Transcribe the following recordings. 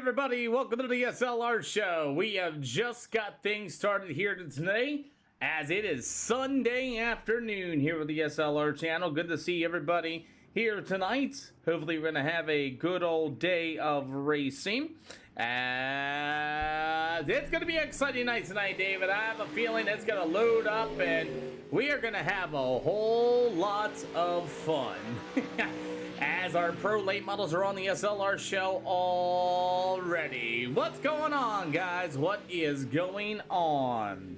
everybody, welcome to the SLR show. We have just got things started here today, as it is Sunday afternoon here with the SLR channel. Good to see everybody here tonight. Hopefully we're going to have a good old day of racing. It's going to be an exciting night tonight, David. I have a feeling it's going to load up and we are going to have a whole lot of fun. As our pro late models are on the SLR show already. What's going on, guys? What is going on?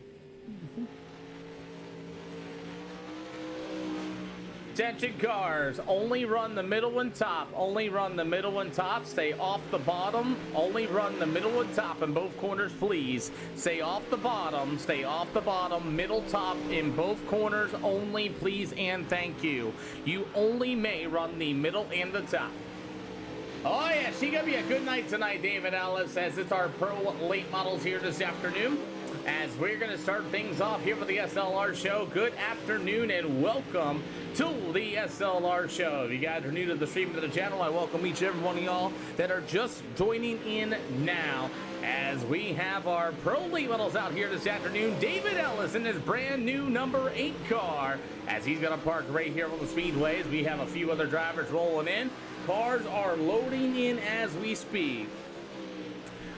Attention cars, only run the middle and top. Only run the middle and top. Stay off the bottom. Only run the middle and top in both corners, please. Stay off the bottom. Stay off the bottom. Middle, top in both corners only, please and thank you. You only may run the middle and the top. Oh yeah, she gonna be a good night tonight, David Ellis, as it's our pro late models here this afternoon. As we're gonna start things off here with the SLR show. Good afternoon and welcome to the SLR show. If you guys are new to the stream to the channel, I welcome each and every one of y'all that are just joining in now. As we have our pro late models out here this afternoon, David Ellis in his brand new number 8 car, as he's gonna park right here on the speedways. We have a few other drivers rolling in. Cars are loading in as we speak.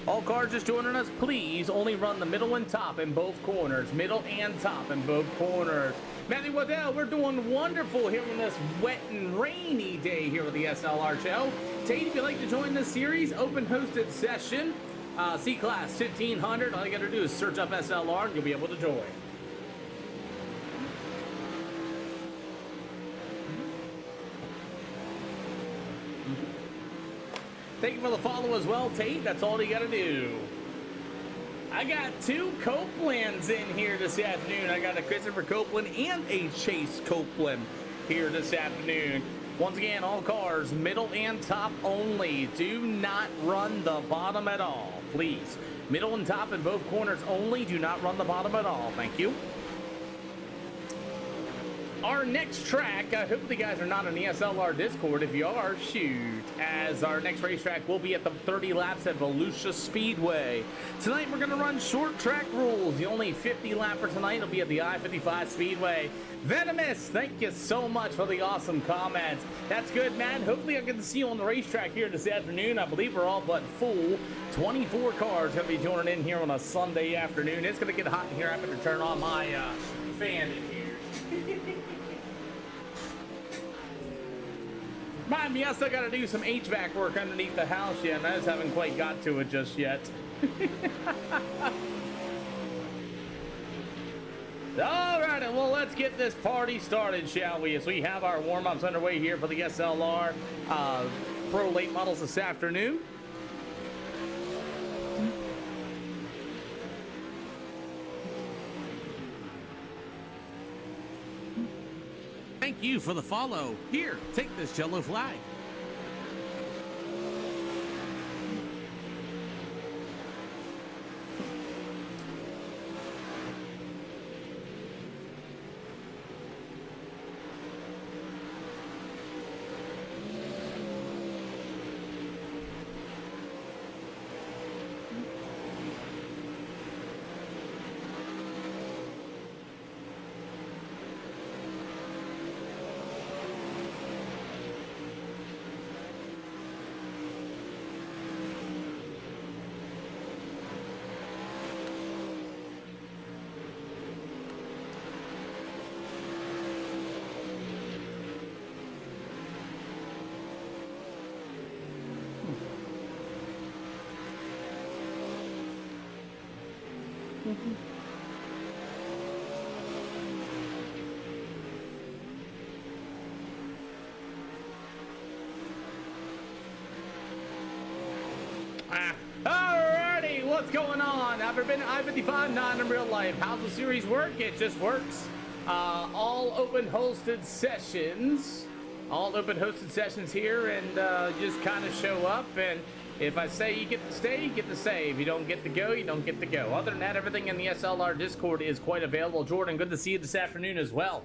All cars just joining us, please only run the middle and top in both corners. Middle and top in both corners. Matthew Waddell, we're doing wonderful here on this wet and rainy day here with the SLR show. Tate, if you'd like to join this series, open hosted session, C-Class 1500. All you got to do is search up SLR and you'll be able to join. Thank you for the follow as well, Tate. That's all you got to do. I got 2 Copelands in here this afternoon. I got a Christopher Copeland and a Chase Copeland here this afternoon. Once again, all cars, middle and top only. Do not run the bottom at all, please. Middle and top in both corners only. Do not run the bottom at all. Thank you. Our next track, I hope the guys are not in the SLR Discord. If you are, shoot. As our next racetrack will be at the 30 laps at Volusia Speedway. Tonight we're going to run short track rules. The only 50 lapper tonight will be at the I-55 Speedway. Venomous, thank you so much for the awesome comments. That's good, man. Hopefully I get to see you on the racetrack here this afternoon. I believe we're all but full. 24 cars going to be joining in here on a Sunday afternoon. It's going to get hot in here. I'm going to turn on my fan in here. Mind me, I still got to do some HVAC work underneath the house yet, and I just haven't quite got to it just yet. Alright, well, let's get this party started, shall we? As we have our warm-ups underway here for the SLR Pro Late Models this afternoon. Thank you for the follow. Here, take this yellow flag. Alrighty, what's going on? Ever been to I-55? Not in real life. How's the series work? It just works. All open hosted sessions. All open hosted sessions here, and just kind of show up, and if I say you get to stay, you get to stay. If you don't get to go, you don't get to go. Other than that, everything in the SLR Discord is quite available. Jordan, good to see you this afternoon as well.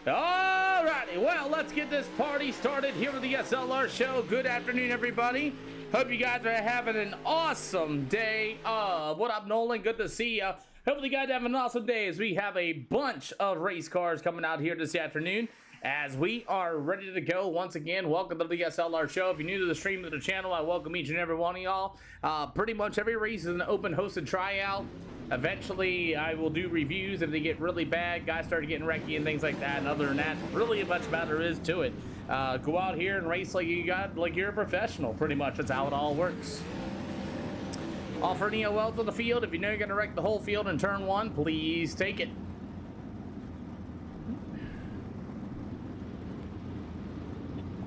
Alrighty, well, let's get this party started here with the SLR show. Good afternoon, everybody. Hope you guys are having an awesome day. What up, Nolan? Good to see ya. Hopefully you guys have an awesome day as we have a bunch of race cars coming out here this afternoon as we are ready to go. Once again, welcome to the SLR show. If you're new to the stream, to the channel, I welcome each and every one of y'all. Pretty much every race is an open hosted tryout. Eventually, I will do reviews if they get really bad, guys start getting wrecky and things like that. And other than that, really much better is to it. Go out here and race like you're a professional. Pretty much, that's how it all works. Offer an EOL to the field. If you know you're going to wreck the whole field in turn one, please take it.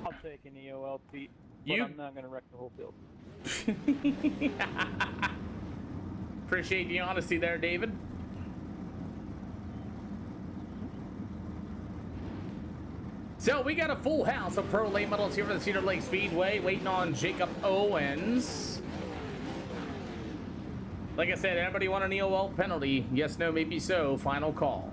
I'll take an EOL, Pete, but I'm not going to wreck the whole field. Appreciate the honesty there, David. So we got a full house of pro late models here for the Cedar Lake Speedway, waiting on Jacob Owens. Like I said, anybody want an EOL penalty? Yes, no, maybe so. Final call.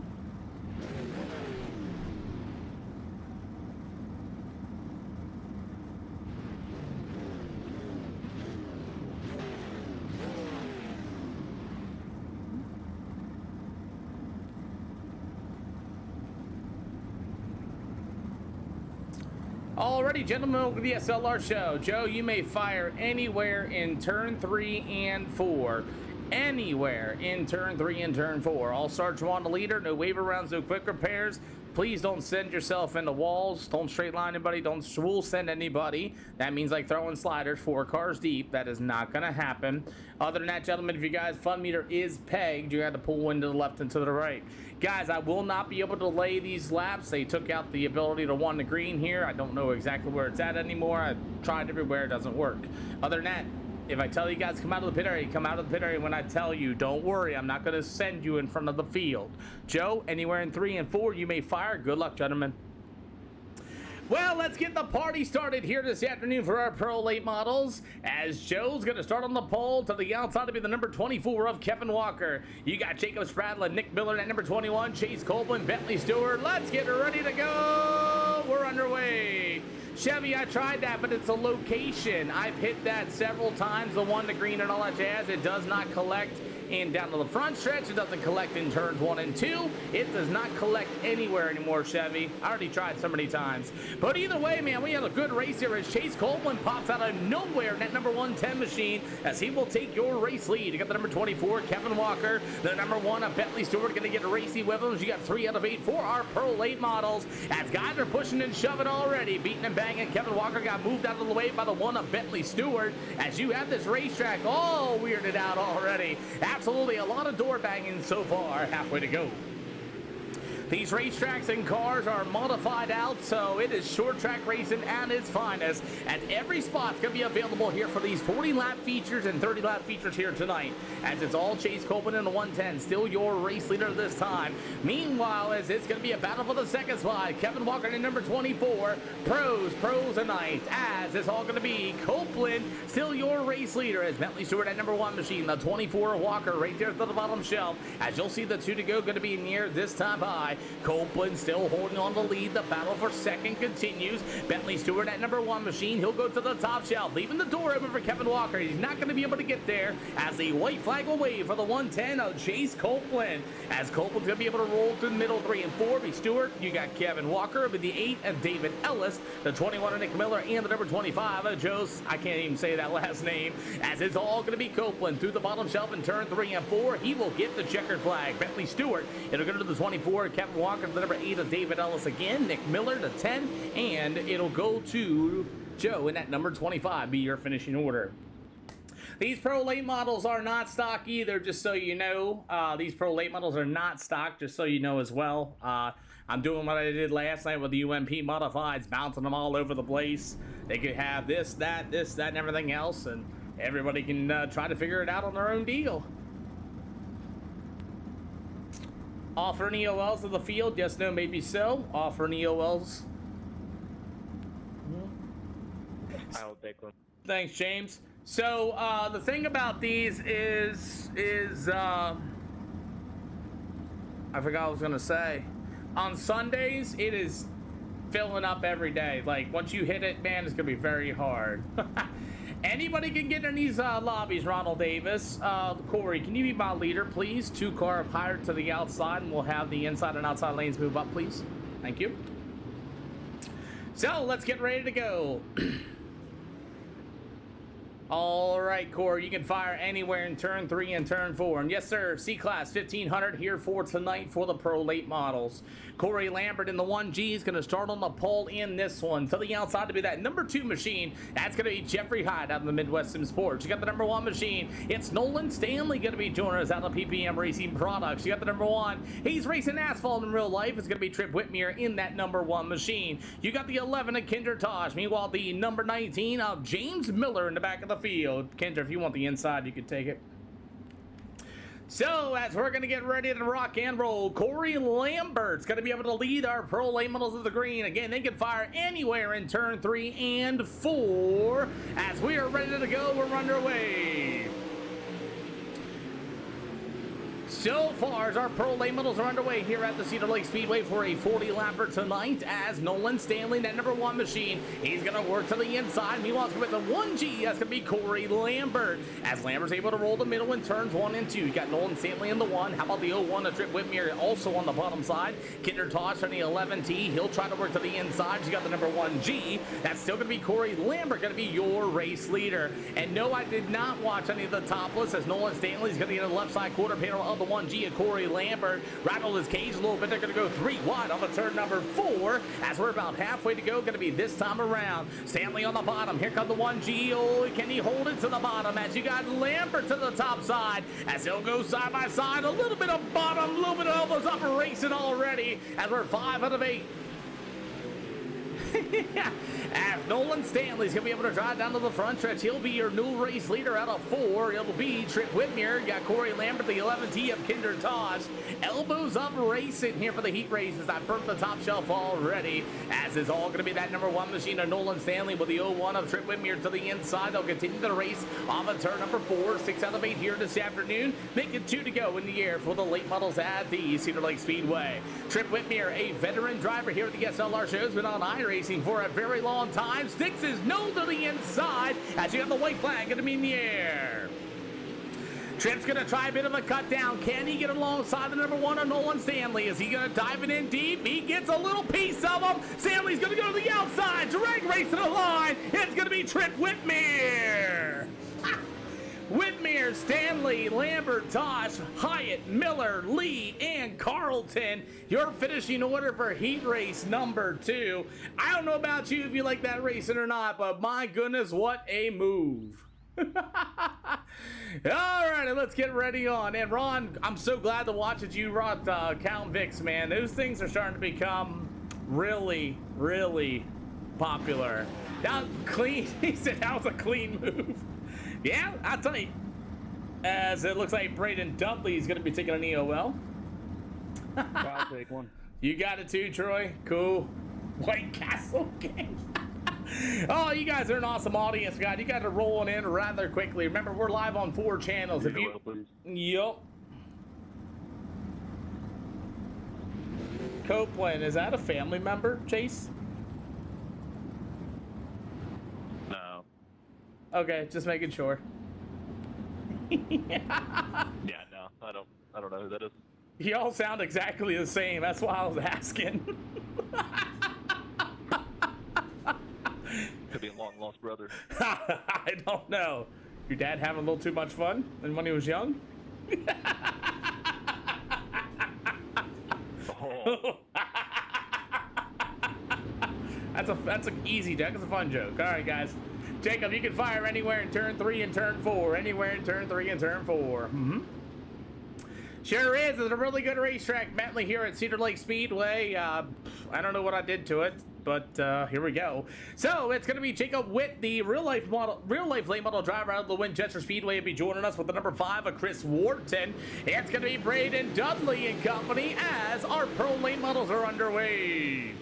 Alrighty, gentlemen, welcome to the SLR show. Joe, you may fire anywhere in turn 3 and 4. Anywhere in turn 3 and turn 4. All starts on the leader, no waiver rounds, no quick repairs. Please don't send yourself into walls. Don't straight line anybody. Don't swool send anybody. That means like throwing sliders 4 cars deep. That is not going to happen. Other than that, gentlemen, if you guys' fun meter is pegged, you have to pull one to the left and to the right. Guys, I will not be able to delay these laps. They took out the ability to one to green here. I don't know exactly where it's at anymore. I've tried everywhere. It doesn't work. Other than that, if I tell you guys come out of the pit area, come out of the pit area when I tell you. Don't worry, I'm not going to send you in front of the field. Joe, anywhere in 3 and 4, you may fire. Good luck, gentlemen. Well, let's get the party started here this afternoon for our pro late models, as Joe's going to start on the pole. To the outside to be the number 24 of Kevin Walker. You got Jacob Spradlin, Nick Miller at number 21, Chase Copeland, Bentley Stewart. Let's get ready to go. We're underway. Chevy, I tried that, but it's a location. I've hit that several times, the one to green and all that jazz. It does not collect in down to the front stretch. It doesn't collect in turns 1 and 2. It does not collect anywhere anymore, Chevy. I already tried so many times. But either way, man, we have a good race here as Chase Copeland pops out of nowhere in that number 110 machine as he will take your race lead. You got the number 24, Kevin Walker. The number 1 of Bentley Stewart going to get a racy with him. You got 3 out of 8 for our pro late models as guys are pushing and shoving already. Beating and banging. Kevin Walker got moved out of the way by the 1 of Bentley Stewart as you have this racetrack all weirded out already. Absolutely a lot of door banging so far. Halfway to go. These racetracks and cars are modified out, so it is short track racing at its finest. And every spot's going to be available here for these 40-lap features and 30-lap features here tonight. As it's all Chase Copeland in the 110, still your race leader this time. Meanwhile, as it's going to be a battle for the second spot, Kevin Walker in number 24, pros and knights. As it's all going to be Copeland, still your race leader, as Bentley Stewart at number 1 machine, the 24 Walker right there at the bottom shelf. As you'll see the 2 to go going to be near this time by. Copeland still holding on the lead. The battle for second continues. Bentley Stewart at number 1 machine. He'll go to the top shelf, leaving the door open for Kevin Walker. He's not going to be able to get there as the white flag will wave for the 110 of Chase Copeland. As Copeland's going to be able to roll through the middle 3 and 4. Be Stewart. You got Kevin Walker with the 8 of David Ellis, the 21 of Nick Miller, and the number 25 of Joe. I can't even say that last name. As it's all going to be Copeland through the bottom shelf in turn 3 and 4. He will get the checkered flag. Bentley Stewart. It'll go to the 24. Kevin Walker, the number 8 of David Ellis again. Nick Miller, the 10. And it'll go to Joe in that number 25. Be your finishing order. These pro late models are not stock either, just so you know. These pro late models are not stock, just so you know as well. I'm doing what I did last night with the UMP modifieds, bouncing them all over the place. They could have this, that, and everything else, and everybody can try to figure it out on their own deal. Offer an EOLs to the field? Yes, no, maybe so. Offer an EOLs. I'll take one. Thanks, James. So, the thing about these is I forgot what I was going to say. on Sundays, it is filling up every day. Like, once you hit it, man, it's gonna be very hard. Anybody can get in these lobbies, Ronald Davis. Corey, can you be my leader, please? 2 car higher to the outside, and we'll have the inside and outside lanes move up, please. Thank you. So, let's get ready to go. All right, Corey, you can fire anywhere in turn 3 and turn 4. And yes, sir, C-Class 1500 here for tonight for the Pro Late models. Corey Lambert in the 1G is going to start on the pole in this one. To the outside to be that number 2 machine. That's going to be Jeffrey Hyde out of the Midwest Sim Sports. You got the number 1 machine. It's Nolan Stanley going to be joining us out of PPM Racing Products. You got the number 1. He's racing asphalt in real life. It's going to be Trip Whitmere in that number 1 machine. You got the 11 of Kinder Tosh. Meanwhile, the number 19 of James Miller in the back of the field. Kendra, if you want the inside, you could take it. So, as we're going to get ready to rock and roll, Corey Lambert's going to be able to lead our Pro Late models of the green. Again, they can fire anywhere in turn 3 and 4. As we are ready to go, we're underway. So far as our Pro Late models are underway here at the Cedar Lake Speedway for a 40-lapper tonight, as Nolan Stanley, that number 1 machine, he's going to work to the inside. Meanwhile, it's going to be the 1G. That's going to be Corey Lambert. As Lambert's able to roll the middle in turns 1 and 2. You got Nolan Stanley in the 1. How about the 01 of Trip Whitmere also on the bottom side? Kinder Tosh on the 11T. He'll try to work to the inside. You got the number 1G. That's still going to be Corey Lambert, going to be your race leader. And no, I did not watch any of the topless, as Nolan Stanley's going to get in the left side quarter panel of the 1G of Corey Lambert. Rattled his cage a little bit. They're going to go 3 wide on the turn number 4, as we're about halfway to go. Going to be this time around. Stanley on the bottom. Here comes the 1G. Oh, can he hold it to the bottom? As you got Lambert to the top side, as he'll go side by side. A little bit of bottom, a little bit of elbows up, racing already, as we're 5 out of 8. As Nolan Stanley's going to be able to drive down to the front stretch, he'll be your new race leader out of 4. It'll be Trip Whitmere. You got Corey Lambert, the 11T of Kinder Tosh. Elbows up racing here for the heat races. I've burnt the top shelf already, as is all going to be that number 1 machine of Nolan Stanley with the 01 of Trip Whitmere to the inside. They'll continue the race on the turn number 4. 6 out of 8 here this afternoon. Making 2 to go in the air for the late models at the Cedar Lake Speedway. Trip Whitmere, a veteran driver here at the SLR show, has been on iRacing for a very long time. Sticks his nose to the inside as you have the white flag going to be in the air. Trip's going to try a bit of a cut down. Can he get alongside the number 1 of Nolan Stanley? Is he going to dive it in deep? He gets a little piece of him. Stanley's going to go to the outside. Drag race to the line. It's going to be Trip Whitmere. Whitmere, Stanley, Lambert, Tosh, Hyatt, Miller, Lee, and Carlton. Your finishing order for heat race number 2. I don't know about you if you like that racing or not, but my goodness, what a move. All right, let's get ready on. And Ron, I'm so glad to watch that you brought Count Vicks, man. Those things are starting to become really, really popular. That clean, he said that was a clean move. Yeah, I'll tell you. As it looks like Braden Dudley is going to be taking an EOL. I'll take one. You got it too, Troy. Cool. White Castle Gang. Oh, you guys are an awesome audience, guys. You guys are rolling in rather quickly. Remember, we're live on 4 channels. If you, yep. Copeland, is that a family member, Chase? No. Okay, just making sure. Yeah, no, I don't know who that is. Y'all sound exactly the same. That's why I was asking. Could be a long lost brother. I don't know. Your dad having a little too much fun than when he was young? Oh. That's an easy joke. It's a fun joke. All right, guys. Jacob, you can fire anywhere in turn 3 and turn 4. Anywhere in turn 3 and turn 4. Sure is. It's a really good racetrack. Bentley here at Cedar Lake Speedway. I don't know what I did to it, but here we go. So it's going to be Jacob Witt, the real life late model driver out of the Winchester Speedway, will be joining us with the number 5 of Chris Wharton. It's going to be Braden Dudley and company as our pro late models are underway.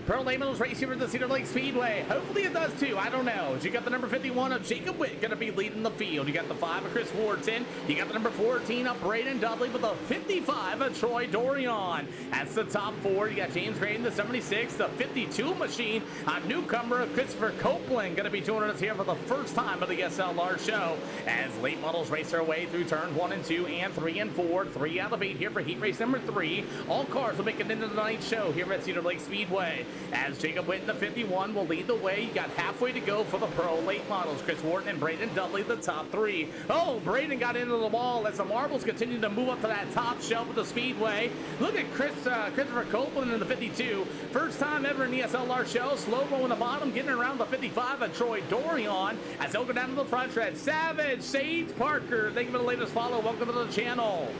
Pearl Layman's racing for the Cedar Lake Speedway. Hopefully it does too. I don't know. You got the number 51 of Jacob Witt going to be leading the field. You got the 5 of Chris Wharton. You got the number 14 of Braden Dudley with the 55 of Troy Dorion. That's the top 4. You got James Graydon, the 76, the 52 machine. A newcomer of Christopher Copeland going to be joining us here for the first time of the SLR show as late models race their way through turns 1 and 2 and 3 and 4. 3 out of 8 here for heat race number 3. All cars will make it into the night show here at Cedar Lake Speedway. As Jacob Witt in the 51 will lead the way. You got halfway to go for the Pro late models. Chris Wharton and Braden Dudley, the top 3. Oh, Braden got into the wall as the marbles continue to move up to that top shelf of the Speedway. Look at Christopher Copeland in the 52. First time ever in the SLR show. Slow rolling the bottom, getting around the 55 of Troy Dorion as they'll go down to the front stretch. Savage, Sage Parker, thank you for the latest follow. Welcome to the channel.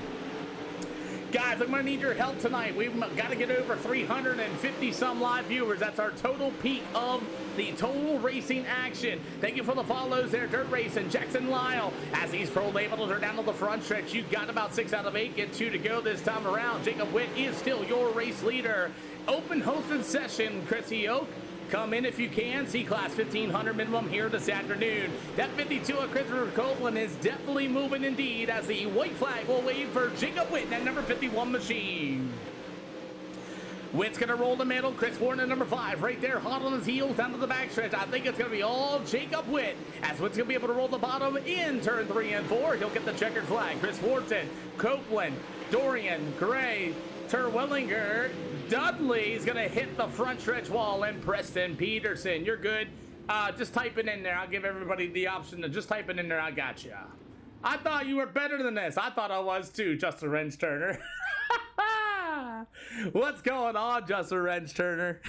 Guys, I'm going to need your help tonight. We've got to get over 350 some live viewers. That's our total peak of the total racing action. Thank you for the follows there. Dirt Racing, Jackson Lyle. As these pro labels are down to the front stretch, you got about 6 out of 8. Get 2 to go this time around. Jacob Witt is still your race leader. Open hosted session, Chrissy Oak. Come in if you can. C-Class 1500 minimum here this afternoon. That 52 of Christopher Copeland is definitely moving indeed as the white flag will wave for Jacob Witt, that number 51 machine. Witt's going to roll the middle. Chris Wharton at number 5 right there, hot on his heels down to the backstretch. I think it's going to be all Jacob Witt as Witt's going to be able to roll the bottom in turn 3 and 4. He'll get the checkered flag. Chris Wharton, Copeland, Dorian, Gray, Terwillinger, Dudley's going to hit the front stretch wall, and Preston Peterson. You're good. Just type it in there. I'll give everybody the option to just type it in there. I got you. I thought you were better than this. I thought I was too, Justin Wrench Turner. What's going on, Justin Wrench Turner?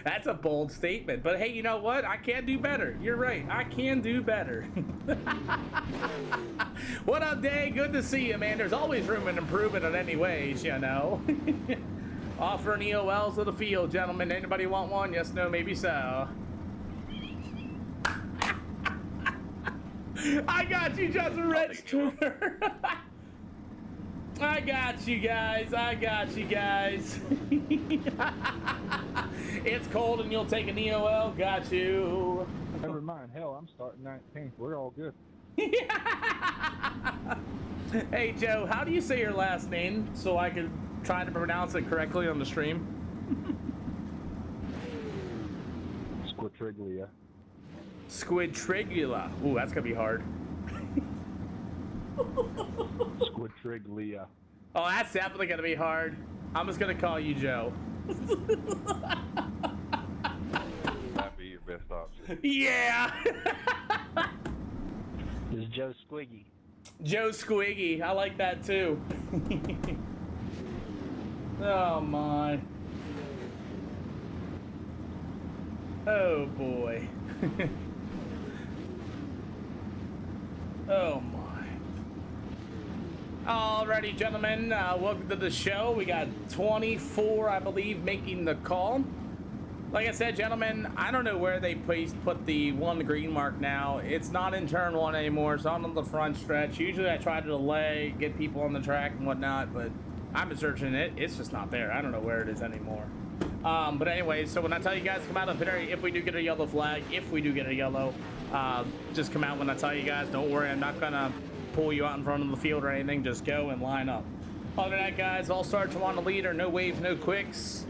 That's a bold statement. But hey, you know what? I can do better. You're right. I can do better. What up, Day? Good to see you, man. There's always room for improvement in any ways, you know. Offering EOLs to the field, gentlemen. Anybody want one? Yes, no, maybe so. I got you, Justin Wrench Turner. I got you guys. I got you guys. It's cold and you'll take an EOL. Got you. Never mind. Hell, I'm starting 19th. We're all good. Hey, Joe, how do you say your last name so I can try to pronounce it correctly on the stream? Squidtriglia. Squidtrigula. Ooh, that's gonna be hard. Squidtriglia. Oh, that's definitely gonna be hard. I'm just gonna call you Joe. That'd be your best option. Yeah. This is Joe Squiggy. Joe Squiggy. I like that too. Oh my. Oh boy. Oh my. Alrighty, gentlemen, welcome to the show. We got 24, I believe, making the call. Like I said, gentlemen, I don't know where they put the one green mark now. It's not in turn 1 anymore. It's on the front stretch. Usually I try to delay, get people on the track and whatnot, but I've been searching it. It's just not there. I don't know where it is anymore. But anyway, so when I tell you guys come out of here, if we do get a yellow flag, just come out when I tell you guys. Don't worry, I'm not gonna pull you out in front of the field or anything. Just go and line up. Other than that, guys, all starts on the leader. No waves, no quicks.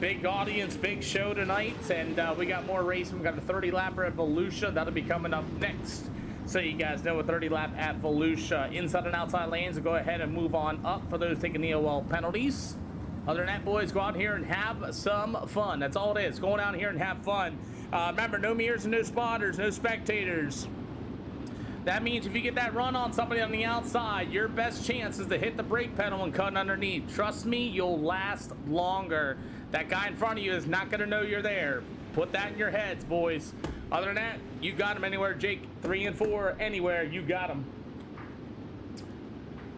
Big audience, big show tonight, and we got more racing. We got a 30 lapper at Volusia. That'll be coming up next. So you guys know a 30 lap at Volusia. Inside and outside lanes, go ahead and move on up for those taking EOL penalties. Other than that, boys, go out here and have some fun. That's all it is. Going out here and have fun. Remember, no mirrors and no spotters, no spectators. That means if you get that run on somebody on the outside, your best chance is to hit the brake pedal and cut underneath. Trust me, you'll last longer. That guy in front of you is not going to know you're there. Put that in your heads, boys. Other than that, you got him anywhere, Jake. 3 and 4, anywhere, you got him.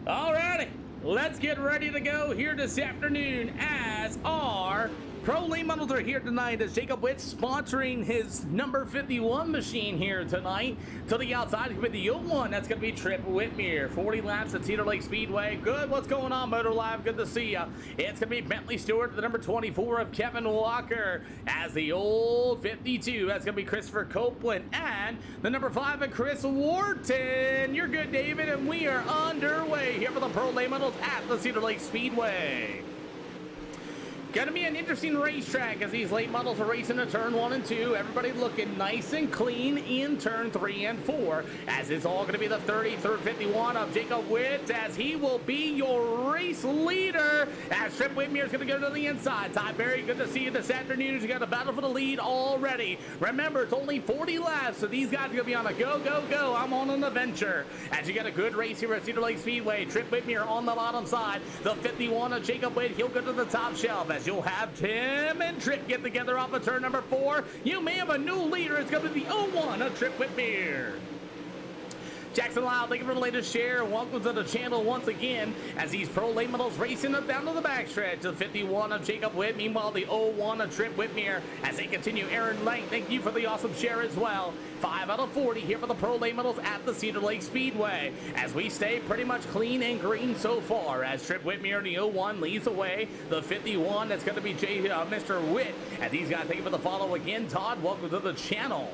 Alrighty, let's get ready to go here this afternoon as our Pro Late Models are here tonight as Jacob Witt sponsoring his number 51 machine here tonight. To the outside with the 01, that's going to be Trip Whitmere. 40 laps at Cedar Lake Speedway. Good, what's going on, Motor Live? Good to see ya. It's going to be Bentley Stewart, the number 24 of Kevin Walker. As the old 52, that's going to be Christopher Copeland. And the number 5 of Chris Wharton. You're good, David, and we are underway here for the Pro Late Models at the Cedar Lake Speedway. Gonna be an interesting racetrack as these late models are racing in turn 1 and 2. Everybody looking nice and clean in turn 3 and 4. As it's all gonna be the 33rd 51 of Jacob Witt, as he will be your race leader. As Trip Whitmere is gonna go to the inside. Ty Berry, good to see you this afternoon. You got a battle for the lead already. Remember, it's only 40 laps, so these guys are gonna be on a go, go, go. I'm on an adventure. As you get a good race here at Cedar Lake Speedway. Trip Whitmere on the bottom side. The 51 of Jacob Witt, he'll go to the top shelf. You'll have Tim and Trip get together off of turn number 4. You may have a new leader. It's going to be the 01 of Trip Whitmere. Jackson Loud, thank you for the latest share. Welcome to the channel once again as these Pro Late Models racing up down to the backstretch. The 51 of Jacob Witt, meanwhile the 01 of Trip Whitmere as they continue. Aaron Lang, thank you for the awesome share as well. 5 out of 40 here for the Pro Late Models at the Cedar Lake Speedway as we stay pretty much clean and green so far as Trip Whitmere, the 01, leads away. The 51, that's going to be Mr. Witt. And these guys, thank you for the follow again. Todd, welcome to the channel.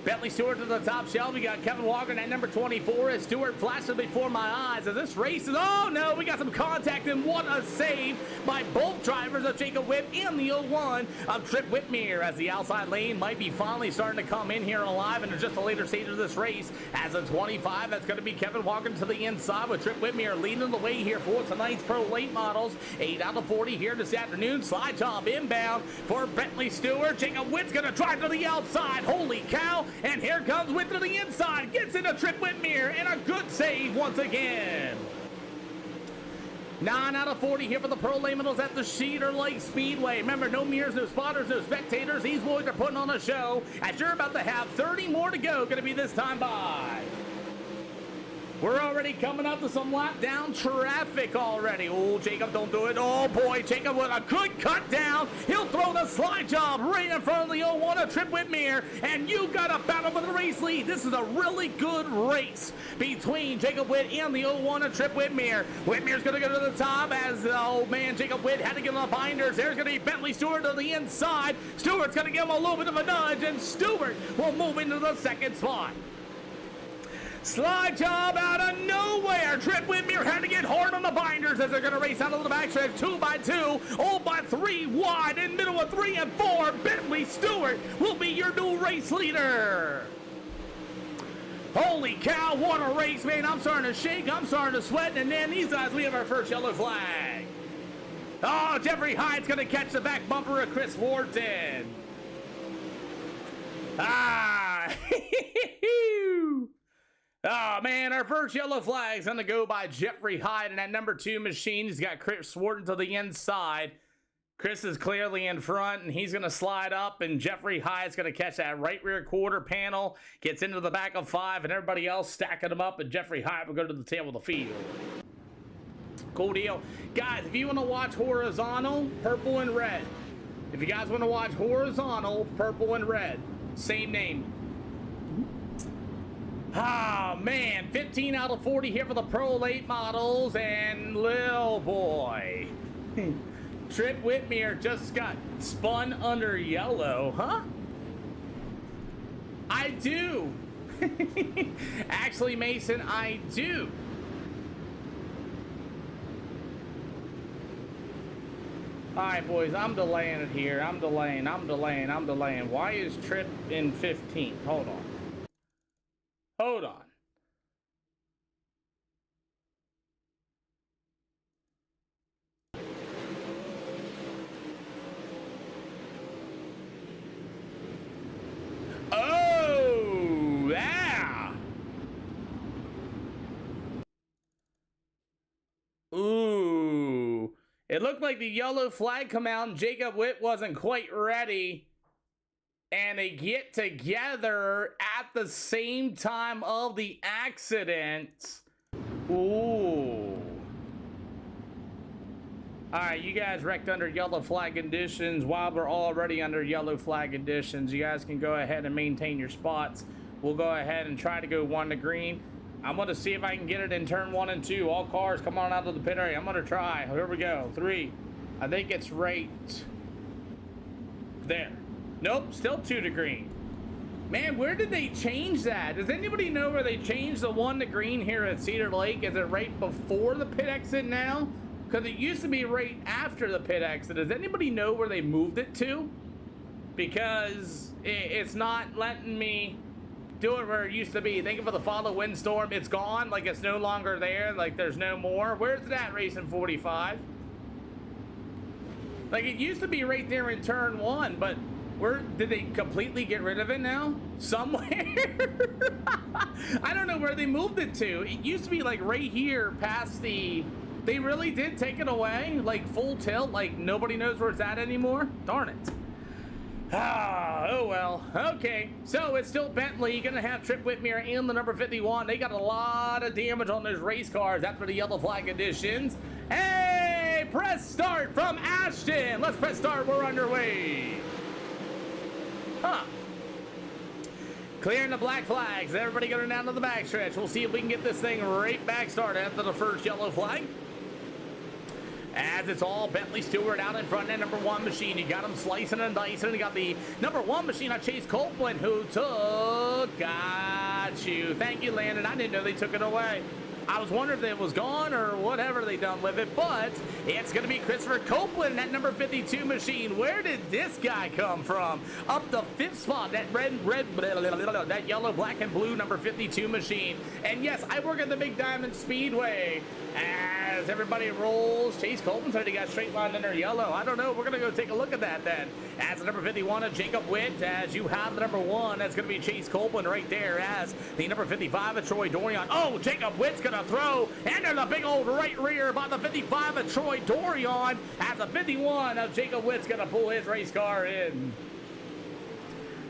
Bentley Stewart to the top shelf. We got Kevin Walker at number 24 as Stewart flashes before my eyes as this race is, oh no, we got some contact and what a save by both drivers of Jacob Witt and the 01 of Trip Whitmere as the outside lane might be finally starting to come in here alive in just a later stage of this race. As a 25, that's going to be Kevin Walker to the inside with Trip Whitmere leading the way here for tonight's Pro Late Models. 8 out of 40 here this afternoon. Slide job inbound for Bentley Stewart. Jacob Witt's going to drive to the outside. Holy cow. And here comes Witt to the inside, gets into Trip Whitmere, and a good save once again. 9 out of 40 here for the Pro Late Models at the Cedar Lake Speedway. Remember, no mirrors, no spotters, no spectators. These boys are putting on a show as you're about to have 30 more to go. Going to be this time by. We're already coming up to some lap down traffic already. Oh, Jacob, don't do it. Oh, boy, Jacob with a good cut down. He'll throw the slide job right in front of the 01 of Trip Whitmere, and you got a battle for the race lead. This is a really good race between Jacob Witt and the 01 of Trip Whitmere. Whitmere's going to go to the top as, oh, man, Jacob Witt had to get on the binders. There's going to be Bentley Stewart to the inside. Stewart's going to give him a little bit of a nudge, and Stewart will move into the second spot. Slide job out of nowhere. Trip Whitmere had to get hard on the binders as they're going to race out of the backstretch 2 by 2, oh by 3 wide in middle of 3 and 4. Bentley Stewart will be your new race leader. Holy cow, what a race, man. I'm starting to shake, I'm starting to sweat, and then these guys, we have our first yellow flag. Oh, Jeffrey Hyde's going to catch the back bumper of Chris Wharton. Ah, oh, man, our first yellow flag's going to go by Jeffrey Hyde in that number 2 machine. He's got Chris Wharton to the inside. Chris is clearly in front, and he's going to slide up, and Jeffrey Hyde's going to catch that right rear quarter panel, gets into the back of 5, and everybody else stacking them up, and Jeffrey Hyde will go to the tail of the field. Cool deal. Guys, if you want to watch horizontal, purple and red. If you guys want to watch horizontal, purple and red. Same name. Ah, man, 15 out of 40 here for the Pro Late Models, and Lil Boy. Trip Whitmere just got spun under yellow, huh? I do. Actually, Mason, I do. All right, boys, I'm delaying it here. I'm delaying. Why is Trip in 15th? Hold on. Hold on. Oh, yeah. Ooh. It looked like the yellow flag come out and Jacob Witt wasn't quite ready. And they get together at the same time of the accident. Ooh. All right, you guys wrecked under yellow flag conditions. While we're already under yellow flag conditions, you guys can go ahead and maintain your spots. We'll go ahead and try to go 1 to green. I'm going to see if I can get it in turn 1 and 2. All cars, come on out of the pit area. I'm going to try. Here we go. 3. I think it's right there. Nope, still 2 to green. Man, where did they change that? Does anybody know where they changed the 1 to green here at Cedar Lake? Is it right before the pit exit now? Because it used to be right after the pit exit. Does anybody know where they moved it to? Because it's not letting me do it where it used to be. Thank you for the follow windstorm. It's gone. Like, it's no longer there. Like, there's no more. Where's that racing 45? Like, it used to be right there in turn 1, but where did they completely get rid of it now? Somewhere? I don't know where they moved it to. It used to be like right here past the... They really did take it away, like full tilt, like nobody knows where it's at anymore. Darn it. Ah, oh well. Okay, so it's still Bentley. You're gonna have Trip Whitmere and the number 51. They got a lot of damage on those race cars after the yellow flag conditions. Hey, press start from Ashton. Let's press start. We're underway. Huh. Clearing the black flags. Everybody going down to the backstretch. We'll see if we can get this thing right back started after the first yellow flag. As it's all Bentley Stewart out in front, that number 1 machine. You got him slicing and dicing. You got the number 1 machine on Chase Copeland, who took... Got you. Thank you, Landon. I didn't know they took it away. I was wondering if it was gone or whatever they done with it, but it's going to be Christopher Copeland, that number 52 machine. Where did this guy come from? Up the 5th spot, that that yellow, black, and blue number 52 machine. And yes, I work at the Big Diamond Speedway. As everybody rolls, Chase Copeland said he got straight line under yellow. I don't know. We're going to go take a look at that then. As the number 51 of Jacob Witt, as you have the number 1, that's going to be Chase Copeland right there. As the number 55 of Troy Dorion. Oh, Jacob Witt's going to throw, and there's a big old right rear by the 55 of Troy Dorion. As the 51 of Jacob Witt's going to pull his race car in.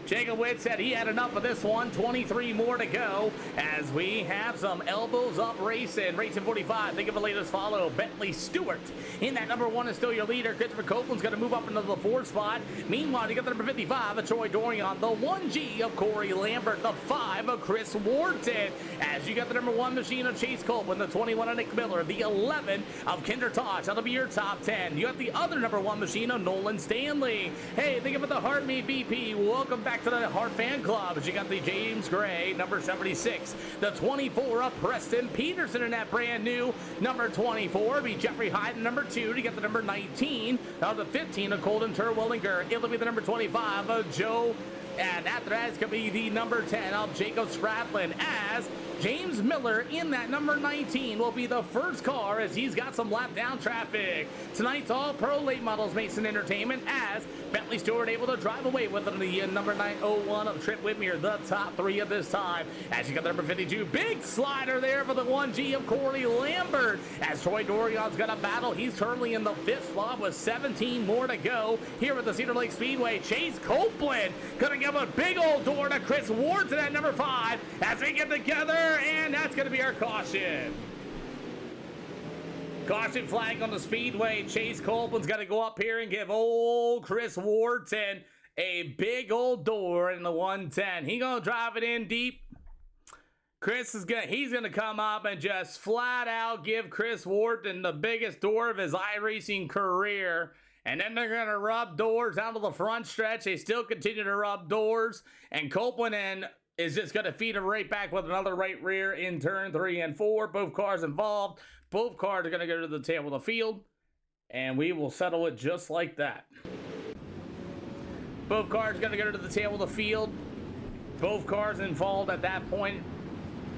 Jacob Witt said he had enough of this one. 23 more to go as we have some elbows up racing. Racing 45. Think of the latest follow. Bentley Stewart in that number 1 is still your leader. Christopher Copeland's going to move up into the 4th spot. Meanwhile, you got the number 55 of Troy Dorion, the 1G of Corey Lambert, the 5 of Chris Wharton. As you got the number 1 machine of Chase Copeland, the 21 of Nick Miller, the 11 of Kinder Tosh. That'll be your top 10. You got the other number 1 machine of Nolan Stanley. Hey, think about the Heart Me BP. Welcome back to the Heart Fan Club. As you got the James Gray, number 76, the 24 of Preston Peterson in that brand new number 24. Be Jeffrey Hyde, number 2 to get the number 19 of the 15 of Colton Terwilliger. It'll be the number 25 of Joe. And after that, it's going to be the number 10 of Jacob Spratlin, as James Miller in that number 19 will be the first car as he's got some lap down traffic. Tonight's all pro late models Mason Entertainment, as Bentley Stewart able to drive away with the number 901 of Trip Whitmere, the top 3 of this time. As you got the number 52, big slider there for the 1G of Corey Lambert. As Troy Dorion's got a battle, he's currently in the 5th slot with 17 more to go here at the Cedar Lake Speedway. Chase Copeland gonna give a big old door to Chris Wharton at number 5 as they get together, and that's gonna be our caution. Caution flag on the speedway. Chase Copeland's got to go up here and give old Chris Wharton a big old door in the 110. He gonna drive it in deep. He's gonna come up and just flat out give Chris Wharton the biggest door of his iRacing career. And then they're gonna rub doors out of the front stretch. They still continue to rub doors, and Copeland is just gonna feed him right back with another right rear in turn 3 and 4. Both cars involved. Both cars are going to go to the tail of the field, and we will settle it just like that. Both cars are going to go to the tail of the field. Both cars involved at that point.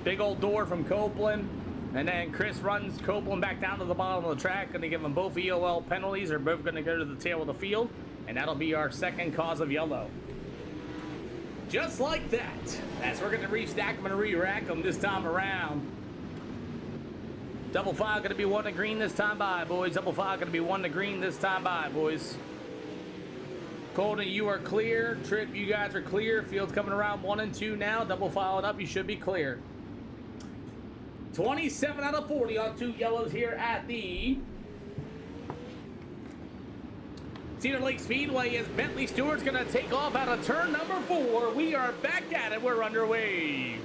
Big old door from Copeland, and then Chris runs Copeland back down to the bottom of the track. Going to give them both EOL penalties. They're both going to go to the tail of the field, and that'll be our second cause of yellow. Just like that. As we're going to restack them and re-rack them this time around. Double 5 going to be 1 to green this time by, boys. Double 5 going to be 1 to green this time by, boys. Colton, you are clear. Trip, you guys are clear. Field's coming around 1 and 2 now. Double file it up. You should be clear. 27 out of 40 on 2 yellows here at the Cedar Lake Speedway as Bentley Stewart's going to take off out of turn number 4. We are back at it. We're underway.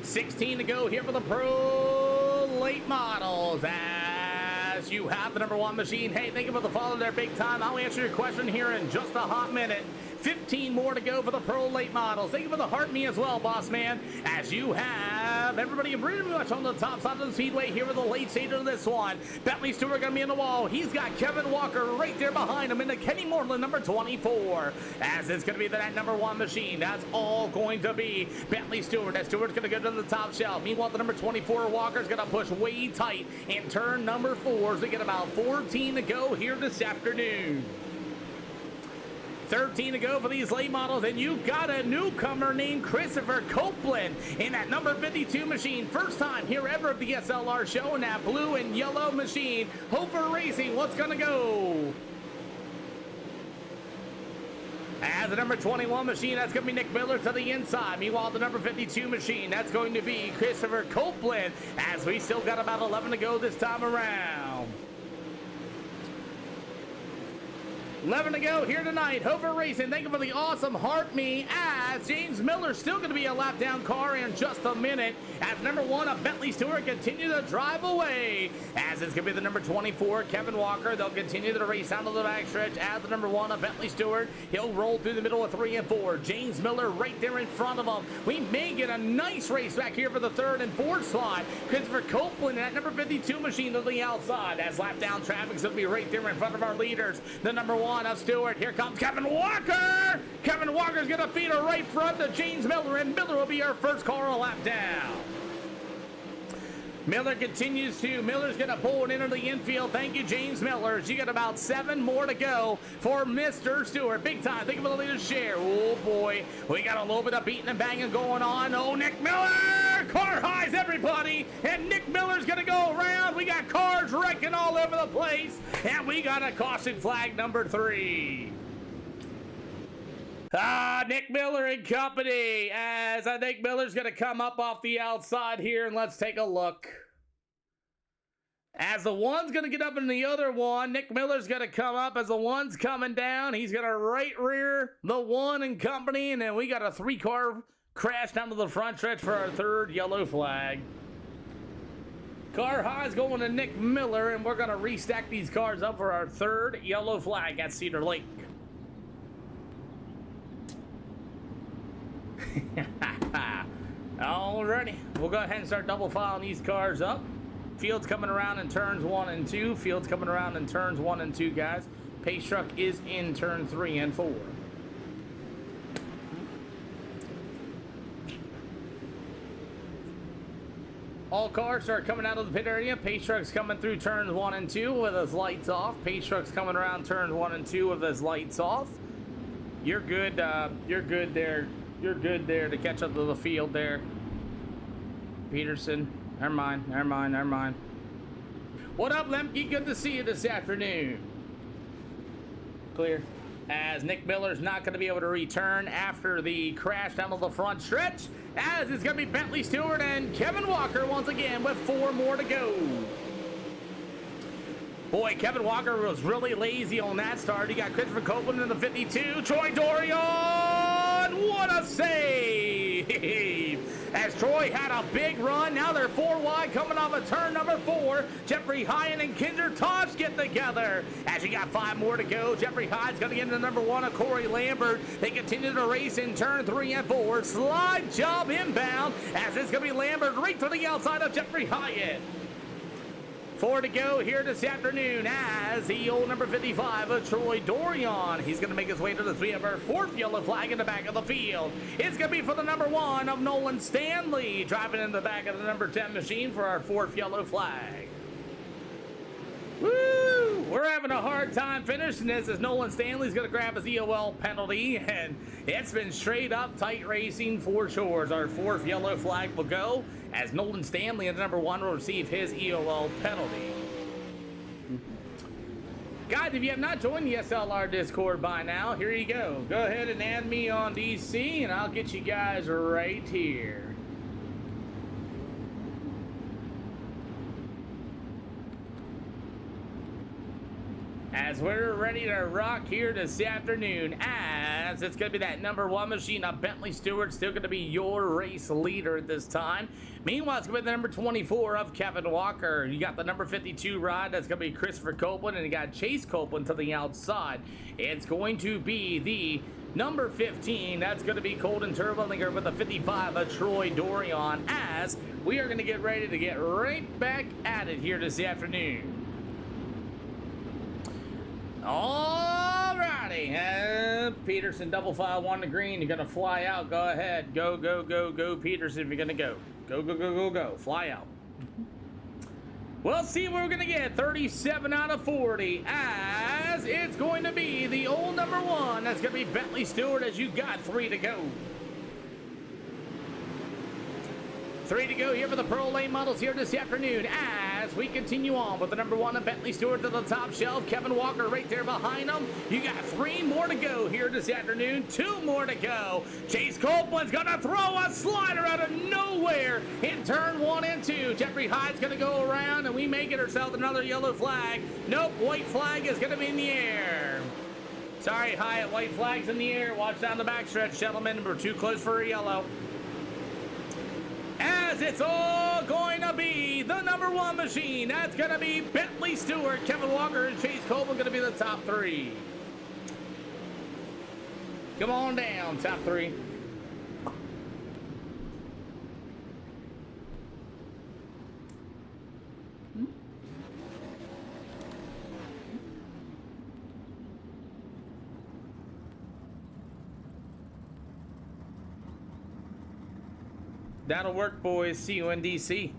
16 to go here for the Pro Late Models. As you have the number 1 machine. Hey, thank you for the follow there, big time. I'll answer your question here in just a hot minute. 15 more to go for the Pro Late Models. Thank you for the heart me as well, boss man. As you have everybody pretty much on the top side of the speedway here with the late stage of this one. Bentley Stewart going to be in the wall. He's got Kevin Walker right there behind him into Kenny Moreland, number 24. As it's going to be that number 1 machine. That's all going to be Bentley Stewart. As Stewart's going to go to the top shelf. Meanwhile, the number 24 Walker's going to push way tight in turn number 4. So we get about 14 to go here this afternoon. 13 to go for these late models, and you got a newcomer named Christopher Copeland in that number 52 machine. First time here ever at the SLR show in that blue and yellow machine. Hosted Racing, what's gonna go? As the number 21 machine, that's going to be Nick Miller to the inside. Meanwhile, the number 52 machine, that's going to be Christopher Copeland, as we still got about 11 to go this time around. 11 to go here tonight. Hosted Racing, thank you for the awesome heart me, as James Miller still going to be a lap down car in just a minute. As number 1 of Bentley Stewart continue to drive away. As it's going to be the number 24, Kevin Walker. They'll continue the race down to the backstretch as the number 1 of Bentley Stewart. He'll roll through the middle of 3 and 4. James Miller right there in front of him. We may get a nice race back here for the 3rd and 4th slot. Christopher Copeland, that number 52 machine to the outside. As lap down traffic's going to be right there in front of our leaders. The number 1 of Stewart. Here comes Kevin Walker. Kevin Walker's going to feed her right front to James Miller, and Miller will be our first car a lap down. Miller continues to. Miller's going to pull it into the infield. Thank you, James Miller. You got about 7 more to go for Mr. Stewart. Big time. Think of the leader's share. Oh, boy. We got a little bit of beating and banging going on. Oh, Nick Miller. Car highs, everybody. And Nick Miller's going to go around. We got cars wrecking all over the place. And we got a caution flag number 3. Nick Miller and company, as I think Miller's going to come up off the outside here, and let's take a look. As the one's going to get up in the other one, Nick Miller's going to come up. As the one's coming down, he's going to right rear the 1 and company, and then we got a 3-car crash down to the front stretch for our 3rd yellow flag. Car highs going to Nick Miller, and we're going to restack these cars up for our 3rd yellow flag at Cedar Lake. Alrighty, we'll go ahead and start double filing these cars up. Field's coming around in turns 1 and 2. Field's coming around in turns 1 and 2, guys. Pace truck is in turn 3 and 4. All cars start coming out of the pit area. Pace truck's coming through turns 1 and 2 with his lights off. Pace truck's coming around turns 1 and 2 with his lights off. You're good. You're good there. You're good there to catch up to the field there. Peterson. Never mind. What up, Lemke? Good to see you this afternoon. Clear. As Nick Miller's not going to be able to return after the crash down to the front stretch. As it's going to be Bentley Stewart and Kevin Walker once again with 4 more to go. Boy, Kevin Walker was really lazy on that start. He got Christopher Copeland in the 52. Troy Dorian, what a save! As Troy had a big run. Now they're 4 wide coming off of turn number 4. Jeffrey Hyatt and Kinder Tosh get together. As you got 5 more to go. Jeffrey Hyatt's going to get into number 1 of Corey Lambert. They continue to race in turn 3 and 4. Slide job inbound. As it's going to be Lambert right to the outside of Jeffrey Hyatt. 4 to go here this afternoon as the old number 55 of Troy Dorian. He's going to make his way to the 3 of our 4th yellow flag in the back of the field. It's going to be for the number 1 of Nolan Stanley, driving in the back of the number 10 machine for our 4th yellow flag. Woo! We're having a hard time finishing this as Nolan Stanley's going to grab his EOL penalty, and it's been straight up tight racing for sure. Our 4th yellow flag will go as Nolan Stanley at number 1 will receive his EOL penalty. Guys, if you have not joined the SLR Discord by now, here you go. Go ahead and add me on DC, and I'll get you guys right here. as we're ready to rock here this afternoon, as it's going to be that number 1 machine of Bentley Stewart, still going to be your race leader at this time. Meanwhile, it's going to be the number 24 of Kevin Walker. You got the number 52 ride, that's going to be Christopher Copeland, and you got Chase Copeland to the outside. It's going to be the number 15, that's going to be Colton Turbolinger with the 55 of Troy Dorion, as we are going to get ready to get right back at it here this afternoon. Alrighty, Peterson double file 1 to green. You're gonna fly out. Go ahead. Go, go, go, go, Peterson. If you're gonna go, go, go, go, go, go. Fly out. We'll see what we're gonna get. 37 out of 40, as it's going to be the old number 1. That's gonna be Bentley Stewart, as you got 3 to go. 3 to go here for the Pro Lane models here this afternoon, as we continue on with the number 1 of Bentley Stewart to the top shelf. Kevin Walker right there behind him. You got 3 more to go here this afternoon. 2 more to go. Chase Copeland's gonna throw a slider out of nowhere in turn 1 and 2. Jeffrey Hyde's gonna go around, and we may get ourselves another yellow flag. Nope, white flag is gonna be in the air. Sorry, Hyatt, white flag's in the air. Watch down the backstretch, gentlemen. We're too close for a yellow. As it's all going to be the number 1 machine. That's going to be Bentley Stewart, Kevin Walker, and Chase Copeland going to be the top 3. Come on down, top 3. That'll work, boys. See you in DC.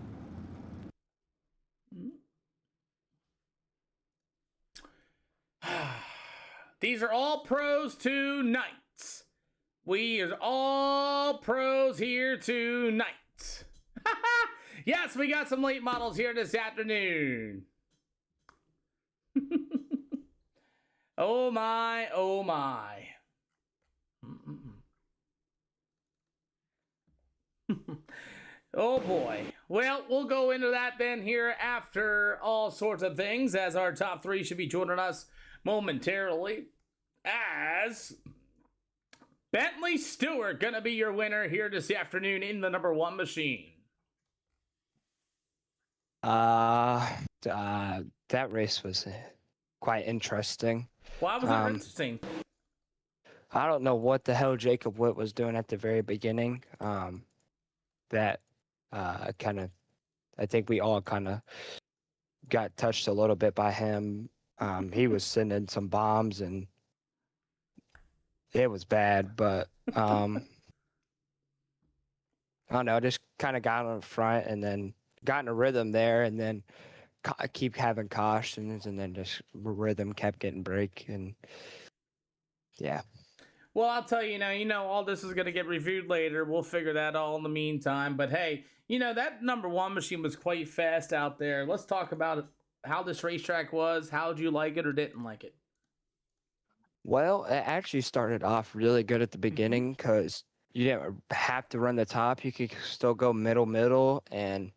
These are all pros tonight. We are all pros here tonight. Yes, we got some late models here this afternoon. Oh my, oh my. Oh boy. Well, we'll go into that then here after all sorts of things, as our top 3 should be joining us momentarily, as Bentley Stewart gonna be your winner here this afternoon in the number 1 machine. That race was quite interesting. Why was it interesting? I don't know what the hell Jacob Witt was doing at the very beginning. I think we all kind of got touched a little bit by him. He was sending some bombs, and it was bad, but I don't know, just kind of got on the front and then got in a rhythm there, and then keep having cautions, and then just rhythm kept getting break, and yeah. Well, I'll tell you now, all this is going to get reviewed later. We'll figure that all in the meantime. But hey, that number 1 machine was quite fast out there. Let's talk about how this racetrack was. How'd you like it or didn't like it? Well, it actually started off really good at the beginning because you didn't have to run the top. You could still go middle, and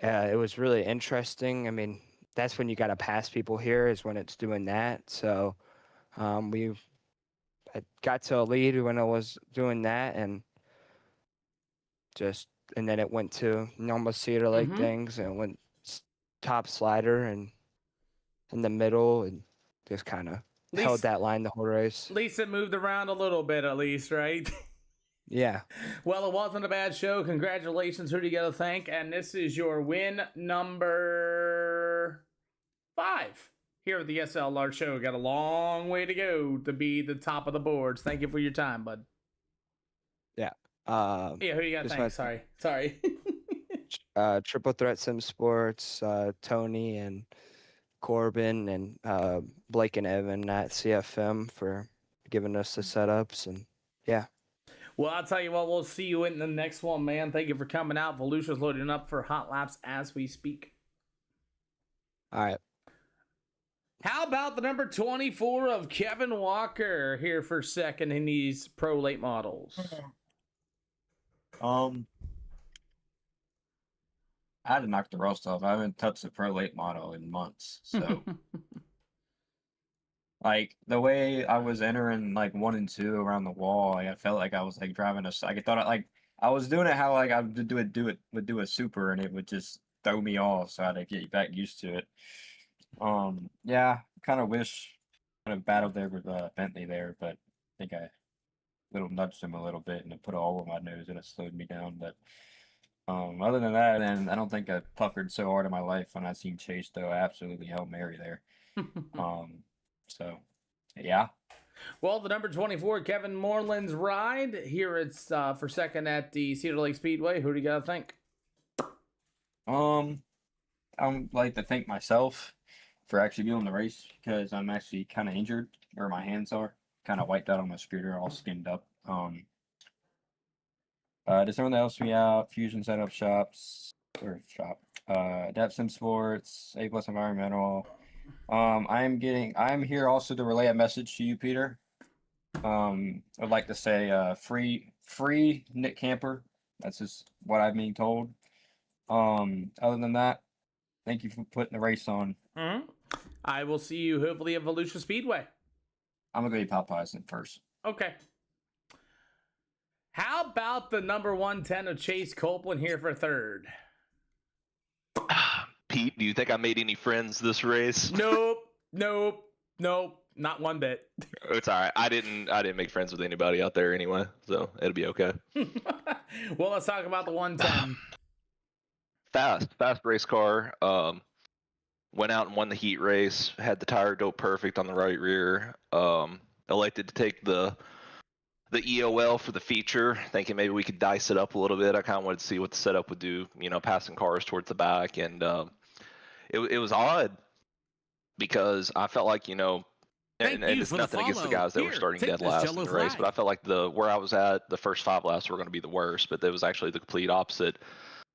it was really interesting. I mean, that's when you got to pass people here, is when it's doing that. So I got to a lead when I was doing that, and then it went to normal Cedar Lake things, and it went top slider and in the middle, and just kind of held that line the whole race. At least it moved around a little bit, at least, right? Yeah. Well, it wasn't a bad show. Congratulations. Who do you got to thank? And this is your win number 5. Here at the SLR show. Got a long way to go to be the top of the boards. Thank you for your time, bud. Yeah. Who you got? Thanks. Sorry. Triple Threat Sim Sports, Tony and Corbin, and Blake and Evan at CFM for giving us the setups, and yeah. Well, I'll tell you what, we'll see you in the next one, man. Thank you for coming out. Volusia's loading up for hot laps as we speak. All right. How about the number 24 of Kevin Walker here for second in these pro late models? I had to knock the rust off. I haven't touched a pro late model in months, so Like the way I was entering like 1 and 2 around the wall, like, I felt like I was like driving like I thought I was doing it how like I would do a super, and it would just throw me off, so I had to get back used to it. Yeah, kind of wish kind of battled there with Bentley there, but I think I little nudged him a little bit and it put all over my nose and it slowed me down. But other than that, then I don't think I puckered so hard in my life when I seen Chase though. Absolutely Hail Mary there. So yeah. Well, the number 24, Kevin Moreland's ride. Here it's for second at the Cedar Lake Speedway. Who do you got to think? I'd like to thank myself for actually being on the race because I'm actually kind of injured where my hands are. Kind of wiped out on my scooter, all skinned up. Does someone helps me out? Fusion Setup Shops or Shop. Depth Sim Sports, A Plus Environmental. I'm here also to relay a message to you, Peter. I'd like to say free Nick Camper. That's just what I'm being told. Other than that, thank you for putting the race on. I will see you hopefully at Volusia Speedway. I'm gonna go eat Popeyes first. Okay. How about the number 110 of Chase Copeland here for third? Pete, do you think I made any friends this race? Nope, not one bit. It's all right. I didn't make friends with anybody out there anyway, so it'll be okay. Well, let's talk about the 110. Fast race car. Went out and won the heat race. Had the tire dope perfect on the right rear. Elected to take the EOL for the feature, thinking maybe we could dice it up a little bit. I kind of wanted to see what the setup would do, passing cars towards the back, and it was odd because I felt like and it's nothing against the guys that were starting dead last in the race, but I felt like where I was at, the first 5 laps were going to be the worst, but it was actually the complete opposite.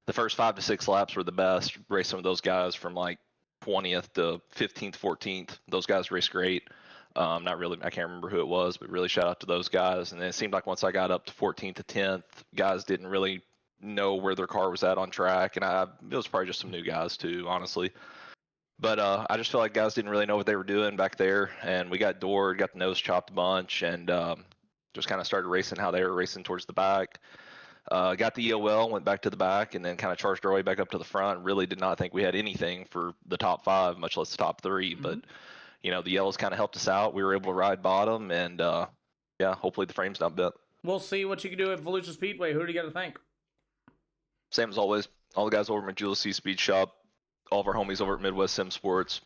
The first 5 to 6 laps were the best. Raced some of those guys from like 20th to 15th, 14th. Those guys raced great. Not really, I can't remember who it was, but really shout out to those guys. And then it seemed like once I got up to 14th to 10th, guys didn't really know where their car was at on track. And it was probably just some new guys too, honestly. But I just feel like guys didn't really know what they were doing back there. And we got doored, got the nose chopped a bunch, and just kind of started racing how they were racing towards the back. Got the EOL, went back to the back, and then kind of charged our way back up to the front. Really did not think we had anything for the top 5, much less the top 3. Mm-hmm. But the yellows kind of helped us out. We were able to ride bottom, and hopefully the frame's not bent. We'll see what you can do at Volusia Speedway. Who do you got to thank? Same as always. All the guys over at Majula C Speed Shop, all of our homies over at Midwest Sim Sports,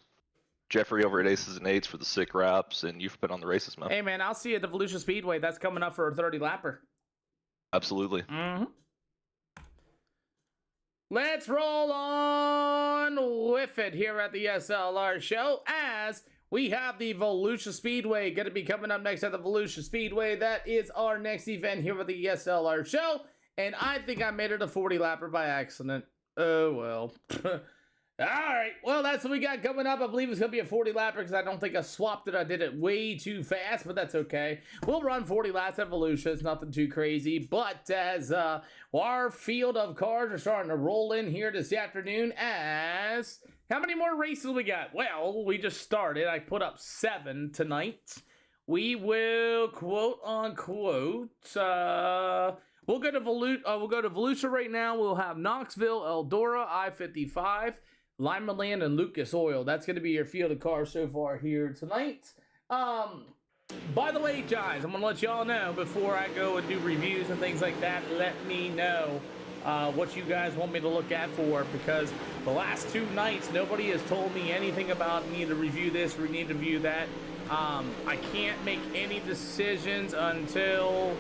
Jeffrey over at Aces and Eights for the sick wraps, and you've been on the races, man. Hey, man, I'll see you at the Volusia Speedway. That's coming up for a 30-lapper. Absolutely. Mm-hmm. Let's roll on with it here at the SLR show as we have the Volusia Speedway going to be coming up next at the Volusia Speedway. That is our next event here with the SLR show. And I think I made it a 40-lapper by accident. Oh, well. All right. Well, that's what we got coming up. I believe it's going to be a 40-lapper because I don't think I swapped it. I did it way too fast, but that's okay. We'll run 40 laps at Volusia. It's nothing too crazy. But as our field of cars are starting to roll in here this afternoon as... How many more races we got? Well, we just started. I put up 7 tonight. We will, quote, unquote... We'll go to Volusia right now. We'll have Knoxville, Eldora, I-55, Lima Land, and Lucas Oil. That's going to be your field of cars so far here tonight. By the way, guys, I'm going to let y'all know before I go and do reviews and things like that, let me know what you guys want me to look at for, because the last 2 nights, nobody has told me anything about need to review this or need to review that. I can't make any decisions until...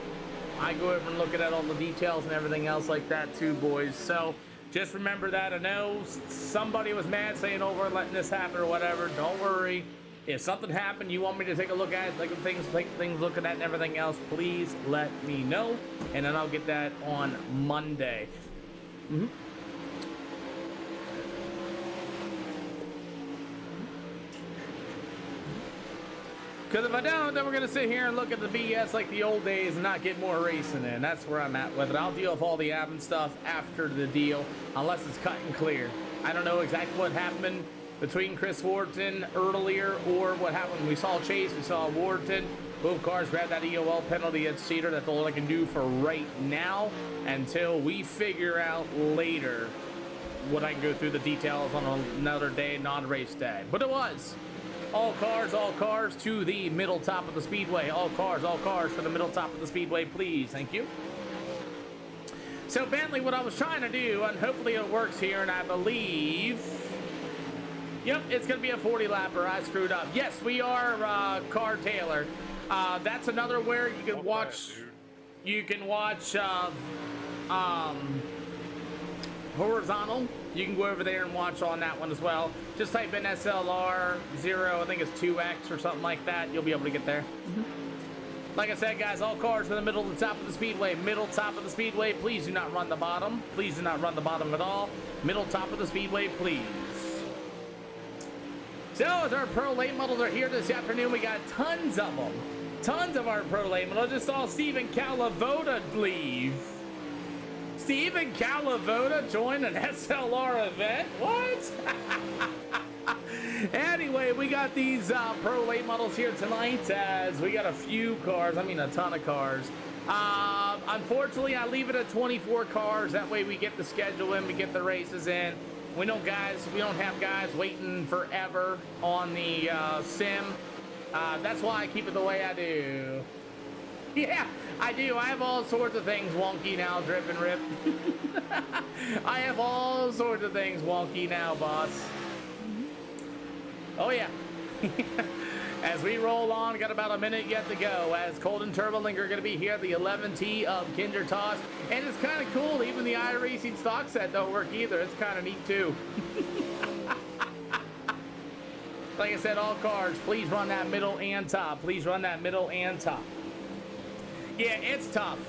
I go over and look at all the details and everything else like that too, boys. So just remember that. I know somebody was mad saying, oh, we're letting this happen or whatever. Don't worry. If something happened, you want me to take a look at it, like things looking at and everything else, please let me know. And then I'll get that on Monday. Mm-hmm. Because if I don't, then we're going to sit here and look at the BS like the old days and not get more racing in. That's where I'm at with it. I'll deal with all the admin stuff after the deal, unless it's cut and clear. I don't know exactly what happened between Chris Wharton earlier or what happened. We saw Chase, we saw Wharton. Both cars grabbed that EOL penalty at Cedar. That's all I can do for right now until we figure out later what I can go through the details on another day, non-race day. But it was all cars to the middle top of the speedway. All cars to the middle top of the speedway, please. Thank you. So Bentley, what I was trying to do, and hopefully it works here, and I believe, yep, it's gonna be a 40 lapper. I screwed up. Yes, we are car tailored. That's another where you can watch. You can watch horizontal. You can go over there and watch on that one as well. Just type in SLR 0, I think it's 2X or something like that. You'll be able to get there. Like I said, guys, all cars in the middle of the top of the speedway. Middle top of the speedway. Please do not run the bottom. Please do not run the bottom at all. Middle top of the speedway, please. So as our pro late models are here this afternoon, we got tons of them. Tons of our pro late models. I just saw Steven Calavoda leave. Steven Calavoda joined an SLR event? What? Anyway, we got these pro late models here tonight as we got a few cars. I mean, a ton of cars. Unfortunately, I leave it at 24 cars. That way we get the schedule in, we get the races in. We don't have guys waiting forever on the sim. That's why I keep it the way I do. Yeah, I do. I have all sorts of things wonky now, Drip and Rip. I have all sorts of things wonky now, boss. Oh, yeah. As we roll on, got about a minute yet to go. As Cold and Turboling are going to be here, the 11T of Kinder Toss. And it's kind of cool. Even the iRacing stock set don't work either. It's kind of neat, too. Like I said, all cars, please run that middle and top. Please run that middle and top. Yeah, it's tough.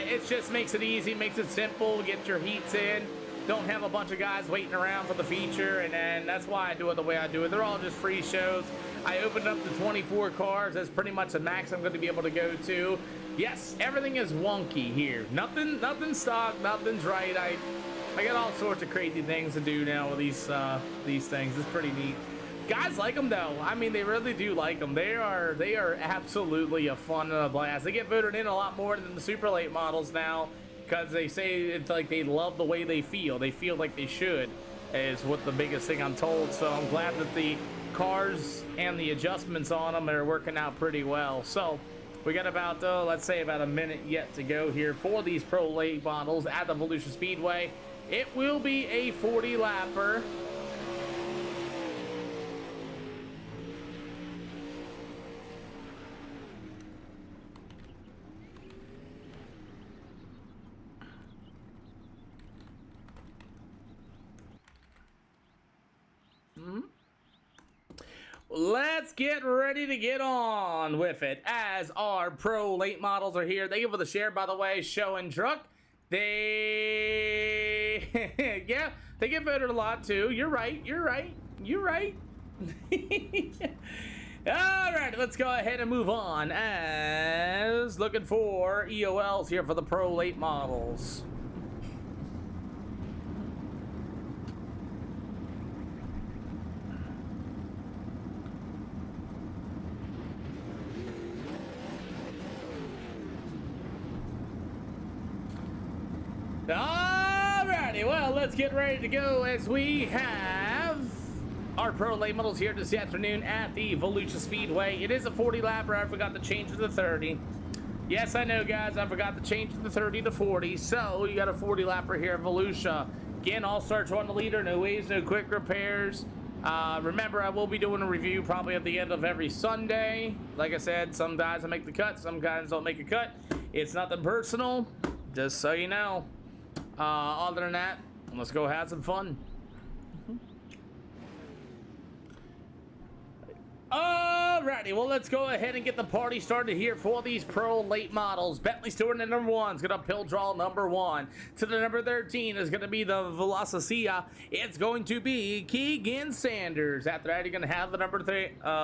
It just makes it easy, makes it simple. Get your heats in. Don't have a bunch of guys waiting around for the feature, and then that's why I do it the way I do it. They're all just free shows. I opened up to 24 cars. That's pretty much the max I'm going to be able to go to. Yes, everything is wonky here. Nothing's stock. Nothing's right. I got all sorts of crazy things to do now with these things. It's pretty neat. Guys like them though. I mean, they really do like them. They are absolutely a fun and a blast. They get voted in a lot more than the super late models now because they say it's like they love the way they feel. They feel like they should, is what the biggest thing I'm told. So I'm glad that the cars and the adjustments on them are working out pretty well. So we got about, let's say about a minute yet to go here for these pro late models at the Volusia Speedway. It will be a 40 lapper. Let's get ready to get on with it as our pro late models are here. Thank you for the share, by the way. Show and Truck. They yeah, they get voted a lot too. You're right. All right, let's go ahead and move on as looking for EOLs here for the pro late models. Alrighty, well, let's get ready to go as we have our pro late models here this afternoon at the Volusia Speedway. It is a 40 lapper. I forgot to change to the 30. Yes, I know, guys. I forgot to change the 30 to 40. So you got a 40 lapper here at Volusia. Again, all starts on the leader. No waves, no quick repairs. Remember, I will be doing a review probably at the end of every Sunday. Like I said, some guys will make the cut. Some guys don't make a cut. It's nothing personal, just so you know. Other than that, let's go have some fun. Alrighty. Alrighty, well, let's go ahead and get the party started here for these pro late models. Bentley Stewart at number 1 is going to pill draw number 1. To the number 13 is going to be the Velocicia. It's going to be Keegan Sanders. After that, you're going to have the number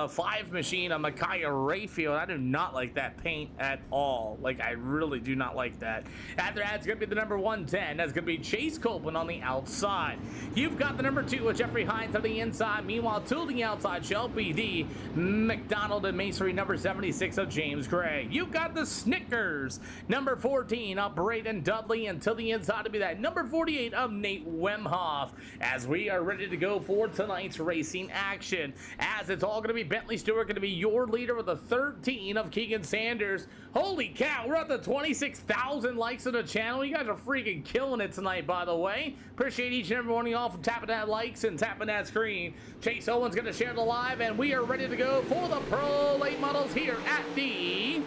5 machine, a Micaiah Rayfield. I do not like that paint at all. Like, I really do not like that. After that, it's going to be the number 110. That's going to be Chase Copeland on the outside. You've got the number 2 with Jeffrey Hines on the inside. Meanwhile, to the outside shall be the McDonald and Masonry number 76 of James Gray. You've got the Snickers number 14 of Braden Dudley, and to the inside to be that number 48 of Nate Wemhoff, as we are ready to go for tonight's racing action. As it's all going to be Bentley Stewart going to be your leader with a 13 of Keegan Sanders. Holy cow, we're at the 26,000 likes on the channel. You guys are freaking killing it tonight, by the way. Appreciate each and every one of y'all for tapping that likes and tapping that screen. Chase Owens going to share the live, and we are ready to go for the pro late models here at the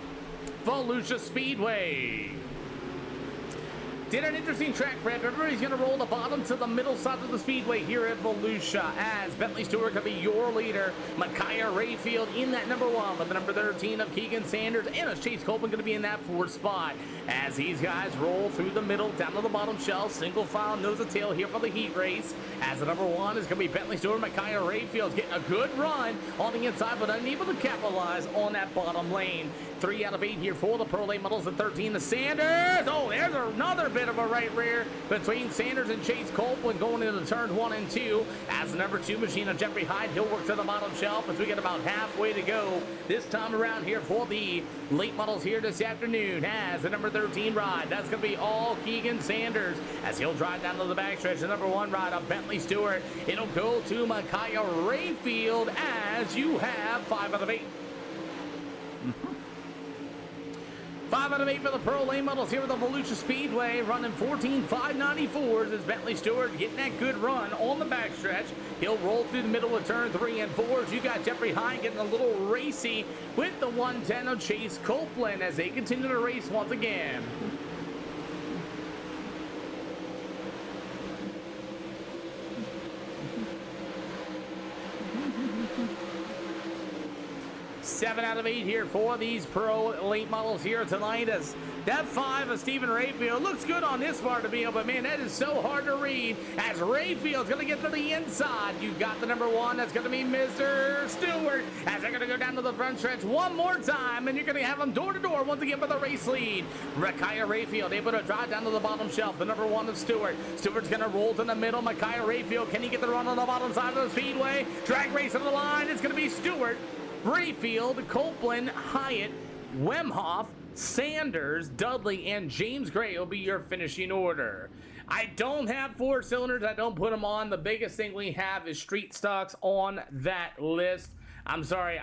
Volusia Speedway. Did an interesting track prep. Everybody's going to roll the bottom to the middle side of the speedway here at Volusia, as Bentley Stewart could be your leader. Micaiah Rayfield in that number 1 with the number 13 of Keegan Sanders, and as Chase Copeland going to be in that 4th spot. As these guys roll through the middle, down to the bottom shelf, single file nose to tail here for the heat race. As the number 1 is going to be Bentley Stewart. Micaiah Rayfield's getting a good run on the inside, but unable to capitalize on that bottom lane. 3 out of 8 here for the pro late models, and 13 to Sanders. Oh, there's another bit of a right rear between Sanders and Chase Copeland going into turn 1 and 2. As the number 2 machine of Jeffrey Hyde, he'll work to the bottom shelf as we get about halfway to go this time around here for the late models here this afternoon. As the number 13 ride, that's going to be all Keegan Sanders, as he'll drive down to the backstretch. The number 1 ride of Bentley Stewart, it'll go to Micaiah Rayfield, as you have 5 out of 8. 5 out of 8 for the pro lane models here at the Volusia Speedway, running 14.594s as Bentley Stewart getting that good run on the backstretch. He'll roll through the middle of turn 3 and 4s. You got Jeffrey Hine getting a little racy with the 110 of Chase Copeland as they continue to race once again. Seven out of 8 here for these pro late models here tonight, as that 5 of Stephen Rayfield looks good on this part of the field, but man, that is so hard to read as Rayfield's going to get to the inside. You got the number 1, that's going to be Mr. Stewart, as they're going to go down to the front stretch one more time, and you're going to have them door to door once again for the race lead. Micaiah Rayfield able to drive down to the bottom shelf, the number 1 of Stewart. Stewart's going to roll to the middle. Micaiah Rayfield, can he get the run on the bottom side of the speedway? Drag race on the line, it's going to be Stewart, Rayfield, Copeland, Hyatt, Wemhoff, Sanders, Dudley, and James Gray will be your finishing order. I don't have 4 cylinders. I don't put them on. The biggest thing we have is street stocks on that list. I'm sorry.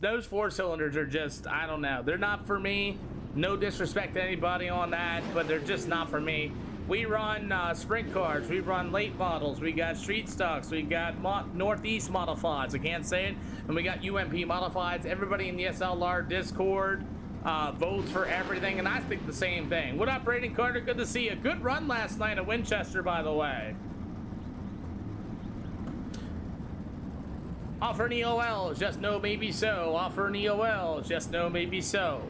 Those 4 cylinders are just, I don't know. They're not for me. No disrespect to anybody on that, but they're just not for me. We run sprint cars, we run late models, we got street stocks, we got Northeast modifieds, I can't say it, and we got UMP modifieds. Everybody in the SLR Discord votes for everything, and I think the same thing. What up, Braden Carter? Good to see you. Good run last night at Winchester, by the way. Offer an EOL, just no, maybe so. Offer an EOL, just no, maybe so.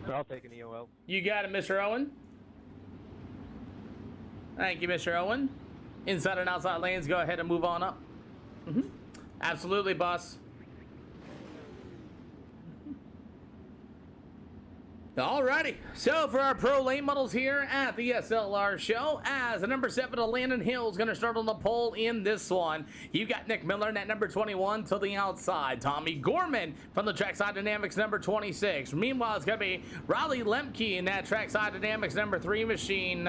I'll take an EOL. You got it, Mr. Owen. Thank you, Mr. Owen. Inside and outside lanes, go ahead and move on up. Absolutely, boss. Alrighty, so for our pro lane models here at the SLR show, as the number 7 of Landon Hill is going to start on the pole in this one. You got Nick Miller in that number 21 to the outside. Tommy Gorman from the Trackside Dynamics number 26. Meanwhile, it's going to be Riley Lemke in that Trackside Dynamics number 3 machine.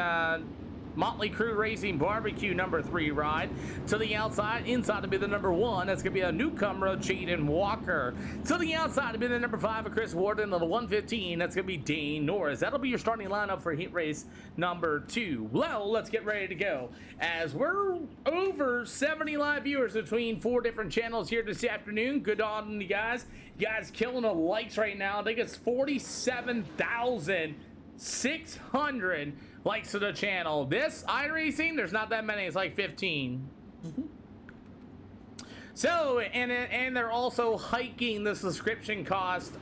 Motley Crue Racing Barbecue number 3 ride. To the outside, inside to be the number 1. That's going to be a newcomer, Jaden Walker. To the outside to be the number 5 of Chris Warden. On the 115, that's going to be Dane Norris. That'll be your starting lineup for heat race number 2. Well, let's get ready to go, as we're over 70 live viewers between 4 different channels here this afternoon. Good on you guys. You guys killing the likes right now. I think it's 47,600 likes to the channel. This iRacing, there's not that many. It's like 15. So, and they're also hiking the subscription cost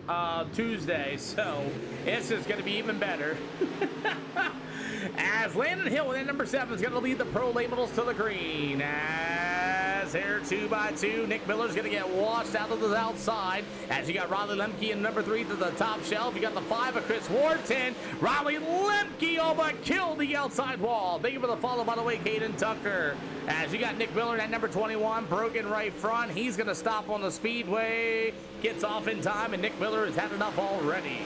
Tuesday, so it's just going to be even better. As Landon Hill in number 7 is going to lead the pro late models to the green. As here 2x2, Nick Miller's going to get washed out of the outside. As you got Riley Lemke in number 3 to the top shelf. You got the 5 of Chris Wharton. Riley Lemke all but killed the outside wall. Thank you for the follow, by the way, Caden Tucker. As you got Nick Miller at number 21, broken right front. He's going to stop on the speedway. Gets off in time, and Nick Miller has had enough already.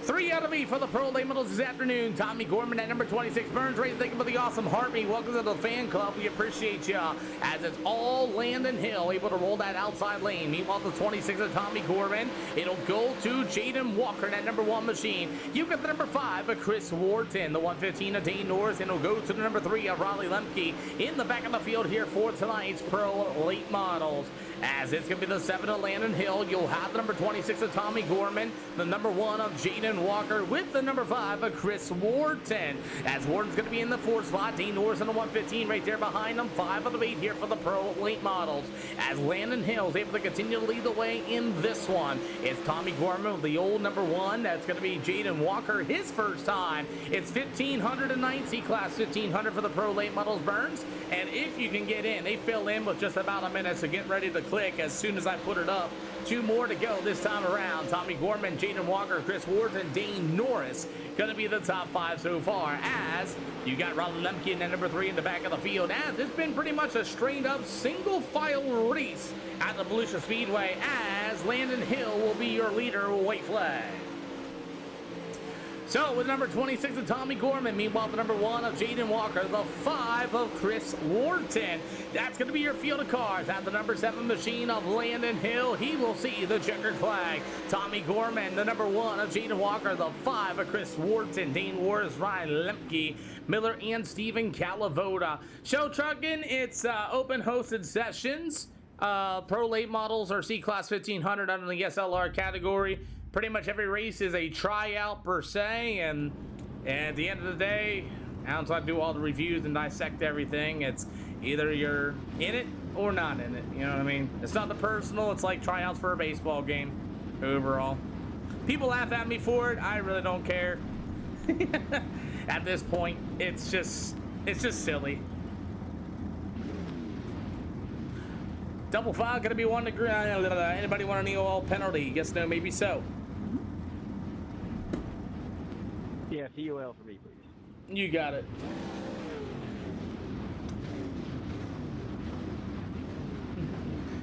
3 out of 8 for the pro late models this afternoon. Tommy Gorman at number 26. Burns Ray, thank you for the awesome heartbeat. Welcome to the fan club. We appreciate you. As it's all Landon Hill able to roll that outside lane. Meanwhile, the 26 of Tommy Gorman. It'll go to Jaden Walker in that number 1 machine. You got the number 5 of Chris Wharton. The 115 of Dane Norris. And it'll go to the number 3 of Riley Lemke in the back of the field here for tonight's pro late models. As it's going to be the 7 of Landon Hill. You'll have the number 26 of Tommy Gorman. The number 1 of Jaden Walker with the number 5 of Chris Wharton. As Wharton's going to be in the 4th spot. Dean Norris in the 115 right there behind them. 5 of the 8 here for the pro late models. As Landon Hill is able to continue to lead the way in this one. It's Tommy Gorman with the old number 1. That's going to be Jaden Walker, his first time. It's 1,500 tonight. C-Class 1,500 for the pro late models, Burns. And if you can get in, they fill in with just about a minute. So get ready to click as soon as I put it up. 2 more to go this time around. Tommy Gorman, Jaden Walker, Chris Wharton, Dane Norris going to be the top 5 so far. As you got Riley Lemke in number 3 in the back of the field. As it's been pretty much a straight up single file race at the Volusia Speedway. As Landon Hill will be your leader, white flag. So, with number 26 of Tommy Gorman, meanwhile, the number 1 of Jaden Walker, the 5 of Chris Wharton. That's going to be your field of cars. At the number 7 machine of Landon Hill, he will see the checkered flag. Tommy Gorman, the number 1 of Jaden Walker, the 5 of Chris Wharton, Dane Wars, Ryan Lemke, Miller, and Steven Calavoda. Show trucking, it's open hosted sessions. Pro late models are C-Class 1500 under the SLR category. Pretty much every race is a tryout per se, and at the end of the day, once I do all the reviews and dissect everything, it's either you're in it or not in it. You know what I mean? It's not the personal. It's like tryouts for a baseball game overall. People laugh at me for it. I really don't care. At this point, it's just silly. Double file gonna be 1 degree. Anybody want an EOL penalty? Yes, no, maybe so. Yeah, COL for me, please. You got it.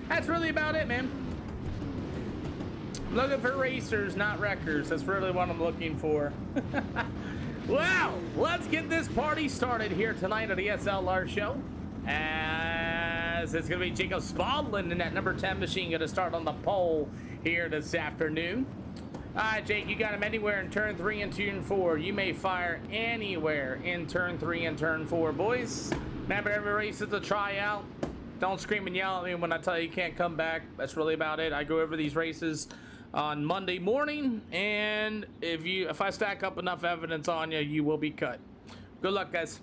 That's really about it, man. I'm looking for racers, not wreckers. That's really what I'm looking for. Well, let's get this party started here tonight at the SLR show. As it's going to be Jacob Spalding in that number 10 machine going to start on the pole here this afternoon. All right, Jake, you got him anywhere in turn 3 and turn 4. You may fire anywhere in turn 3 and turn 4, boys. Remember, every race is a tryout. Don't scream and yell at me when I tell you you can't come back. That's really about it. I go over these races on Monday morning, and if I stack up enough evidence on you, you will be cut. Good luck, guys.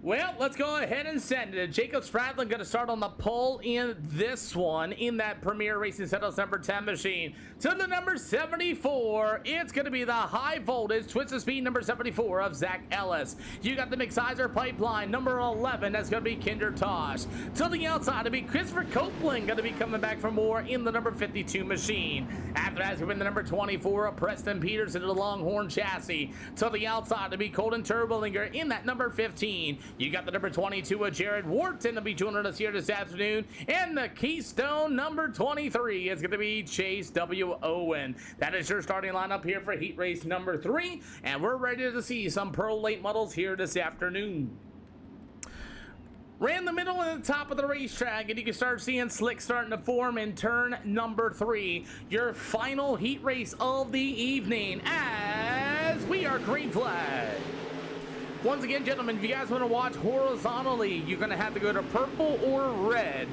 Well, let's go ahead and send it. Jacob Spradlin going to start on the pole in this one, in that Premier Racing Settles number 10 machine. To the number 74, it's going to be the high voltage Twisted Speed number 74 of Zach Ellis. You got the Mixsizer Pipeline number 11. That's going to be Kinder Tosh. To the outside, it'll be Christopher Copeland going to be coming back for more in the number 52 machine. After that, it's going to be the number 24 of Preston Peterson in the Longhorn chassis. To the outside, it'll be Colton Turbolinger in that number 15. You got the number 22 of Jared Wharton to be joining us here this afternoon. And the Keystone number 23 is going to be Chase W. Owen. That is your starting lineup here for heat race number 3. And we're ready to see some pro late models here this afternoon. Ran the middle and the top of the racetrack, and you can start seeing slick starting to form in turn number 3. Your final heat race of the evening as we are green flag. Once again, gentlemen, if you guys want to watch horizontally, you're going to have to go to purple or red.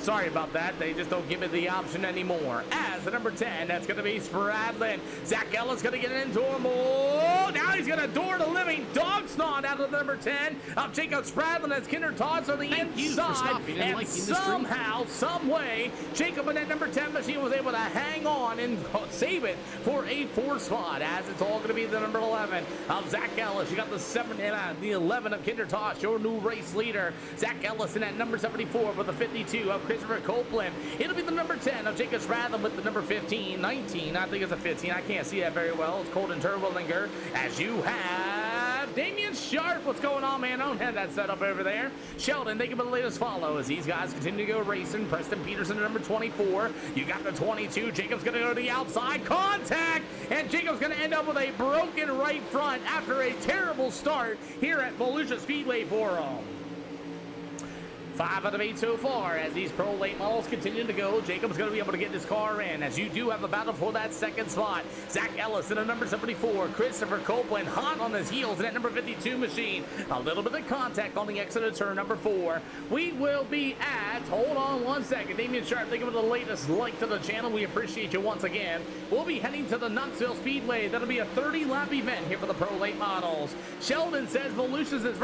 Sorry about that. They just don't give me the option anymore. As the number 10, that's going to be Spradlin. Zach Ellis going to get into him. Oh, now he's going gonna door the living dog snot out of the number 10 of Jacob Spradlin as Kinder Todd's on the inside. And somehow, some way, Jacob in that number 10 machine was able to hang on and save it for a 4 spot, as it's all gonna be the number 11 of Zach Ellis. You got the 7 and the 11 of Kinder Todd, your new race leader. Zach Ellis in that number 74 with the 52 of Christopher Copeland. It'll be the number 10 of Jacob Spradlin with the number 15, 19, I think it's a 15. I can't see that very well. It's Colton Terwillinger, as you have Damian Sharp. What's going on, man? I don't have that set up over there. Sheldon, thank you for the latest follow as these guys continue to go racing. Preston Peterson at number 24. You got the 22. Jacob's going to go to the outside. Contact! And Jacob's going to end up with a broken right front after a terrible start here at Volusia Speedway for him. 5 out of 8 so far as these Pro late models continue to go. Jacob's going to be able to get this car in as you do have a battle for that second spot. Zach Ellis in a number 74. Christopher Copeland hot on his heels in that number 52 machine. A little bit of contact on the exit of turn number 4. We will be at, hold on one second, Damian Sharp, thank you for the latest like to the channel. We appreciate you once again. We'll be heading to the Knoxville Speedway. That'll be a 30-lap event here for the Pro late models. Sheldon says Volusia's his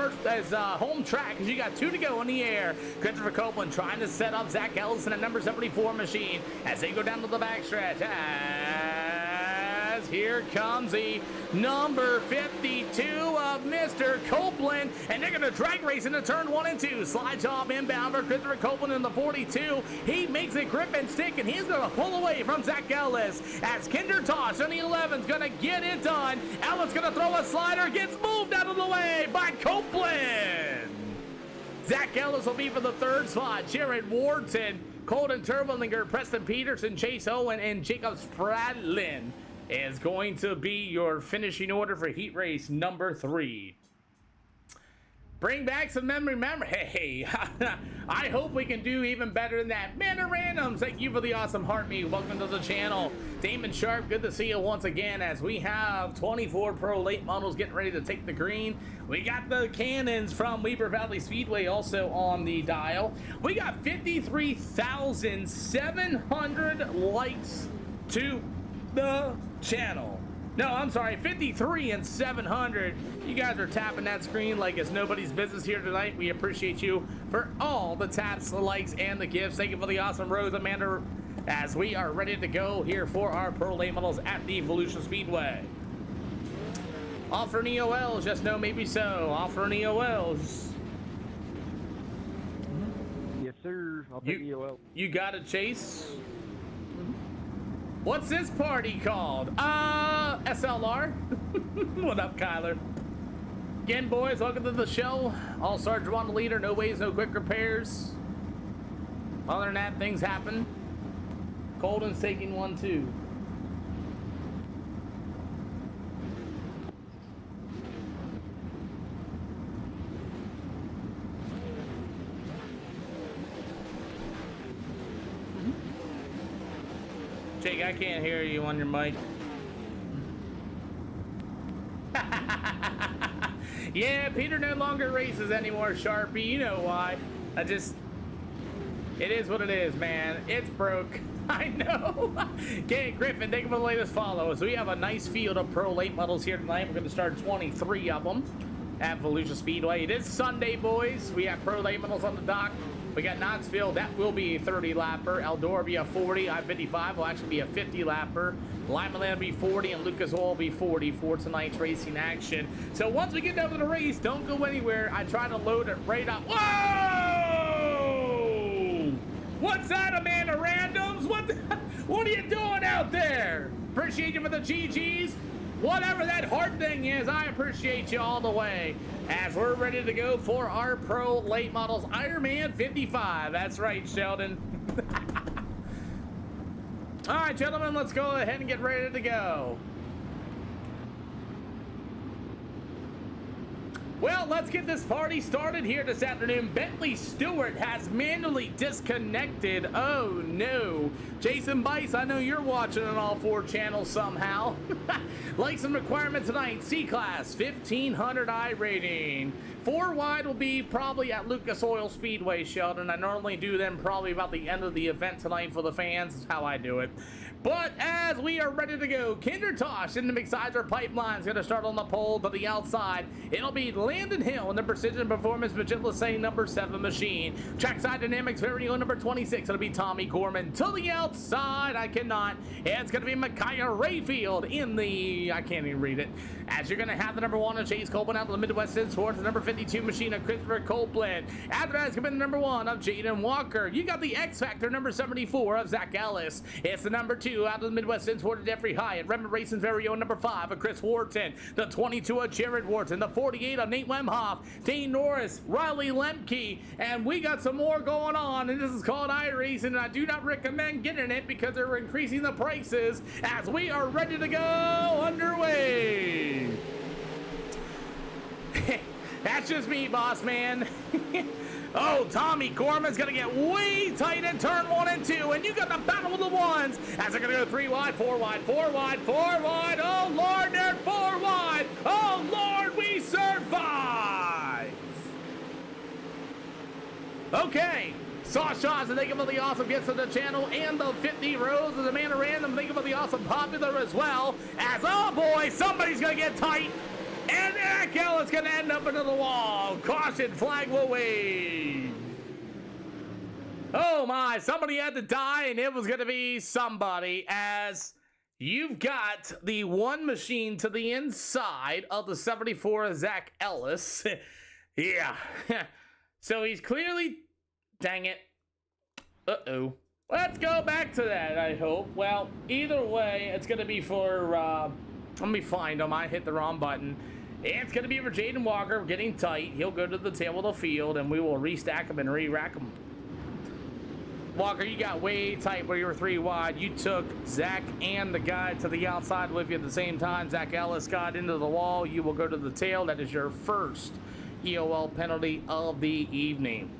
home track as you got 2 to go in the air. Christopher Copeland trying to set up Zach Ellison at number 74 machine as they go down to the backstretch. As here comes the number 52 of Mr. Copeland, and they're going to drag race into turn 1 and 2. Slide job inbound for Christopher Copeland in the 42. He makes it grip and stick, and he's going to pull away from Zach Ellis as Kinder Tosh on the 11 is going to get it done. Ellis going to throw a slider, gets moved out of the way by Copeland. Zach Ellis will be for the 3rd spot. Jared Wharton, Colton Terwillinger, Preston Peterson, Chase Owen, and Jacob Spradlin is going to be your finishing order for heat race number 3. Bring back some memory. Hey, I hope we can do even better than that. Man of randoms, thank you for the awesome heart me. Welcome to the channel. Damon Sharp, good to see you once again as we have 24 Pro late models getting ready to take the green. We got the Cannons from Weber Valley Speedway also on the dial. We got 53,700 likes to the channel. No, I'm sorry, 53 and 700. You guys are tapping that screen like it's nobody's business here tonight. We appreciate you for all the taps, the likes, and the gifts. Thank you for the awesome Rose Amanda as we are ready to go here for our Pro late models at the Volusia Speedway. Offer EOLs, just no, maybe so. Offer EOLs. Yes, sir. I'll take EOL. You got it, Chase. What's this party called? SLR. What up, Kyler? Again, boys, welcome to the show. All-Star Juan the leader, no ways, no quick repairs. Other than that, things happen. Colton's taking one, too. Jake, I can't hear you on your mic. Yeah, Peter no longer races anymore, Sharpie. You know why. It is what it is, man. It's broke. I know. Okay, Griffin, thank you for the latest follow. So we have a nice field of Pro late models here tonight. We're going to start 23 of them at Volusia Speedway. It is Sunday, boys. We have Pro late models on the dock. We got Knoxville, that will be a 30 lapper. Eldora will be a 40. I-55 will actually be a 50 lapper. Lima Land will be 40, and Lucas Oil will be 40 for tonight's racing action. So once we get down to the race, don't go anywhere. I try to load it right up. Whoa! What's that, Amanda Randoms? What are you doing out there? Appreciate you for the GGs. Whatever that heart thing is, I appreciate you all the way as we're ready to go for our Pro late models Ironman 55. That's right, Sheldon. All right, gentlemen, let's go ahead and get ready to go. Well, let's get this party started here this afternoon. Bentley Stewart has manually disconnected. Oh, no. Jason Bice, I know you're watching on all 4 channels somehow. Likes and requirements tonight. C-Class, 1500i rating. 4 wide will be probably at Lucas Oil Speedway, Sheldon. I normally do them probably about the end of the event tonight for the fans. Is how I do it. But as we are ready to go, Kindertosh in the McSizer pipeline is going to start on the pole to the outside. It'll be Landon Hill in the Precision Performance Magilla Say number 7 machine. Trackside Dynamics very own number 26. It'll be Tommy Gorman to the outside. I cannot. It's going to be Micaiah Rayfield in the, I can't even read it. As you're going to have the number 1 of Chase Copeland out to the Midwest towards the number 52 machine of Christopher Copeland. After that, it's going to be the number 1 of Jaden Walker. You got the X Factor number 74 of Zach Ellis. It's the number 2 out of the Midwest toward Jeffrey Hyatt. Redmond Racing's very own number 5 of Chris Wharton. The 22 of Jared Wharton. The 48 of Nate Wemhoff. Dane Norris. Riley Lemke. And we got some more going on. And this is called iRacing. And I do not recommend getting it because they're increasing the prices as we are ready to go underway. That's just me, boss man. Oh, Tommy Gorman's going to get way tight in turn 1 and 2. And you got the battle of the ones as they're going to go 3 wide, 4 wide, 4 wide, 4 wide. Oh, Lord, they're 4 wide. Oh, Lord, we survive. Okay. Sawshaws, and thank you for the awesome gifts to the channel and the 50 rows of the man of random. Thank you for the awesome popular as well. As, oh boy, somebody's going to get tight. And Eric Ellis going to end up into the wall. Caution, flag will wave. Oh my, somebody had to die, and it was going to be somebody, as you've got the 1 machine to the inside of the 74 Zach Ellis. Yeah. So he's clearly, dang it. Uh-oh. Let's go back to that, I hope. Well, either way, it's going to be for, let me find him. I hit the wrong button. It's going to be for Jaden Walker getting tight. He'll go to the tail of the field, and we will restack him and re-rack him. Walker, you got way tight where you were 3 wide. You took Zach and the guy to the outside with you at the same time. Zach Ellis got into the wall. You will go to the tail. That is your first EOL penalty of the evening.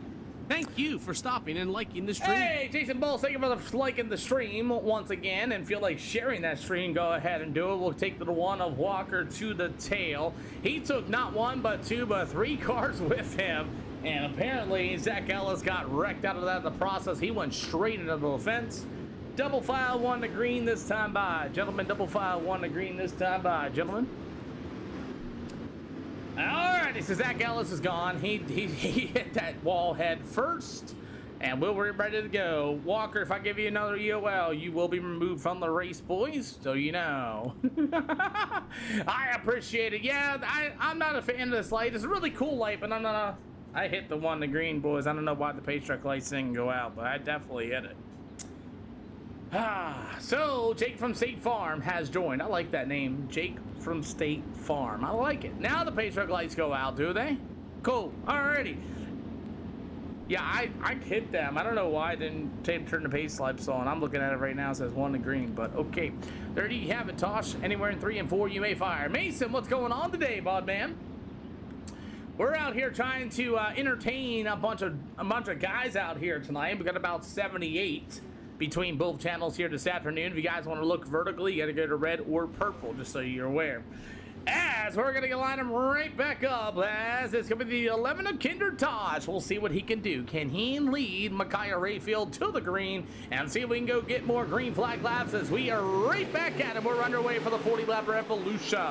Thank you for stopping and liking the stream. Hey, Jason Bowles, thank you for liking the stream once again, and feel like sharing that stream, go ahead and do it. We'll take the 1 of Walker to the tail. He took not 1, but 2, but 3 cars with him, and apparently Zach Ellis got wrecked out of that in the process. He went straight into the fence. Double file 1 to green this time by, gentlemen. Double file 1 to green this time by, gentlemen. Alrighty, so Zach Ellis is gone. He hit that wall head first, and we're ready to go. Walker, if I give you another EOL, you will be removed from the race, boys, so you know. I appreciate it. Yeah, I'm not a fan of this light. It's a really cool light, but I hit the 1 to green, boys. I don't know why the pace truck lights didn't go out, but I definitely hit it. So Jake from State Farm has joined. I like that name, Jake from State Farm. I like it. Now the pace truck lights go out, do they? Cool. Alrighty. Yeah, I hit them. I don't know why I didn't turn the pace lights on. I'm looking at it right now. It says 1 to green, but okay. There you have it, Tosh. Anywhere in 3 and 4, you may fire. Mason, what's going on today, bud man? We're out here trying to entertain a bunch of guys out here tonight. We got about 78. Between both channels here this afternoon. If you guys want to look vertically, you got to go to red or purple, just so you're aware. As we're going to line him right back up, as it's going to be the 11 of Kindertosh. We'll see what he can do. Can he lead Micaiah Rayfield to the green and see if we can go get more green flag laps as we are right back at him. We're underway for the 40-lap revolution.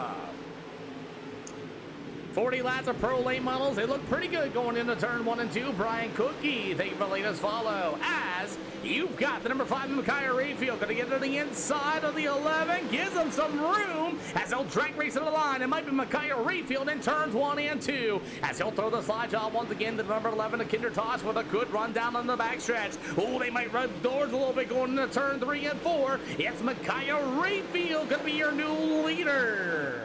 40 laps of pro lane models. They look pretty good going into turn 1 and 2. Brian Cookie, thank you for letting us follow. As you've got the number 5, Micaiah Rayfield, going to get to the inside of the 11. Gives them some room as they'll drag race to the line. It might be Micaiah Rayfield in turns 1 and 2. As he'll throw the slide job once again to the number 11 of Kindertosh with a good run down on the backstretch. Oh, they might run doors a little bit going into turn 3 and 4. It's Micaiah Rayfield going to be your new leader.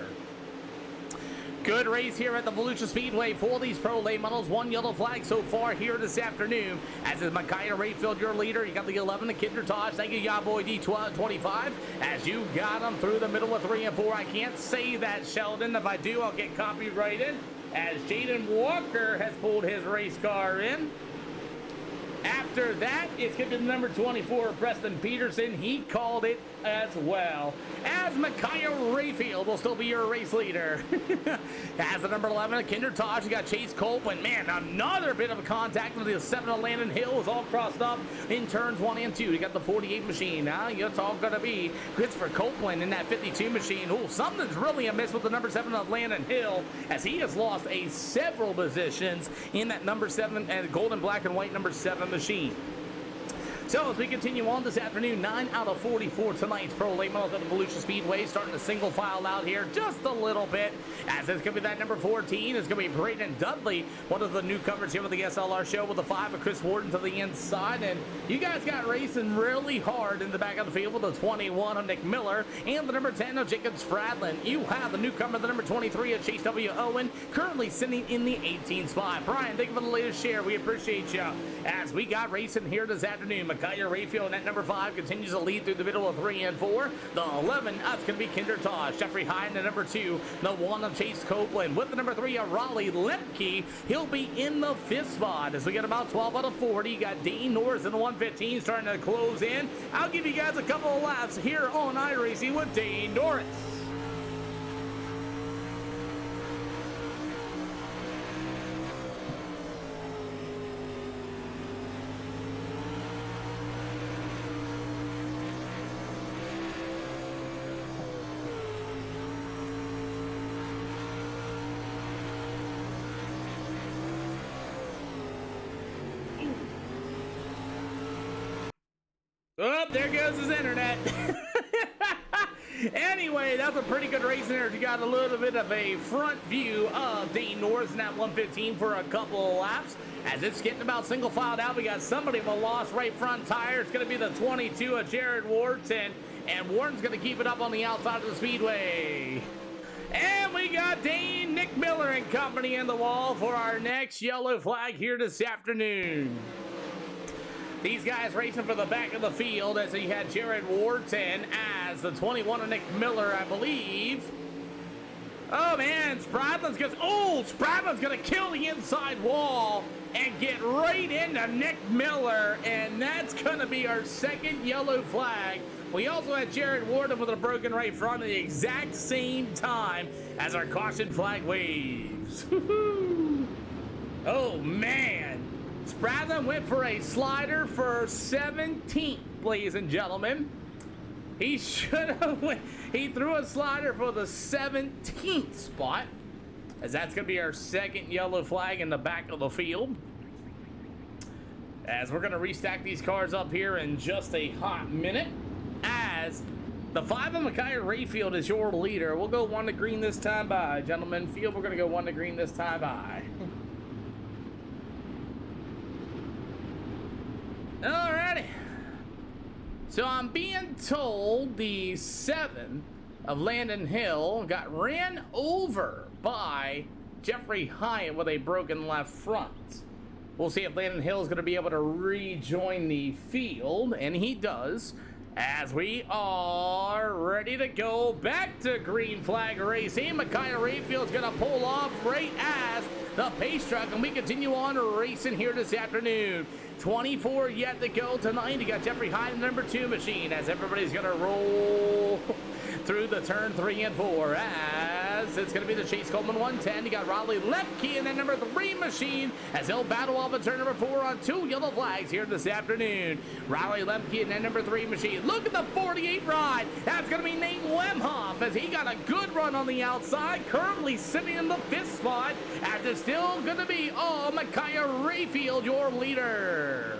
Good race here at the Volusia Speedway for these pro lane models. 1 yellow flag so far here this afternoon. As is Micaiah Rayfield, your leader. You got the 11 of Kindertosh. Thank you, Yahboy D25. As you got them through the middle of 3 and 4. I can't say that, Sheldon. If I do, I'll get copyrighted. As Jaden Walker has pulled his race car in. After that, it's going to be the number 24, Preston Peterson. He called it as well. As Micaiah Rayfield will still be your race leader. As the number 11, Kinder Tosh, you got Chase Copeland. Man, another bit of a contact with the 7 of Landon Hill is all crossed up in turns 1 and 2. You got the 48 machine. Now it's all going to be Christopher Copeland in that 52 machine. Oh, something's really amiss with the number 7 of Landon Hill, as he has lost several positions in that number 7 and golden, black, and white number 7 machine. So as we continue on this afternoon, 9 out of 44 tonight's Pro Late Models at the Volusia Speedway, starting to single file out here just a little bit, as it's going to be that number 14. It's going to be Brayden Dudley, one of the newcomers here with the SLR show, with the 5 of Chris Warden to the inside. And you guys got racing really hard in the back of the field with the 21 of Nick Miller and the number 10 of Jacob Spradlin. You have the newcomer, the number 23 of Chase W. Owen, currently sitting in the 18th spot. Brian, thank you for the latest share. We appreciate you. As we got racing here this afternoon, Micaiah Rayfield in at number 5 continues to lead through the middle of 3 and 4. The 11, that's going to be Kinder Tosh. Jeffrey High in the number 2. The 1 of Chase Copeland. With the number 3 of Raleigh Lemke, he'll be in the 5th spot. As we get about 12 out of 40, you got Dean Norris in the 115 starting to close in. I'll give you guys a couple of laps here on iRacing with Dean Norris. Oh, there goes his internet. Anyway, that's a pretty good race there. You got a little bit of a front view of Dean Norris in that 115 for a couple of laps. As it's getting about single filed out, we got somebody with a lost right front tire. It's going to be the 22 of Jared Wharton. And Wharton's going to keep it up on the outside of the speedway. And we got Nick Miller and company in the wall for our next yellow flag here this afternoon. These guys racing for the back of the field, as he had Jared Wharton as the 21 of Nick Miller, I believe. Oh man, Spradlin's gonna kill the inside wall and get right into Nick Miller, and that's gonna be our second yellow flag. We also had Jared Wharton with a broken right front at the exact same time as our caution flag waves. Oh man. Spradlin went for a slider for 17th, ladies and gentlemen. He should have went. He threw a slider for the 17th spot, as that's going to be our second yellow flag in the back of the field. As we're going to restack these cars up here in just a hot minute. As the 5 of Micaiah Rayfield is your leader. We'll go 1 to green this time by, gentlemen. Field, we're going to go 1 to green this time by. Alrighty. So I'm being told the 7 of Landon Hill got ran over by Jeffrey Hyatt with a broken left front. We'll see if Landon Hill is going to be able to rejoin the field, and he does, as we are ready to go back to green flag racing. Micaiah Rayfield is going to pull off right as the pace truck, and we continue on racing here this afternoon. 24 yet to go tonight. You got Jeffrey Hyde, number 2 machine, as everybody's going to roll through the turn 3 and 4, as it's going to be the Chase Coleman 110. You got Raleigh Lemke in that number 3 machine, as they'll battle off of turn number 4 on 2 yellow flags here this afternoon. Raleigh Lemke in that number 3 machine. Look at the 48 ride. That's going to be Nate Wemhoff, as he got a good run on the outside, currently sitting in the 5th spot, as it's still going to be Micaiah Rayfield, your leader.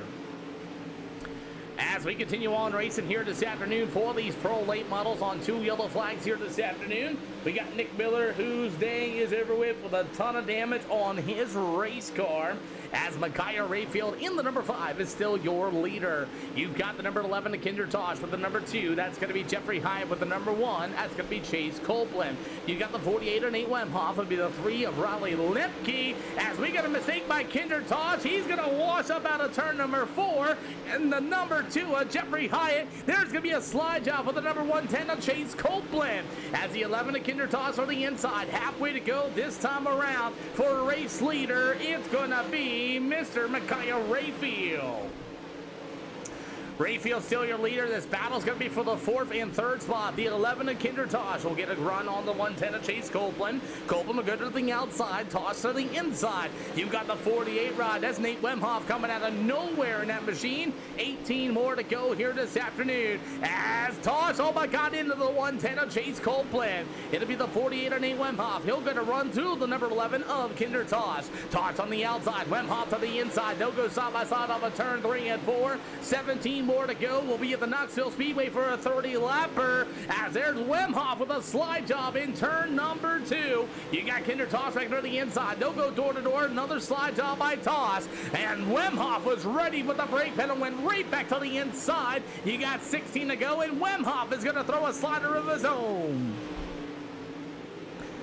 As we continue on racing here this afternoon for these Pro Late Models on 2 yellow flags here this afternoon, we got Nick Miller, whose day is over with a ton of damage on his race car, as Micaiah Rayfield in the number 5 is still your leader. You've got the number 11 to Kinder Tosh with the number 2. That's going to be Jeffrey Hyatt with the number 1. That's going to be Chase Copeland. You got the 48 of Nate Wemhoff. It'll be the 3 of Raleigh Lemke. As we got a mistake by Kinder Tosh, he's going to wash up out of turn number 4. And the number 2 of Jeffrey Hyatt. There's going to be a slide job with the number 110 of Chase Copeland. As the 11 of Kinder Tosh on the inside. Halfway to go this time around for race leader. It's going to be Mr. Micaiah Rayfield. Rayfield still your leader. This battle's going to be for the 4th and 3rd spot. The 11 of Kinder Tosh will get a run on the 110 of Chase Copeland. Copeland will go to the outside, Tosh to the inside. You've got the 48 rod. That's Nate Wemhoff coming out of nowhere in that machine. 18 more to go here this afternoon. As Tosh, oh my God, into the 110 of Chase Copeland. It'll be the 48 of Nate Wemhoff. He'll get a run to the number 11 of Kinder Tosh. Tosh on the outside, Wemhoff to the inside. They'll go side by side off of turn 3 and 4. 17 more to go. We'll be at the Knoxville Speedway for a 30-lapper. As there's Wemhoff with a slide job in turn number 2. You got Kinder Tosh back to the inside. They'll go door to door. Another slide job by Tosh. And Wemhoff was ready with the brake pedal, went right back to the inside. You got 16 to go, and Wemhoff is going to throw a slider of his own.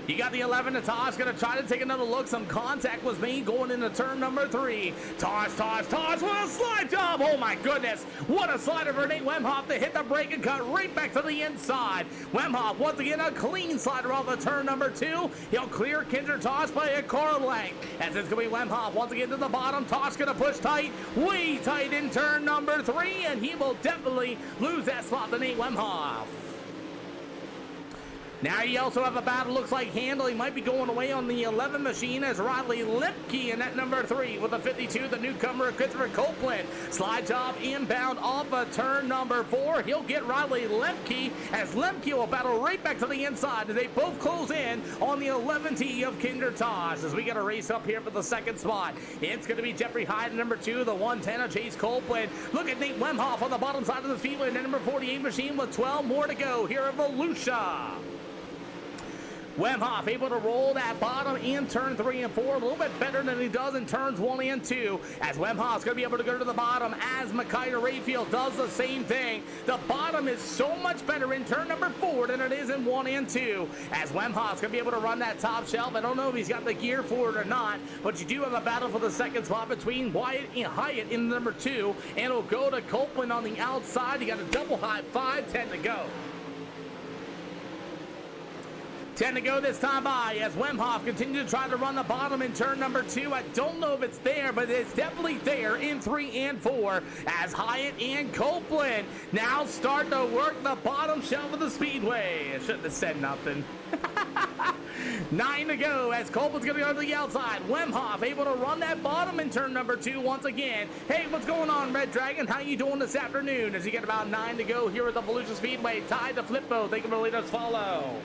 You got the 11 to Tosh, going to try to take another look. Some contact was made going into turn number 3. Tosh with a slide job. Oh my goodness. What a slider for Nate Wemhoff to hit the brake and cut right back to the inside. Wemhoff once again a clean slider off of turn number 2. He'll clear Kinder Tosh by a car length. As it's going to be Wemhoff once again to the bottom. Tosh going to push tight, way tight in turn number 3, and he will definitely lose that spot to Nate Wemhoff. Now you also have a battle, looks like handling might be going away on the 11 machine as Riley Lemke in that number 3 with a 52, the newcomer Christopher Copeland. Slide job inbound off of turn number 4. He'll get Riley Lemke as Lemke will battle right back to the inside as they both close in on the 11T of Kinder Tosh. As we get a race up here for the 2nd spot, it's going to be Jeffrey Hyde, number 2, the 110 of Chase Copeland. Look at Nate Wemhoff on the bottom side of the speedway in the number 48 machine with 12 more to go here at Volusia. Wemhoff able to roll that bottom in turn 3 and 4 a little bit better than he does in turns 1 and 2, as Wemhoff's going to be able to go to the bottom as Micaiah Rayfield does the same thing. The bottom is so much better in turn number 4 than it is in 1 and 2, as Wemhoff's going to be able to run that top shelf. I don't know if he's got the gear for it or not, but you do have a battle for the 2nd spot between Wyatt and Hyatt in number 2, and it'll go to Copeland on the outside. You got a double high 5, 10 to go. 10 to go this time by as Wemhoff continues to try to run the bottom in turn number 2. I don't know if it's there, but it's definitely there in 3 and 4 as Hyatt and Copeland now start to work the bottom shelf of the speedway. I shouldn't have said nothing. 9 to go as Copeland's going to go to the outside. Wemhoff able to run that bottom in turn number 2 once again. Hey, what's going on, Red Dragon? How you doing this afternoon? As you get about 9 to go here at the Volusia Speedway. Tied to Flippo. Thank you for letting us follow.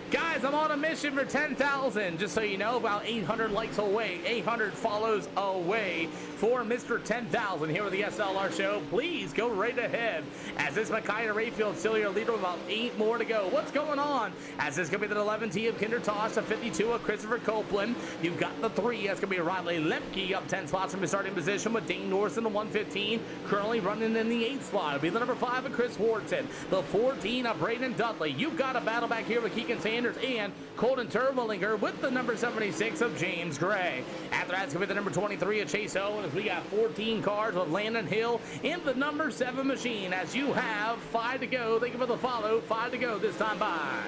Guys, I'm on a mission for 10,000. Just so you know, about 800 likes away, 800 follows away for Mr. 10,000 here with the SLR show. Please go right ahead as this Micaiah Rayfield still your leader with about 8 more to go. What's going on? As this is going to be the 11T of Kinder Tosh, the 52 of Christopher Copeland. You've got the 3. That's going to be Riley Lemke up 10 spots from his starting position with Dane Norris in the 115. Currently running in the 8th spot. It'll be the number 5 of Chris Wharton, the 14 of Braden Dudley. You've got a battle back here with Keegan Sanders and Colton Turbolinger with the number 76 of James Gray. After that's going to be the number 23 of Chase Owen as we got 14 cars with Landon Hill in the number 7 machine as you have 5 to go. Thank you for the follow. 5 to go this time by.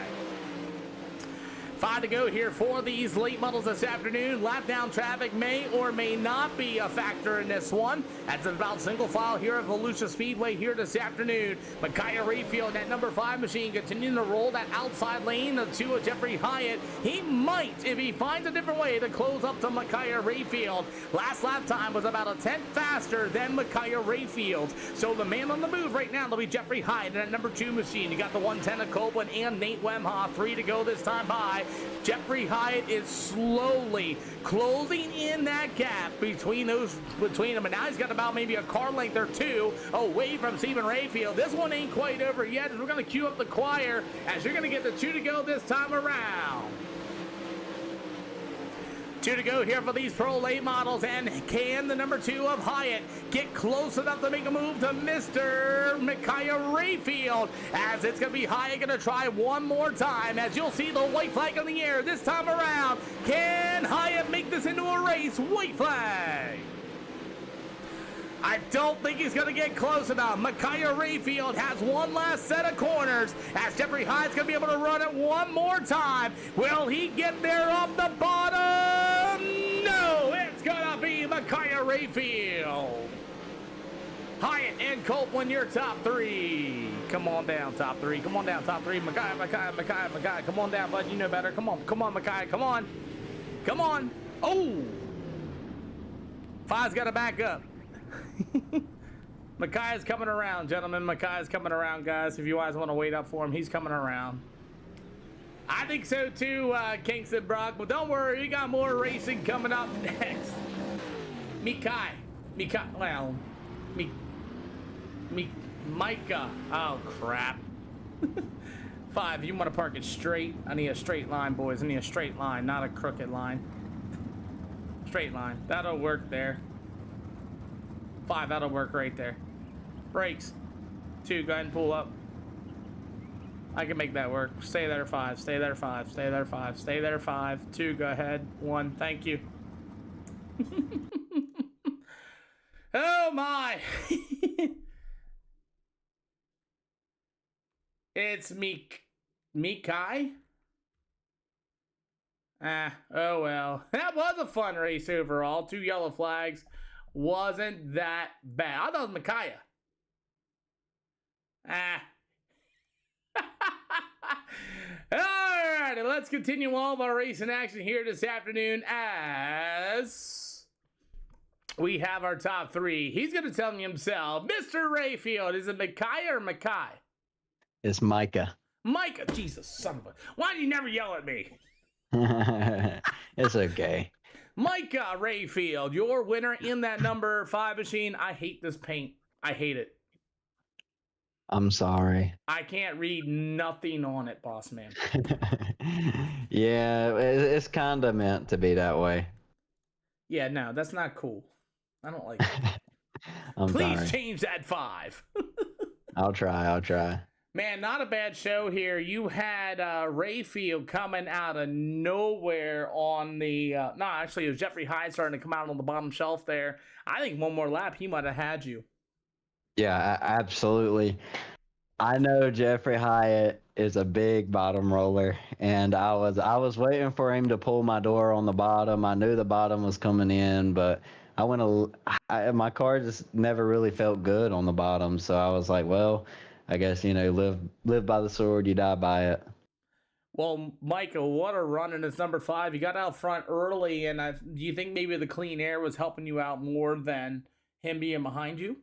5 to go here for these late models this afternoon. Lap down traffic may or may not be a factor in this one. That's about single file here at Volusia Speedway here this afternoon. Micaiah Rayfield, that number 5 machine, continuing to roll that outside lane. The 2 of Jeffrey Hyatt. He might, if he finds a different way, to close up to Micaiah Rayfield. Last lap time was about a tenth faster than Micaiah Rayfield. So the man on the move right now will be Jeffrey Hyatt in that number 2 machine. You got the 110 of Copeland and Nate Wemhoff. 3 to go this time by. Jeffrey Hyatt is slowly closing in that gap between them, and now he's got about maybe a car length or 2 away from Stephen Rayfield. This one ain't quite over yet, as we're going to cue up the choir as you're going to get the 2 to go this time around. 2 to go here for these pro late models, and can the number 2 of Hyatt get close enough to make a move to Mr. Micaiah Rayfield, as it's going to be Hyatt going to try one more time, as you'll see the white flag in the air this time around. Can Hyatt make this into a race? White flag. I don't think he's going to get close enough. Micaiah Rayfield has one last set of corners as Jeffrey Hyatt's going to be able to run it one more time. Will he get there off the bottom? No, it's going to be Micaiah Rayfield. Hyatt and Colt win your top three. Come on down, top three. Come on down, top three. Mackay. Come on down, bud. You know better. Come on, Mackay. Come on. Come on. Oh. Five's got to back up. Mackay is coming around, gentlemen. Mackay is coming around, guys. If you guys want to wait up for him, he's coming around. I think so too, Kingston Brock. But don't worry, we got more racing coming up next. Micah. Oh, crap. Five, you want to park it straight? I need a straight line, boys. I need a straight line, not a crooked line. Straight line. That'll work there. Five, that'll work right there. Brakes. Two, go ahead and pull up. I can make that work. Stay there, five. Stay there, five. Stay there, five. Stay there, five. Two, go ahead. One, thank you. Oh, my. It's Mikai? Oh well. That was a fun race overall. 2 yellow flags. Wasn't that bad. I thought it was Micaiah. Alrighty, let's continue all of our racing action here this afternoon as we have our top three. He's going to tell me himself. Mr. Rayfield, is it Micaiah or Mackay? It's Micah. Micah, Jesus, son of a... Why do you never yell at me? It's okay. Micah Rayfield, your winner in that number 5 machine. I hate this paint. I hate it. I'm sorry. I can't read nothing on it, boss man. Yeah, it's kind of meant to be that way. Yeah, no, that's not cool. I don't like it. Please sorry. change that 5. I'll try. Man, not a bad show here. You had Rayfield coming out of nowhere on the... no, actually, it was Jeffrey Hyde starting to come out on the bottom shelf there. I think one more lap, he might have had you. Yeah, absolutely. I know Jeffrey Hyatt is a big bottom roller, and I was waiting for him to pull my door on the bottom. I knew the bottom was coming in, but my car just never really felt good on the bottom. So I was like, well, I guess, live by the sword, you die by it. Well, Michael, what a run in his number 5. You got out front early, and do you think maybe the clean air was helping you out more than him being behind you?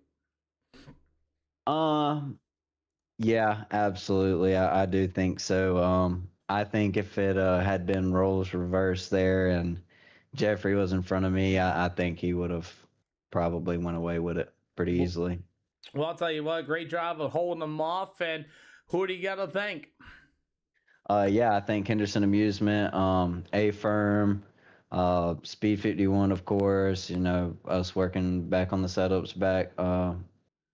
Yeah, absolutely. I do think so. I think if it had been roles reversed there and Jeffrey was in front of me, I think he would have probably went away with it pretty easily. Well, I'll tell you what, great job of holding them off. And who do you got to thank? Yeah, I think Henderson Amusement, A-Firm, Speed 51, of course, us working back on the setups back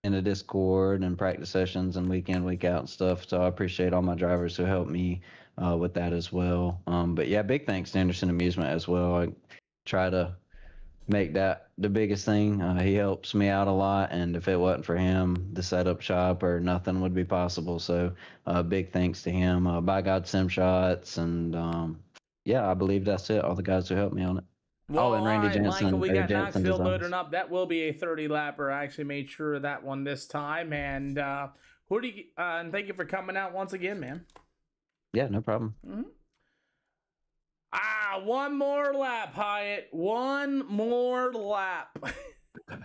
in the Discord and practice sessions and week in, week out and stuff. So I appreciate all my drivers who helped me with that as well. But yeah, big thanks to Henderson Amusement as well. I try to make that the biggest thing. He helps me out a lot, and if it wasn't for him, the setup shop or nothing would be possible. So big thanks to him. By God Sim Shots, and yeah, I believe that's it. All the guys who helped me on it. Well, and Randy Jansen. Michael, we got Jansen Knoxville Designs. loading up. That will be a 30-lapper. I actually made sure of that one this time. And who do you? And thank you for coming out once again, man. Yeah, no problem. Mm-hmm. One more lap, Hyatt. One more lap.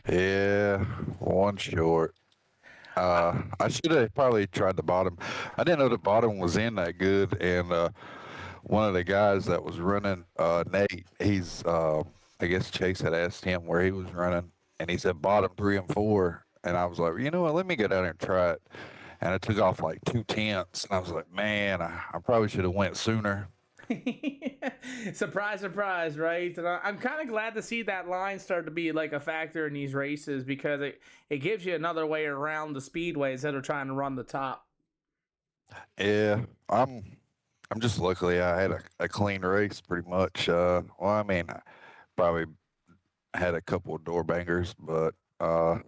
Yeah, one short. I should have probably tried the bottom. I didn't know the bottom was in that good, and one of the guys that was running, Nate, he's I guess Chase had asked him where he was running, and he said bottom 3 and 4, and I was like, you know what, let me get out there and try it. And I took off like 2/10, and I was like, man, I probably should have went sooner. Surprise, surprise, right? And I'm kind of glad to see that line start to be like a factor in these races, because it gives you another way around the speedway instead of trying to run the top. Yeah, I'm just luckily I had a clean race pretty much. Well, I mean, I probably had a couple of door bangers, but I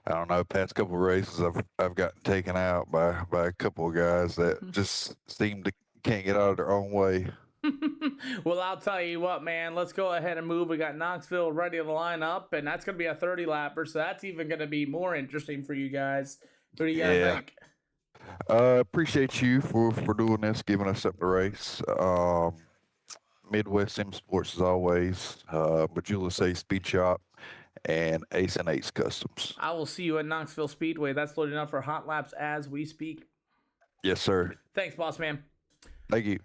don't know. Past couple of races, I've gotten taken out by a couple of guys that just seem to can't get out of their own way. Well, I'll tell you what, man. Let's go ahead and move. We got Knoxville ready to line up, and that's going to be a 30-lapper, so that's even going to be more interesting for you guys. What do you guys think? Appreciate you for doing this, giving us something to race. Midwest M Sports as always. Majula Say Speed Shop and Ace and Ace Customs. I will see you at Knoxville Speedway. That's loading up for hot laps as we speak. Yes, sir. Thanks, boss man. Thank you.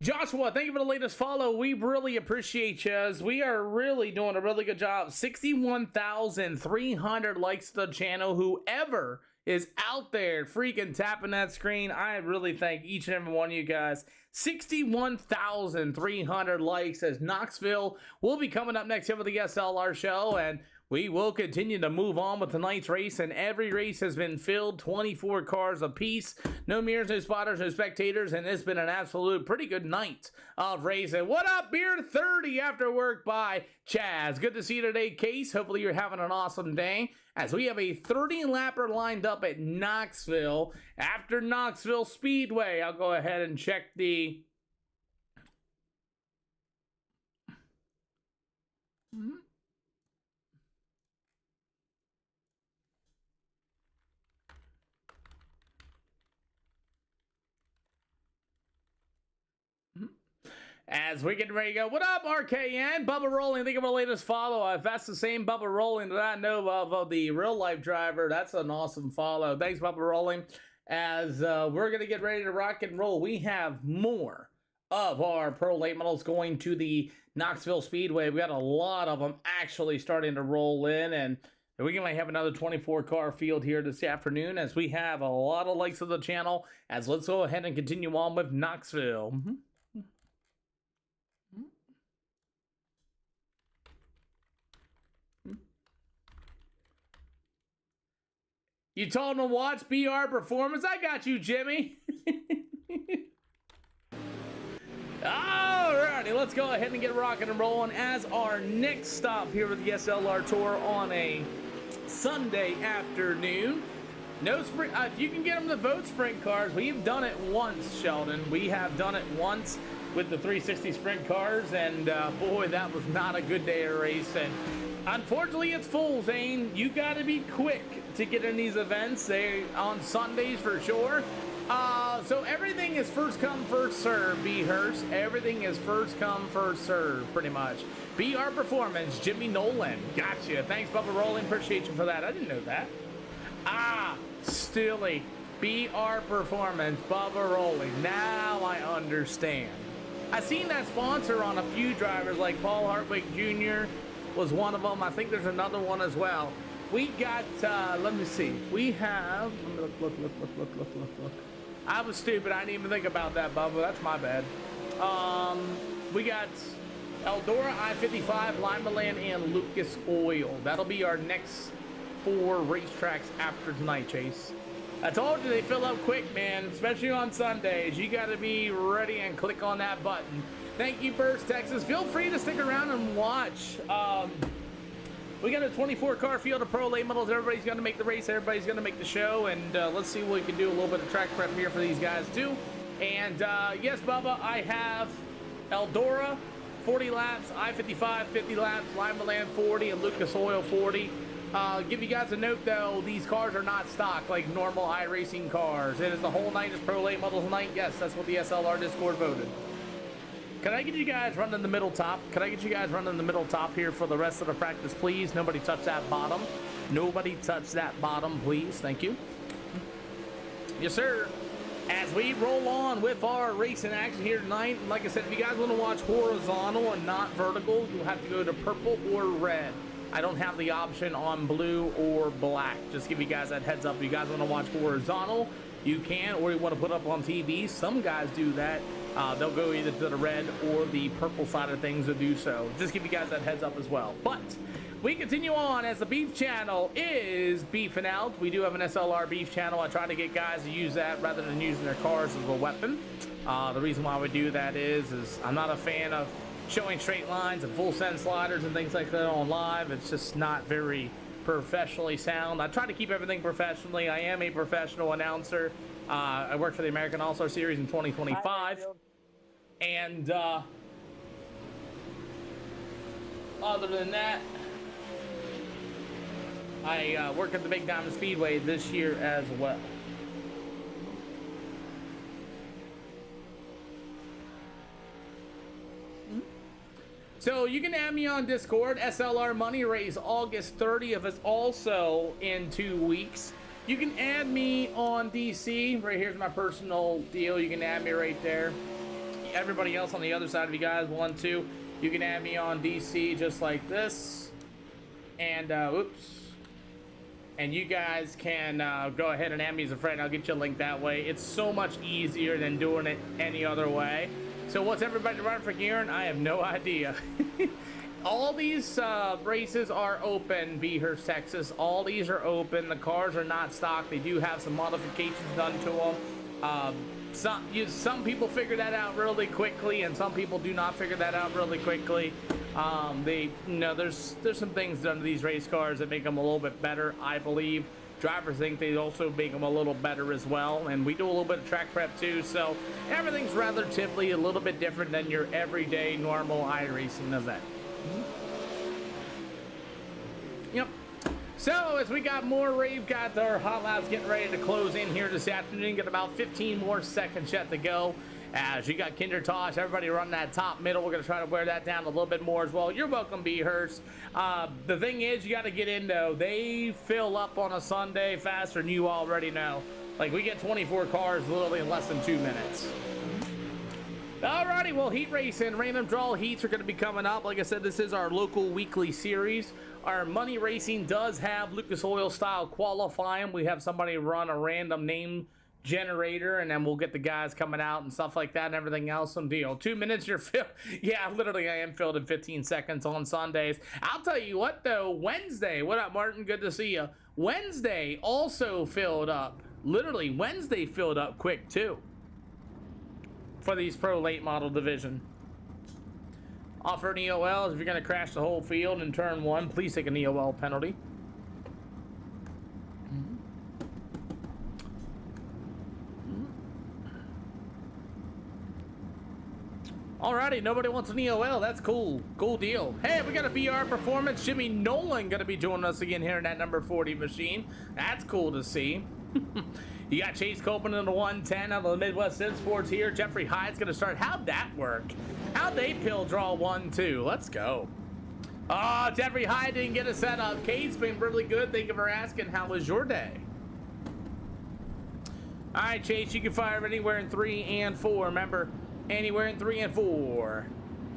Joshua, thank you for the latest follow. We really appreciate you, as we are really doing a really good job. 61,300 likes to the channel. Whoever is out there freaking tapping that screen, I really thank each and every one of you guys. 61,300 likes, as Knoxville will be coming up next here with the SLR show, and we will continue to move on with tonight's race, and every race has been filled, 24 cars apiece. No mirrors, no spotters, no spectators, and it's been an absolute pretty good night of racing. What up, Beard 30 after work by Chaz? Good to see you today, Case. Hopefully you're having an awesome day, as we have a 30-lapper lined up at Knoxville. After Knoxville Speedway, I'll go ahead and check the... As we get ready to go, what up, RKN? Bubba Rolling, think of our latest follow. If that's the same Bubba Rolling that I know of the real life driver, that's an awesome follow. Thanks, Bubba Rolling. As we're going to get ready to rock and roll, we have more of our Pro Late Models going to the Knoxville Speedway. We got a lot of them actually starting to roll in, and we might have another 24-car field here this afternoon, as we have a lot of likes of the channel. As let's go ahead and continue on with Knoxville. You told him to watch BR Performance? I got you, Jimmy. Alrighty, let's go ahead and get rocking and rolling as our next stop here with the SLR Tour on a Sunday afternoon. No sprint. If you can get them to vote sprint cars, we've done it once, Sheldon. We have done it once with the 360 sprint cars, and boy, that was not a good day of racing. Unfortunately, it's full, Zane. You got to be quick to get in these events. They on Sundays for sure. So everything is first come, first serve, B. Hurst. Everything is first come, first serve, pretty much. BR Performance, Jimmy Nolan. Gotcha. Thanks, Bubba Rolling. Appreciate you for that. I didn't know that. Stilly. BR Performance, Bubba Rolling. Now I understand. I've seen that sponsor on a few drivers, like Paul Hartwig Jr. was one of them. I think there's another one as well. We got, let me see. We have, look. I was stupid. I didn't even think about that, Bubba. That's my bad. We got Eldora, I-55, Lima Land, and Lucas Oil. That'll be our next 4 racetracks after tonight, Chase. I told you they fill up quick, man, especially on Sundays. You got to be ready and click on that button. Thank you, Burst, Texas. Feel free to stick around and watch. We got a 24-car field of Pro Late Models. Everybody's going to make the race. Everybody's going to make the show. And let's see what we can do. A little bit of track prep here for these guys, too. And, yes, Bubba, I have Eldora, 40 laps, I-55, 50 laps, Lima Land, 40, and Lucas Oil, 40. Give you guys a note, though. These cars are not stock like normal iRacing cars. It is the whole night is Pro Late Models night. Yes, that's what the SLR Discord voted. Can I get you guys running the middle top? Can I get you guys running the middle top here for the rest of the practice, please? Nobody touch that bottom. Nobody touch that bottom, please. Thank you. Yes, sir. As we roll on with our racing action here tonight, like I said, if you guys want to watch horizontal and not vertical, you'll have to go to purple or red. I don't have the option on blue or black. Just give you guys that heads up. If you guys want to watch horizontal, you can, or you want to put up on TV. Some guys do that. They'll go either to the red or the purple side of things to do so. Just give you guys that heads up as well. But we continue on as the beef channel is beefing out. We do have an SLR beef channel. I try to get guys to use that rather than using their cars as a weapon. The reason why we do that is I'm not a fan of showing straight lines and full send sliders and things like that on live. It's just not very professionally sound. I try to keep everything professionally. I am a professional announcer. I worked for the American All-Star Series in 2025. And other than that, I work at the Big Diamond Speedway this year as well. So you can add me on Discord. SLR Money Race August 30th is also in 2 weeks. You can add me on DC. Right here's my personal deal. You can add me right there. Everybody else on the other side, if you guys want to, you can add me on DC just like this. And oops. And you guys can go ahead and add me as a friend. I'll get you a link that way. It's so much easier than doing it any other way. So what's everybody running for gearing? I have no idea. All these races are open, Beehurst, Texas. All these are open. The cars are not stock. They do have some modifications done to them. Some people figure that out really quickly, and some people do not figure that out really quickly. There's some things done to these race cars that make them a little bit better, I believe. Drivers think they also make them a little better as well, and we do a little bit of track prep too, so everything's relatively a little bit different than your everyday normal iRacing event. Yep. So as we got more, we've got our hot laps getting ready to close in here this afternoon. Got about 15 more seconds yet to go. As you got Kinder Tosh, everybody running that top middle. We're going to try to wear that down a little bit more as well. You're welcome, Beehurst. The thing is, you got to get in, though. They fill up on a Sunday faster than you already know. Like, we get 24 cars literally in less than 2 minutes. Alrighty, well, heat racing, random draw heats are going to be coming up. Like I said, this is our local weekly series. Our money racing does have Lucas Oil style qualifying. We have somebody run a random name generator, and then we'll get the guys coming out and stuff like that and everything else. Some deal. 2 minutes, you're filled. Yeah, literally, I am filled in 15 seconds on Sundays. I'll tell you what, though, Wednesday, what up, Martin? Good to see you. Wednesday also filled up. Literally, Wednesday filled up quick, too, for these pro late model division. Offer an EOL if you're going to crash the whole field in turn 1. Please take an EOL penalty. Alrighty, nobody wants an EOL. That's cool. Cool deal. Hey, we got a BR Performance. Jimmy Nolan going to be joining us again here in that number 40 machine. That's cool to see. You got Chase Copeland in the 110 out of the Midwest Sim Sports here. Jeffrey Hyde's going to start. How'd that work? How'd they pill draw 1-2? Let's go. Oh, Jeffrey Hyde didn't get a setup. Kate's been really good. Thank you for asking. How was your day? All right, Chase, you can fire anywhere in 3 and 4. Remember, anywhere in 3 and 4.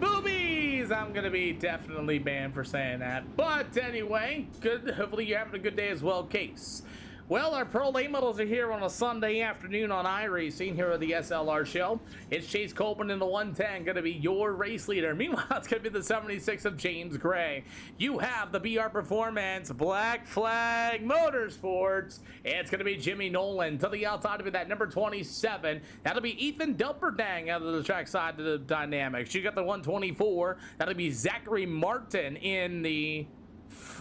Boobies! I'm gonna be definitely banned for saying that. But anyway, good. Hopefully you're having a good day as well, Case. Well, our pro late models are here on a Sunday afternoon on iRacing here at the SLR show. It's Chase Copeland in the 110, going to be your race leader. Meanwhile, it's going to be the 76 of James Gray. You have the BR Performance Black Flag Motorsports. It's going to be Jimmy Nolan. To the outside of it, that number 27. That'll be Ethan Delperdang out of the track side of the Dynamics. You got the 124. That'll be Zachary Martin in the...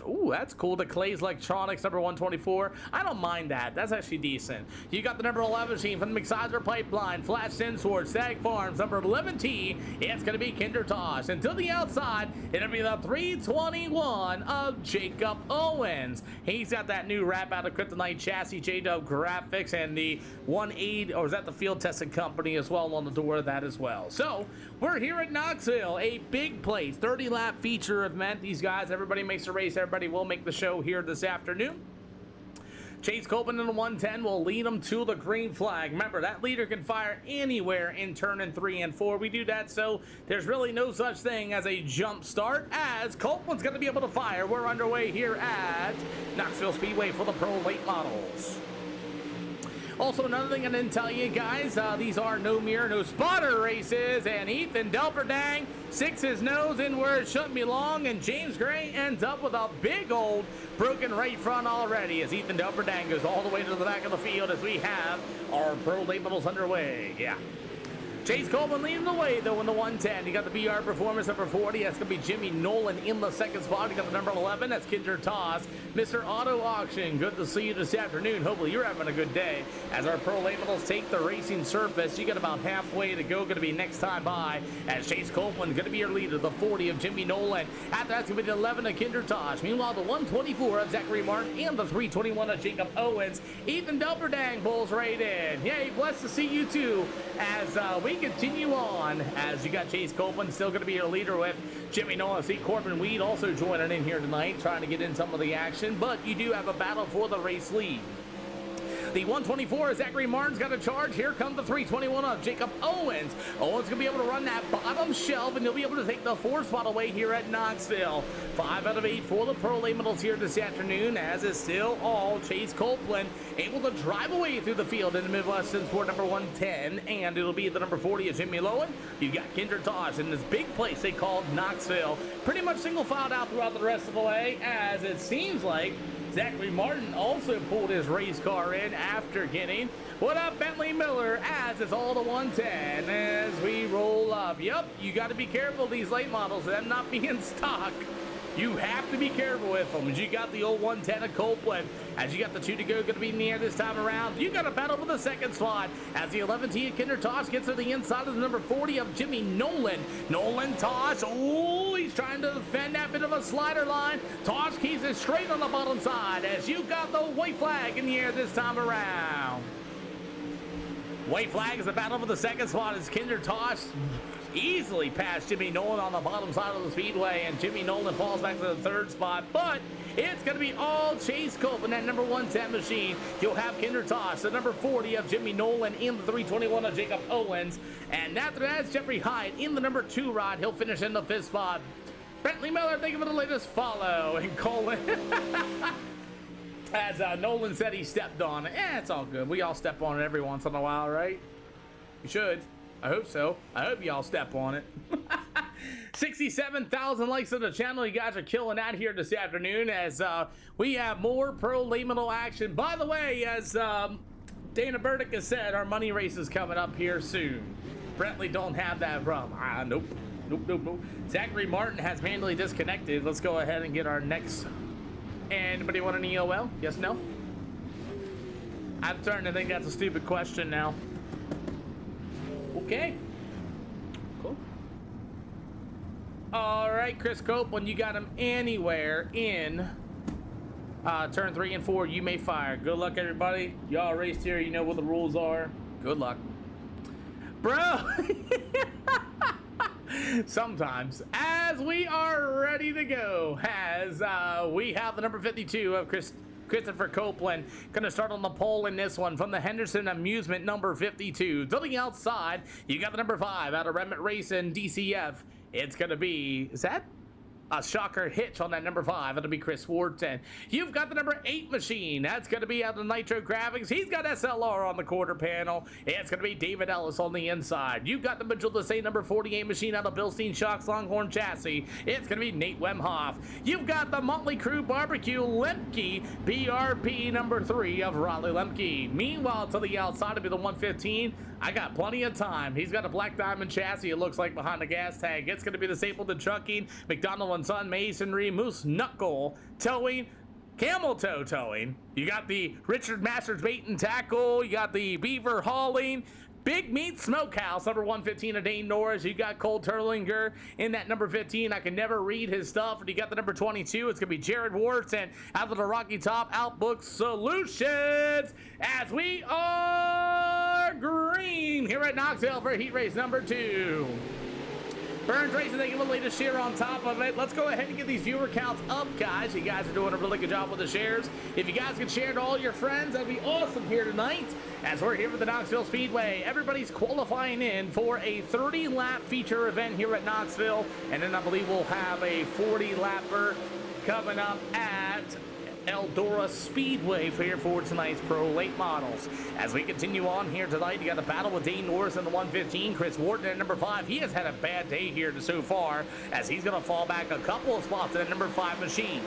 Ooh, that's cool. The Clay's Electronics, number 124. I don't mind that. That's actually decent. You got the number 11 team from the McSizer Pipeline, Flash Sensor, Stag Farms, number 11T. It's going to be Kinder Tosh. And to the outside, it'll be the 321 of Jacob Owens. He's got that new wrap out of Kryptonite Chassis, J-Dub Graphics, and the 180, or is that the field testing company as well on the door of that as well. So, we're here at Knoxville, a big place, 30-lap feature event. These guys, everybody makes a race. Everybody will make the show here this afternoon. Chase Copeland in the 110 will lead them to the green flag. Remember, that leader can fire anywhere in turn 3 and 4. We do that, so there's really no such thing as a jump start, as Copeland's going to be able to fire. We're underway here at Knoxville Speedway for the pro late models. Also, another thing I didn't tell you guys, these are no mirror, no spotter races, and Ethan Delperdang sticks his nose in where it shouldn't belong, and James Gray ends up with a big old broken right front already as Ethan Delperdang goes all the way to the back of the field as we have our pro late models underway. Yeah. Chase Coleman leading the way, though, in the 110. You got the BR Performance number 40. That's going to be Jimmy Nolan in the second spot. You got the number 11. That's Kinder Toss. Mr. Auto Auction, good to see you this afternoon. Hopefully you're having a good day. As our pro late models take the racing surface, you got about halfway to go. Going to be next time by. As Chase Copeland going to be your leader. The 40 of Jimmy Nolan. After that's going to be the 11 of Kinder Tosh. Meanwhile, the 124 of Zachary Martin and the 321 of Jacob Owens. Ethan Delperdang pulls right in. Yay, blessed to see you too. As we continue on, as you got Chase Copeland still going to be your leader with Jimmy Nolan. See Corbin Weed also joining in here tonight, trying to get in some of the action, but you do have a battle for the race lead. The 124, Zachary Martin's got a charge. Here comes the 321 of Jacob Owens. Owens going to be able to run that bottom shelf, and he'll be able to take the 4th spot away here at Knoxville. 5 out of 8 for the pro late models here this afternoon, as is still all Chase Copeland able to drive away through the field in the Midwest since for number 110, and it'll be the number 40 of Jimmy Lowen. You've got Kinder Tosh in this big place they called Knoxville. Pretty much single filed out throughout the rest of the way, as it seems like Zachary Martin also pulled his race car in after getting. What up, Bentley Miller, as it's all the 110 as we roll up. Yep, you got to be careful these late models, them not being stock. You have to be careful with them. As you got the old 110 of Copeland, as you got the 2 to go, going to be in the air this time around. You got a battle for the second spot as the 11T of Kinder Tosh gets to the inside of the number 40 of Jimmy Nolan. Nolan Tosh, oh, he's trying to defend that bit of a slider line. Tosh keeps it straight on the bottom side as you got the white flag in the air this time around. White flag is the battle for the second spot as Kinder Tosh easily past Jimmy Nolan on the bottom side of the speedway, and Jimmy Nolan falls back to the 3rd spot, but it's going to be all Chase Copeland, that number 110 machine. You'll have Kinder Tosh, the number 40 of Jimmy Nolan in the 321 of Jacob Owens, and after that, Jeffrey Hyde in the number 2 rod. He'll finish in the 5th spot. Bentley Miller, thank you for the latest follow, and Colin. As Nolan said, he stepped on it. It's all good. We all step on it every once in a while, right? You should. I hope so. I hope y'all step on it. 67,000 likes on the channel. You guys are killing that here this afternoon as we have more pro late model action. By the way, as Dana Burdick has said, our money race is coming up here soon. Brentley don't have that problem. Nope. Zachary Martin has manually disconnected. Let's go ahead and get our next. Anybody want an EOL? Yes, no? I'm starting to think that's a stupid question now. Okay. Cool. All right, Chris Cope, when you got him anywhere in turn 3 and 4, you may fire. Good luck, everybody. Y'all raced here. You know what the rules are. Good luck. Bro. Sometimes, as we are ready to go, as we have the number 52 of Christopher Copeland gonna start on the pole in this one from the Henderson Amusement number 52. To the outside, you got the number 5 out of Redmond Racing DCF. It's gonna be, is that a shocker hitch on that number 5? It'll be Chris Wharton. You've got the number 8 machine. That's going to be out of Nitro Graphics. He's got SLR on the quarter panel. It's going to be David Ellis on the inside. You've got the Mitchell Desai number 48 machine out of Bilstein Shocks Longhorn Chassis. It's going to be Nate Wemhoff. You've got the Motley Crew Barbecue Lemke BRP number 3 of Raleigh Lemke. Meanwhile, to the outside will be the 115. I got plenty of time. He's got a Black Diamond chassis, it looks like, behind the gas tank. It's going to be the Stapleton Trucking, McDonald & Son Masonry, Moose Knuckle Towing, Camel Toe Towing. You got the Richard Masters Bait and Tackle. You got the Beaver Hauling. Big Meat Smokehouse, number 115 of Dane Norris. You got Cole Terlinger in that number 15. I can never read his stuff. And you got the number 22. It's going to be Jared Wharton out of the Rocky Top Outbook Solutions. As we are green here at Knoxville for heat race number 2. Burns Racing, they give a latest share on top of it. Let's go ahead and get these viewer counts up, guys. You guys are doing a really good job with the shares. If you guys can share to all your friends, that'd be awesome here tonight. As we're here at the Knoxville Speedway, everybody's qualifying in for a 30-lap feature event here at Knoxville. And then I believe we'll have a 40-lapper coming up at Eldora Speedway here for tonight's pro late models. As we continue on here tonight, you got a battle with Dane Norris in the 115. Chris Wharton at number 5. He has had a bad day here so far, as he's going to fall back a couple of spots in the number 5 machine.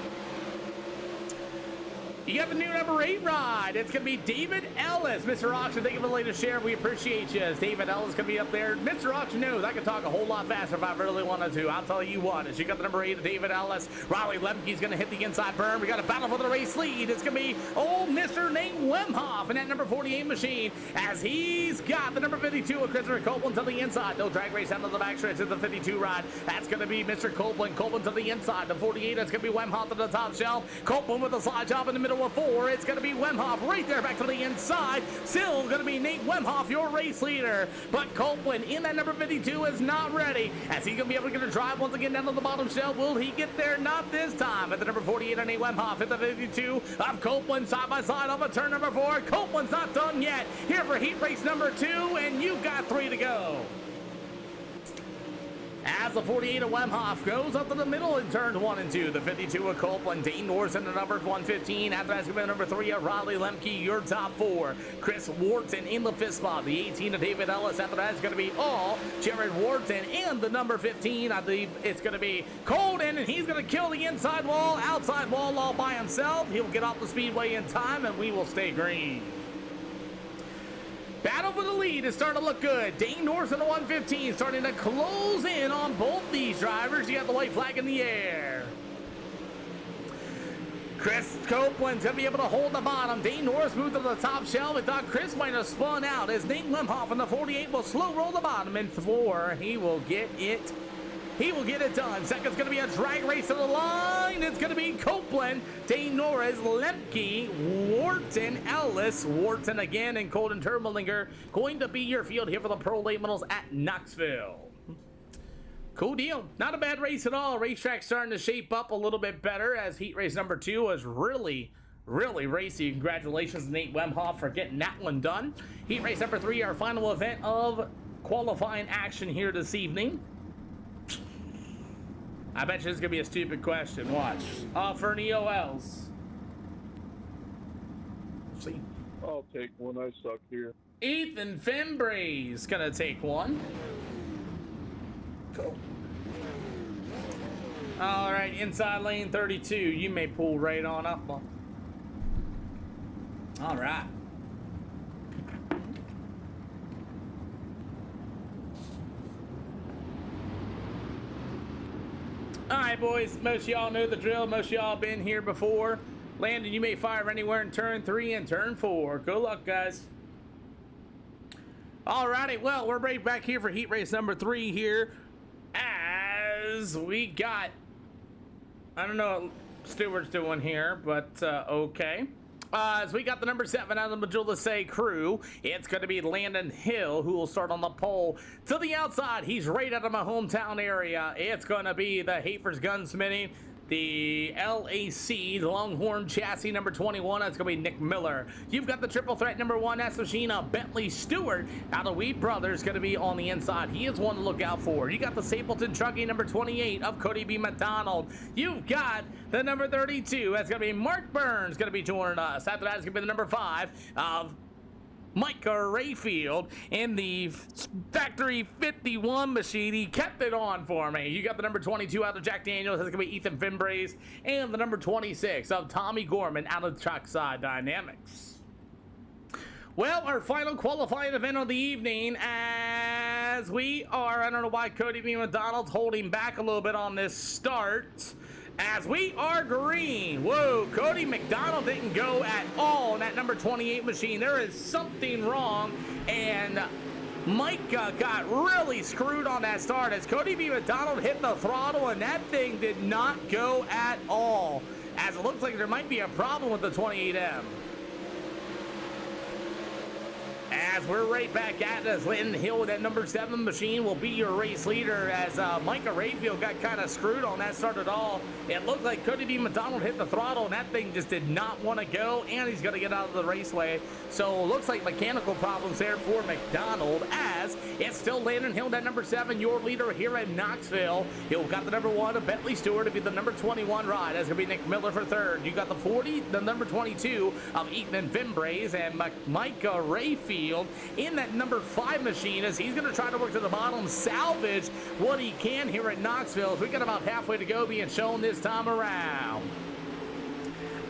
You got the new number 8 ride. It's going to be David Ellis. Mr. Auction, thank you for the latest share. We appreciate you. David Ellis going to be up there. Mr. Auction knows I can talk a whole lot faster if I really wanted to. I'll tell you what. As you got the number 8, David Ellis. Riley Lemke's going to hit the inside berm. We got a battle for the race lead. It's going to be old Mr. Nate Wemhoff in that number 48 machine as he's got the number 52 of Christopher Copeland to the inside. No drag race out of the back stretch. It's the 52 ride. That's going to be Mr. Copeland. Copeland to the inside. The 48, that's going to be Wemhoff to the top shelf. Copeland with a slide job in the middle of 4. It's going to be Wemhoff right there back to the inside. Still going to be Nate Wemhoff, your race leader. But Copeland in that number 52 is not ready. As he's going to be able to get a drive once again down to the bottom shelf. Will he get there? Not this time. At the number 48 on Nate Wemhoff. At the 52 of Copeland side by side off of turn number 4. Copeland's not done yet. Here for heat race number 2, and you've got 3 to go. As the 48 of Wemhoff goes up to the middle in turns 1 and 2. The 52 of Copeland, Dane Norris in the number 115. After that's going to be number 3 of Riley Lemke, your top 4. Chris Wharton in the 5th spot. The 18 of David Ellis. After that's going to be all Jared Wharton. And the number 15, I believe it's going to be Colden, and he's going to kill the inside wall, outside wall all by himself. He'll get off the speedway in time, and we will stay green. Battle for the lead is starting to look good. Dane Norris in the 115 starting to close in on both these drivers. You got the white flag in the air. Chris Copeland's going to be able to hold the bottom. Dane Norris moved to the top shelf. I thought Chris might have spun out as Nate Wemhoff in the 48 will slow roll the bottom in 4. He will get it. He will get it done. Second's going to be a drag race to the line. It's going to be Copeland, Dane Norris, Lemke, Wharton, Ellis, Wharton again, and Colden Turbolinger going to be your field here for the Pro Late Models at Knoxville. Cool deal. Not a bad race at all. Racetrack starting to shape up a little bit better as heat race number 2 was really racy. Congratulations, Nate Wemhoff, for getting that one done. Heat race number 3, our final event of qualifying action here this evening. I bet you it's gonna be a stupid question. Watch. For an EOLs. See. I'll take one. I suck here. Ethan Fembre's gonna take one. Cool. All right, inside lane 32. You may pull right on up. All right. All right, boys, most of y'all know the drill. Most of y'all been here before. Landon, you may fire anywhere in turn 3 and turn 4. Good luck, guys. All righty, well, we're right back here for heat race number 3 here. As we got, I don't know what Stewart's doing here, but okay. As we got the number 7 out of the Majula Say crew, it's going to be Landon Hill who will start on the pole. To the outside, he's right out of my hometown area. It's going to be the Hafers Gunsmithing, the LAC, the Longhorn Chassis number 21. That's going to be Nick Miller. You've got the Triple Threat number 1, that's Machina Bentley Stewart out of Wheat Brothers, going to be on the inside. He is one to look out for. You got the Stapleton Trucking number 28 of Cody B. McDonald. You've got the number 32. That's going to be Mark Burns, going to be joining us. After that, it's going to be the number 5 of Micah Rayfield in the Factory 51 machine. He kept it on for me. You got the number 22 out of Jack Daniels. That's going to be Ethan Fimbrace. And the number 26 of Tommy Gorman out of Trackside Dynamics. Well, our final qualifying event of the evening, as we are, I don't know why Cody B. McDonald's holding back a little bit on this start. As we are green. Whoa, Cody McDonald didn't go at all in that number 28 machine. There is something wrong, and Micah got really screwed on that start as Cody B. McDonald hit the throttle, and that thing did not go at all. As it looks like there might be a problem with the 28M. As we're right back at this, Landon Hill with that number 7 machine will be your race leader as Micah Rayfield got kind of screwed on that start at all. It looked like Cody B. McDonald hit the throttle and that thing just did not want to go, and he's going to get out of the raceway. So looks like mechanical problems there for McDonald as it's still Landon Hill, that number 7, your leader here at Knoxville. He'll got the number 1 of Bentley Stewart to be the number 21 ride. That's going to be Nick Miller for 3rd. You got the 40, the number 22 of Ethan Fimbrace and Micah Rayfield in that number 5 machine as he's going to try to work to the bottom, salvage what he can here at Knoxville as we got about halfway to go being shown this time around.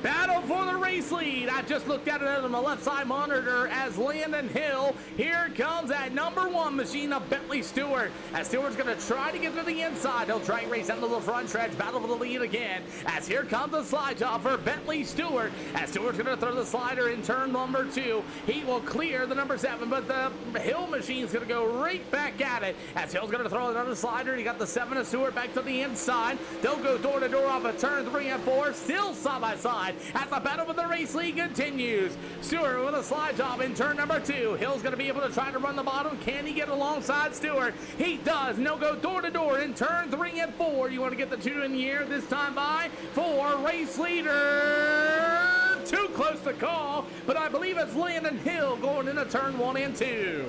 Battle for the race lead. I just looked at it on the left side monitor as Landon Hill. Here comes that number 1 machine of Bentley Stewart. As Stewart's going to try to get to the inside. He'll try and race out to the front stretch. Battle for the lead again. As here comes the slide job for Bentley Stewart. As Stewart's going to throw the slider in turn number 2. He will clear the number 7, but the Hill machine's going to go right back at it. As Hill's going to throw another slider. He got the 7 of Stewart back to the inside. They'll go door to door off of turn 3 and 4. Still side by side. As the battle for the race lead continues. Stewart with a slide job in turn number 2. Hill's going to be able to try to run the bottom. Can he get alongside Stewart? He does. No go door to door in turn 3 and 4. You want to get the 2 in the air this time by for race leader. Too close to call, but I believe it's Landon Hill going into turn 1 and 2.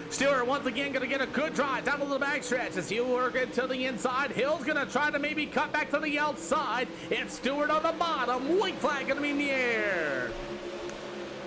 Stewart once again going to get a good drive down to the backstretch as he'll work it to the inside. Hill's going to try to maybe cut back to the outside. It's Stewart on the bottom. White flag going to be in the air.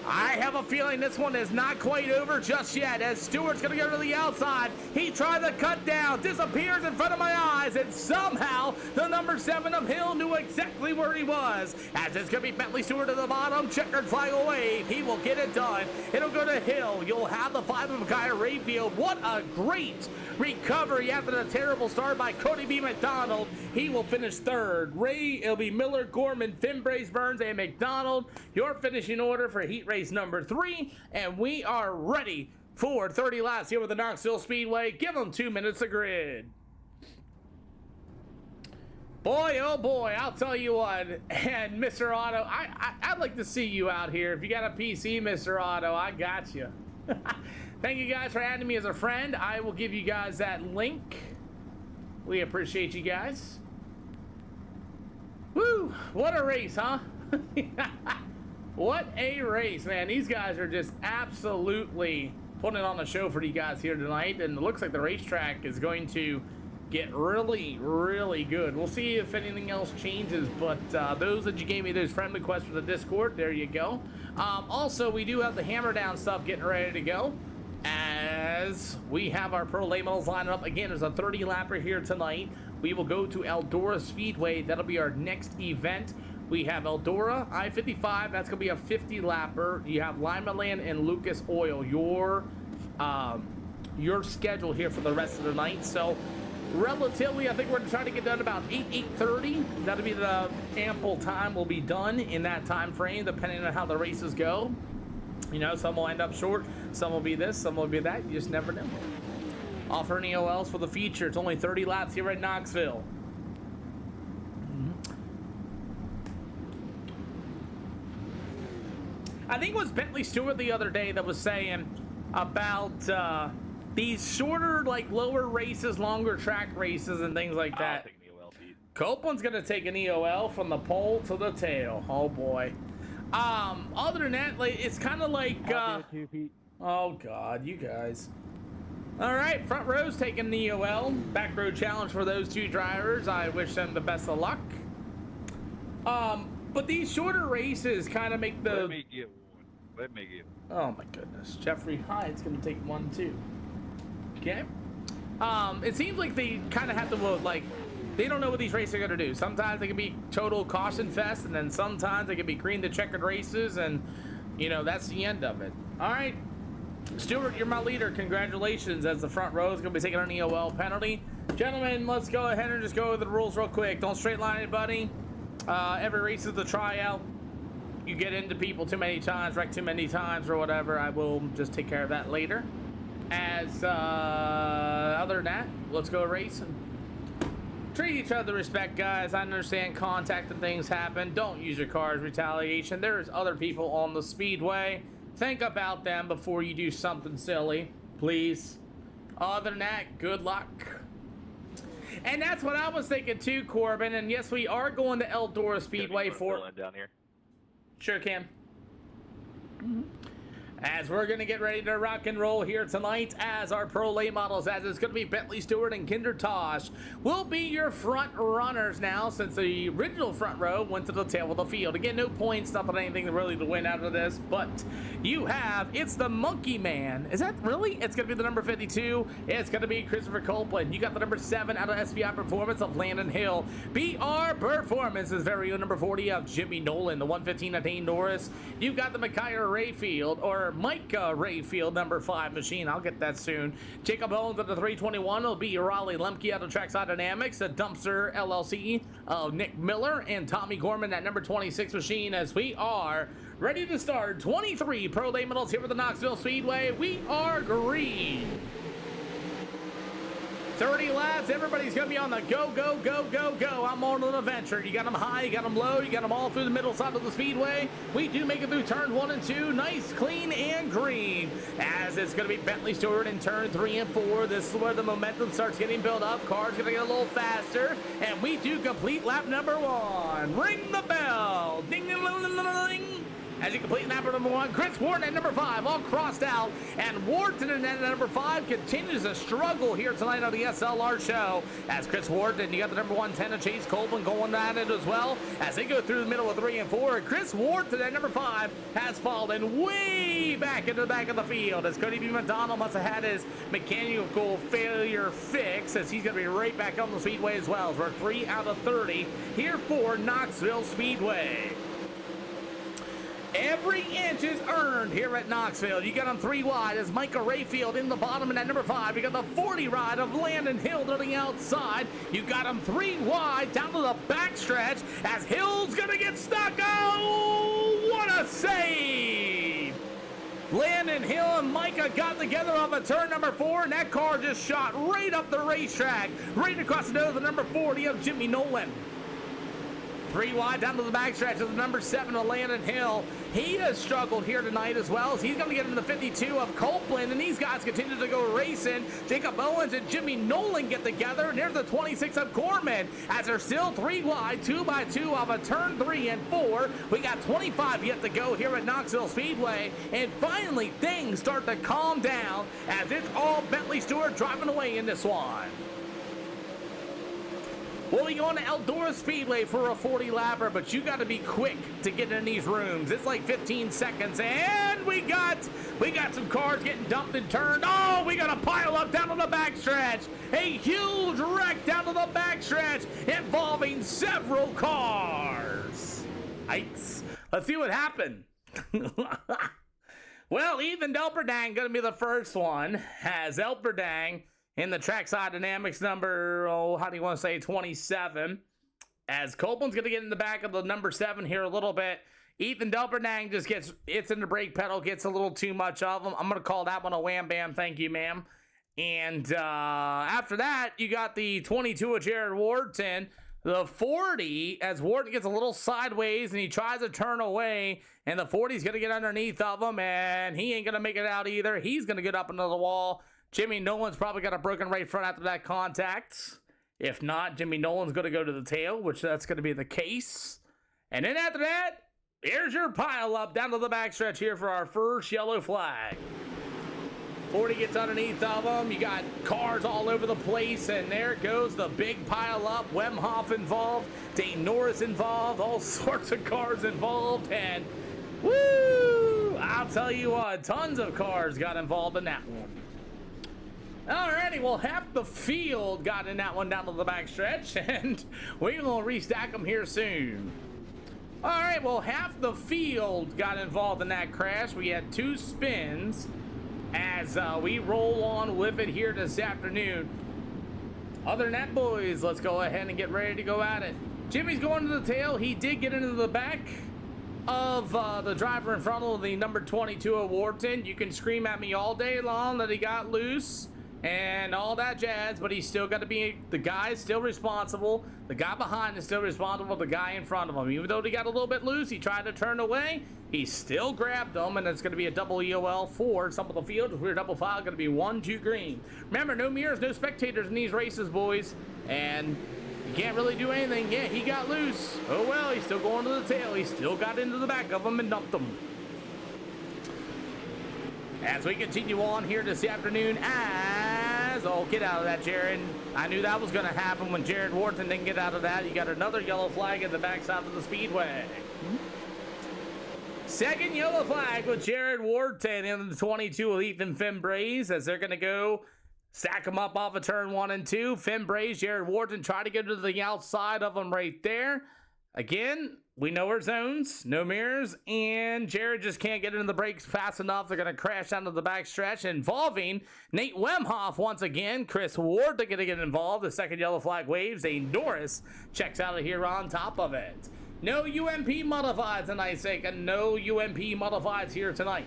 I have a feeling this one is not quite over just yet as Stewart's going to go to the outside. He tried to cut down, disappears in front of my eyes, and somehow the number 7 of Hill knew exactly where he was. As it's going to be Bentley Stewart at the bottom, checkered flag will wave. He will get it done. It'll go to Hill. You'll have the 5 of Kyle Rayfield. What a great recovery after the terrible start by Cody B. McDonald. He will finish 3rd. It'll be Miller, Gorman, Finbrace, Burns, and McDonald. Your finishing order for heat race number 3, and we are ready for 30 laps here with the Knoxville Speedway. Give them 2 minutes of grid. Boy, oh boy, I'll tell you what. And Mr. Otto, I'd like to see you out here. If you got a PC, Mr. Otto, I got you. Thank you guys for adding me as a friend. I will give you guys that link. We appreciate you guys. Woo! What a race, huh? What a race, man. These guys are just absolutely putting on a show for you guys here tonight. And it looks like the racetrack is going to get really, really good. We'll see if anything else changes. But those that you gave me those friend requests for the Discord, there you go. Also, we do have the hammer down stuff getting ready to go. As we have our pro late models lining up. Again, there's a 30 lapper here tonight. We will go to Eldora Speedway. That'll be our next event. We have Eldora, I-55. That's going to be a 50 lapper. You have Lima Land and Lucas Oil. Your schedule here for the rest of the night. So relatively, I think we're trying to get done about 8:30. That'll be the ample time we'll be done in that time frame, depending on how the races go. You know, some will end up short, some will be this, some will be that. You just never know. Offering EOLs for the feature. It's only 30 laps here at Knoxville. I think it was Bentley Stewart the other day that was saying about these shorter, like lower races, longer track races and things like that. I'll take an EOL, Pete. Copeland's going to take an EOL from the pole to the tail. Oh, boy. Other than that, like, it's kind of like, oh God, you guys. All right, front row's taking the EOL. Back row challenge for those 2 drivers. I wish them the best of luck. But these shorter races kind of make the... Let me get one. Let me get one. Oh my goodness. Jeffrey Hyde's going to take 1 too. Okay. It seems like they kind of have to vote, like, they don't know what these races are going to do. Sometimes they can be total caution fest, and then sometimes they can be green to checkered races, and, you know, that's the end of it. All right. Stewart, you're my leader. Congratulations, as the front row is going to be taking an EOL penalty. Gentlemen, let's go ahead and just go over the rules real quick. Don't straight line anybody. Every race is a tryout. You get into people too many times, wreck too many times, or whatever. I will just take care of that later. As other than that, let's go racing. Treat each other with respect, guys. I understand contact and things happen. Don't use your car as retaliation. There's other people on the speedway. Think about them before you do something silly, please. Other than that, good luck. And that's what I was thinking too, Corbin. And yes, we are going to Eldora Speedway for... down here. Sure can. as we're going to get ready to rock and roll here tonight as our pro late models, as it's going to be Bentley Stewart and Kinder Tosh will be your front runners now, since the original front row went to the tail of the field. Again, no points, not that anything really to win out of this, but you have, it's the Monkey Man. Is that really? It's going to be the number 52. It's going to be Christopher Copeland. You got the number 7 out of SBI Performance of Landon Hill. BR Performance is very own number 40 of Jimmy Nolan. The 115 of Dane Norris. You got the Micaiah Rayfield, or Micah Rayfield, number 5 machine. I'll get that soon. Jacob Owens at the 321 will be Raleigh Lemke out of Trackside Dynamics. The Dumpster LLC of Nick Miller and Tommy Gorman at number 26 machine, as we are ready to start 23 pro late models here at the Knoxville Speedway. We are green. 30 laps, everybody's gonna be on the go, go, go, go, go. I'm on an adventure. You got them high, you got them low, you got them all through the middle side of the speedway. We do make it through turn 1 and 2, nice, clean, and green. As it's gonna be Bentley Stewart in turn 3 and 4. This is where the momentum starts getting built up. Cars gonna get a little faster, and we do complete lap number 1. Ring the bell, ding, ding, ding, ding, ding. As you complete lap number 1, Chris Wharton at number 5, all crossed out. And Wharton at number 5 continues to struggle here tonight on the SLR show. As Chris Wharton, you got the number 110 of Chase Copeland going at it as well. As they go through the middle of 3 and 4, Chris Wharton at number 5 has fallen way back into the back of the field. As Cody B. McDonald must have had his mechanical failure fix, as he's going to be right back on the speedway as well. As we're 3 out of 30 here for Knoxville Speedway. Every inch is earned here at Knoxville. You got them 3 wide as Micah Rayfield in the bottom, and at number 5, you got the 40 ride of Landon Hill to the outside. You got them 3 wide down to the backstretch as Hill's gonna get stuck. Oh, what a save! Landon Hill and Micah got together off of turn number 4, and that car just shot right up the racetrack, right across the nose of number 40 of Jimmy Nolan. 3 wide down to the backstretch of the number 7 of Landon Hill. He has struggled here tonight as well, as he's going to get into the 52 of Copeland, and these guys continue to go racing. Jacob Owens and Jimmy Nolan get together, and there's the 26 of Gorman, as they're still 3 wide, 2 by 2 off of turn 3 and 4. We got 25 yet to go here at Knoxville Speedway, and finally things start to calm down as it's all Bentley Stewart driving away in this one. We'll be going to Eldora Speedway for a 40 lapper, but you got to be quick to get in these rooms. It's like 15 seconds, and we got some cars getting dumped and turned. Oh, we got a pile up down to the backstretch. A huge wreck down to the backstretch involving several cars. Yikes. Let's see what happened. Well, Ethan Elperdang going to be the first one, as Elperdang in the Trackside Dynamics number, how do you want to say, 27. As Copeland's going to get in the back of the number 7 here a little bit. Ethan Delperdang just it's in the brake pedal, gets a little too much of them. I'm going to call that one a wham bam, thank you, ma'am. And after that, you got the 22 of Jared Wharton. The 40, as Wharton gets a little sideways and he tries to turn away, and the 40's going to get underneath of him, and he ain't going to make it out either. He's going to get up into the wall. Jimmy Nolan's probably got a broken right front after that contact. If not, Jimmy Nolan's going to go to the tail, which that's going to be the case. And then after that, here's your pile up down to the backstretch here for our first yellow flag. 40 gets underneath of them. You got cars all over the place, and there goes the big pile up. Wemhoff involved, Dane Norris involved, all sorts of cars involved, and woo! I'll tell you what, tons of cars got involved in that one. Alrighty, well, half the field got in that one down to the backstretch, and we're going to restack them here soon. Alright, well, half the field got involved in that crash. We had 2 spins as we roll on with it here this afternoon. Other than that, boys, let's go ahead and get ready to go at it. Jimmy's going to the tail. He did get into the back of the driver in front of the number 22 of Wharton. You can scream at me all day long that he got loose and all that jazz, but he's still got to be, the guy is still responsible. The guy behind is still responsible. The guy in front of him, even though he got a little bit loose, he tried to turn away, he still grabbed them, and it's going to be a double EOL for some of the field. If we're double file, going to be 1-2 green. Remember, no mirrors, no spectators in these races, boys, and you can't really do anything. Yeah, he got loose. Oh well, he's still going to the tail. He still got into the back of them and dumped them. As we continue on here this afternoon oh, get out of that, Jared. I knew that was going to happen when Jared Wharton didn't get out of that. You got another yellow flag at the backside of the speedway. Second yellow flag with Jared Wharton in the 22 with Ethan Fimbrace as they're going to go stack them up off of turn 1 and 2. Fimbrace, Jared Wharton try to get to the outside of them right there. Again, we know our zones, no mirrors, and Jared just can't get into the brakes fast enough. They're going to crash down to the backstretch involving Nate Wemhoff once again. Chris Ward going to get involved. The second yellow flag waves. A Norris checks out of here on top of it. No UMP modifieds tonight, Seika. No UMP modifieds here tonight.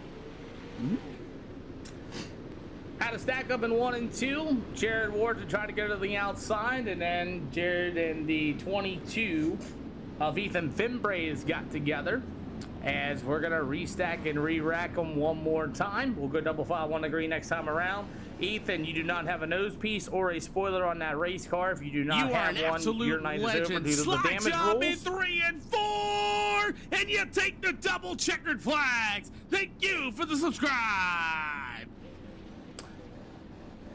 Had to stack up in 1 and 2. Jared Ward to try to go to the outside, and then Jared and the 22 of Ethan Fimbrace got together as we're going to restack and re-rack them one more time. We'll go double file 1 degree next time around. Ethan, you do not have a nose piece or a spoiler on that race car. If you do not have one, your night is over due to the damage rules. In 3 and 4, and you take the double checkered flags. Thank you for the subscribe.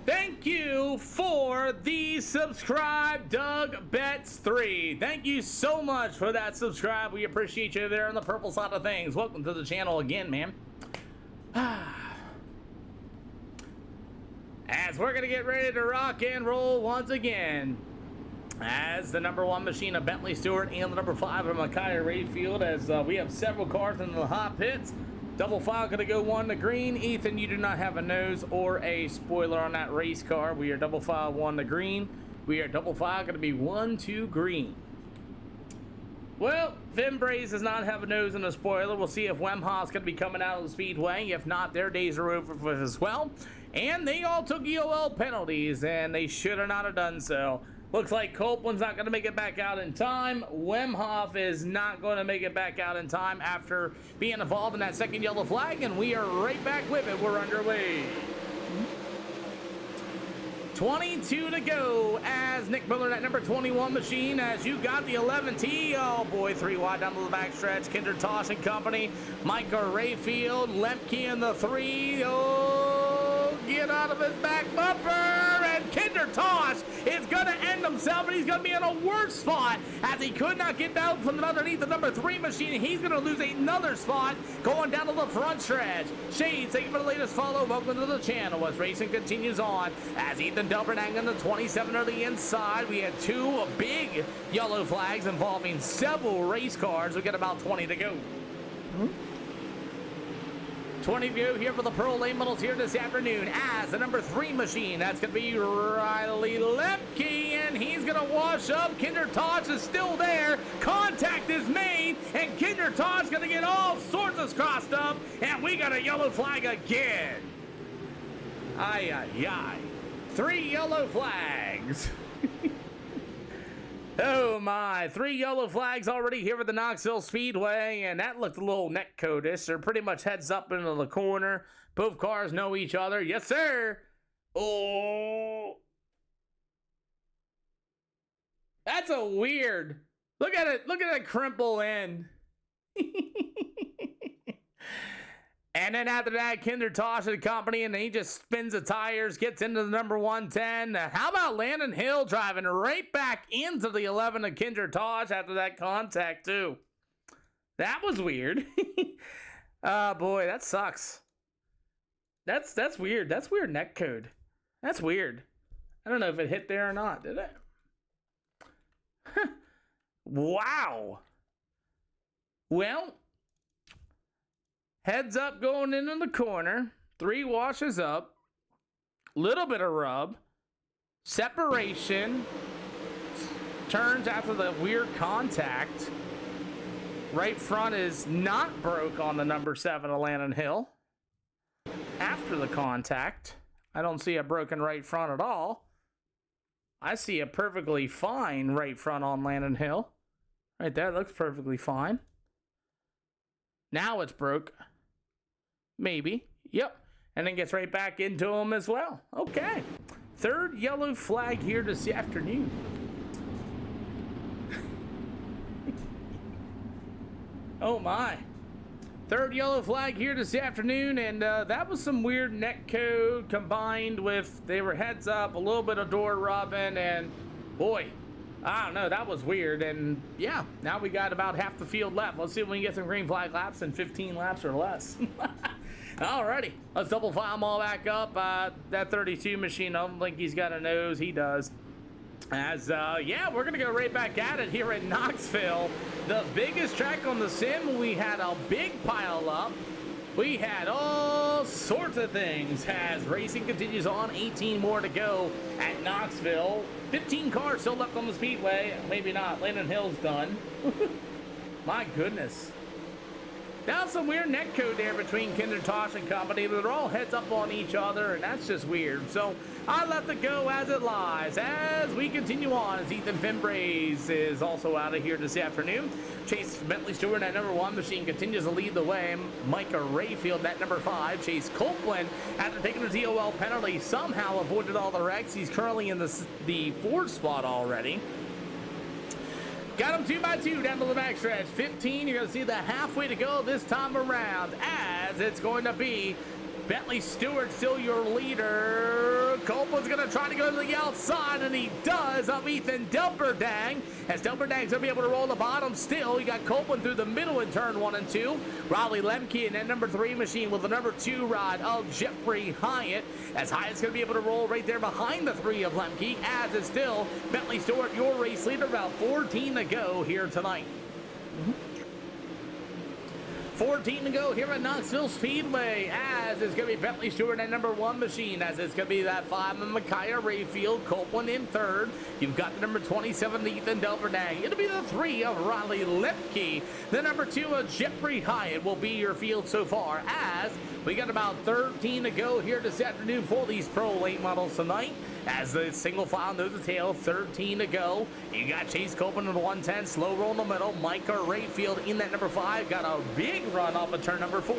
Thank you for the subscribe, Doug Betts 3. Thank you so much for that subscribe. We appreciate you there on the purple side of things. Welcome to the channel again, man. As we're going to get ready to rock and roll once again. As the number 1 machine of Bentley Stewart and the number 5 of Micaiah Rayfield, as we have several cars in the hot pits. Double file going to go 1 to green. Ethan, you do not have a nose or a spoiler on that race car. We are double file 1 to green. We are double file going to be 1 to green. Well, Fimbrace does not have a nose and a spoiler. We'll see if Wemhoff's going to be coming out of the speedway. If not, their days are over with as well. And they all took EOL penalties, and they should have not have done so. Looks like Copeland's not going to make it back out in time. Wemhoff is not going to make it back out in time after being involved in that second yellow flag, and we are right back with it. We're underway. 22 to go as Nick Miller, that number 21 machine, as you got the 11T. Oh boy, 3 wide down to the backstretch. Kinder Tosh and company. Micah Rayfield, Lemke in the 3. Oh, get out of his back bumper. And Kinder Tosh is going to end himself, and he's going to be in a worse spot as he could not get down from underneath the number 3 machine. He's going to lose another spot going down to the front stretch. Shades, thank you for the latest follow. Welcome to the channel as racing continues on as Ethan Delbernang on the 27 on the inside. We had 2 big yellow flags involving several race cars. We got about 20 to go. 20 to go here for the Pearl Lane Metals here this afternoon as the number 3 machine. That's going to be Riley Lemke, and he's going to wash up. Kinder Tosh is still there. Contact is made, and Kinder Tosh going to get all sorts of crossed up, and we got a yellow flag again. Ay, ay, ay. 3 yellow flags. Oh my, 3 yellow flags already here at the Knoxville Speedway, and that looked a little neck codish. They're pretty much heads up into the corner. Both cars know each other. Yes, sir. Oh. That's a weird. Look at it. Look at that crimple end. And then after that, Kinder Tosh and company, and he just spins the tires, gets into the number 110. How about Landon Hill driving right back into the 11 of Kinder Tosh after that contact, too? That was weird. Oh, boy, that sucks. That's weird. That's weird neck code. That's weird. I don't know if it hit there or not, did it? Wow. Well, heads up going into the corner. 3 washes up. Little bit of rub. Separation. Turns after the weird contact. Right front is not broke on the number 7 of Landon Hill. After the contact, I don't see a broken right front at all. I see a perfectly fine right front on Landon Hill. Right there, looks perfectly fine. Now it's broke. Maybe. Yep. And then gets right back into him as well. Okay. 3rd yellow flag here this afternoon. Oh my. Third yellow flag here this afternoon, and that was some weird net code combined with they were heads up, a little bit of door rubbing, and boy, I don't know, that was weird. And yeah, now we got about half the field left. Let's see if we can get some green flag laps in 15 laps or less. Alrighty, let's double file them all back up. That 32 machine, I don't think he's got a nose. He does. As, yeah, we're going to go right back at it here in Knoxville. The biggest track on the sim. We had a big pile up. We had all sorts of things as racing continues on. 18 more to go at Knoxville. 15 cars still left on the speedway. Maybe not. Landon Hill's done. My goodness. Now some weird net code there between Kindertosh and company. They're all heads up on each other, and that's just weird. So I let it go as it lies. As we continue on, as Ethan Finbraze is also out of here this afternoon. Chase Bentley Stewart, that number 1 machine, continues to lead the way. Micah Rayfield, that number 5. Chase Copeland, after taking the DOL penalty, somehow avoided all the wrecks. He's currently in the 4th spot already. Got him 2 by 2 down to the backstretch. 15, you're going to see the halfway to go this time around, as it's going to be Bentley Stewart still your leader. Copeland's going to try to go to the outside, and he does, of Ethan Delperdang. As Delperdang's going to be able to roll the bottom still. You got Copeland through the middle in turn 1 and 2. Riley Lemke in that number 3 machine with the number 2 rod of Jeffrey Hyatt. As Hyatt's going to be able to roll right there behind the 3 of Lemke, as is still Bentley Stewart, your race leader. About 14 to go here tonight. 14 to go here at Knoxville Speedway, as it's going to be Bentley Stewart at number 1 machine, as it's going to be that 5 of Micaiah Rayfield, Copeland in 3rd. You've got the number 27, Ethan Delperdang. It'll be the 3 of Riley Lipke. The number 2 of Jeffrey Hyatt will be your field so far, as we got about 13 to go here this afternoon for these Pro late models tonight. As the single file nose to tail, 13 to go. You got Chase Copeland in the 110, slow roll in the middle. Micah Rayfield in that number 5, got a big run off of turn number 4.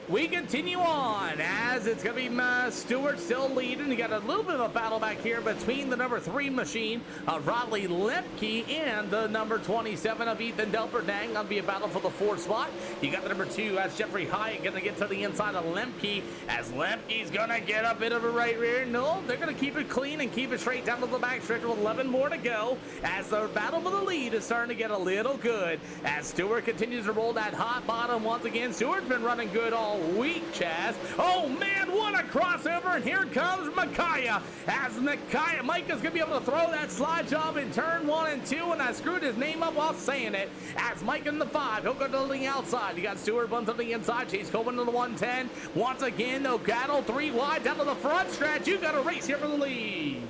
We continue on, as it's going to be Stewart still leading. You got a little bit of a battle back here between the number 3 machine of Riley Lemke and the number 27 of Ethan Delperdang. That'll be a battle for the 4th spot. You got the number 2, that's Jeffrey Hyatt, going to get to the inside of Lemke, as Lemke's going to get a bit of a right rear. No, they're going to keep it clean and keep it straight down to the back stretch with 11 more to go, as the battle for the lead is starting to get a little good, as Stewart continues to roll that hot bottom once again. Stewart's been running good all week, Chaz. Oh man, what a crossover, and here comes Micaiah, as Micah's gonna be able to throw that slide job in turn 1 and 2, and I screwed his name up while saying it, as Micah in the 5, he'll go to the outside. You got Stewart runs to the inside, Chase Copeland to the 110, once again, no battle, 3 wide down to the front stretch. You got a race here for the lead,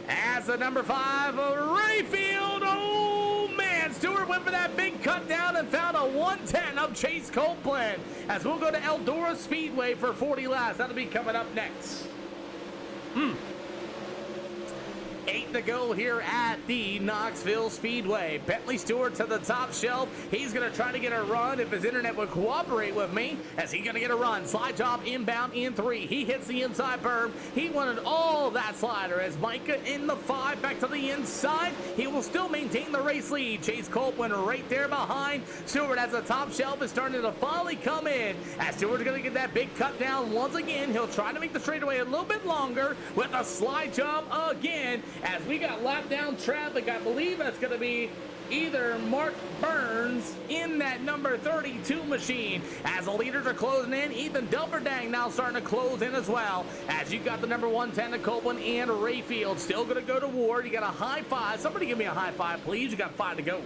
as the number 5 Rayfield. Oh man, Stewart went for that big cut down and found a 110 of Chase Copeland, as we'll go to Eldora Speedway for 40 laps. That'll be coming up next. 8 to go here at the Knoxville Speedway. Bentley Stewart to the top shelf. He's going to try to get a run if his internet would cooperate with me, as he's going to get a run. Slide job inbound in 3. He hits the inside berm. He wanted all that slider, as Micah in the 5 back to the inside. He will still maintain the race lead. Chase Copeland right there behind. Stewart as the top shelf is starting to finally come in, as Stewart's going to get that big cut down once again. He'll try to make the straightaway a little bit longer with a slide job again, as we got lap down traffic. I believe that's going to be either Mark Burns in that number 32 machine, as the leaders are closing in. Ethan Delperdang now starting to close in as well, as you got the number 110 of Copeland and Rayfield still going to go to war. You got a high 5. Somebody give me a high 5, please. You got 5 to go.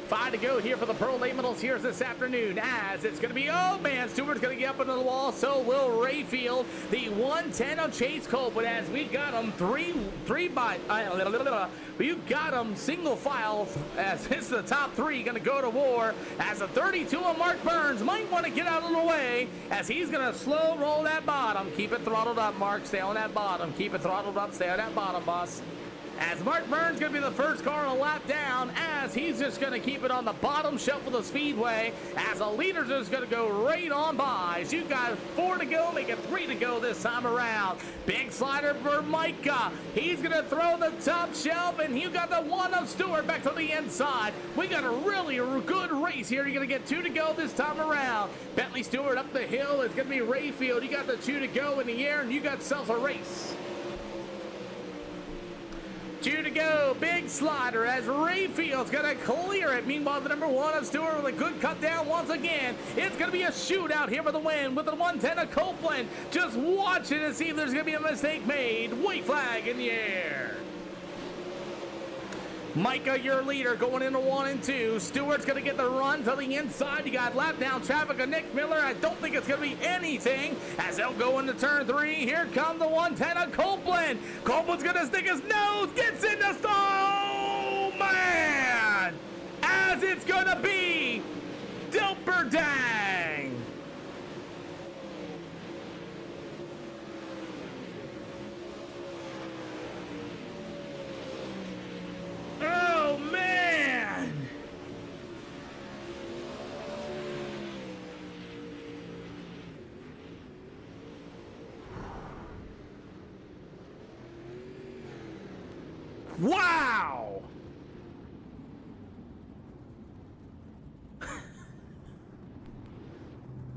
5 to go here for the Pro Late Models here this afternoon, as it's going to be, oh man, Stewart's going to get up into the wall, so will Rayfield. The 110 of Chase Copeland, as we got him you got him single file, as it's the top 3 going to go to war, as the 32 of Mark Burns might want to get out of the way, as he's going to slow roll that bottom. Keep it throttled up, Mark. Stay on that bottom. Keep it throttled up. Stay on that bottom, boss. as Mark Burns going to be the first car on a lap down, as he's just going to keep it on the bottom shelf of the speedway, as the leader's just going to go right on by. As you got 4 to go, make it 3 to go this time around. Big slider for Micah. He's going to throw the top shelf, and you got the one of Stewart back to the inside. We got a really good race here. You're going to get 2 to go this time around. Bentley Stewart up the hill. It's going to be Rayfield. You got the 2 to go in the air, and you got yourself a race. 2 to go, big slider as Rayfield's gonna clear it. Meanwhile, the number 1 of Stewart with a good cut down once again. It's gonna be a shootout here for the win with the 110 of Copeland. Just watch it and see if there's gonna be a mistake made. White flag in the air. Micah, your leader, going into 1 and 2. Stewart's going to get the run to the inside. You got lap down traffic of Nick Miller. I don't think it's going to be anything as they'll go into turn 3. Here comes the 110 of Copeland. Copeland's going to stick his nose. Gets in the stall, man! As it's going to be Dilperdang. Oh, man! Wow!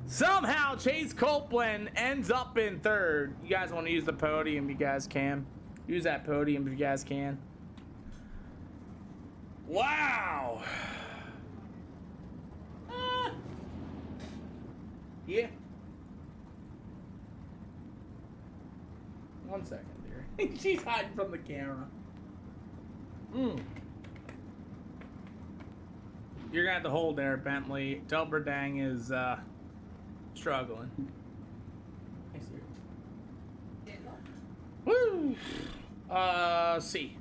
Somehow Chase Copeland ends up in 3rd. You guys want to use the podium, you guys can. Use that podium if you guys can. Wow. Yeah. 1 second, dear. She's hiding from the camera. You're gonna have to hold there, Bentley. Dilperdang is struggling. Woo! C.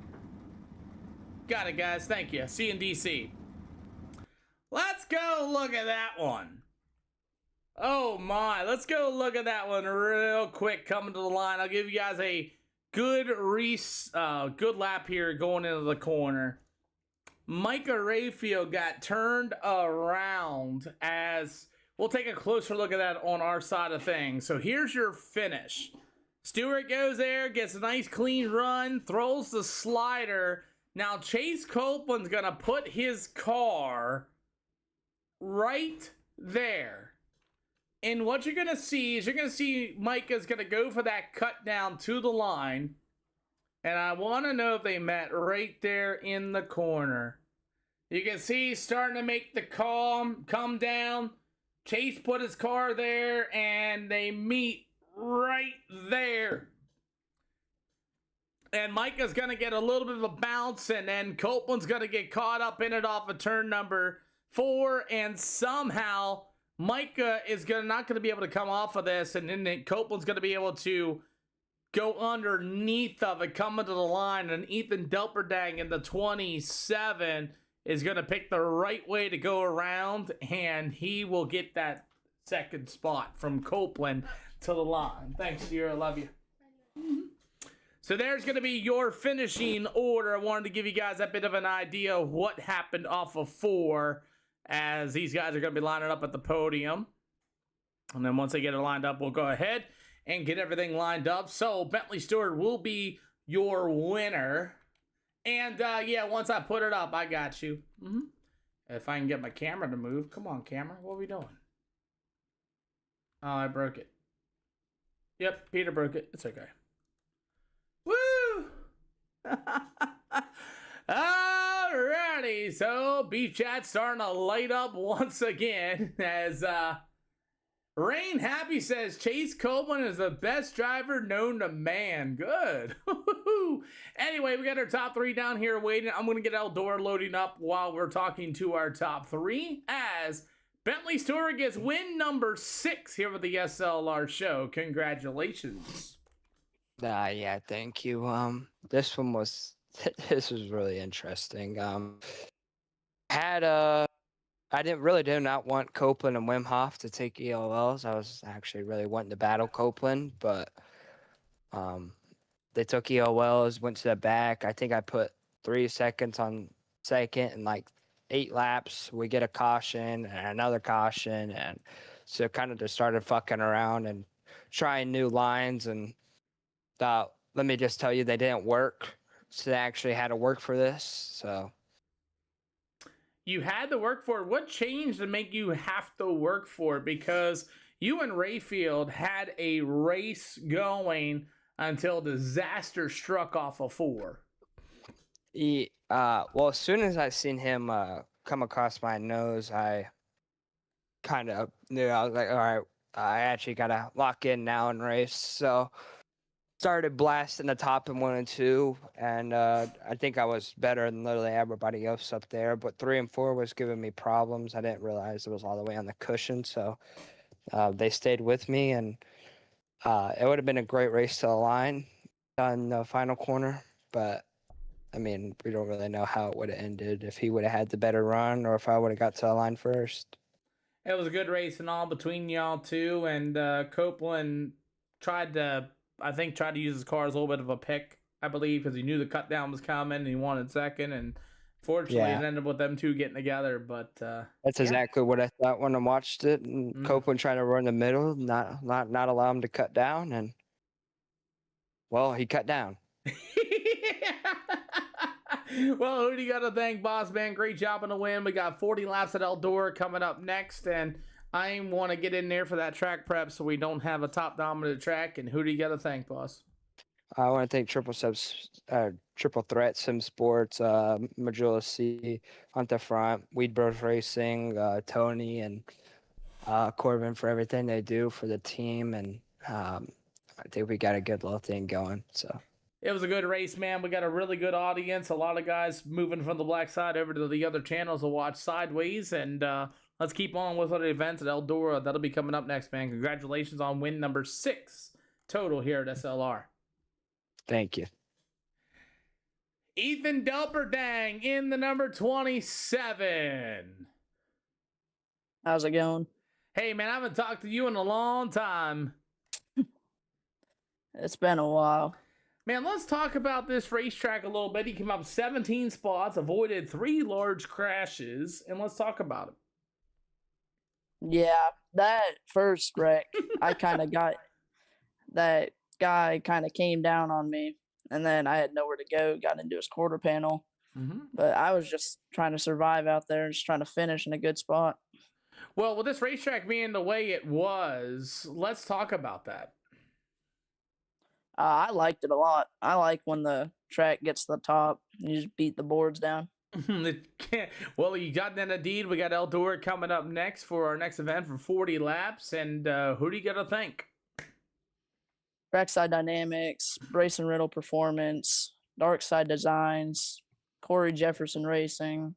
Got it, guys. Thank you. C and DC. Let's go look at that one. Oh my. Let's go look at that one real quick coming to the line. I'll give you guys a good good lap here going into the corner. Micah Rayfield got turned around as we'll take a closer look at that on our side of things. So here's your finish. Stewart goes there, gets a nice clean run, throws the slider. Now Chase Copeland's gonna put his car right there. And what you're gonna see is you're gonna see Micah's gonna go for that cut down to the line. And I wanna know if they met right there in the corner. You can see he's starting to make the come down. Chase put his car there and they meet right there. And Micah's going to get a little bit of a bounce, and then Copeland's going to get caught up in it off of turn number 4, and somehow Micah is not going to be able to come off of this, and then Copeland's going to be able to go underneath of it, coming to the line, and Ethan Dilperdang in the 27 is going to pick the right way to go around, and he will get that second spot from Copeland to the line. Thanks, dear. I love you. So there's going to be your finishing order. I wanted to give you guys a bit of an idea of what happened off of 4 as these guys are going to be lining up at the podium. And then once they get it lined up, we'll go ahead and get everything lined up. So Bentley Stewart will be your winner. And yeah, once I put it up, I got you. If I can get my camera to move. Come on, camera. What are we doing? Oh, I broke it. Yep, Peter broke it. It's okay. Woo! Alrighty, so Beef Chat's starting to light up once again as Rain Happy says Chase Copeland is the best driver known to man. Good. Anyway, we got our top 3 down here waiting. I'm going to get Eldor loading up while we're talking to our top 3 as Bentley Stewart gets win number 6 here with the SLR show. Congratulations. Yeah, thank you. This one was this was really interesting. I did not want Copeland and Wim Hof to take ELLs. I was actually really wanting to battle Copeland, but they took EOLs, went to the back. I think I put 3 seconds on second and like 8 laps. We get a caution and another caution. And so kind of just started fucking around and trying new lines and thought, let me just tell you, they didn't work. So they actually had to work for this. So you had to work for it. What changed to make you have to work for it? Because you and Rayfield had a race going until disaster struck off of 4. Well, as soon as I seen him come across my nose, I kind of knew. I was like, all right, I actually got to lock in now and race. So started blasting the top in 1 and 2, and I think I was better than literally everybody else up there. But 3 and 4 was giving me problems. I didn't realize it was all the way on the cushion, so they stayed with me, and it would have been a great race to the line on the final corner. But I mean, we don't really know how it would have ended, if he would have had the better run or if I would have got to the line first. It was a good race and all between y'all two, and Copeland tried to use his car as a little bit of a pick, I believe, because he knew the cut down was coming and he wanted second, and fortunately it ended with them two getting together. But that's exactly what I thought when I watched it. And Copeland trying to run the middle, not allow him to cut down, and well, he cut down. Well, who do you got to thank, boss man? Great job on the win. We got 40 laps at Eldora coming up next, and I want to get in there for that track prep so we don't have a top dominant track. And who do you got to thank, boss? I want to thank Triple Threat Sim Sports, Majula C on the front, Weed Bros Racing, Tony and Corbin for everything they do for the team, and I think we got a good little thing going. So it was a good race, man. We got a really good audience. A lot of guys moving from the black side over to the other channels to watch sideways, and let's keep on with other events at Eldora. That'll be coming up next, man. Congratulations on win number 6 total here at SLR. Thank you. Ethan Delperdang in the number 27. How's it going? Hey, man, I haven't talked to you in a long time. It's been a while. Man, let's talk about this racetrack a little bit. He came up 17 spots, avoided 3 large crashes, and let's talk about it. Yeah, that first wreck, I kind of got that guy kind of came down on me, and then I had nowhere to go, got into his quarter panel. But I was just trying to survive out there and just trying to finish in a good spot. Well, with this racetrack being the way it was, let's talk about that. I liked it a lot. I like when the track gets to the top and you just beat the boards down. Well, you got that indeed. We got Eldora coming up next for our next event for 40 laps, and who do you got to thank? Trackside Dynamics, Brace and Riddle Performance, Dark Side Designs, Corey Jefferson Racing,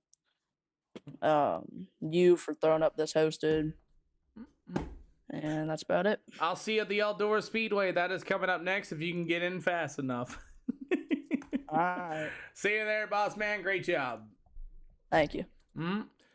you for throwing up this hosted, and that's about it. I'll see you at the Eldora Speedway. That is coming up next if you can get in fast enough. All right. See you there, boss man. Great job. Thank you.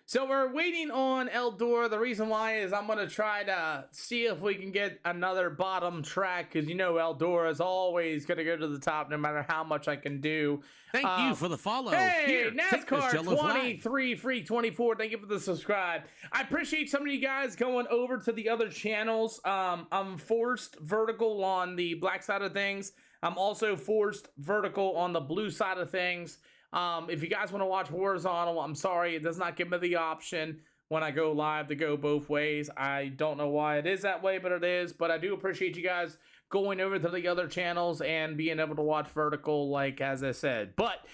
So we're waiting on Eldora. The reason why is I'm going to try to see if we can get another bottom track, because you know Eldora is always going to go to the top no matter how much I can do. Thank you for the follow. Hey, Here, NASCAR 23 Freak 24. Thank you for the subscribe. I appreciate some of you guys going over to the other channels. I'm forced vertical on the black side of things. I'm also forced vertical on the blue side of things. If you guys want to watch horizontal, I'm sorry, it does not give me the option when I go live to go both ways. I don't know why it is that way, but it is. But I do appreciate you guys going over to the other channels and being able to watch vertical, like as I said. But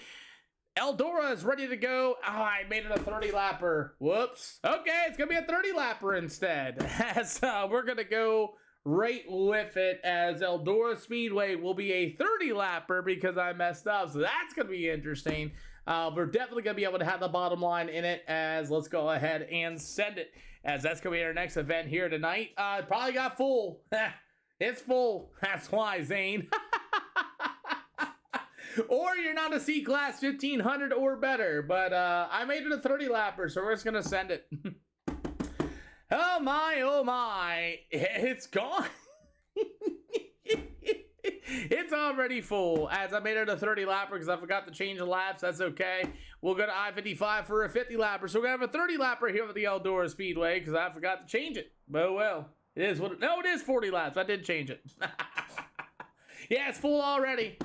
Eldora is ready to go. Oh, I made it a 30-lapper. Whoops. Okay, it's going to be a 30-lapper instead. As we're going to go right with it, as Eldora Speedway will be a 30-lapper because I messed up. So that's going to be interesting. We're definitely going to be able to have the bottom line in it, as let's go ahead and send it, as that's going to be our next event here tonight. Probably got full. It's full. That's why, Zane. Or you're not a C-Class 1500 or better. But I made it a 30-lapper, so we're just going to send it. Oh my, it's gone. It's It's already full, as I made it a 30 lapper because I forgot to change the laps. That's okay. We'll go to I-55 for a 50 lapper. So we're going to have a 30 lapper here at the Eldora Speedway because I forgot to change it. But well, it is what no, it is 40 laps. I did change it. Yeah, it's full already.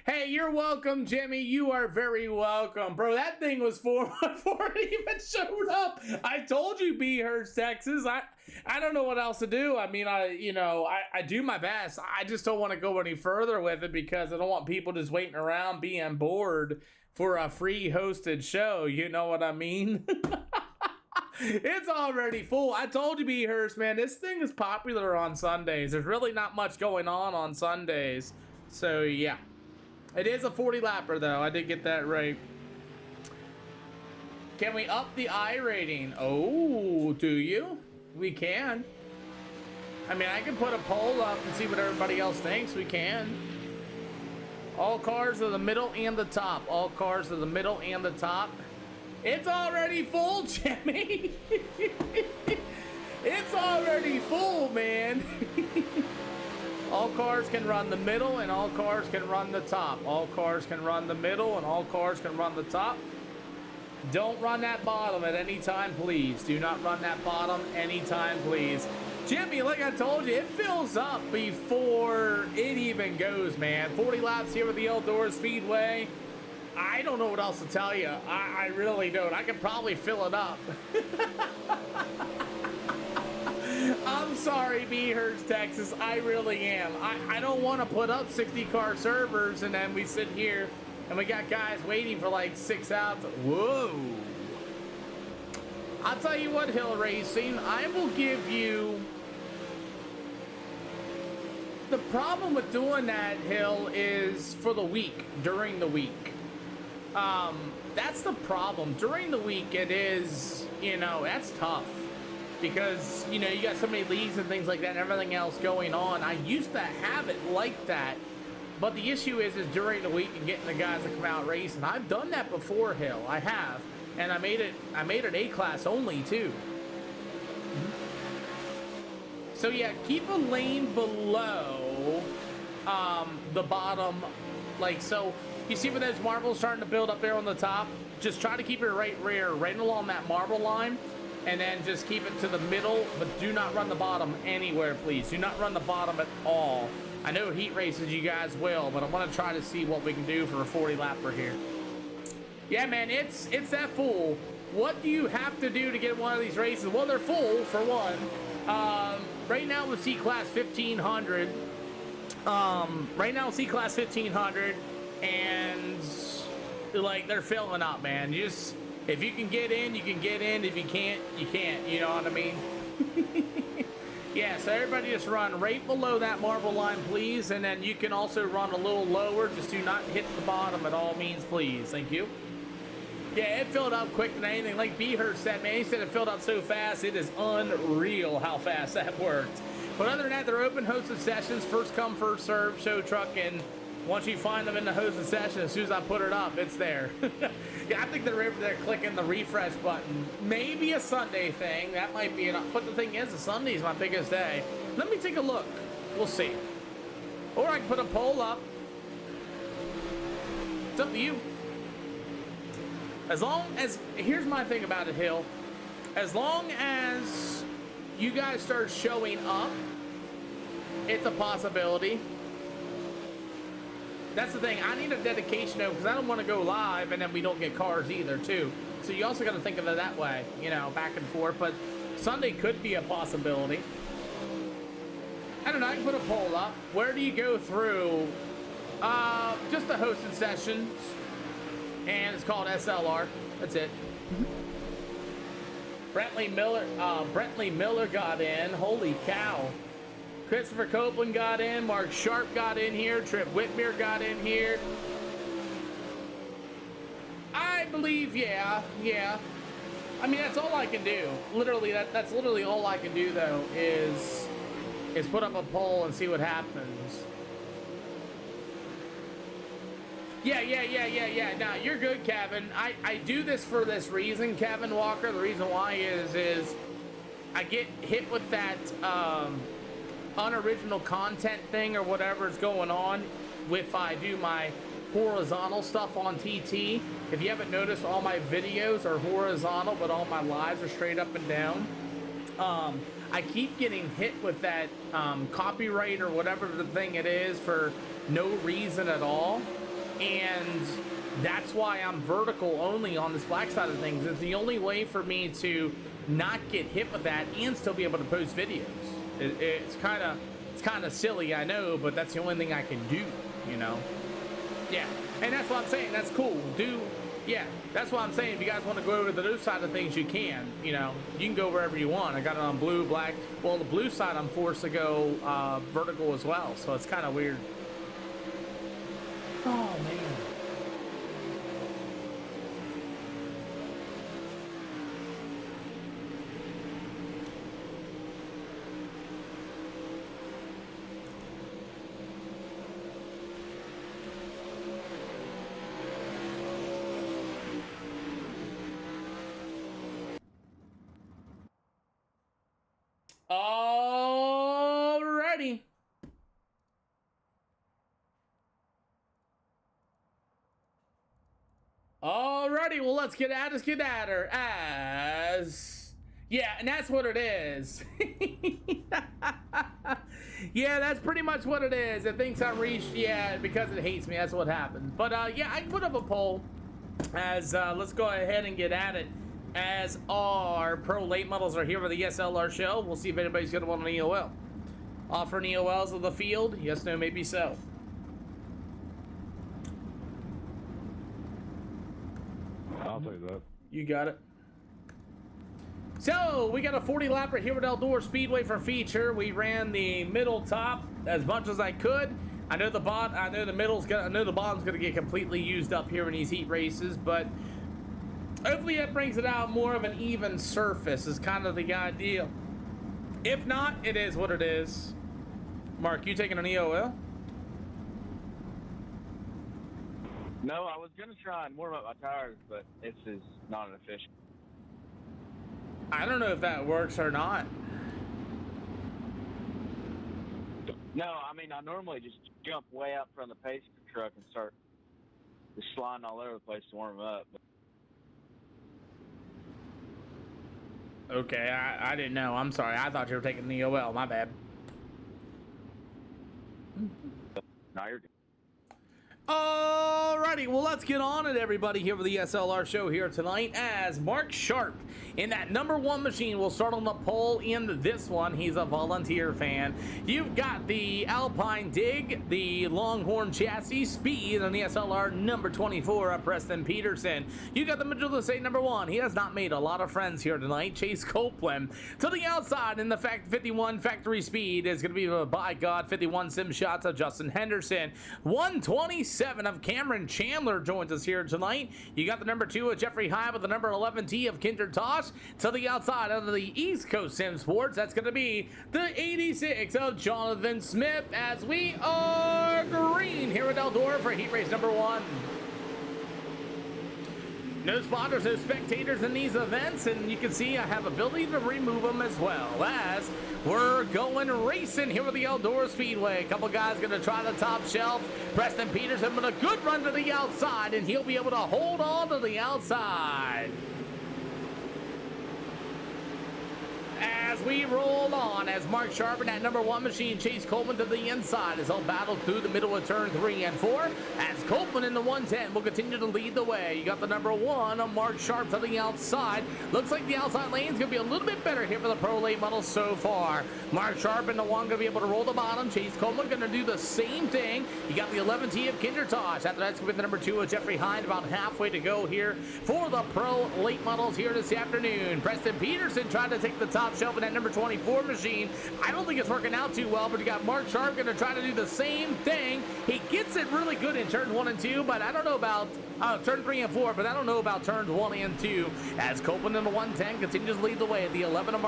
Hey, you're welcome, Jimmy. You are very welcome. Bro, that thing was full before it even showed up. I told you, Behurst, Texas. I don't know what else to do. I mean, I do my best. I just don't want to go any further with it because I don't want people just waiting around being bored for a free hosted show. You know what I mean? It's already full. I told you, Behurst, man, this thing is popular on Sundays. There's really not much going on Sundays. So, yeah. It is a 40 lapper though. I did get that right. Can we up the I rating? Oh, do you? We can. I mean, I can put a poll up and see what everybody else thinks. We can. All cars are the middle and the top. All cars are the middle and the top. It's already full, Jimmy. It's already full, man. All cars can run the middle and all cars can run the top. All cars can run the middle and all cars can run the top. Don't run that bottom at any time, please. Do not run that bottom anytime, please. Jimmy, like I told you, it fills up before it even goes, man. 40 laps here with the Eldora Speedway. I don't know what else to tell you. I really don't. I could probably fill it up. I'm sorry, Behurst, Texas. I really am. I don't want to put up 60-car servers and then we sit here and we got guys waiting for like 6 hours. Whoa. I'll tell you what, Hill Racing, I will give you... The problem with doing that, Hill, is for the week, during the week. That's the problem. During the week, it is, that's tough. Because, you got so many leagues and things like that and everything else going on. I used to have it like that. But the issue is during the week and getting the guys to come out racing. I've done that before, Hill. I have. And I made it A-class only, too. So, yeah, keep a lane below the bottom. Like, so, you see where those marbles starting to build up there on the top? Just try to keep your right rear right along that marble line. And then just keep it to the middle, but do not run the bottom anywhere, please. Do not run the bottom at all. I know heat races you guys will, but I want to try to see what we can do for a 40 lapper here. Yeah, man, it's that full. What do you have to do to get one of these races? Well, they're full, for one. Right now with C-Class 1500. Right now with C-Class 1500, and, like, they're filling up, man. If you can get in, you can get in. If you can't, you can't. You know what I mean? Yeah, so everybody just run right below that marble line, please. And then you can also run a little lower. Just do not hit the bottom at all means, please. Thank you. Yeah, it filled up quicker than anything. Like Behurst said, man, he said it filled up so fast. It is unreal how fast that worked. But other than that, they're open hosted sessions. First come, first serve, show truck, and once you find them in the hosted session, as soon as I put it up, it's there. Yeah, I think they're over there clicking the refresh button. Maybe a Sunday thing. That might be enough. But the thing is, the Sunday is my biggest day. Let me take a look. We'll see. Or I can put a poll up. It's up to you. As long as... Here's my thing about it, Hill. As long as you guys start showing up, it's a possibility. That's the thing. I need a dedication, though, because I don't want to go live and then we don't get cars either, too. So you also got to think of it that way, back and forth. But Sunday could be a possibility. I don't know. I can put a poll up. Where do you go through? Just the hosted sessions. And it's called SLR. That's it. Brentley Miller got in. Holy cow. Christopher Copeland got in. Mark Sharp got in here. Trip Whitmere got in here. I believe, yeah. I mean, that's all I can do. Literally, that's literally all I can do, though, is put up a poll and see what happens. Yeah. Now, you're good, Kevin. I do this for this reason, Kevin Walker. The reason why is I get hit with that, unoriginal content thing or whatever is going on if I do my horizontal stuff on TT. If you haven't noticed, all my videos are horizontal, but all my lives are straight up and down. I keep getting hit with that copyright or whatever the thing it is for no reason at all, and that's why I'm vertical only on this black side of things. It's the only way for me to not get hit with that and still be able to post videos. It's kind of silly, I know, but that's the only thing I can do, you know. Yeah, and that's what I'm saying. That's cool. Yeah, that's what I'm saying. If you guys want to go over to those side of things, you can. You know, you can go wherever you want. I got it on blue, black. Well, the blue side, I'm forced to go vertical as well, so it's kind of weird. Oh, man. Alrighty. Alrighty, well, let's get at her as... Yeah, and that's what it is. Yeah, that's pretty much what it is. It thinks I'm reached, yeah, because it hates me. That's what happened. But, yeah, I put up a poll as, let's go ahead and get at it. As our pro late models are here for the SLR show, we'll see if anybody's going to want an EOL. Offering EOLs of the field? Yes, no, maybe so. I'll take that. You got it. So, we got a 40 lapper here at Eldora Speedway for feature. We ran the middle top as much as I could. I know the bottom's gonna get completely used up here in these heat races, but hopefully it brings it out more of an even surface is kind of the idea. If not, it is what it is. Mark, you taking an EOL? No, I was gonna try and warm up my tires, but this is not an efficient. I don't know if that works or not. No, I mean, I normally just jump way up from the pace truck and start just sliding all over the place to warm up. Okay, I didn't know. I'm sorry. I thought you were taking the EOL. My bad. No, you're good. Alrighty, well, let's get on it, everybody, here with the SLR show here tonight as Mark Sharp in that #1 machine will start on the pole in this one. He's a volunteer fan. You've got the Alpine Dig, the Longhorn Chassis Speed on the SLR #24 of Preston Peterson. You got the middle of the state #1. He has not made a lot of friends here tonight. Chase Copeland to the outside in the 51 factory speed is going to be by God 51 sim shots of Justin Henderson. 127 of Cameron Chandler joins us here tonight. You got the #2 of Jeffrey High with the #11T of Kinder Tosh. To the outside of the East Coast Sim Sports, that's going to be the 86 of Jonathan Smith as we are green here at Eldora for heat race #1. No spotters, no spectators in these events, and you can see I have ability to remove them as well as we're going racing here with the Eldora Speedway. A couple guys going to try the top shelf. Preston Peterson with a good run to the outside, and he'll be able to hold on to the outside. As we roll on, as Mark Sharp in that #1 machine, Chase Coleman to the inside as he'll battle through the middle of turn 3 and 4. As Coleman in the 110 will continue to lead the way. You got the #1 of Mark Sharp to the outside. Looks like the outside lane's going to be a little bit better here for the pro late models so far. Mark Sharp in the 1 going to be able to roll the bottom. Chase Coleman going to do the same thing. You got the 11T of Kinder Tosh. After that's going to be the #2 of Jeffrey Hind. About halfway to go here for the pro late models here this afternoon. Preston Peterson tried to take the top shelf in that #24 machine. I don't think it's working out too well, but you got Mark Sharp going to try to do the same thing. He gets it really good in turn 1 and 2, but I don't know about turn 3 and 4, but I don't know about turns 1 and 2. As Copeland in the 110 continues to lead the way. The 11 of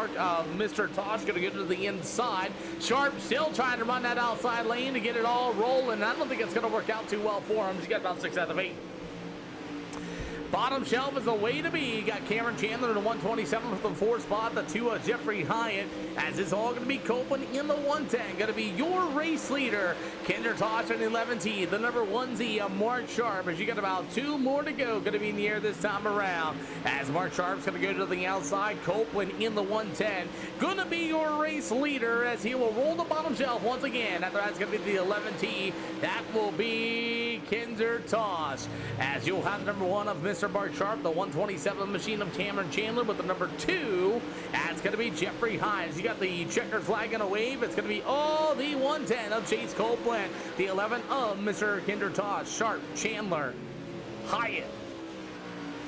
Mr. Tosh going to get to the inside. Sharp still trying to run that outside lane to get it all rolling. I don't think it's going to work out too well for him. He's got about 6 out of 8. Bottom shelf is the way to be. You got Cameron Chandler in the 127 for the 4 spot. The 2 Jeffrey Hyatt. As it's all going to be Copeland in the 110. Going to be your race leader. Kinder Tosh in the 11T. The number 1Z Mark Sharp. As you got about 2 more to go. Going to be in the air this time around. As Mark Sharp's going to go to the outside. Copeland in the 110. Going to be your race leader as he will roll the bottom shelf once again. After that's going to be the 11T. That will be Kinder Tosh. As you'll have the number 1 of Mr. Mark Sharp, the 127 machine of Cameron Chandler with the number 2. That's going to be Jeffrey Hines. You got the checkered flag in a wave. It's going to be the 110 of Chase Copeland, the 11 of Mr. Kinder Tosh, Sharp, Chandler, Hyatt.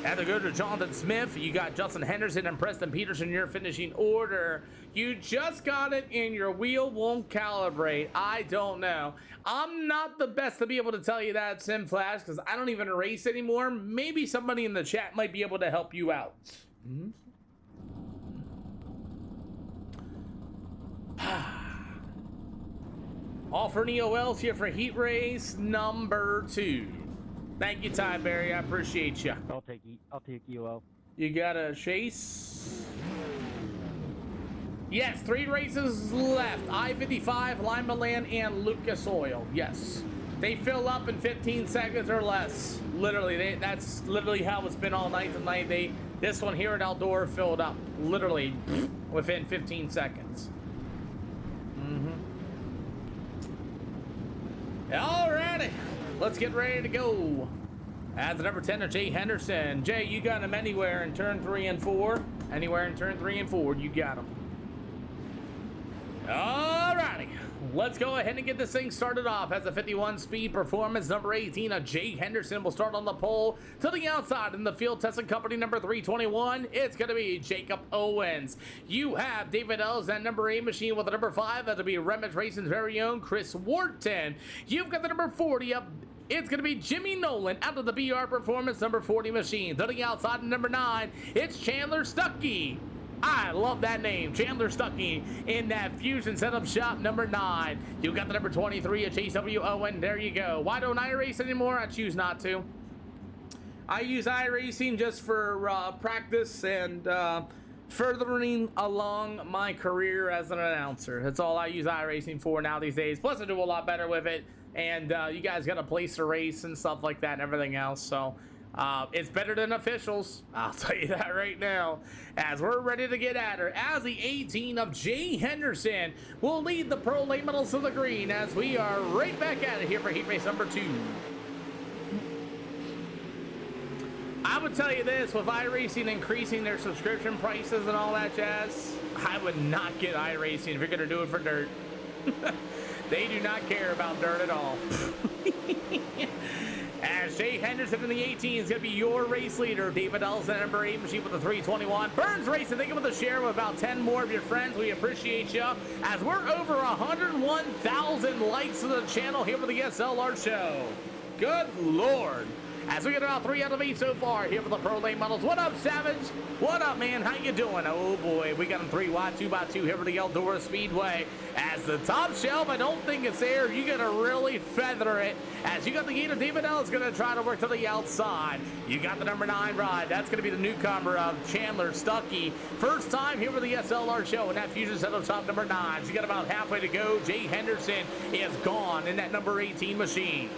And to go to Jonathan Smith, you got Justin Henderson and Preston Peterson in your finishing order. You just got it and your wheel won't calibrate. I don't know. I'm not the best to be able to tell you that, Sim Flash, because I don't even race anymore. Maybe somebody in the chat might be able to help you out. All for Neo Wells here for heat race number 2. Thank you, Ty Berry. I appreciate you. I'll take you out. You got a chase? Yes, 3 races left. I-55, Lima Land, and Lucas Oil. Yes. They fill up in 15 seconds or less. Literally, that's literally how it's been all night tonight. This one here at Eldora filled up literally within 15 seconds. Alrighty, let's get ready to go. As the number 10 of Jay Henderson. Jay, you got him anywhere in turn 3 and 4. Anywhere in turn 3 and 4, you got him. Alrighty, let's go ahead and get this thing started off. As a 51 speed performance, number 18 of Jay Henderson will start on the pole. To the outside in the field testing company number 321, it's going to be Jacob Owens. You have David Ells, that number 8 machine with the number 5. That'll be Remage Racing's very own Chris Wharton. You've got the number 40 up. It's going to be Jimmy Nolan out of the BR Performance number 40 machine. To the outside in number 9, it's Chandler Stuckey. I love that name, Chandler Stuckey, in that Fusion Setup Shop number 9. You got the number 23 at Chase W. Owen. There you go. Why don't I race anymore? I choose not to. I use iRacing just for practice and furthering along my career as an announcer. That's all I use iRacing for now these days. Plus, I do a lot better with it. And you guys got a place to race and stuff like that and everything else. So it's better than officials. I'll tell you that right now. As we're ready to get at her. As the 18 of Jay Henderson will lead the Pro Late Medals to the green. As we are right back at it here for heat race number 2. I would tell you this, with iRacing increasing their subscription prices and all that jazz, I would not get iRacing if you're going to do it for dirt. They do not care about dirt at all. As Jay Henderson in the 18 is going to be your race leader. David Ells, the number 8 machine with the 321. Burns Racing, think of the share with about 10 more of your friends. We appreciate you. As we're over 101,000 likes to the channel here for the SLR show. Good Lord. As we get about 3 out of 8 so far here for the Pro Late Models. What up, Savage? What up, man? How you doing? Oh, boy. We got them 3 wide, 2x2 here for the Eldora Speedway. As the top shelf, I don't think it's there. You got to really feather it. As you got the Gator, David L is going to try to work to the outside. You got the number 9 ride. That's going to be the newcomer of Chandler Stuckey. First time here for the SLR show in that Fusion Setup Shop number 9. You got about halfway to go. Jay Henderson is gone in that number 18 machine.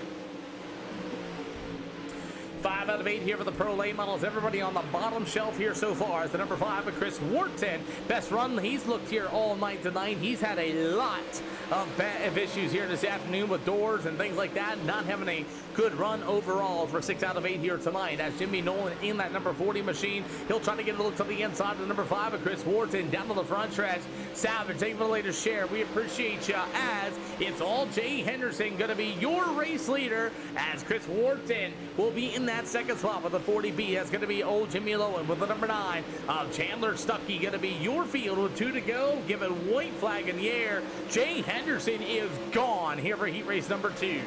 5 out of 8 here for the Pro Late Models. Everybody on the bottom shelf here so far is the number 5 of Chris Wharton. Best run he's looked here all night tonight. He's had a lot of issues here this afternoon with doors and things like that. Not having a good run overall for 6 out of 8 here tonight. As Jimmy Nolan in that number 40 machine. He'll try to get a look to the inside of the number 5 of Chris Wharton. Down to the front stretch. Savage, thank you for the latest share. We appreciate you. As it's all Jay Henderson going to be your race leader. As Chris Wharton will be in that second slot with the 40B. That's going to be old Jimmy Lowen with the number 9 of Chandler Stuckey. Going to be your field with 2 to go. Give it white flag in the air. Jay Henderson is gone here for heat race number 2.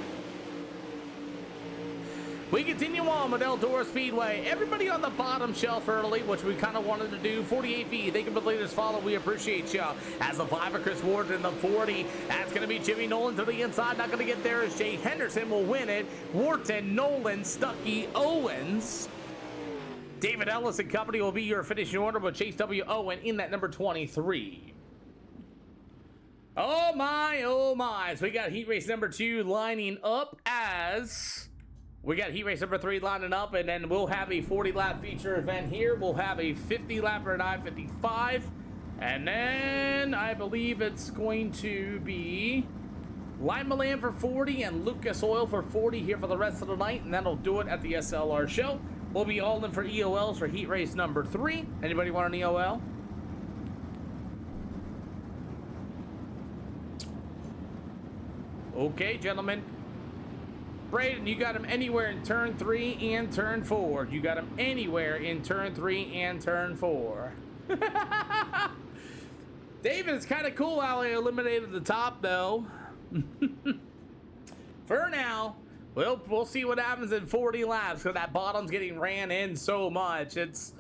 We continue on with Eldora Speedway. Everybody on the bottom shelf early, which we kind of wanted to do. 48B, thank you for the latest follow. We appreciate you. As the 5 of Chris Ward in the 40, that's going to be Jimmy Nolan to the inside. Not going to get there as Jay Henderson will win it. Wharton, Nolan, Stuckey, Owens. David Ellis and company will be your finishing order with Chase W. Owen in that number 23. Oh my, oh my. So we got heat race number 2 lining up as... We got heat race number 3 lining up, and then we'll have a 40-lap feature event here. We'll have a 50-lapper at I-55. And then I believe it's going to be Lime Milan for 40 and Lucas Oil for 40 here for the rest of the night. And that'll do it at the SLR show. We'll be all in for EOLs for heat race number 3. Anybody want an EOL? Okay, gentlemen. Braden, you got him anywhere in turn 3 and turn 4. You got him anywhere in turn 3 and turn 4. David, it's kind of cool how he eliminated the top, though. For now, we'll see what happens in 40 laps, because that bottom's getting ran in so much. It's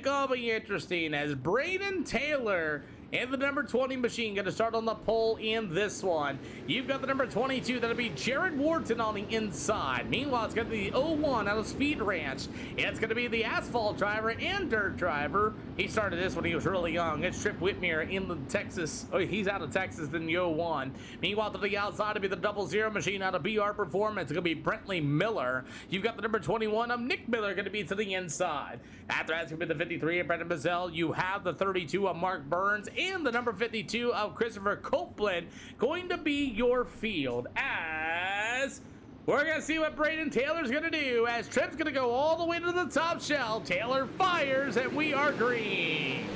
gonna be interesting as Braden Taylor and the number 20 machine going to start on the pole in this one. You've got the number 22. That'll be Jared Wharton on the inside. Meanwhile, it's going to be the 01 out of Speed Ranch. It's going to be the asphalt driver and dirt driver. He started this when he was really young. It's Trip Whitmere in the Texas. Oh, he's out of Texas in the 01. Meanwhile, to the outside, it'll be the 00 machine out of BR Performance. It's going to be Brentley Miller. You've got the number 21 of Nick Miller going to be to the inside. After that's going to be the 53 of Brendan Mazzell. You have the 32 of Mark Burns and the number 52 of Christopher Copeland going to be your field, as we're going to see what Braden Taylor's going to do, as Tripp's going to go all the way to the top shelf. Taylor fires, and we are green.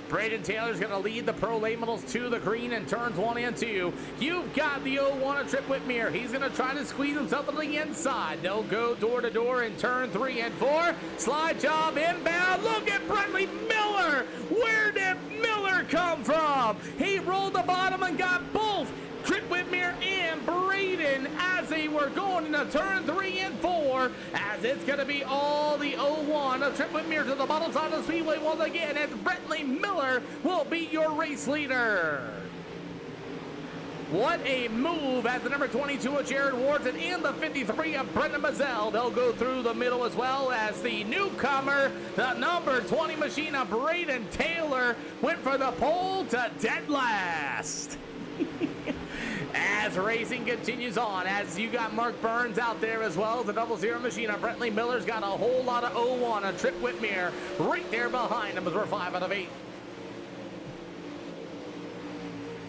Braden Taylor's going to lead the Pro Late Models to the green in turns 1 and 2. You've got the 01 of Trip Whitmere. He's going to try to squeeze himself to the inside. They'll go door to door in turn 3 and 4. Slide job inbound. Look at Brentley Miller. Where did Miller come from? He rolled the bottom and got both Trip Whitmere and Braden as they were going into turn 3 and 4, as it's going to be all the 01 of Trip Whitmere to the bottom side of the speedway once again, as Brentley Miller will be your race leader. What a move, as the number 22 of Jared Wharton and the 53 of Brendan Mazzell. They'll go through the middle, as well as the newcomer, the number 20 machine of Braden Taylor, went for the pole to dead last. As racing continues on, as you got Mark Burns out there as well, the 00 machine of Brentley Miller's got a whole lot of 01 of Trip Whitmere right there behind him, as we're 5 out of 8.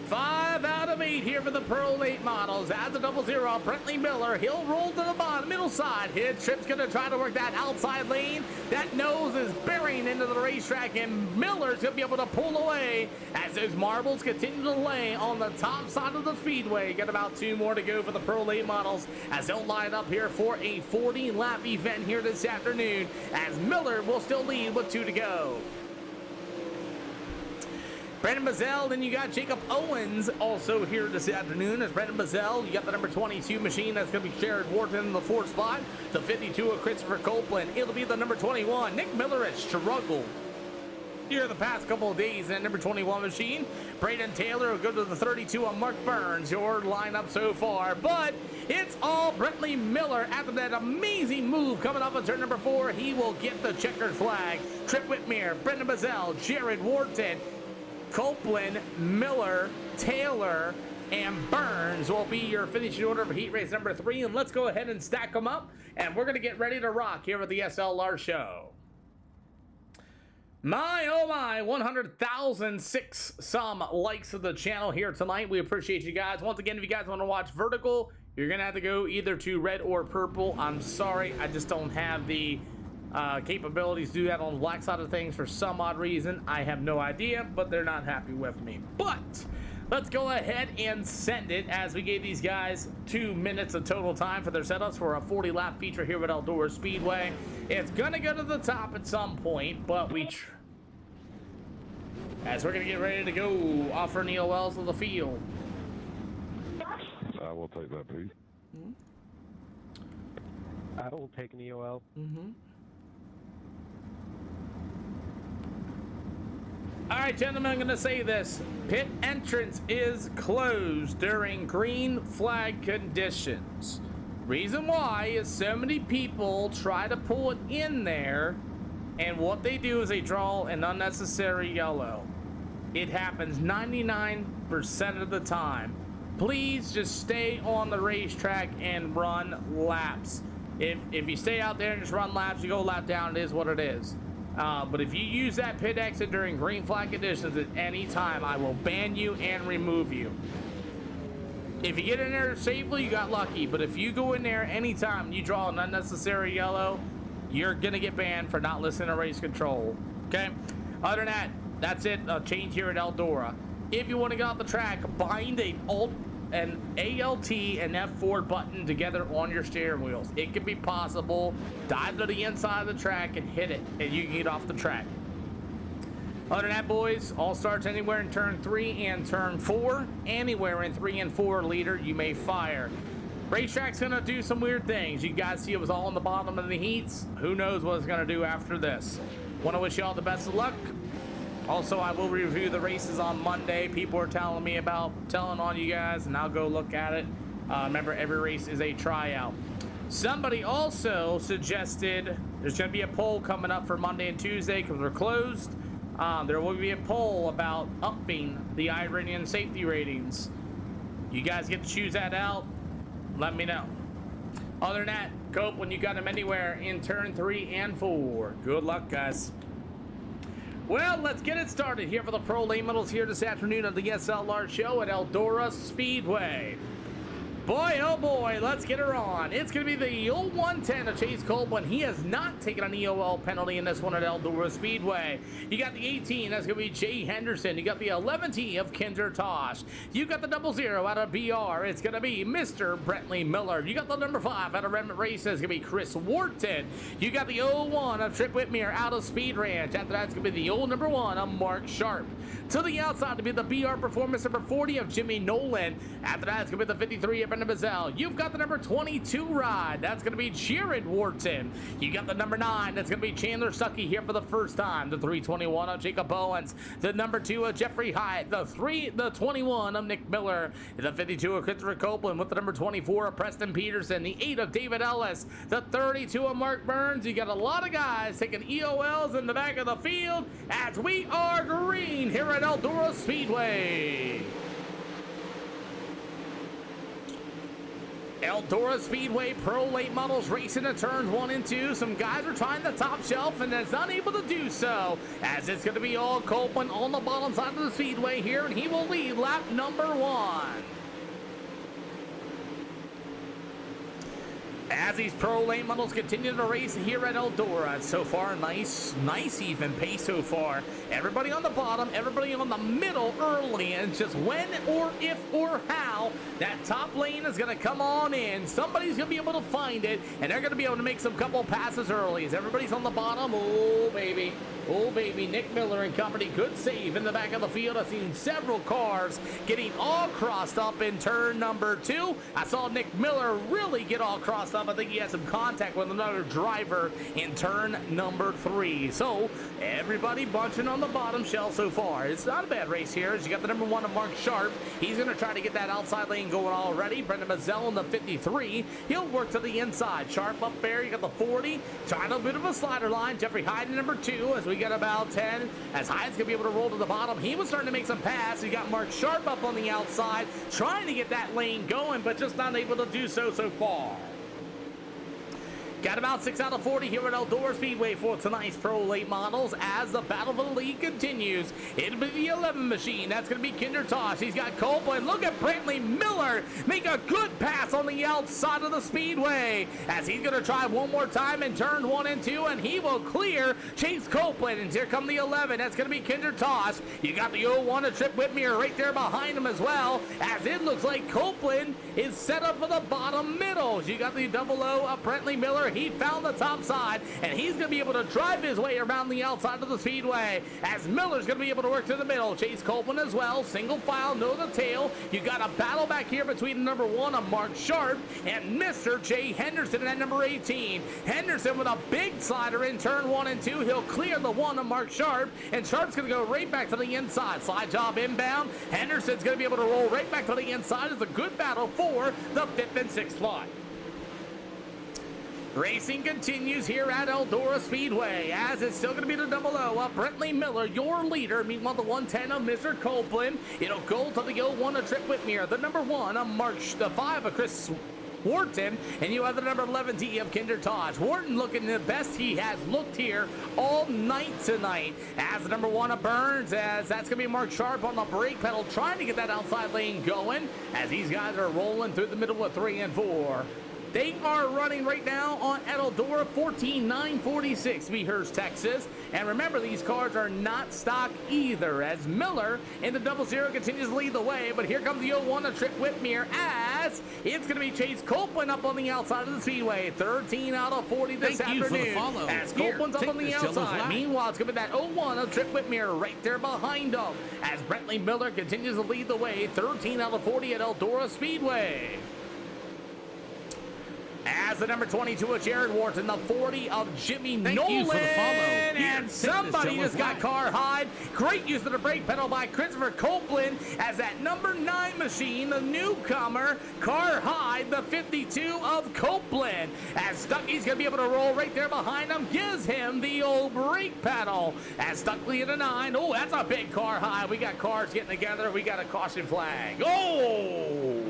5 out of 8 here for the Pro Late Models. As the 00, Brentley Miller, he'll roll to the bottom, middle side. His Trip's going to try to work that outside lane. That nose is burying into the racetrack, and Miller's going to be able to pull away as those marbles continue to lay on the top side of the speedway. Got about 2 more to go for the Pro Late Models, as they'll line up here for a 40-lap event here this afternoon, as Miller will still lead with 2 to go. Brendan Mazzell, then you got Jacob Owens also here this afternoon. As Brendan Mazzell, you got the number 22 machine. That's going to be Jared Wharton in the 4th spot. The 52 of Christopher Copeland. It'll be the number 21. Nick Miller has struggled here the past couple of days in that number 21 machine. Braden Taylor will go to the 32 of Mark Burns, your lineup so far. But it's all Brentley Miller after that amazing move coming up on turn number 4. He will get the checkered flag. Trip Whitmere, Brendan Mazzell, Jared Wharton, Copeland, Miller, Taylor, and Burns will be your finishing order for heat race number 3. And let's go ahead and stack them up, and we're going to get ready to rock here at the SLR show. My, oh my, 100,006 some likes of the channel here tonight. We appreciate you guys. Once again, if you guys want to watch vertical, you're going to have to go either to red or purple. I'm sorry, I just don't have the capabilities to do that on the black side of things for some odd reason. I have no idea, but they're not happy with me. But let's go ahead and send it, as we gave these guys 2 minutes of total time for their setups for a 40-lap feature here at Eldora Speedway. It's gonna go to the top at some point, but as we're gonna get ready to go offer Neil Wells of the field. I will take that, please. I will take an EOL. All right, gentlemen, I'm going to say this. Pit entrance is closed during green flag conditions. Reason why is so many people try to pull it in there, and what they do is they draw an unnecessary yellow. It happens 99% of the time. Please just stay on the racetrack and run laps. If you stay out there and just run laps, you go a lap down, it is what it is. But if you use that pit exit during green flag conditions at any time, I will ban you and remove you. If you get in there safely, you got lucky. But if you go in there anytime and you draw an unnecessary yellow, you're going to get banned for not listening to race control. Okay? Other than that, that's it. Change here at Eldora. If you want to get off the track, bind an ALT and F4 button together on your steering wheels. It can be possible. Dive to the inside of the track and hit it, and you can get off the track. Other than that, boys, all starts anywhere in turn 3 and turn 4. Anywhere in 3 and 4, leader, you may fire. Racetrack's gonna do some weird things. You guys see it was all in the bottom of the heats. Who knows what it's gonna do after this. Want to wish you all the best of luck. Also, I will review the races on Monday. People are telling me about telling on you guys, and I'll go look at it. Remember, every race is a tryout. Somebody also suggested there's going to be a poll coming up for Monday and Tuesday because we're closed. There will be a poll about upping the iRadian safety ratings. You guys get to choose that out. Let me know. Other than that, Cope, when you got them anywhere in turn 3 and 4. Good luck, guys. Well, let's get it started here for the Pro Late Models here this afternoon on the SLR show at Eldora Speedway. Boy, oh boy, let's get her on. It's going to be the old 110 of Chase Copeland. He has not taken an EOL penalty in this one at Eldora Speedway. You got the 18, that's going to be Jay Henderson. You got the 11T of Kinder Tosh. You got the 00 out of BR. It's going to be Mr. Brentley Miller. You got the number 5 out of Remnant Races. It's going to be Chris Wharton. You got the 01 of Trip Whitmere out of Speed Ranch. After that, it's going to be the old number 1 of Mark Sharp. To the outside to be the BR Performance number 40 of Jimmy Nolan. After that, it's going to be the 53 of Brendan Bazell. You've got the number 22 ride. That's going to be Jared Wharton. You got the number 9. That's going to be Chandler Stuckey here for the first time. The 321 of Jacob Owens. The number 2 of Jeffrey Hyatt. The 21 of Nick Miller. The 52 of Christopher Copeland with the number 24 of Preston Peterson. The 8 of David Ellis. The 32 of Mark Burns. You got a lot of guys taking EOLs in the back of the field as we are green here at Eldora Speedway. Eldora Speedway Pro Late Models racing in turns 1 and 2. Some guys are trying the top shelf and is unable to do so, as it's going to be all Copeland on the bottom side of the speedway here, and he will lead lap number 1. As these Pro Late Models continue to race here at Eldora, so far nice even pace so far. Everybody on the bottom, everybody on the middle early, and it's just when or if or how that top lane is going to come on in. Somebody's going to be able to find it, and they're going to be able to make some couple passes early. As everybody's on the bottom, oh baby, Nick Miller and company, good save in the back of the field. I've seen several cars getting all crossed up in turn number 2. I saw Nick Miller really get all crossed up. I think he had some contact with another driver in turn number 3. So everybody bunching on the bottom shelf so far. It's not a bad race here. As you got the number 1 of Mark Sharp. He's going to try to get that outside lane going already. Brendan Mazzell in the 53. He'll work to the inside. Sharp up there. You got the 40. Trying a bit of a slider line. Jeffrey Hyde in number 2 as we get about 10. As Hyde's going to be able to roll to the bottom. He was starting to make some pass. You got Mark Sharp up on the outside. Trying to get that lane going, but just not able to do so far. Got about 6 out of 40 here at Eldora Speedway for tonight's Pro Late Models as the battle for the lead continues. It'll be the 11 machine. That's going to be Kinder Tosh. He's got Copeland. Look at Brantley Miller make a good pass on the outside of the speedway as he's going to try one more time in turn 1 and 2, and he will clear Chase Copeland. And here come the 11. That's going to be Kinder Tosh. You got the 01 of Trip Whitmere right there behind him as well, as it looks like Copeland is set up for the bottom middle. You got the 00 of Brantley Miller. He found the top side, and he's going to be able to drive his way around the outside of the speedway as Miller's going to be able to work to the middle. Chase Copeland as well. Single file, no the tail. You got a battle back here between the number 1 of Mark Sharp and Mr. Jay Henderson at number 18. Henderson with a big slider in turn 1 and 2. He'll clear the 1 of Mark Sharp, and Sharp's going to go right back to the inside. Slide job inbound. Henderson's going to be able to roll right back to the inside. It's a good battle for the 5th and 6th spot. Racing continues here at Eldora Speedway, as it's still going to be the 00 of Brentley Miller, your leader. Meanwhile, the 110 of Mr. Copeland. It'll go to the 01 of Trip Whitmere, the number 1 of March, the 5 of Chris Wharton, and you have the number 11 T of Kinder Tosh. Wharton looking the best he has looked here all night tonight. As the number 1 of Burns, as that's going to be Mark Sharp on the brake pedal, trying to get that outside lane going, as these guys are rolling through the middle of 3 and 4. They are running right now on Eldora 14,946, Weehurst, Texas. And remember, these cars are not stock either, as Miller in the 00 continues to lead the way. But here comes the 01 of Trip Whitmere, as it's going to be Chase Copeland up on the outside of the speedway. 13 out of 40 this afternoon. For the follow. As Here, Copeland's up take on the this yellow outside. flag. Meanwhile, it's going to be that 01 of Trip Whitmere right there behind him, as Brentley Miller continues to lead the way. 13 out of 40 at Eldora Speedway. As the number 22 of Jared Wharton, the 40 of Jimmy Thank Nolan, you for the follow. Here, and take somebody this just got yellow car hide. Great use of the brake pedal by Christopher Copeland, as that number 9 machine, the newcomer, car hide, the 52 of Copeland. As Stuckey's going to be able to roll right there behind him, gives him the old brake pedal. As Stuckley in a 9, oh, that's a big car hide. We got cars getting together. We got a caution flag. Oh!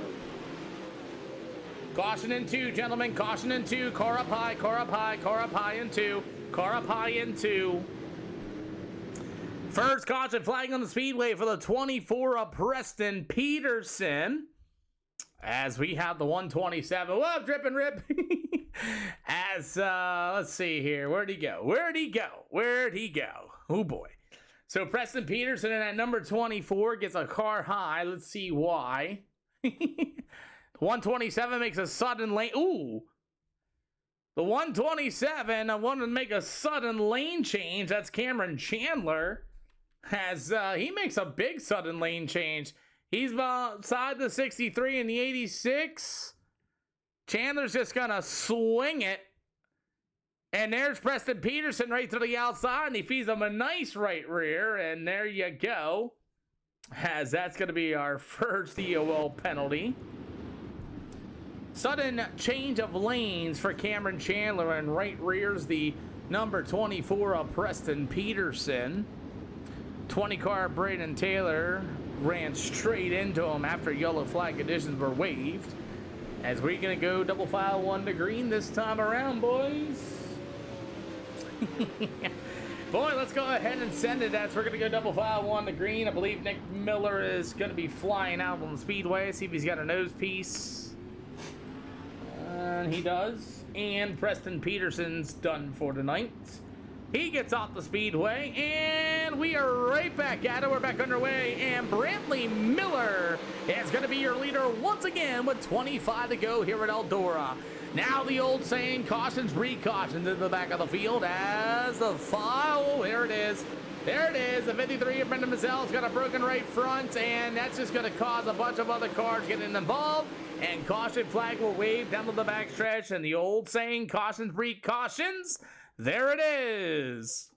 Caution in 2, gentlemen. Caution in 2. Car up high, car up high, car up high in 2. Car up high in 2. First caution flag on the speedway for the 24 of Preston Peterson. As we have the 127. Whoa, drip and rip. As, let's see here. Where'd he go? Where'd he go? Where'd he go? Oh, boy. So Preston Peterson in at number 24 gets a car high. Let's see why. 127 makes a sudden lane. Ooh. The 127, I wanted to make a sudden lane change. That's Cameron Chandler. He makes a big sudden lane change. He's beside the 63 and the 86. Chandler's just going to swing it. And there's Preston Peterson right to the outside, and he feeds him a nice right rear. And there you go. That's going to be our first EOL penalty. Sudden change of lanes for Cameron Chandler, and right rears the number 24 of Preston Peterson. 20 car Braden Taylor ran straight into him after yellow flag conditions were waived. As we're going to go double file 1 to green this time around, boys. Boy, let's go ahead and send it as we're going to go double file 1 to green. I believe Nick Miller is going to be flying out on the speedway. See if he's got a nose piece. And he does. And Preston Peterson's done for tonight. He gets off the speedway, and we are right back at it. We're back underway, and Brantley Miller is going to be your leader once again with 25 to go here at Eldora. Now the old saying, cautions breed cautions in the back of the field as the file. Oh, there it is. There it is. The 53 of Brendan Mazel's got a broken right front, and that's just going to cause a bunch of other cars getting involved. And caution flag will wave down to the backstretch, and the old saying, cautions breed cautions. There it is.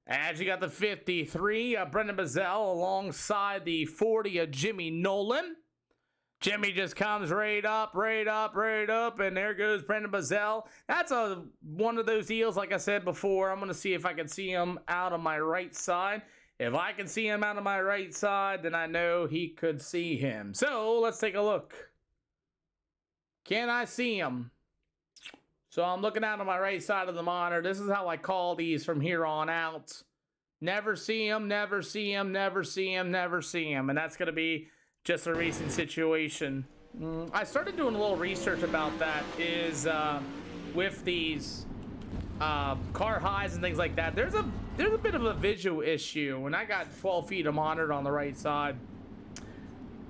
As you got the 53 of Brendan Mazel alongside the 40 of Jimmy Nolan. Jimmy just comes right up, and there goes Brendan Mazel. That's one of those deals, like I said before. I'm going to see if I can see him out on my right side. If I can see him out on my right side, then I know he could see him. So let's take a look. Can I see him? So I'm looking out on my right side of the monitor. This is how I call these from here on out. Never see him, never see him, never see him, never see him. And that's going to be just a recent situation. I started doing a little research about that is with these car highs and things like that. There's a bit of a visual issue, and I got 12 feet of monitor on the right side.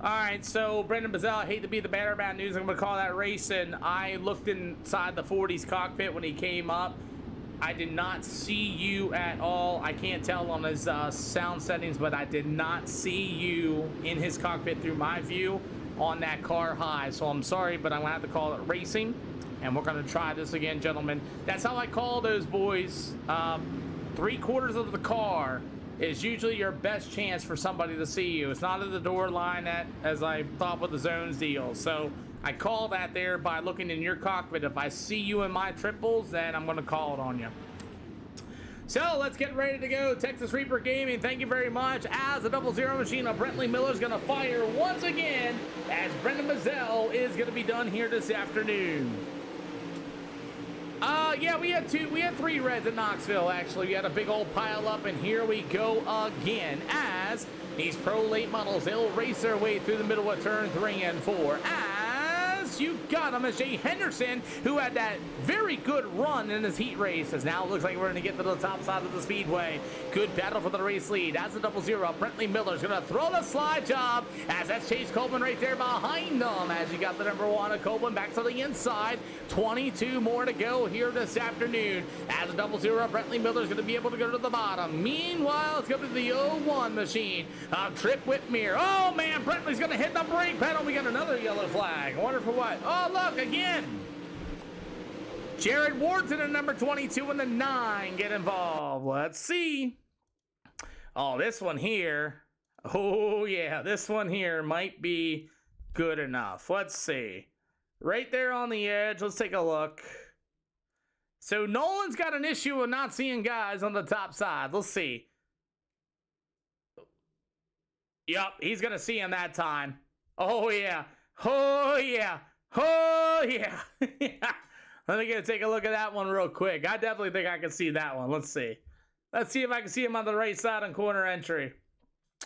All right, so Brendan Mazel, I hate to be the bearer of bad news. I'm going to call that racing. I looked inside the 40's cockpit when he came up. I did not see you at all. I can't tell on his sound settings, but I did not see you in his cockpit through my view on that car high. So I'm sorry, but I'm going to have to call it racing. And we're going to try this again, gentlemen. That's how I call those boys. 3/4 of the car is usually your best chance for somebody to see you. It's not at the door line as I thought with the zones deal. So I call that there by looking in your cockpit. If I see you in my triples, then I'm going to call it on you. So let's get ready to go. Texas Reaper Gaming, thank you very much. As the 00 machine of Brentley Miller is going to fire once again, as Brendan Mazzell is going to be done here this afternoon. Yeah, we had 3 reds at Knoxville, actually. We had a big old pile up, and here we go again as these pro late models, they'll race their way through the middle of turn 3 and 4. As you got him, as Jay Henderson, who had that very good run in his heat race, as now it looks like we're going to get to the top side of the speedway. Good battle for the race lead. As the 00, Brentley Miller's going to throw the slide job, as that's Chase Copeland right there behind them, as you got the number 1 of Copeland back to the inside. 22 more to go here this afternoon. As the 00, Brentley Miller's going to be able to go to the bottom. Meanwhile, it's going to be the 01 machine of Trip Whitmere. Oh man, Brentley's going to hit the brake pedal. We got another yellow flag. I wonder for what. Oh look, again. Jared Ward's in the number 22 and the 9 get involved. Let's see. Oh, this one here. Oh yeah, this one here might be good enough. Let's see. Right there on the edge. Let's take a look. So Nolan's got an issue with not seeing guys on the top side. Let's see. Yep, he's going to see him that time. Oh, yeah. Oh, yeah. Oh, yeah. Let me take a look at that one real quick. I definitely think I can see that one. Let's see. Let's see if I can see him on the right side on corner entry.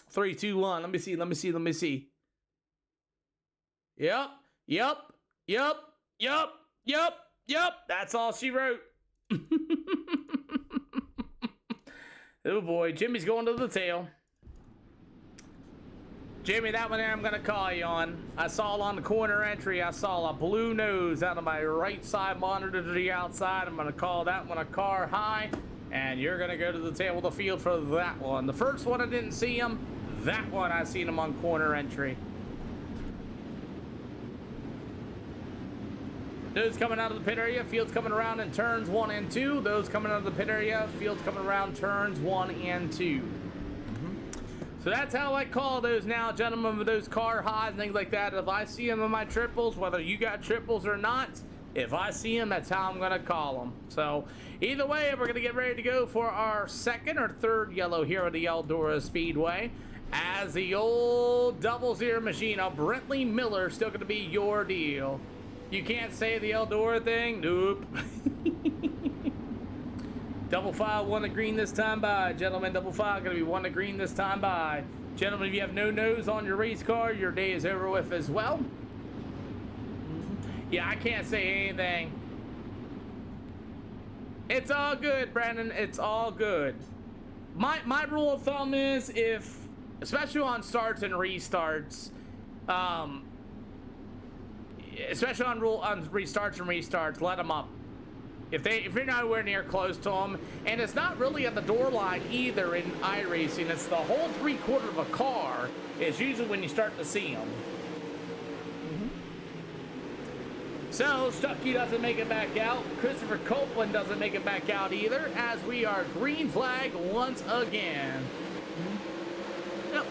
3, 2, 1. Let me see. Let me see. Let me see. Yep. Yep. Yep. Yep. Yep. Yep. That's all she wrote. Oh, boy. Jimmy's going to the tail. Jimmy, that one there I'm going to call you on. I saw on the corner entry, I saw a blue nose out of my right side monitor to the outside. I'm going to call that one a car high, and you're going to go to the tail of the field for that one. The first one I didn't see him. That one I seen him on corner entry. Those coming out of the pit area, field's coming around in turns 1 and 2. Those coming out of the pit area, field's coming around turns 1 and 2. So that's how I call those now, gentlemen, with those car highs and things like that. If I see them in my triples, whether you got triples or not, if I see them, that's how I'm going to call them. So either way, we're going to get ready to go for our second or third yellow here at the Eldora Speedway. As the old 00 machine of Brentley Miller still going to be your deal. You can't say the Eldora thing? Nope. Double five, 1 to green this time by. Gentlemen, double five going to be 1 to green this time by. Gentlemen, if you have no nose on your race car, your day is over with as well. Yeah, I can't say anything. It's all good, Brandon. It's all good. My rule of thumb is if, especially on starts and restarts, especially on restarts and restarts, let them up. If you're nowhere near close to them, and it's not really at the door line either in iRacing, it's the whole 3/4 of a car is usually when you start to see them. So Stuckey doesn't make it back out. Christopher Copeland doesn't make it back out either, as we are green flag once again. Yep.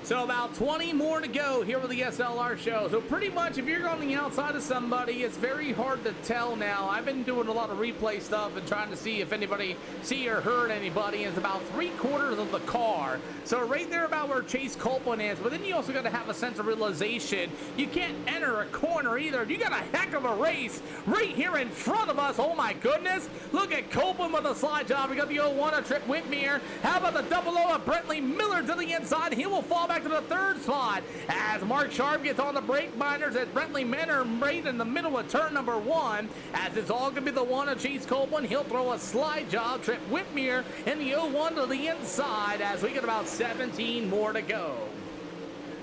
So about 20 more to go here with the SLR show. So pretty much if you're on the outside of somebody, it's very hard to tell now. I've been doing a lot of replay stuff and trying to see if anybody see or heard anybody. It's about 3/4 of the car. So right there about where Chase Copeland is. But then you also got to have a sense of realization. You can't enter a corner either. You got a heck of a race right here in front of us. Oh my goodness. Look at Copeland with a slide job. We got the 01 of Trip Whitmere. How about the 00 of Brentley Miller to the inside? He will fall back to the 3rd spot as Mark Sharp gets on the brake binders as Brentley Miller right in the middle of turn number 1, as it's all gonna be the 1 of Chase Copeland. He'll throw a slide job. Trip Whitmere in the 01 to the inside as we get about 17 more to go.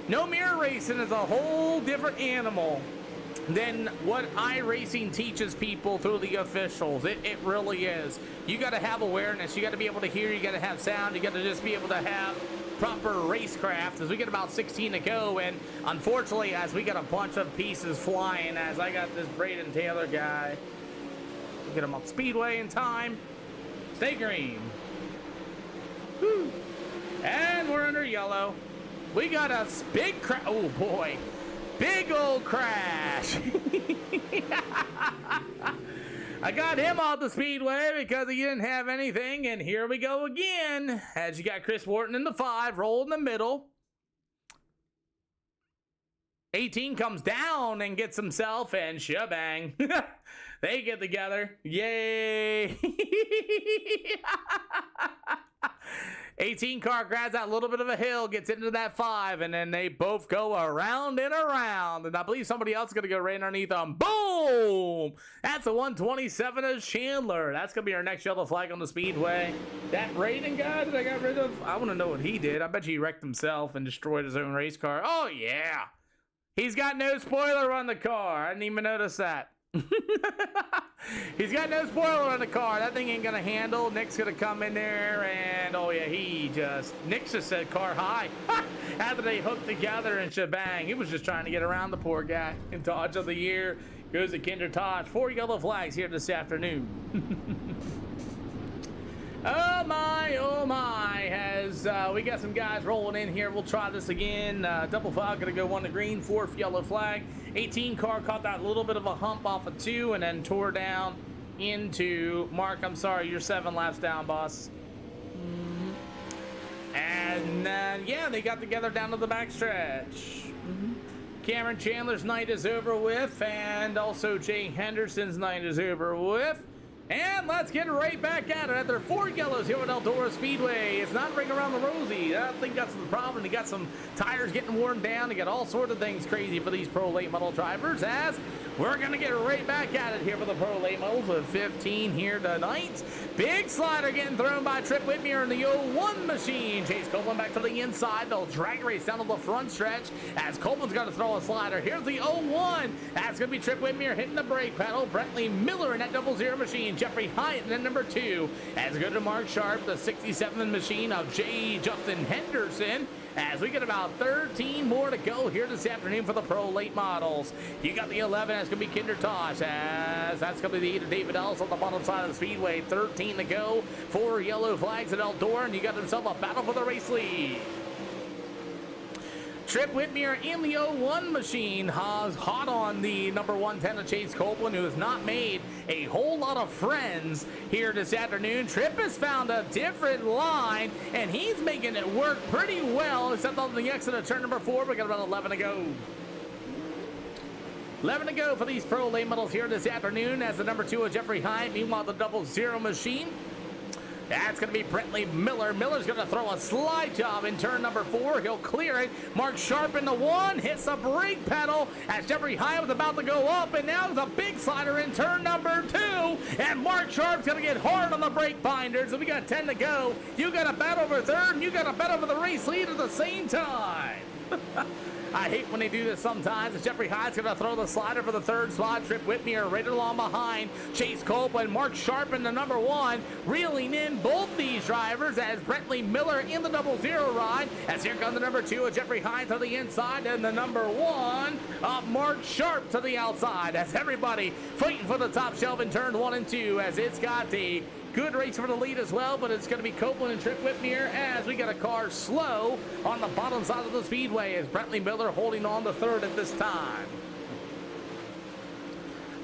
No mirror racing is a whole different animal than what iRacing teaches people through the officials. It really is. You got to have awareness. You got to be able to hear. You got to have sound. You got to just be able to have proper racecraft as we get about 16 to go. And unfortunately, as we got a bunch of pieces flying, as I got this Braden Taylor guy, we'll get him up speedway in time. Stay green. Woo. And we're under yellow. We got a big crash. Oh boy, big old crash. I got him off the speedway because he didn't have anything, and here we go again. As you got Chris Wharton in the 5, roll in the middle. 18 comes down and gets himself, and shebang. They get together. Yay! 18 car grabs that little bit of a hill, gets into that 5, and then they both go around and around. And I believe somebody else is going to go right underneath them. Boom! That's a 127 of Chandler. That's going to be our next yellow flag on the speedway. That Raiden guy that I got rid of, I want to know what he did. I bet you he wrecked himself and destroyed his own race car. Oh, yeah. He's got no spoiler on the car. I didn't even notice that. He's got no spoiler on the car. That thing ain't gonna handle. Nick's gonna come in there and oh yeah, Nick just said car high. After they hooked together and shebang. He was just trying to get around the poor guy. And Dodge of the year goes to Kinder Tosh. 4 yellow flags here this afternoon. Oh my, has we got some guys rolling in here. We'll try this again. Double flag gonna go 1 to green, 4th yellow flag. 18 car caught that little bit of a hump off of 2 and then tore down into Mark. I'm sorry, you're 7 laps down, boss. And yeah, they got together down to the backstretch. Cameron Chandler's night is over with, and also Jay Henderson's night is over with. And let's get right back at it. After 4 yellows here at Eldora Speedway. It's not ring around the rosy. I think that's the problem. They got some tires getting worn down. They got all sorts of things crazy for these pro late model drivers. As we're going to get right back at it here for the pro late models with 15 here tonight. Big slider getting thrown by Trip Whitmere in the 01 machine. Chase Copeland back to the inside. They'll drag race down to the front stretch as Copeland's going to throw a slider. Here's the 01. That's going to be Trip Whitmere hitting the brake pedal. Brentley Miller in that 00 machine. Jeffrey Hyatt in number 2. As good to Mark Sharp, the 67 machine of J. Justin Henderson. As we get about 13 more to go here this afternoon for the pro late models. You got the 11, that's going to be Kinder Tosh, as that's going to be the 8 of David Ellis on the bottom side of the speedway. 13 to go, 4 yellow flags at Eldora, and you got himself a battle for the race lead. Trip Whitmere in the 01 machine has hot on the number 110 of Chase Copeland, who has not made a whole lot of friends here this afternoon. Trip has found a different line, and he's making it work pretty well, except on the exit of turn number 4. We got about 11 to go. 11 to go for these pro late models here this afternoon as the number 2 of Jeffrey Hyatt. Meanwhile, the 00 machine, that's going to be Brentley Miller. Miller's going to throw a slide job in turn number 4. He'll clear it. Mark Sharp in the 1. Hits the brake pedal as Jeffrey Hyatt was about to go up. And now there's a big slider in turn number 2. And Mark Sharp's going to get hard on the brake binders. And we got 10 to go. You got a battle over 3rd, and you got a battle for the race lead at the same time. I hate when they do this sometimes. As Jeffrey Hyatt's going to throw the slider for the 3rd spot. Trip Whitmere right along behind. Chase Copeland, Mark Sharp in the number 1. Reeling in both these drivers as Brentley Miller in the 00 ride. As here comes the number 2 of Jeffrey Hyatt to the inside. And the number 1 of Mark Sharp to the outside. As everybody fighting for the top shelf in turn 1 and 2. As it's got the good race for the lead as well, but it's going to be Copeland and Trip Whitmere as we got a car slow on the bottom side of the speedway as Brentley Miller holding on to 3rd at this time.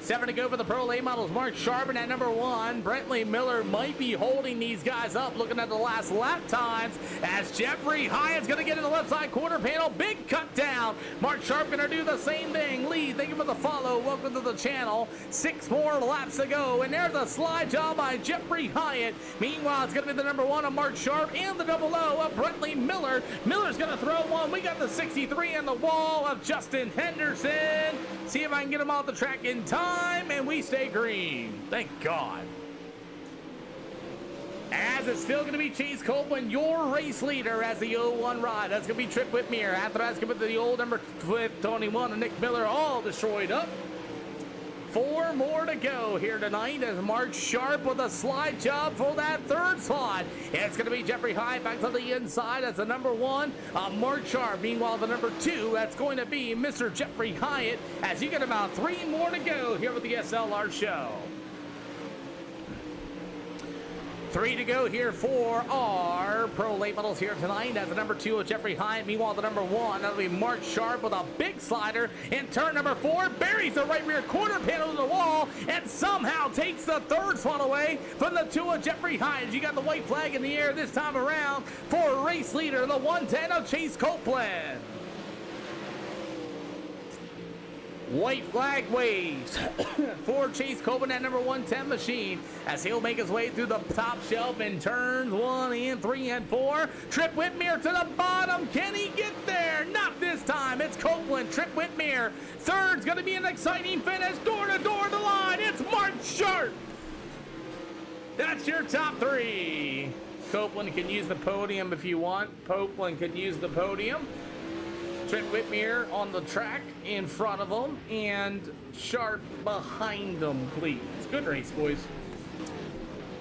7 to go for the pro late models. Mark Sharp at number 1. Brentley Miller might be holding these guys up looking at the last lap times as Jeffrey Hyatt's going to get in the left side quarter panel. Big cut down. Mark Sharp going to do the same thing. Lee, thank you for the follow. Welcome to the channel. 6 more laps to go. And there's a slide job by Jeffrey Hyatt. Meanwhile, it's going to be the number 1 of Mark Sharp and the 00 of Brentley Miller. Miller's going to throw one. We got the 63 on the wall of Justin Henderson. See if I can get him off the track in time, and we stay green. Thank God. As it's still going to be Chase Copeland, your race leader as the 01 ride. That's going to be Trip Whitmere. After that's going to be the old number 21 and Nick Miller all destroyed up. 4 more to go here tonight as Mark Sharp with a slide job for that 3rd slot. It's going to be Jeffrey Hyatt back to the inside as the number 1, Mark Sharp. Meanwhile, the number 2, that's going to be Mr. Jeffrey Hyatt as you get about 3 more to go here with the SLR show. 3 to go here for our pro late models here tonight. As the number 2 is Jeffrey Hyatt. Meanwhile, the number 1, that'll be Mark Sharp with a big slider. In turn number 4, buries the right rear quarter panel to the wall and somehow takes the third spot away from the 2 of Jeffrey Hyatt. You got the white flag in the air this time around for race leader, the 110 of Chase Copeland. White flag waves for Chase Copeland, that number 110 machine, as he'll make his way through the top shelf in turns 1 and 3 and 4. Trip Whitmere to the bottom. Can he get there? Not this time. It's Copeland. Trip Whitmere. Third's going to be an exciting finish. Door to door the line. It's Mark Sharp. That's your top 3. Copeland can use the podium if you want. Copeland can use the podium. Trent Whitmere on the track in front of him and Sharp behind them, please. Good race, boys.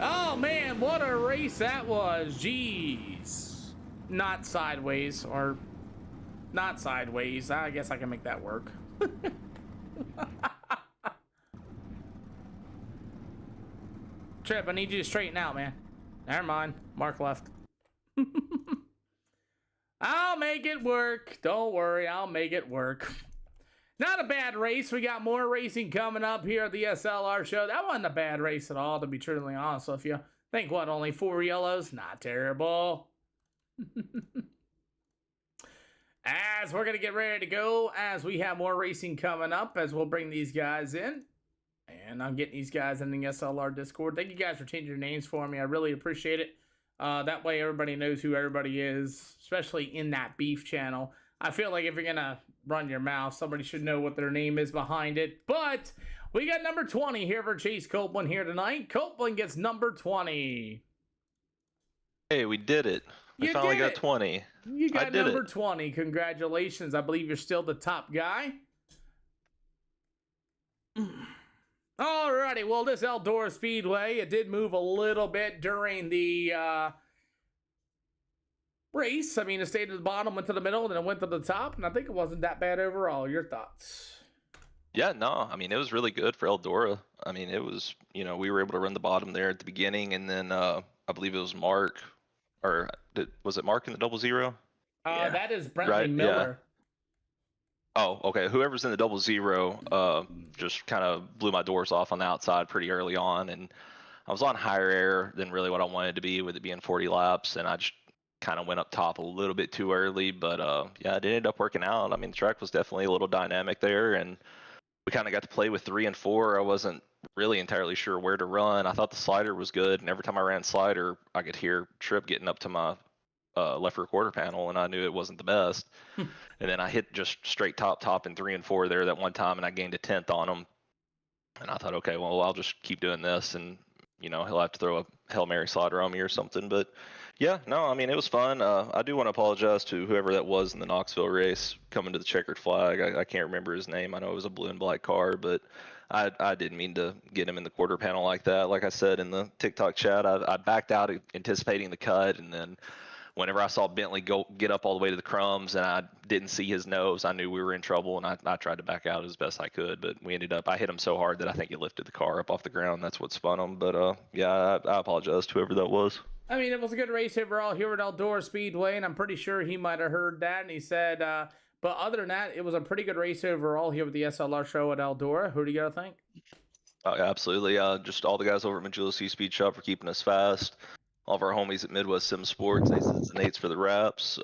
Oh man, what a race that was. Jeez. Not sideways, or not sideways. I guess I can make that work. Trip, I need you to straighten out, man. Never mind. Mark left. I'll make it work. Don't worry, I'll make it work. Not a bad race. We got more racing coming up here at the SLR show. That wasn't a bad race at all, to be truly honest with you. Think what, only 4 yellows? Not terrible. As we're going to get ready to go, as we have more racing coming up, as we'll bring these guys in. And I'm getting these guys in the SLR Discord. Thank you guys for changing your names for me. I really appreciate it. That way everybody knows who everybody is, especially in that beef channel. I feel like if you're going to run your mouth, somebody should know what their name is behind it. But we got number 20 here for Chase Copeland here tonight. Copeland gets number 20. Hey, we did it. We finally got 20. You got number 20. Congratulations. I believe you're still the top guy. Alrighty, well, this Eldora Speedway, it did move a little bit during the race. I mean, it stayed at the bottom, went to the middle, and then it went to the top, and I think it wasn't that bad overall. Your thoughts? Yeah, no, I mean, it was really good for Eldora. I mean, it was, you know, we were able to run the bottom there at the beginning, and then I believe it was Mark, or was it Mark in the 00? Yeah. That is Brentley Miller. Yeah. Oh, okay. Whoever's in the 00 just kind of blew my doors off on the outside pretty early on, and I was on higher air than really what I wanted to be with it being 40 laps, and I just kind of went up top a little bit too early, but yeah, it ended up working out. I mean, the track was definitely a little dynamic there, and we kind of got to play with 3 and 4. I wasn't really entirely sure where to run. I thought the slider was good, and every time I ran slider, I could hear Trip getting up to my left rear quarter panel, and I knew it wasn't the best. And then I hit just straight top in 3 and 4 there that one time, and I gained a 10th on him. And I thought, okay, well, I'll just keep doing this, and you know, he'll have to throw a Hail Mary slider on me or something. But yeah, no, I mean, it was fun. I do want to apologize to whoever that was in the Knoxville race coming to the checkered flag. I can't remember his name. I know it was a blue and black car, but I didn't mean to get him in the quarter panel like that. Like I said in the TikTok chat, I backed out anticipating the cut, and then whenever I saw Bentley get up all the way to the crumbs and I didn't see his nose, I knew we were in trouble, and I tried to back out as best I could, but I hit him so hard that I think it lifted the car up off the ground. That's what spun him. But yeah, I apologize to whoever that was. I mean, it was a good race overall here at Eldora Speedway, and I'm pretty sure he might have heard that, and he said, but other than that, it was a pretty good race overall here with the SLR show at Eldora. Who do you got to think? Absolutely. Just all the guys over at Majula C Speed Shop for keeping us fast. All of our homies at Midwest Sim Sports, Aces and Eights for the wraps,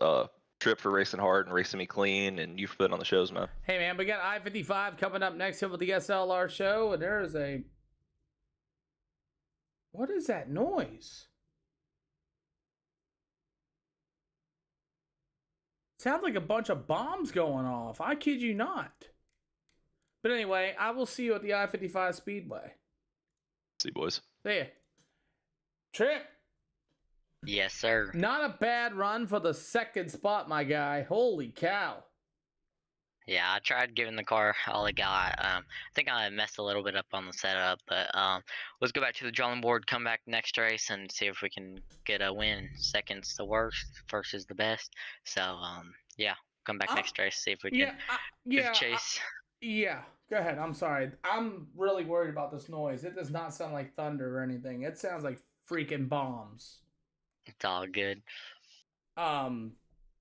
Trip for racing hard and racing me clean, and you for putting on the shows, man. Hey, man, we got I-55 coming up next here with the SLR show, and there is a... What is that noise? Sounds like a bunch of bombs going off. I kid you not. But anyway, I will see you at the I-55 Speedway. See you, boys. See ya. Trip. Yes, sir. Not a bad run for the second spot, my guy. Holy cow. Yeah, I tried giving the car all I got. I think I messed a little bit up on the setup, but let's go back to the drawing board, come back next race, and see if we can get a win. Second's the worst, first is the best. So, yeah, come back next race, see if we can chase. Yeah, go ahead. I'm sorry. I'm really worried about this noise. It does not sound like thunder or anything. It sounds like freaking bombs. It's all good.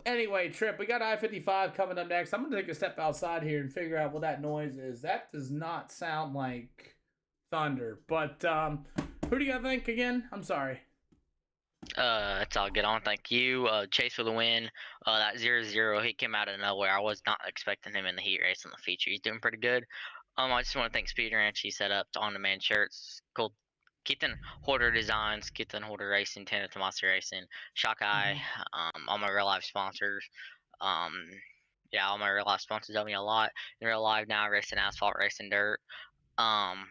Anyway, Trip, we got I-55 coming up next. I'm going to take a step outside here and figure out what that noise is. That does not sound like thunder. But who do you think again? I'm sorry. It's all good. I want to thank you. Chase for the win. That 0-0, he came out of nowhere. I was not expecting him in the heat race in the feature. He's doing pretty good. I just want to thank Speed Ranch. He set up on-demand shirts. Cool. Keaton Holder Designs, Keaton Holder Racing, Tana Tomasi Racing, Shock Eye, all my real life sponsors. Yeah, all my real life sponsors help me a lot. In real life now, racing asphalt, racing dirt,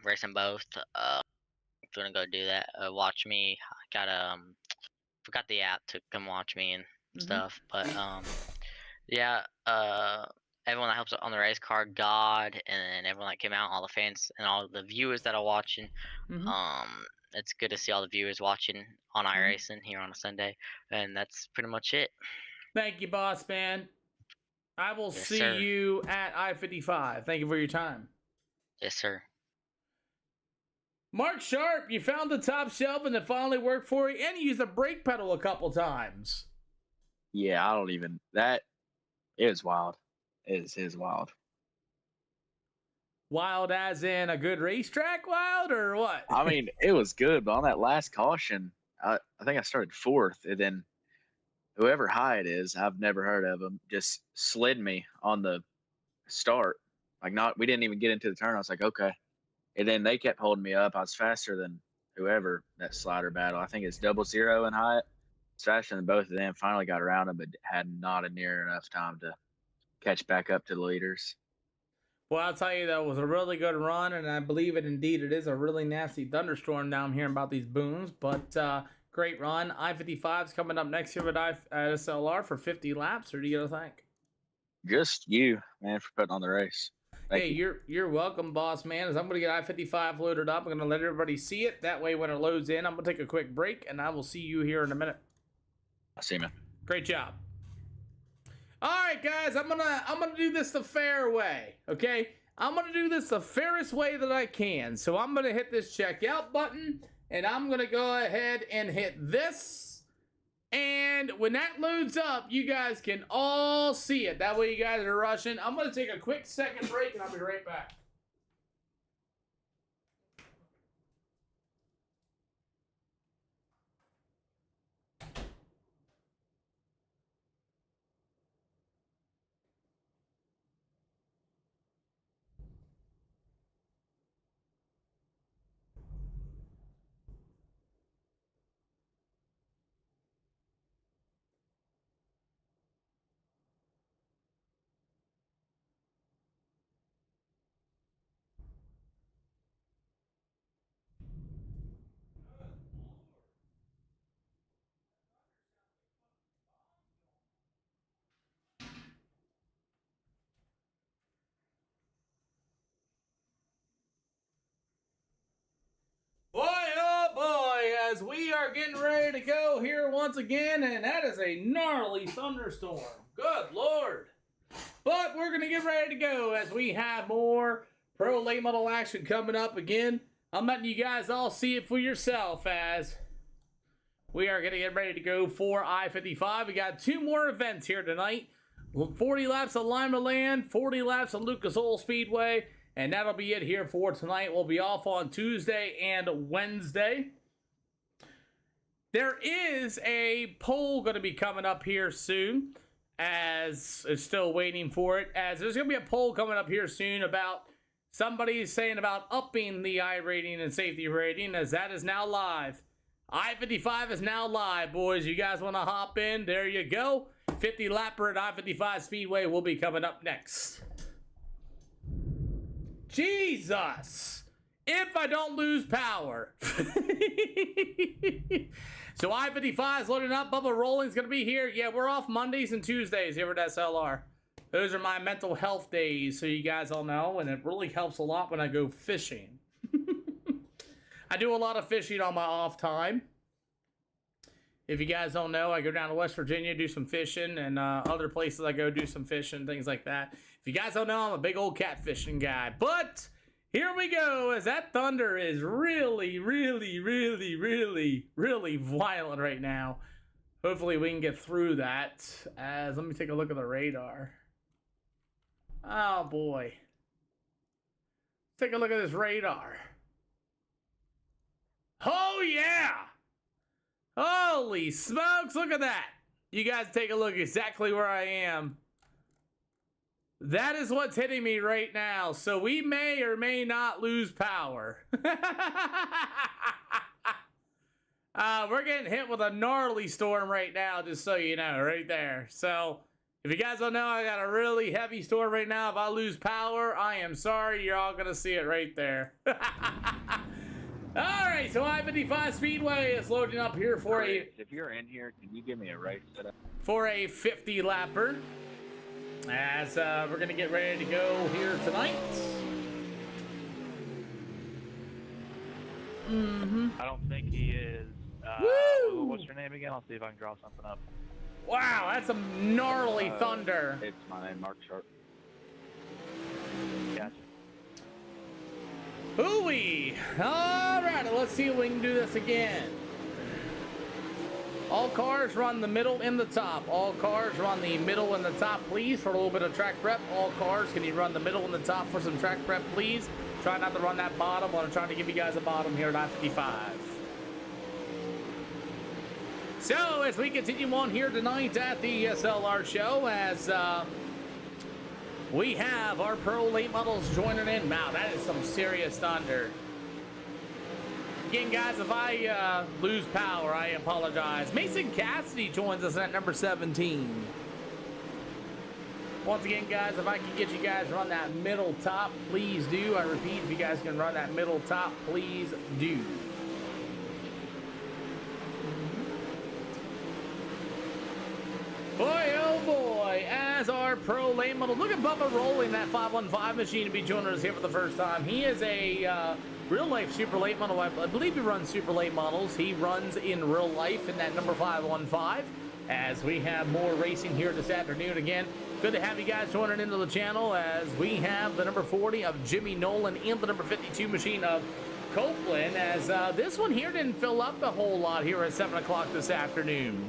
racing both. If you want to go do that, watch me. I got forgot the app to come watch me and stuff. But yeah, everyone that helps on the race car, God, and everyone that came out, all the fans and all the viewers that are watching. It's good to see all the viewers watching on iRacing here on a Sunday, and that's pretty much it. Thank you, boss man. I will see sir. you at I-55. Thank you for your time. Yes, sir. Mark Sharp, you found the top shelf and it finally worked for you, and you used the brake pedal a couple times. Yeah, I don't even that. It was wild. It is wild. Wild as in a good racetrack wild, or what? I mean, it was good, but on that last caution, I think I started fourth, and then whoever Hyatt is, I've never heard of him, just slid me on the start. Like, we didn't even get into the turn. I was like, okay. And then they kept holding me up. I was faster than whoever that slider battle. I think it's 00 and Hyatt. It's faster than both of them. Finally got around them, but had not a near enough time to catch back up to the leaders. Well, I'll tell you, that was a really good run, and I believe it indeed. It is a really nasty thunderstorm down here about these booms, but great run. I-55 is coming up next year at SLR for 50 laps. Or do you think? Just you, man, for putting on the race. Thank Hey, you. you're welcome, boss man. As I'm going to get I-55 loaded up, I'm going to let everybody see it. That way, when it loads in, I'm going to take a quick break, and I will see you here in a minute. I see, man. Great job. All right, guys, I'm gonna do this the fair way, okay? I'm gonna do this the fairest way that I can. So I'm gonna hit this checkout button, and I'm gonna go ahead and hit this. And when that loads up, you guys can all see it. That way you guys are rushing. I'm gonna take a quick second break, and I'll be right back. Boy, oh boy, as we are getting ready to go here once again, and that is a gnarly thunderstorm. Good Lord. But we're going to get ready to go as we have more pro late model action coming up again. I'm letting you guys all see it for yourself as we are going to get ready to go for I-55. We got 2 more events here tonight. 40 laps of Lima Land, 40 laps of Lucas Oil Speedway. And that'll be it here for tonight. We'll be off on Tuesday and Wednesday. There is a poll going to be coming up here soon, as it's still waiting for it. As there's going to be a poll coming up here soon about somebody saying about upping the I rating and safety rating, as that is now live. I-55 is now live, boys. You guys want to hop in? There you go. 50 lapper at I-55 Speedway will be coming up next. Jesus, if I don't lose power. So I-55 is loading up. Bubba Rolling's going to be here. Yeah, we're off Mondays and Tuesdays here at SLR. Those are my mental health days, so you guys all know, and it really helps a lot when I go fishing. I do a lot of fishing on my off time. If you guys don't know, I go down to West Virginia, do some fishing, and other places I go do some fishing, things like that. If you guys don't know, I'm a big old catfishing guy. But Here we go, as that thunder is really, really, really, really, really violent right now. Hopefully we can get through that. As let me take a look at the radar. Oh boy. Take a look at this radar. Oh yeah! Holy smokes, look at that! You guys take a look exactly where I am. That is what's hitting me right now, so we may or may not lose power. We're getting hit with a gnarly storm right now, just so you know, right there. So, if you guys don't know, I got a really heavy storm right now. If I lose power, I am sorry. You're all going to see it right there. Alright, so I-55 Speedway is loading up here for If you're in here, can you give me a race setup? For a 50 lapper. As we're going to get ready to go here tonight. I don't think he is. Woo! What's your name again? I'll see if I can draw something up. Wow, that's some gnarly thunder. It's my name, Mark Sharp. Gotcha. Hooey! Alright, let's see if we can do this again. All cars run the middle and the top. All cars run the middle and the top, please, for a little bit of track prep. All cars, can you run the middle and the top for some track prep, please? Try not to run that bottom. I'm trying to give you guys a bottom here at I-55. So, as we continue on here tonight at the SLR show, as we have our pro late models joining in. Wow, that is some serious thunder. Again, guys, if I lose power, I apologize. Mason Cassidy joins us at number 17. Once again, guys, if I can get you guys to run that middle top, please do. I repeat, if you guys can run that middle top, please do. Boy, oh boy, as our pro late model. Look at Bubba rolling that 515 machine to be joining us here for the first time. He is a real life super late model. I believe he runs super late models. He runs in real life in that number 515. As we have more racing here this afternoon again. Good to have you guys joining into the channel as we have the number 40 of Jimmy Nolan and the number 52 machine of Copeland. As this one here didn't fill up a whole lot here at 7 o'clock this afternoon.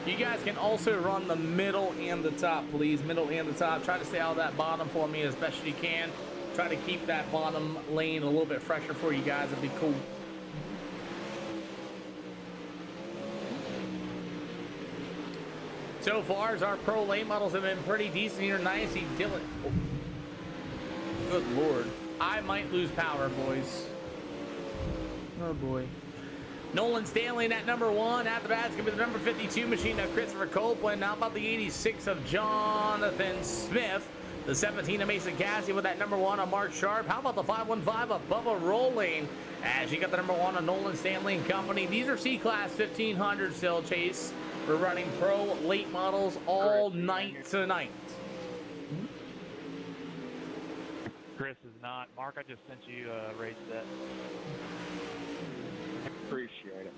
You guys can also run the middle and the top, please. Middle and the top. Try to stay out of that bottom for me as best as you can. Try to keep that bottom lane a little bit fresher for you guys. It'd be cool. So far as our pro late models have been pretty decent here. Nice. Dylan. Oh. Good Lord. I might lose power, boys. Oh, boy. Nolan Stanley in at number 1. After that, it's going to be the number 52 machine of Christopher Copeland. How about the 86 of Jonathan Smith? The 17 of Mason Cassidy with that number 1 of Mark Sharp. How about the 515 of Bubba Rolling? As you got the number 1 of Nolan Stanley and Company. These are C-Class 1500 still, Chase. We're running pro late models all night tonight. Chris is not. Mark, I just sent you a race set. Appreciate it.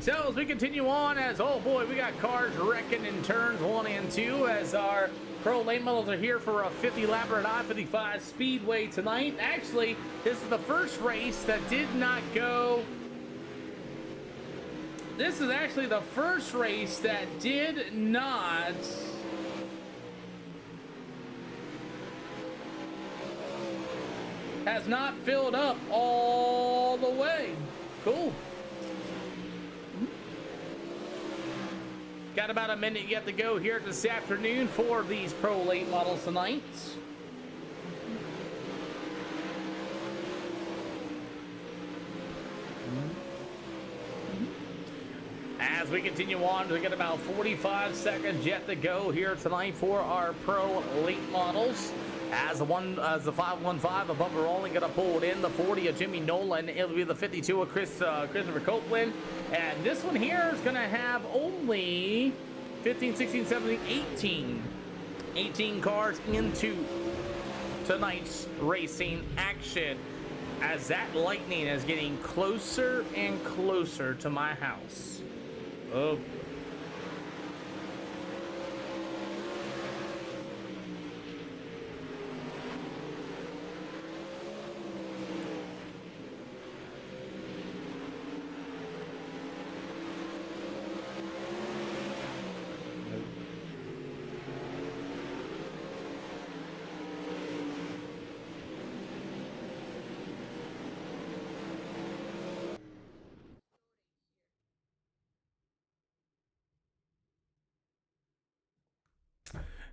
So as we continue on, as oh boy, we got cars wrecking in turns 1 and 2 as our pro late models are here for a 50 lapper at I-55 Speedway tonight. Actually, this is the first race that did not go. This is actually the first race that did not has not filled up all the way. Cool. Got about a minute yet to go here this afternoon for these pro late models tonight. As we continue on, we got about 45 seconds yet to go here tonight for our pro late models. As the 515 above are only going to pull it in, the 40 of Jimmy Nolan, it'll be the 52 of Christopher Copeland, and this one here is going to have only 15, 16, 17, 18 cars into tonight's racing action, as that lightning is getting closer and closer to my house. Oh.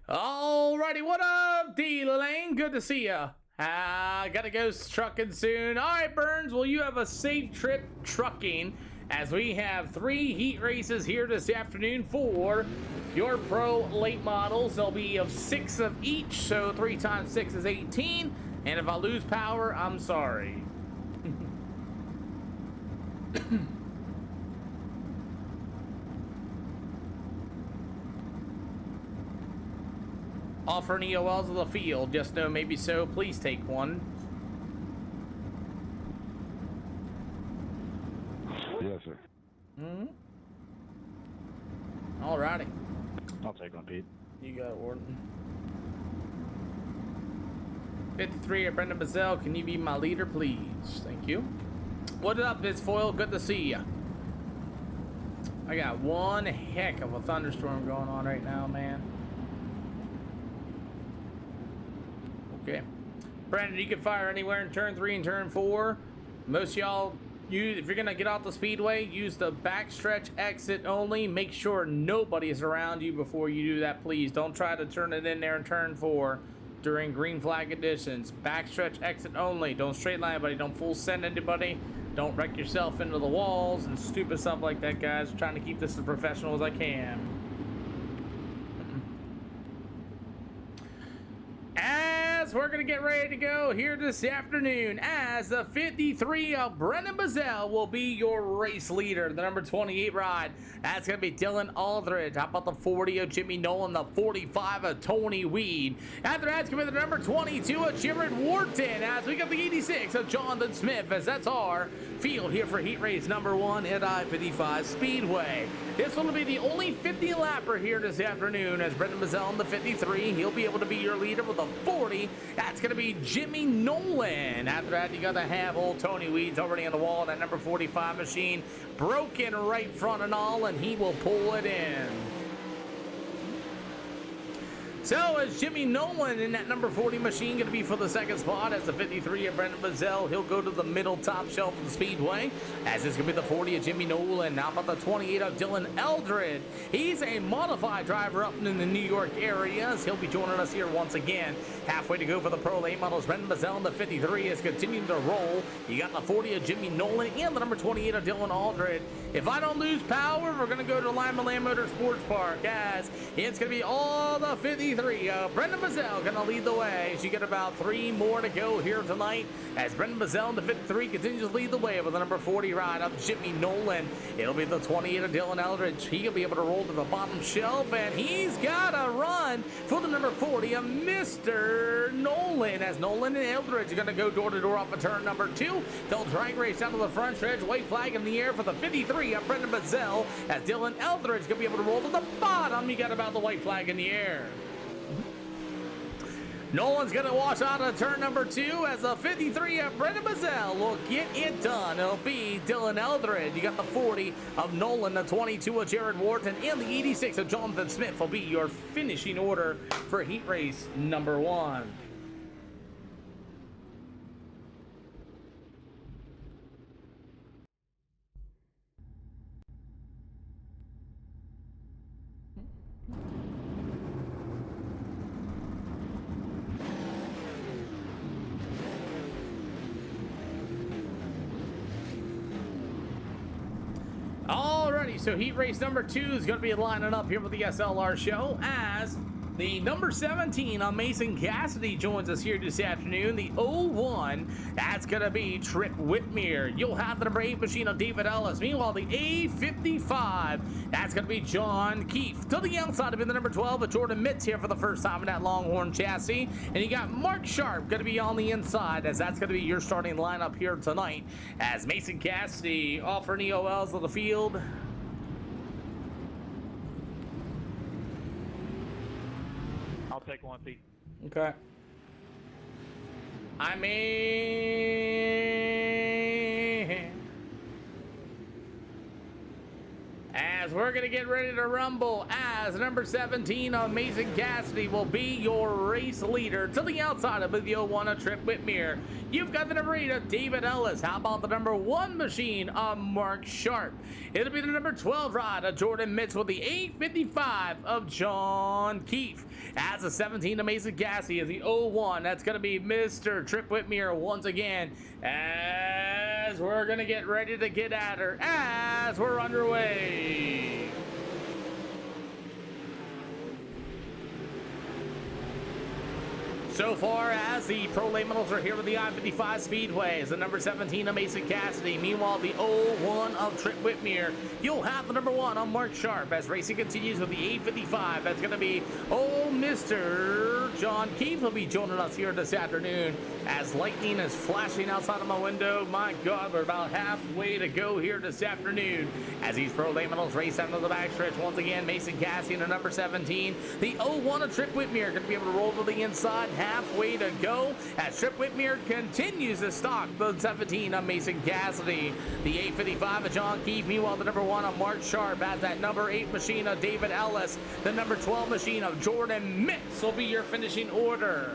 Alrighty, what up, D-Lane? Good to see ya. Gotta go trucking soon. Alright, Burns, well, you have a safe trip trucking, as we have 3 heat races here this afternoon for your pro late models. There'll be of 6 of each, so 3 times 6 is 18. And if I lose power, I'm sorry. Offering EOLs of the field, just know maybe so, please take one. Yes, sir. Alrighty. I'll take one, Pete. You got it, Warden. 53 at Brendan Bazell, can you be my leader, please? Thank you. What up, Biz Foil? Good to see ya. I got one heck of a thunderstorm going on right now, man. Okay. Brandon, you can fire anywhere in turn 3 and turn 4. Most y'all, if you're gonna get off the speedway, use the backstretch exit only. Make sure nobody is around you before you do that, please. Don't try to turn it in there in turn 4 during green flag conditions. Backstretch exit only. Don't straight line anybody. Don't full send anybody. Don't wreck yourself into the walls and stupid stuff like that, guys. I'm trying to keep this as professional as I can. As we're going to get ready to go here this afternoon, as the 53 of Brendan Bazell will be your race leader. The number 28 ride, that's going to be Dylan Aldridge. How about the 40 of Jimmy Nolan, the 45 of Tony Weed. After that's going to be the number 22 of Jared Wharton, as we got the 86 of Jonathan Smith, as that's our field here for heat race number 1 at I-55 Speedway. This one will be the only 50 lapper here this afternoon, as Brendan Bazell in the 53. He'll be able to be your leader with a 40. That's going to be Jimmy Nolan. After that, you got to have old Tony Weeds already on the wall. That number 45 machine broken right front and all, and he will pull it in. So as Jimmy Nolan in that number 40 machine going to be for the second spot, as the 53 of Brendan Bazell, he'll go to the middle top shelf of the speedway, as it's going to be the 40 of Jimmy Nolan. Now about the 28 of Dylan Eldred. He's a modified driver up in the New York area, as he'll be joining us here once again. Halfway to go for the pro late models. Brendan Bazell in the 53 is continuing to roll. You got the 40 of Jimmy Nolan and the number 28 of Dylan Aldred. If I don't lose power, we're going to go to Lima Land Motor Sports Park, as it's going to be all the 53. Brendan Bazell going to lead the way, as you get about 3 more to go here tonight, as Brendan Bazell in the 53 continues to lead the way with the number 40 ride up Jimmy Nolan. It'll be the 28 of Dylan Eldridge. He'll be able to roll to the bottom shelf, and he's got a run for the number 40 of Mr. Nolan, as Nolan and Eldridge are going to go door to door off of turn number 2. They'll drag race down to the front stretch, white flag in the air for the 53 of Brendan Bazell, as Dylan Eldridge going to be able to roll to the bottom. You got about the white flag in the air. Nolan's going to wash out of turn number 2, as the 53 of Brendan Bazell will get it done. It'll be Dylan Eldred. You got the 40 of Nolan, the 22 of Jared Wharton, and the 86 of Jonathan Smith will be your finishing order for heat race number 1. Alrighty, so heat race number 2 is going to be lining up here with the SLR show as the number 17 on Mason Cassidy joins us here this afternoon. The 01, that's going to be Trip Whitmere. You'll have the number 8 machine of David Ellis. Meanwhile, the A55, that's going to be John Keefe. To the outside of the number 12 of Jordan Mitz here for the first time in that Longhorn chassis. And you got Mark Sharp going to be on the inside, as that's going to be your starting lineup here tonight as Mason Cassidy offering EOLs on the field. I'll take 1 Pete. Okay. I mean, as we're going to get ready to rumble, as number 17 on Mason Cassidy will be your race leader. To the outside of the 01 of Trip Whitmere, you've got the number 8 of David Ellis. How about the number 1 machine of Mark Sharp? It'll be the number 12 rod of Jordan Mitz with the 855 of John Keefe. As the 17 of Mason Cassidy is the 01, that's going to be Mr. Trip Whitmere once again, as we're going to get ready to get at her as we're underway. So far as the Pro Late Models are here with the I-55 Speedway is the number 17 of Mason Cassidy. Meanwhile, the 01 of Trip Whitmere. You'll have the number 1 on Mark Sharp as racing continues with the 855. That's going to be Mr. John Keefe will be joining us here this afternoon as lightning is flashing outside of my window. My God, we're about halfway to go here this afternoon as these Pro Late Models race out of the backstretch. Once again, Mason Cassidy in the number 17. The 01 of Trip Whitmere going to be able to roll to the inside. Halfway to go as Trip Whitmere continues to stalk the 17 of Mason Cassidy. The 855 of John Keefe. Meanwhile, the number 1 of Mark Sharp as that number 8 machine of David Ellis. The number 12 machine of Jordan Mitz will be your finishing order.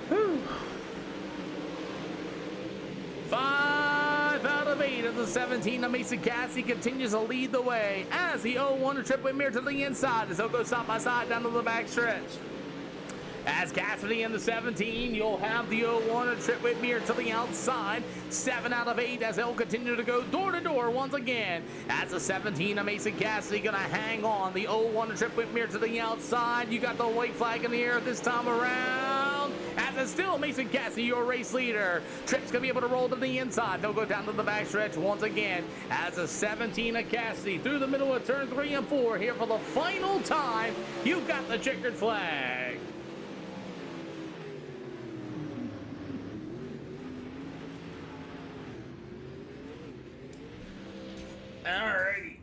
Whew. 5 out of 8 of the 17 of Mason Cassidy continues to lead the way as the 01 of Trip Whitmere to the inside as they'll go side by side down to the back stretch. As Cassidy in the 17, you'll have the 01 of Trip Whitmere to the outside. 7 out of 8 as they'll continue to go door to door once again. As the 17 of Mason Cassidy gonna hang on. The 01 of Trip Whitmere to the outside. You got the white flag in the air this time around. As it's still Mason Cassidy, your race leader. Trip's gonna be able to roll to the inside. They'll go down to the backstretch once again. As the 17 of Cassidy through the middle of turn 3 and 4 here for the final time. You've got the checkered flag. Alrighty.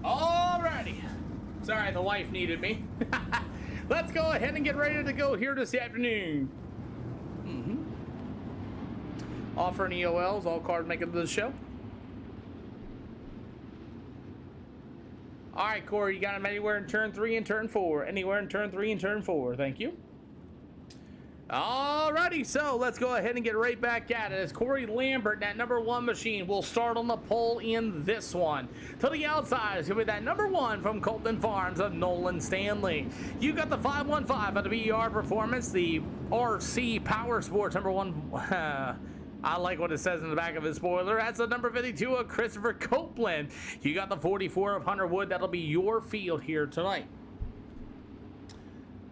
Alrighty. Sorry, the wife needed me. Let's go ahead and get ready to go here this afternoon. Offering EOLs, all cars making the show. All right, Corey, you got them anywhere in turn 3 and turn 4. Anywhere in turn 3 and turn 4. Thank you. Alrighty, so let's go ahead and get right back at it as Corey Lambert, that number 1 machine, will start on the pole in this one. To the outside is going to be that number 1 from Colton Farms of Nolan Stanley. You got the 515 of the BER Performance, the RC Power Sports number 1. I like what it says in the back of his spoiler. That's the number 52 of Christopher Copeland. You got the 44 of Hunter Wood. That'll be your field here tonight.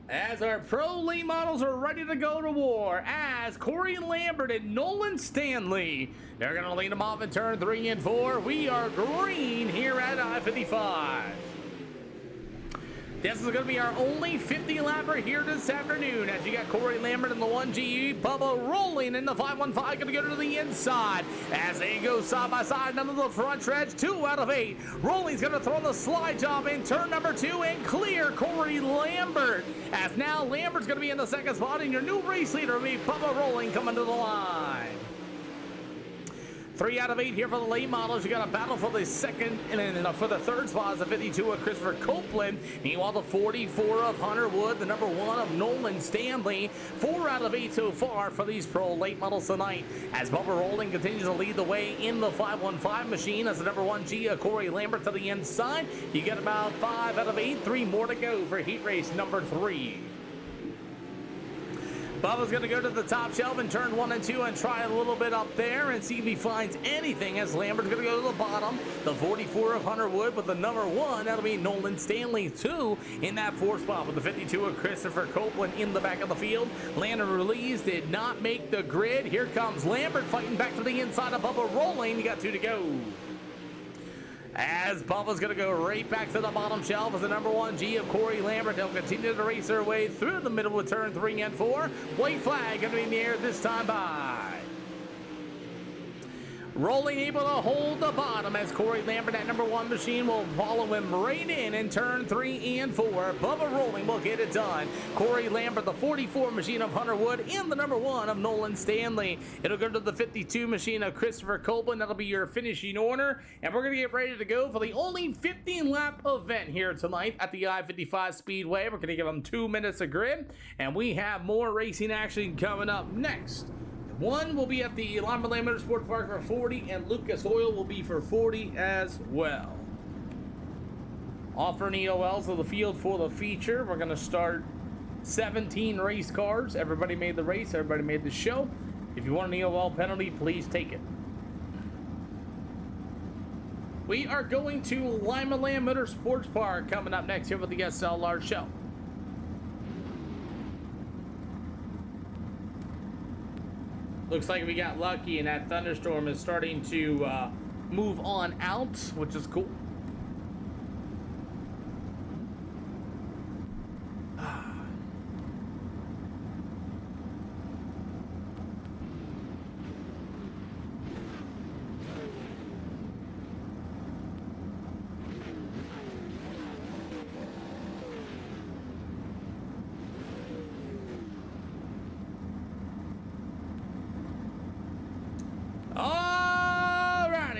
As our Pro Late Models are ready to go to war, as Corey Lambert and Nolan Stanley, they're going to lead them off in turn 3 and 4. We are green here at I-55. This is going to be our only 50-lapper here this afternoon as you got Corey Lambert in the 1GE, Bubba rolling in the 515, going to go to the inside as they go side by side down to the front stretch. 2 out of 8. Rolling's going to throw the slide job in turn number 2 and clear Corey Lambert. As now Lambert's going to be in the second spot and your new race leader will be Bubba Rolling coming to the line. 3 out of 8 here for the late models. You got a battle for the second and then for the third spot is the 52 of Christopher Copeland. Meanwhile, the 44 of Hunter Wood, the number 1 of Nolan Stanley. 4 out of 8 so far for these pro late models tonight. As Bubba Rolling continues to lead the way in the 515 machine as the number 1 G of Corey Lambert to the inside. You get about 5 out of 8. 3 more to go for heat race number 3. Bubba's going to go to the top shelf in turn 1 and 2 and try a little bit up there and see if he finds anything as Lambert's going to go to the bottom. The 44 of Hunter Wood with the number 1. That'll be Nolan Stanley 2 in that 4th spot with the 52 of Christopher Copeland in the back of the field. Landon Ruiz did not make the grid. Here comes Lambert fighting back to the inside of Bubba Rolling. You got 2 to go. As Bubba's going to go right back to the bottom shelf as the number 1 G of Corey Lambert. They'll continue to race their way through the middle of turn 3 and 4. White flag going to be in the air this time by Rolling, able to hold the bottom as Corey Lambert, that number 1 machine, will follow him right in turn 3 and 4. Bubba Rolling will get it done. Corey Lambert, the 44 machine of Hunter Wood, and the number 1 of Nolan Stanley. It'll go to the 52 machine of Christopher Copeland. That'll be your finishing order. And we're going to get ready to go for the only 15-lap event here tonight at the I-55 Speedway. We're going to give them 2 minutes of grid. And we have more racing action coming up next. One will be at the Lima Land Motorsports Park for 40, and Lucas Oil will be for 40 as well. Offering EOLs of the field for the feature. We're going to start 17 race cars. Everybody made the race. Everybody made the show. If you want an EOL penalty, please take it. We are going to Lima Land Motorsports Park coming up next here with the SLR show. Looks like we got lucky and that thunderstorm is starting to move on out, which is cool.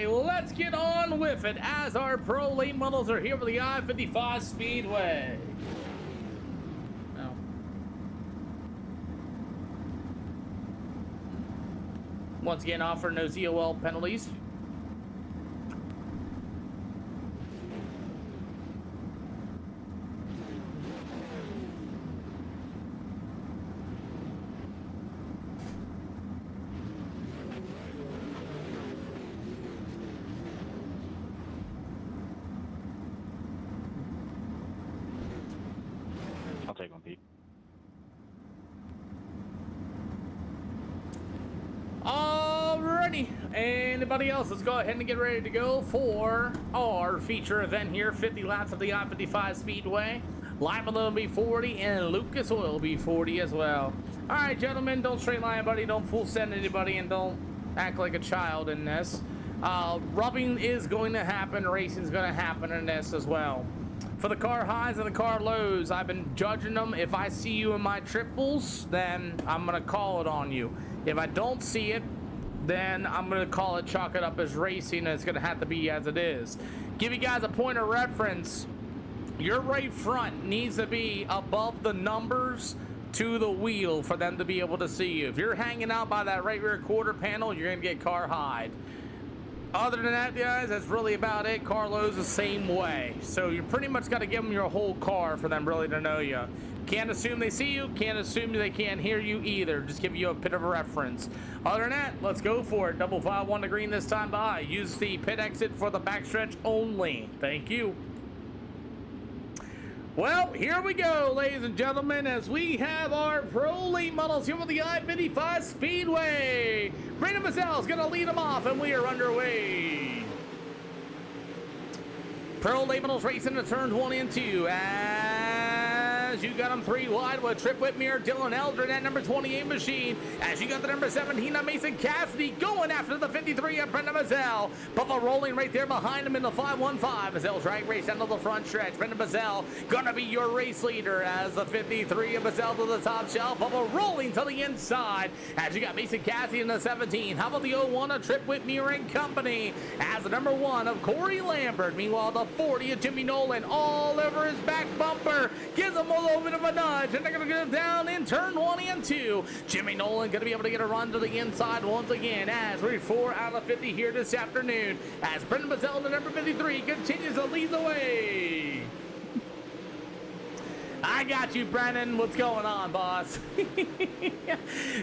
Let's get on with it as our pro late models are here for the I-55 Speedway. No. Once again, offer no ZOL penalties. Take one, Pete. Alrighty, anybody else? Let's go ahead and get ready to go for our feature event here. 50 laps of the I-55 Speedway. Lima will be 40 and Lucas Oil will be 40 as well. Alright, gentlemen, don't straight line anybody, don't full send anybody, and don't act like a child in this. Rubbing is going to happen, racing is going to happen in this as well. For the car highs and the car lows, I've been judging them. If I see you in my triples, then I'm going to call it on you. If I don't see it, then I'm going to call it, chalk it up as racing, and it's going to have to be as it is. Give you guys a point of reference. Your right front needs to be above the numbers to the wheel for them to be able to see you. If you're hanging out by that right rear quarter panel, you're going to get car hide. Other than that, guys, that's really about it. Carlo's the same way. So you pretty much got to give them your whole car for them really to know you. Can't assume they see you. Can't assume they can't hear you either. Just give you a bit of a reference. Other than that, let's go for it. 551 to green this time by. Use the pit exit for the backstretch only. Thank you. Well, here we go, ladies and gentlemen, as we have our pro late models here with the I-55 Speedway. Brandon Mazel's going to lead them off, and we are underway. Pro late models racing to turns 1 and 2 as as you got them 3 wide with Trip Whitmere, Dylan Eldred at number 28 machine. As you got the number 17 on Mason Cassidy going after the 53 of Brendan Mazzell. Bubba rolling right there behind him in the 515 as they'll drag race down to the front stretch. Brendan Mazzell gonna be your race leader as the 53 of Mazzell to the top shelf. Bubba rolling to the inside as you got Mason Cassidy in the 17. How about the 01 of Trip Whitmere and Company as the number 1 of Corey Lambert. Meanwhile, the 40 of Jimmy Nolan all over his back bumper gives him a little bit of a nudge, and they're going to get him down in turn 1 and 2. Jimmy Nolan going to be able to get a run to the inside once again as we're 4 out of 50 here this afternoon as Brendan Mazzell, the number 53, continues to lead the way. I got you, Brennan. What's going on, boss?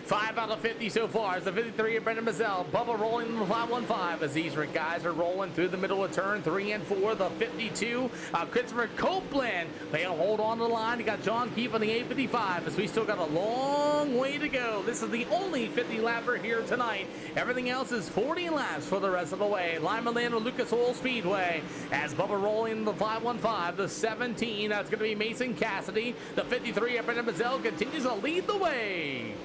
5 out of 50 so far as the 53 of Brendan Mazzell. Bubba rolling in the 515 as these guys are rolling through the middle of turn 3 and 4. The 52 of Christopher Copeland. They'll hold on to the line. You got John Keefe on the 855 as we still got a long way to go. This is the only 50 lapper here tonight. Everything else is 40 laps for the rest of the way. Lima Land with Lucas Oil Speedway as Bubba rolling in the 515. The 17, that's going to be Mason Cassidy. The 53 of Brendan Mazzell continues to lead the way.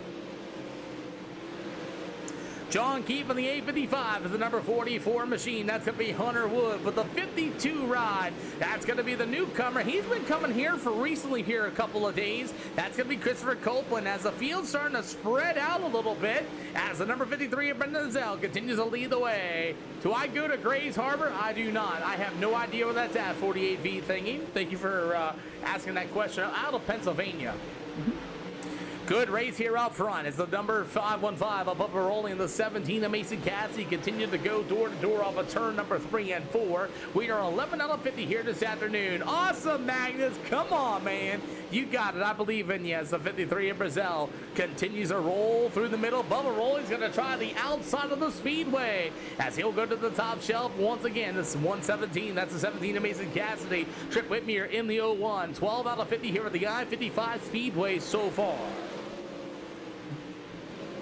John Keefe on the 855 is the number 44 machine. That's going to be Hunter Wood with the 52 ride. That's going to be the newcomer. He's been coming here for recently here a couple of days. That's going to be Christopher Copeland as the field's starting to spread out a little bit as the number 53 of Brendan Mazzell continues to lead the way. Do I go to Grays Harbor? I do not. I have no idea where that's at, 48V thingy. Thank you for asking that question. Out of Pennsylvania. Good race here up front as the number 515 above rolling the 17 of Mason Cassidy continued to go door to door off of turn number 3 and 4. We are 11 out of 50 here this afternoon. Awesome, Magnus. Come on, man. You got it. I believe in you as the 53 of Brazil continues to roll through the middle. Bubba Rolling's going to try the outside of the speedway as he'll go to the top shelf once again. This is 117. That's the 17 of Mason Cassidy. Trip Whitmere in the 01. 12 out of 50 here at the I-55 Speedway so far.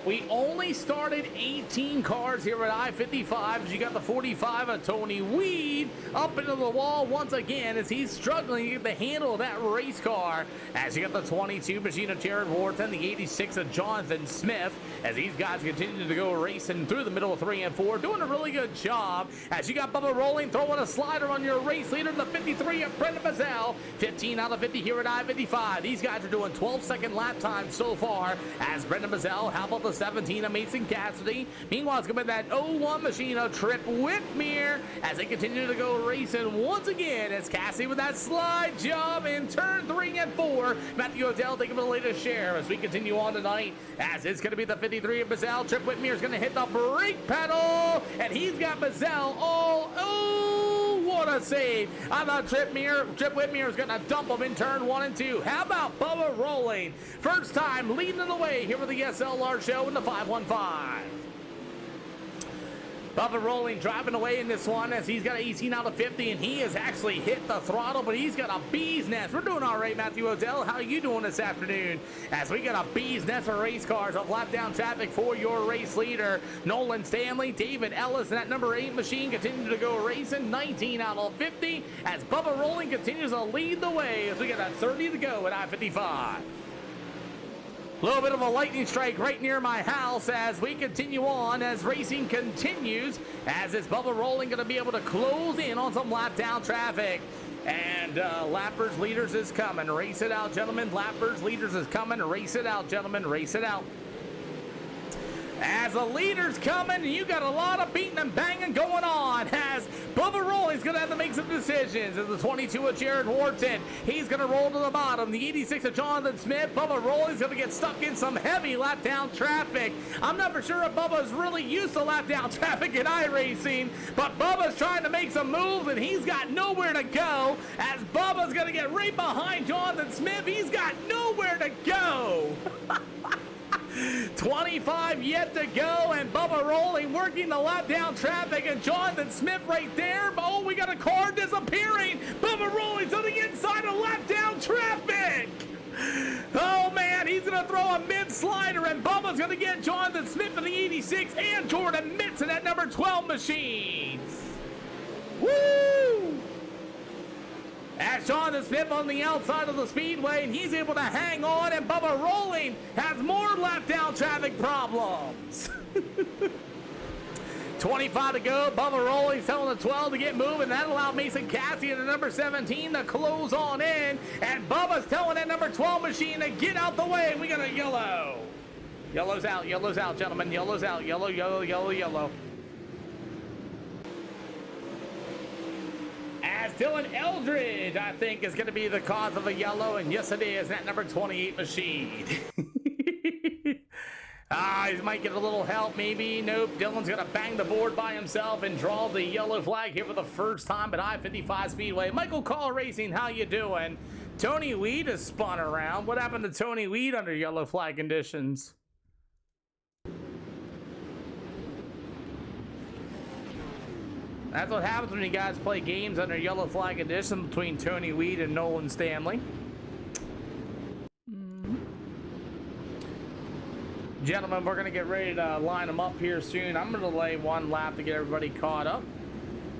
We only started 18 cars here at I-55. You got the 45 of Tony Weed up into the wall once again as he's struggling to get the handle of that race car. As you got the 22 machine of Jared Wharton, the 86 of Jonathan Smith, as these guys continue to go racing through the middle of 3 and 4, doing a really good job. As you got Bubba Rolling, throwing a slider on your race leader, the 53 of Brendan Mazzell. 15 out of 50 here at I-55. These guys are doing 12-second lap time so far as Brendan Mazzell. How about the 17 of Mason Cassidy? Meanwhile, it's going to be that 01 machine of Trip Whitmere as they continue to go racing once again as Cassidy with that slide job in turn 3 and 4. Matthew Odell taking the latest share as we continue on tonight as it's going to be the 53 of Mazzell. Trip Whitmere is going to hit the brake pedal and he's got Mazzell all, oh, what a save. I thought Trip Whitmere is going to dump him in turn 1 and 2. How about Bubba Rolling? First time leading the way here with the SLR show in the 515. Bubba Rolling driving away in this one as he's got 18 out of 50 and he has actually hit the throttle, but he's got a bee's nest. We're doing all right, Matthew Odell. How are you doing this afternoon? As we got a bee's nest of race cars of lap down traffic for your race leader, Nolan Stanley. David Ellis and that number 8 machine continue to go racing, 19 out of 50 as Bubba Rolling continues to lead the way as we got a 30 to go at I-55. A little bit of a lightning strike right near my house as we continue on, as racing continues, as is Bubba Rolling going to be able to close in on some lap down traffic. And Lappers Leaders is coming. Race it out, gentlemen. Lappers Leaders is coming. Race it out, gentlemen. Race it out. As the leader's coming, you got a lot of beating and banging going on as Bubba Rolling's going to have to make some decisions. As the 22 of Jared Wharton, he's going to roll to the bottom. The 86 of Jonathan Smith, Bubba Rolling's going to get stuck in some heavy lap down traffic. I'm not for sure if Bubba's really used to lap down traffic in iRacing, but Bubba's trying to make some moves and he's got nowhere to go. As Bubba's going to get right behind Jonathan Smith, he's got nowhere to go. 25 yet to go, and Bubba Rolling working the lap down traffic, and Jonathan Smith right there. Oh, we got a car disappearing. Bubba Rolling to the inside of lap down traffic. Oh man, he's gonna throw a mid slider, and Bubba's gonna get Jonathan Smith in the 86 and Jordan Mitz in that number 12 machines. Woo! As Sean Smith on the outside of the speedway, and he's able to hang on, and Bubba Rolling has more lap down traffic problems. 25 to go. Bubba Rolling's telling the 12 to get moving. That allowed Mason Cassie in the number 17 to close on in. And Bubba's telling that number 12 machine to get out the way. We got a yellow. Yellow's out, gentlemen. Yellow's out. Yellow, yellow, yellow, yellow. As Dylan Eldridge, I think, is going to be the cause of a yellow. And yes, it is. That number 28 machine. He might get a little help, maybe. Nope. Dylan's going to bang the board by himself and draw the yellow flag here for the first time at I-55 Speedway. Michael Call Racing, how you doing? Tony Weed has spun around. What happened to Tony Weed under yellow flag conditions? That's what happens when you guys play games under yellow flag conditions between Tony Weed and Nolan Stanley. Gentlemen, we're going to get ready to line them up here soon. I'm going to delay one lap to get everybody caught up.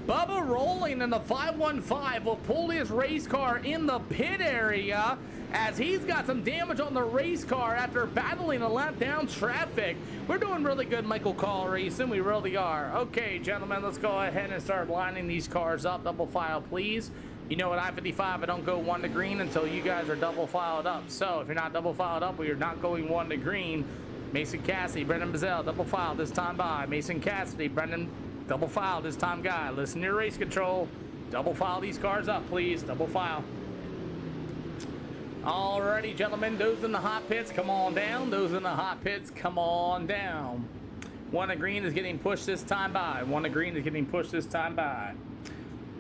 Bubba Rolling in the 515 will pull his race car in the pit area as he's got some damage on the race car after battling a lap down traffic. We're doing really good, Michael Call Racing. We really are. Okay, gentlemen, let's go ahead and start lining these cars up. Double file, please. You know, at I-55, I don't go 1 to green until you guys are double filed up. So if you're not double filed up, we are not going 1 to green. Mason Cassidy, Brendan Bazell, double file this time by. Mason Cassidy, Brendan, double file this time guy. Listen to your race control. Double file these cars up, please. Double file. Alrighty, gentlemen, those in the hot pits, come on down. Those in the hot pits, come on down. 1 to green is getting pushed this time by. 1 to green is getting pushed this time by.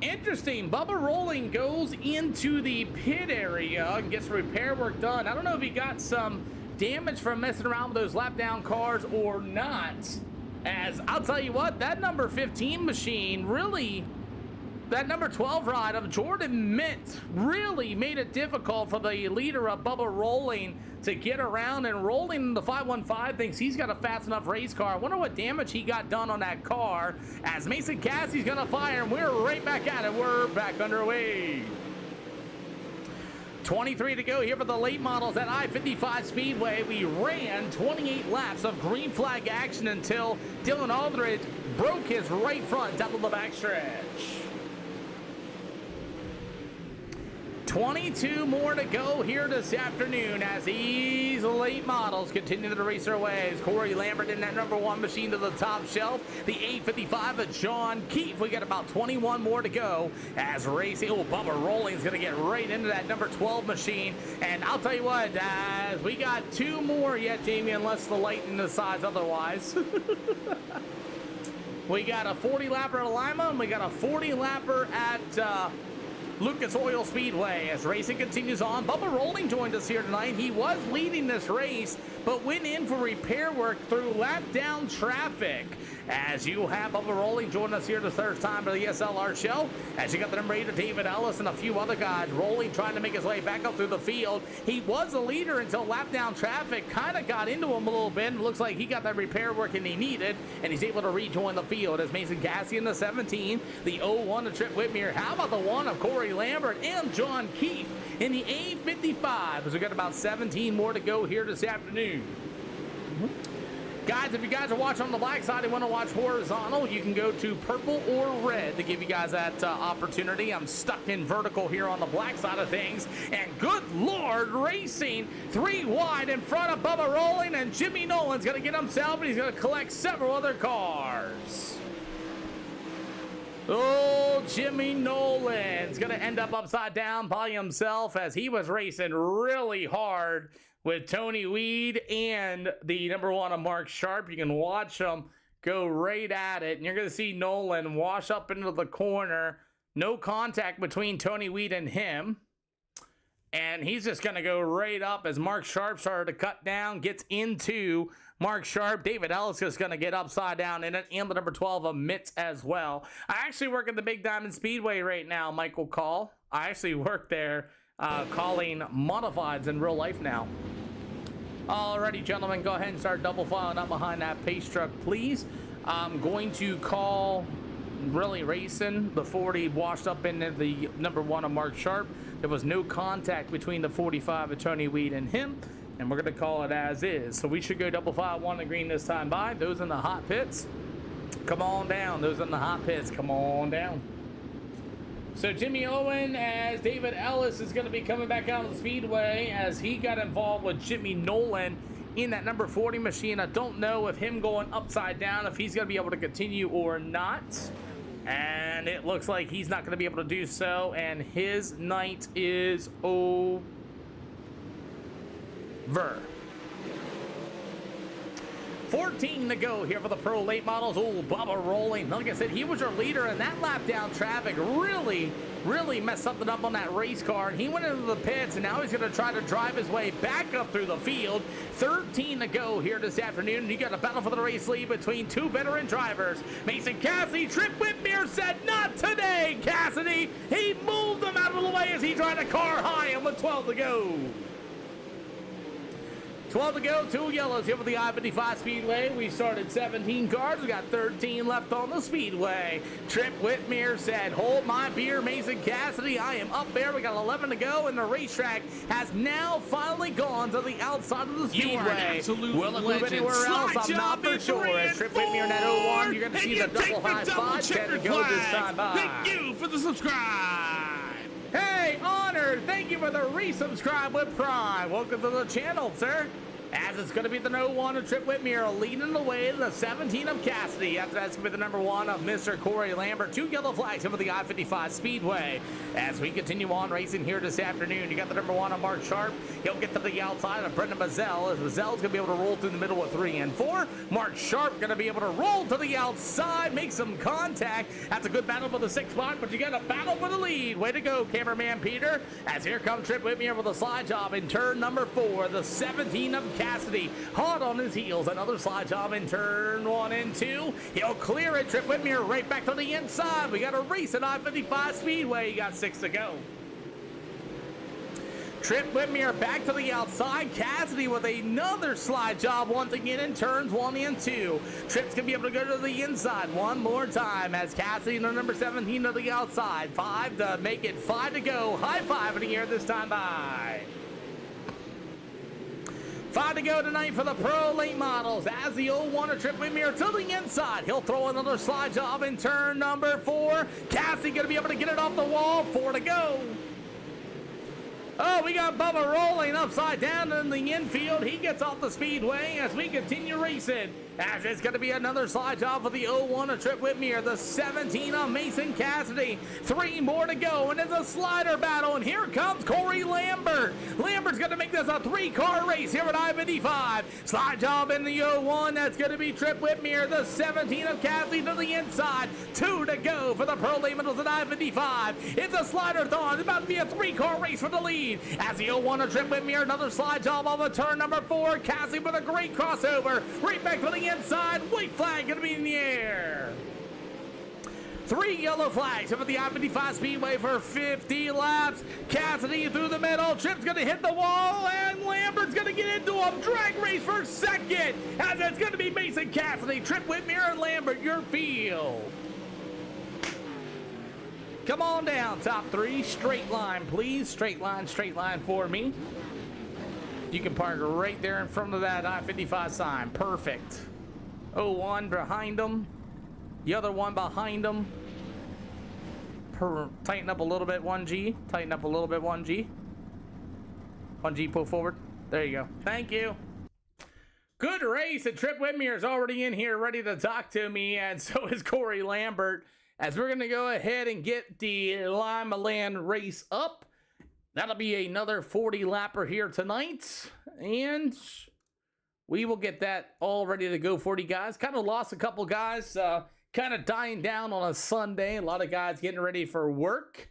Interesting. Bubba Rolling goes into the pit area and gets repair work done. I don't know if he got some damage from messing around with those lap down cars or not, as I'll tell you what, that number 15 machine really, that number 12 ride of Jordan Mint really made it difficult for the leader of Bubba Rolling to get around, and Rolling in the 515 thinks he's got a fast enough race car. I wonder what damage he got done on that car, as Mason Cassie's gonna fire, and we're right back at it. We're back underway. 23 to go here for the late models at I-55 Speedway. We ran 28 laps of green flag action until Dylan Aldridge broke his right front down to the backstretch. 22 more to go here this afternoon as these late models continue to race their ways. Corey Lambert in that number 1 machine to the top shelf. The 855 of John Keefe. We got about 21 more to go as racing. Oh, Bubba Rolling is going to get right into that number 12 machine. And I'll tell you what, as we got 2 more yet, Jamie, unless the lightning decides otherwise. We got a 40 lapper at Lima, and we got a 40 lapper at Lucas Oil Speedway. As racing continues on, Bubba Rolling joined us here tonight. He was leading this race, but went in for repair work through lap down traffic. As you have Bubba Rolling join us here the third time to the SLR show, as you got the number 8 of David Ellis and a few other guys. Rolling trying to make his way back up through the field. He was the leader until lap down traffic kind of got into him a little bit. It looks like he got that repair work and he needed, and he's able to rejoin the field as Mason Cassie in the 17, the 01 of Trip Whitmere. How about the 1 of Corey Lambert and John Keefe in the A55, as we got about 17 more to go here this afternoon. Guys, if you guys are watching on the black side and want to watch horizontal, you can go to purple or red to give you guys that opportunity. I'm stuck in vertical here on the black side of things. And good Lord, racing 3 wide in front of Bubba Rolling, and Jimmy Nolan's going to get himself, and he's going to collect several other cars. Oh, Jimmy Nolan's going to end up upside down by himself as he was racing really hard with Tony Weed and the number 1 of Mark Sharp. You can watch them go right at it, and you're going to see Nolan wash up into the corner. No contact between Tony Weed and him. And he's just going to go right up as Mark Sharp started to cut down, gets into Mark Sharp. David Ellis is going to get upside down in it, and the number 12 of Mitts as well. I actually work at the Big Diamond Speedway right now, Michael Call. I actually work there calling modifieds in real life now. Alrighty, gentlemen, go ahead and start double filing up behind that pace truck, please. I'm going to call really racing. The 40 washed up into the number 1 of Mark Sharp. There was no contact between the 45 of Tony Weed and him, and we're going to call it as is. So we should go double file 1 and green this time by. Those in the hot pits, come on down. Those in the hot pits, come on down. So Jimmy Owen as David Ellis is going to be coming back out of the speedway as he got involved with Jimmy Nolan in that number 40 machine. I don't know if him going upside down, if he's going to be able to continue or not. And it looks like he's not going to be able to do so. And his night is over. 14 to go here for the pro late models. Oh, Bubba rolling. Like I said, he was your leader, and that lap down traffic really messed something up on that race car. And he went into the pits, and now he's going to try to drive his way back up through the field. 13 to go here this afternoon. You got a battle for the race lead between 2 veteran drivers. Mason Cassidy, Trip Whitmere said, not today, Cassidy. He moved them out of the way as he tried to car high him with 12 to go. 12 to go, 2 yellows here with the I-55 Speedway. We started 17 cars. We got 13 left on the Speedway. Trip Whitmere said, hold my beer, Mason Cassidy. I am up there. We got 11 to go, and the racetrack has now finally gone to the outside of the Speedway. Will it move anywhere else? I'm not for sure. As Trip Whitmere in that 01, you're going to see the double high 5, 10 to go this time by. Thank you for the subscribe. Hey, Honor, thank you for the resubscribe with Prime. Welcome to the channel, sir. As it's going to be the no 1 of Trip Whitmere leading the way to the 17 of Cassidy. After that's going to be the number 1 of Mr. Corey Lambert. 2 yellow flags over the I-55 Speedway. As we continue on racing here this afternoon, you got the number 1 of Mark Sharp. He'll get to the outside of Brendan Mazzell. As Mazzell's going to be able to roll through the middle of 3 and 4. Mark Sharp going to be able to roll to the outside, make some contact. That's a good battle for the 6th spot, but you got a battle for the lead. Way to go, cameraman Peter. As here comes Trip Whitmere with a slide job in turn number 4, the 17 of Cassidy. Hot on his heels. Another slide job in turn 1 and 2. He'll clear it. Trip Whitmere right back to the inside. We got a race at I-55 Speedway. You got 6 to go. Trip Whitmere back to the outside. Cassidy with another slide job once again in turns 1 and 2. Trip's going to be able to go to the inside one more time as Cassidy, the number 17, to the outside. 5 to make it 5 to go. High 5 in the air this time by. 5 to go tonight for the pro late models as the 01 of Trip Whitmere to the inside. He'll throw another slide job in turn number 4. Cassidy going to be able to get it off the wall. 4 to go. Oh, we got Bubba rolling upside down in the infield. He gets off the speedway as we continue racing. As it's going to be another slide job for the 01 of Trip Whitmere, the 17 of Mason Cassidy. 3 more to go, and it's a slider battle, and here comes Corey Lambert. Lambert's going to make this a 3-car race here at I-55. Slide job in the 01, that's going to be Trip Whitmere, the 17 of Cassidy to the inside. 2 to go for the pro late models at I-55. It's a slider-thon. It's about to be a 3-car race for the lead. As the 01 of Trip Whitmere, another slide job on the turn number 4. Cassidy with a great crossover. Right back to the inside. White flag going to be in the air. 3 yellow flags over the I-55 Speedway for 50 laps. Cassidy through the middle. Trip's going to hit the wall, and Lambert's going to get into him. Drag race for second, as it's going to be Mason Cassidy, Trip Whitmere, and Lambert, your field. Come on down, top 3. Straight line, please. Straight line for me. You can park right there in front of that I-55 sign. Perfect. 01 behind them. The other one behind them. Tighten up a little bit, 1G. Tighten up a little bit, 1G. 1G, pull forward. There you go. Thank you. Good race, and Trip Whitmere is already in here ready to talk to me, and so is Corey Lambert. As we're going to go ahead and get the Lima Land race up. That'll be another 40-lapper here tonight. And we will get that all ready to go for you guys. Kind of lost a couple guys. Kind of dying down on a Sunday. A lot of guys getting ready for work.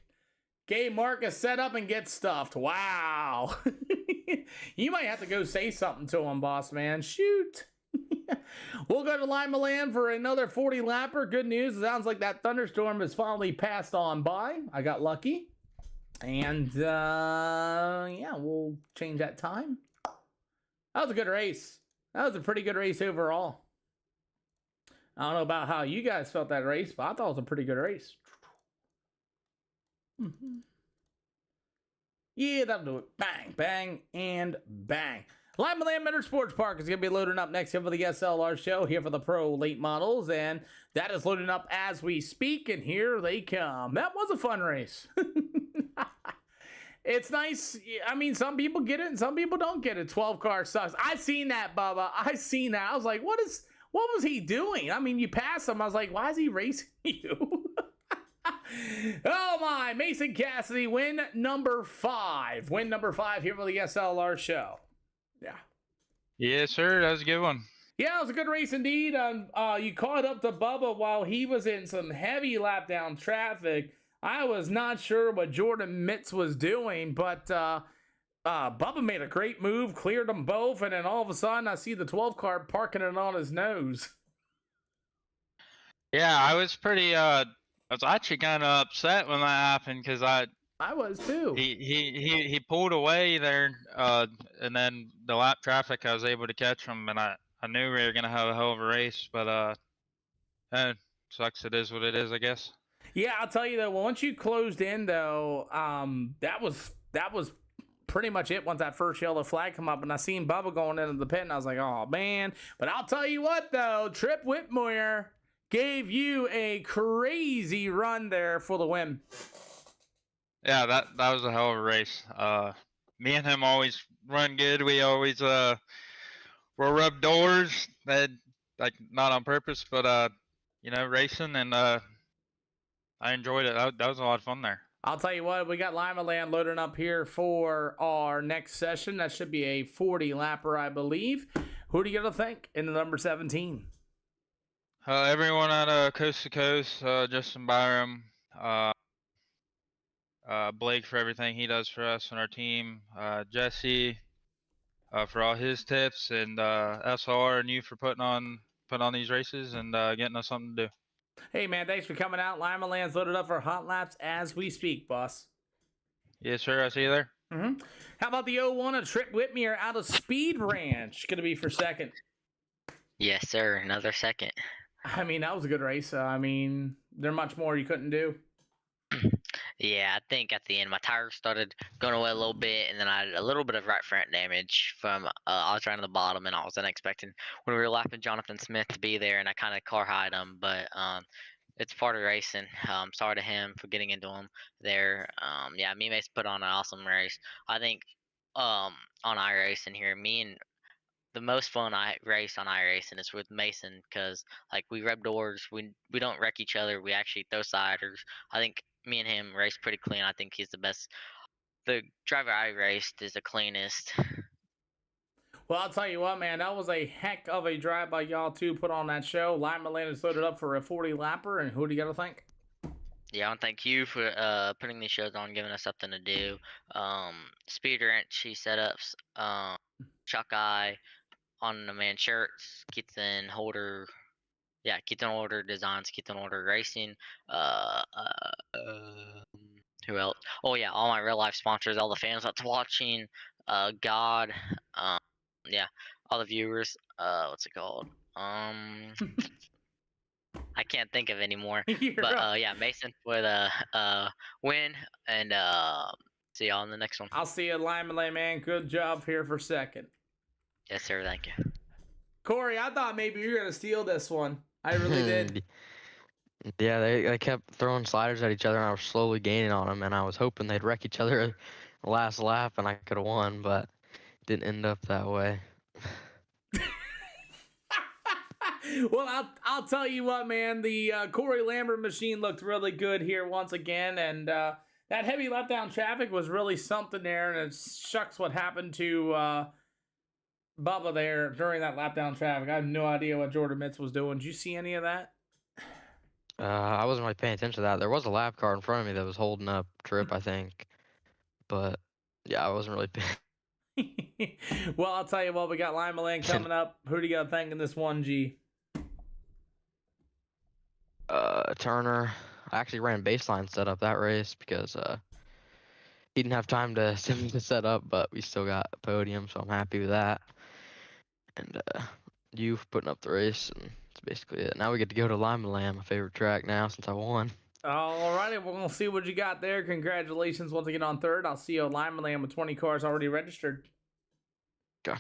Gay Marcus set up and get stuffed. Wow. You might have to go say something to him, boss man. Shoot. We'll go to Lima Land for another 40-lapper. Good news. It sounds like that thunderstorm has finally passed on by. I got lucky. And, yeah, we'll change that time. That was a good race. That was a pretty good race overall. I don't know about how you guys felt that race, but I thought it was a pretty good race. Yeah, that'll do it. Bang, bang, and bang. Lime Land Motorsports Park is going to be loading up next here for the SLR show, here for the Pro Late Models, and that is loading up as we speak, and here they come. That was a fun race. It's nice. I mean, some people get it and some people don't get it. 12 car sucks. I seen that, Bubba. I seen that. I was like, what was he doing? I mean, you pass him. I was like, why is he racing you? Oh my, Mason Cassidy, win number 5. Win number 5 here for the SLR show. Yeah. Yes, sir. That was a good one. Yeah, it was a good race indeed. You caught up to Bubba while he was in some heavy lap down traffic. I was not sure what Jordan Mitz was doing, but Bubba made a great move, cleared them both, and then all of a sudden I see the 12 car parking it on his nose. Yeah, I was pretty I was actually kind of upset when that happened because I was too. He pulled away there, and then the lap traffic I was able to catch him, and I knew we were gonna have a hell of a race, but sucks. It is what it is, I guess. Yeah, I'll tell you though. Once you closed in though, that was pretty much it. Once that first yellow flag come up, and I seen Bubba going into the pit, and I was like, oh man. But I'll tell you what though, Trip Whitmore gave you a crazy run there for the win. Yeah, that was a hell of a race. Me and him always run good. We always we'll rub doors, that like not on purpose, but racing, and I enjoyed it. That was a lot of fun there. I'll tell you what, we got Lima Land loading up here for our next session. That should be a 40 lapper, I believe. Who do you got to think in the number 17? Everyone at Coast to Coast, Justin Byram, Blake for everything he does for us and our team, Jesse for all his tips, and SLR and you for putting on these races and getting us something to do. Hey man, thanks for coming out. Lima Land's loaded up for hot laps as we speak, boss. Yes, sir. I see you there. How about the 01 of Trip Whitmere out of Speed Ranch? Going to be for second. Yes, sir. Another second. I mean, that was a good race. I mean, there's much more you couldn't do. Yeah, I think at the end my tires started going away a little bit, and then I had a little bit of right front damage from I was right on the bottom, and I wasn't expecting when we were lapping Jonathan Smith to be there, and I kind of car high'd him, but it's part of racing. Sorry to him for getting into him there. Yeah, me and Mason put on an awesome race. I think on iRacing here, me and the most fun I race on iRacing is with Mason, because like we rub doors, we don't wreck each other, we actually throw siders. I think me and him race pretty clean. I think he's the best. The driver I raced is the cleanest. Well, I'll tell you what, man, that was a heck of a drive by y'all two put on that show. Lima Land is loaded up for a 40 lapper, and who do you got to thank? Yeah, I want to thank you for putting these shows on, giving us something to do. Speed Ranch, he setups, Chuck Eye on the man shirts, Keaton Holder. Yeah, Keaton Holder Designs, Keaton Holder Racing. Who else? Oh yeah, all my real life sponsors, all the fans that's watching. God. Yeah, all the viewers. What's it called? I can't think of anymore. But yeah, Mason with a win, and see y'all in the next one. I'll see you, Lima Land, man. Good job here for second. Yes, sir. Thank you. Corey, I thought maybe you were gonna steal this one. I really did. Yeah, they kept throwing sliders at each other, and I was slowly gaining on them, and I was hoping they'd wreck each other the last lap, and I could have won, but it didn't end up that way. Well, I'll tell you what, man. The Corey Lambert machine looked really good here once again, and that heavy lap down traffic was really something there, and it shucks what happened to Bubba there during that lap down traffic. I have no idea what Jordan Mitz was doing. Did you see any of that? I wasn't really paying attention to that. There was a lap car in front of me that was holding up Trip, I think. But, yeah, I wasn't really paying. Well, I'll tell you what, we got Lima Land coming up. Who do you got thanking this 1G? Turner. I actually ran baseline set up that race because he didn't have time to set up, but we still got a podium, so I'm happy with that. And you putting up the race and That's basically it. Now we get to go to Lima Land, my favorite track now since I won. Alrighty, we're gonna see what you got there. Congratulations once again on third. I'll see you at Lima Land with 20 cars already registered. Okay.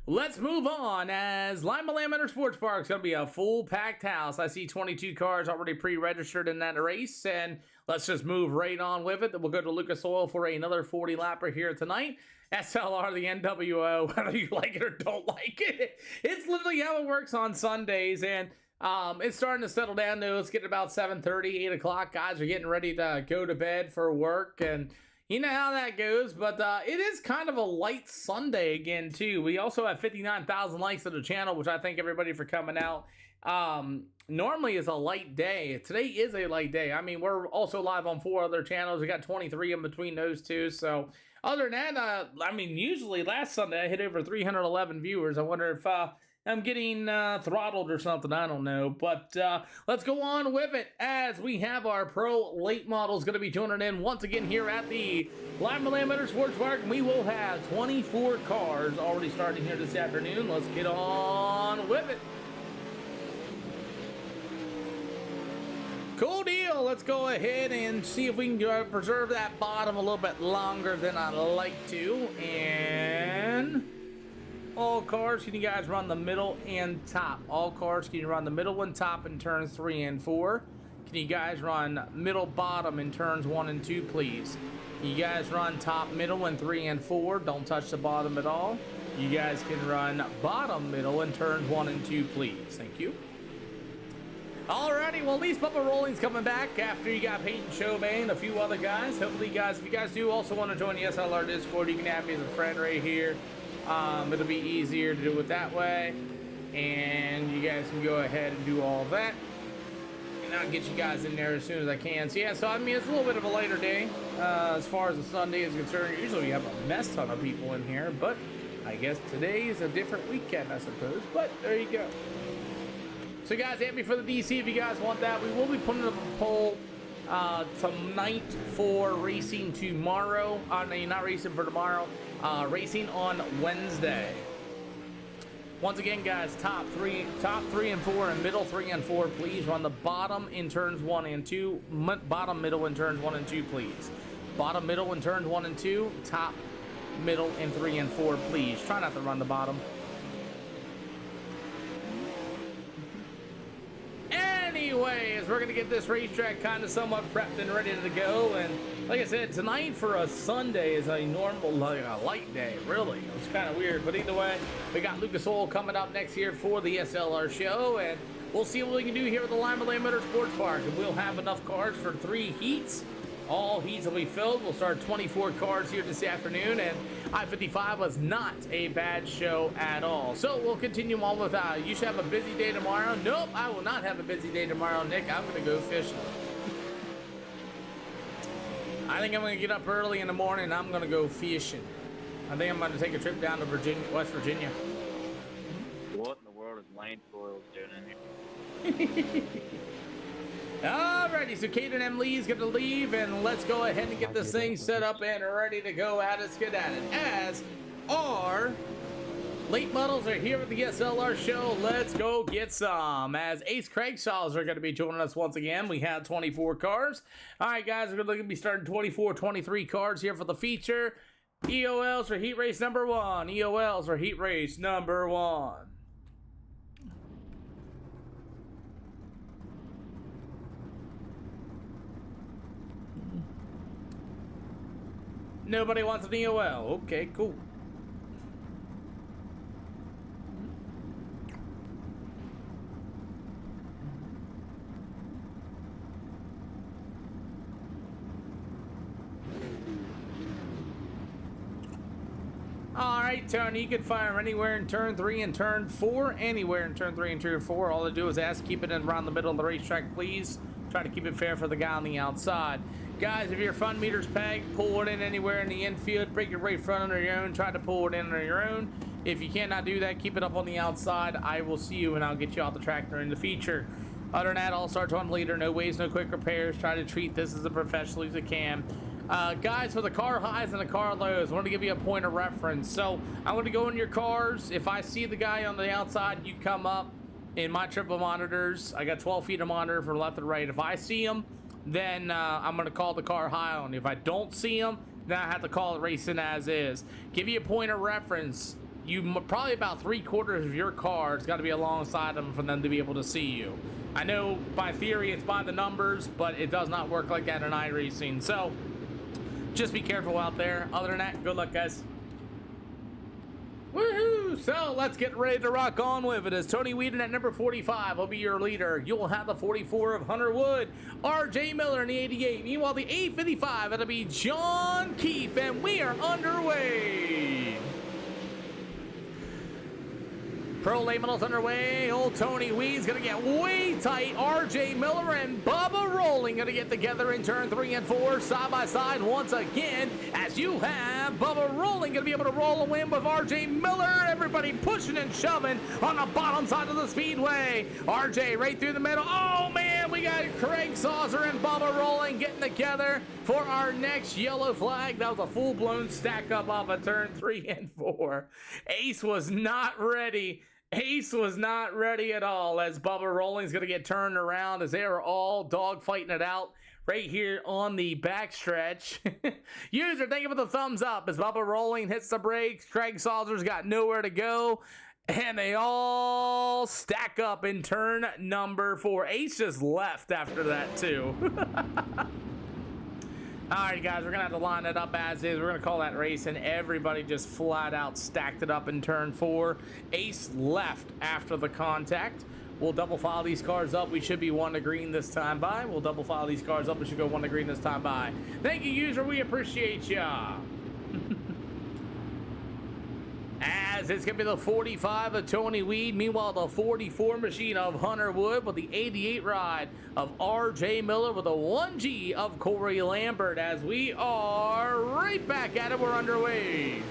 Let's move on, as Lima Land Motorsports Park is going to be a full packed house. I see 22 cars already pre-registered in that race, and let's just move right on with it. Then we'll go to Lucas Oil for another 40 lapper here tonight. SLR, the NWO, whether you like it or don't like it. It's literally how it works on Sundays, and it's starting to settle down now. It's getting about 7:30, 8 o'clock. Guys are getting ready to go to bed for work, and you know how that goes, but it is kind of a light Sunday again, too. We also have 59,000 likes to the channel, which I thank everybody for coming out. Normally it's a light day. Today is a light day. I mean, we're also live on 4 other channels. We got 23 in between those two. So other than that, I mean, usually last Sunday I hit over 311 viewers. I wonder if I'm getting throttled or something. I don't know. But let's go on with it, as we have our pro late models going to be tuning in once again here at the Lima Land Motorsports Park. We will have 24 cars already starting here this afternoon. Let's get on with it. Cool deal. Let's go ahead and see if we can preserve that bottom a little bit longer than I'd like to. And all cars, can you guys run the middle and top? All cars, can you run the middle and top in turns 3 and 4? Can you guys run middle bottom in turns 1 and 2, please? You guys run top middle in 3 and 4. Don't touch the bottom at all. You guys can run bottom middle in turns 1 and 2, please. Thank you. Alrighty, well, at least Bubba Rolling's coming back after you got Peyton Chauvin and a few other guys. Hopefully, guys, if you guys do also want to join the SLR Discord, you can have me as a friend right here. It'll be easier to do it that way, and you guys can go ahead and do all that, and I'll get you guys in there as soon as I can. So yeah, so I mean, it's a little bit of a later day as far as the Sunday is concerned. Usually we have a mess ton of people in here, but I guess today is a different weekend, I suppose. But there you go. So guys, add me for the DC if you guys want that. We will be putting up a poll tonight for racing tomorrow. No, not racing for tomorrow. Racing on Wednesday. Once again, guys, top three and 4 and middle 3 and 4, please run the bottom in turns 1 and 2. Bottom middle in turns 1 and 2, please. Bottom middle in turns 1 and 2. Top middle in 3 and 4, please. Try not to run the bottom. Anyways, we're gonna get this racetrack kind of somewhat prepped and ready to go, and like I said, tonight for a Sunday is a normal, like a light day, really. It's kind of weird, but either way, we got Lucas Oil coming up next here for the SLR show, and we'll see what we can do here at the Lima Land Motorsports Park, and we'll have enough cars for 3 heats. All heats will be filled. We'll start 24 cars here this afternoon, and I-55 was not a bad show at all. So we'll continue on with you should have a busy day tomorrow. Nope, I will not have a busy day tomorrow, Nick. I'm going to go fishing. I think I'm going to get up early in the morning and I'm going to go fishing. I think I'm going to take a trip down to Virginia, West Virginia. What in the world is Lane Coils doing in here? Alrighty, so Kate and Emily is going to leave, and let's go ahead and get this thing set up and ready to go at it, get at it. As our late models are here at the SLR show, let's go get some. As Ace Craigshaws are going to be joining us once again. We have 24 cars. Alright guys, we're going to be starting 24, 23 cars here for the feature. EOLs for heat race number 1. EOLs for heat race number 1. Nobody wants an EOL. Okay, cool. Alright, Tony, you can fire anywhere in turn 3 and turn 4. Anywhere in turn 3 and turn 4. All I do is ask, keep it in around the middle of the racetrack, please. Try to keep it fair for the guy on the outside. Guys, if your front meter's pegged, pull it in anywhere in the infield. Break your right front under your own. Try to pull it in under your own. If you cannot do that, keep it up on the outside. I will see you, and I'll get you off the track during the feature. Other than that, all starts on leader. No waves, no quick repairs. Try to treat this as professionally as you can. Guys, for the car highs and the car lows, I want to give you a point of reference. So I'm going to go in your cars. If I see the guy on the outside, you come up. in my triple monitors. I got 12 feet of monitor from left and right. If I see them, then I'm going to call the car high on. If I don't see them, then I have to call it racing as is. Give you a point of reference. Probably about 3/4 of your car has got to be alongside them for them to be able to see you. I know by theory it's by the numbers, but it does not work like that in iRacing. So just be careful out there. Other than that, good luck, guys. Woohoo! So let's get ready to rock on with it. As Tony Whedon at number 45 will be your leader. You'll have the 44 of Hunter Wood, RJ Miller in the 88. Meanwhile, the 855, it'll be John Keefe, and we are underway. Pro late models underway. Old Tony Weed's gonna get way tight. RJ Miller and Bubba Rolling gonna get together in turn 3 and 4, side by side once again, as you have Bubba Rolling gonna be able to roll a win with RJ Miller. Everybody pushing and shoving on the bottom side of the speedway. RJ right through the middle. Oh man, we got Craig Saucer and Bubba Rolling getting together for our next yellow flag. That was a full-blown stack up off of turn 3 and 4. Ace was not ready. Ace was not ready at all, as Bubba Rolling's going to get turned around as they are all dog fighting it out right here on the backstretch. User, thank you for the thumbs up as Bubba Rolling hits the brakes. Craig Saucer's got nowhere to go, and they all stack up in turn number 4. Ace just left after that too. All right, guys, we're going to have to line it up as is. We're going to call that race, and everybody just flat out stacked it up in turn 4. Ace left after the contact. We'll double file these cars up. We should be 1 to green this time by. We'll double file these cars up. We should go 1 to green this time by. Thank you, user. We appreciate ya. As it's going to be the 45 of Tony Weed. Meanwhile, the 44 machine of Hunter Wood with the 88 ride of RJ Miller with a 1G of Corey Lambert. As we are right back at it, we're underway.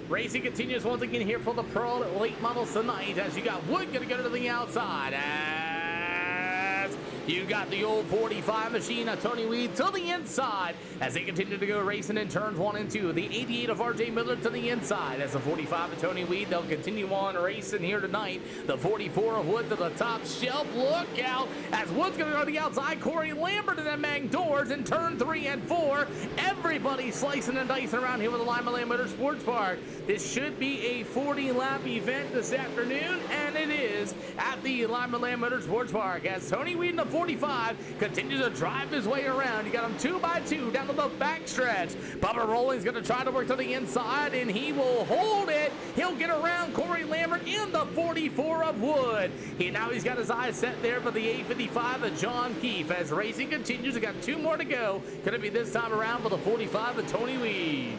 Racing continues once again here for the Pro late models tonight, as you got Wood going to go to the outside. As you got the old 45 machine of Tony Weed to the inside as they continue to go racing in turns 1 and 2. The 88 of RJ Miller to the inside as the 45 of Tony Weed. They'll continue on racing here tonight. The 44 of Wood to the top shelf. Look out as Wood's going to go to the outside. Corey Lambert to them Mang doors in turn 3 and 4. Everybody slicing and dicing around here with the Lima Land Motorsports Park. This should be a 40-lap event this afternoon, and it is at the Lima Land Motorsports Park as Tony Weed in the 45 continues to drive his way around. You got him 2 by 2 down to the backstretch. Bubba Rolling's going to try to work to the inside, and he will hold it. He'll get around Corey Lambert in the 44 of Wood. Now he's got his eyes set there for the 855 of John Keefe. As racing continues, we got 2 more to go. Going to be this time around for the 45 of Tony Weed.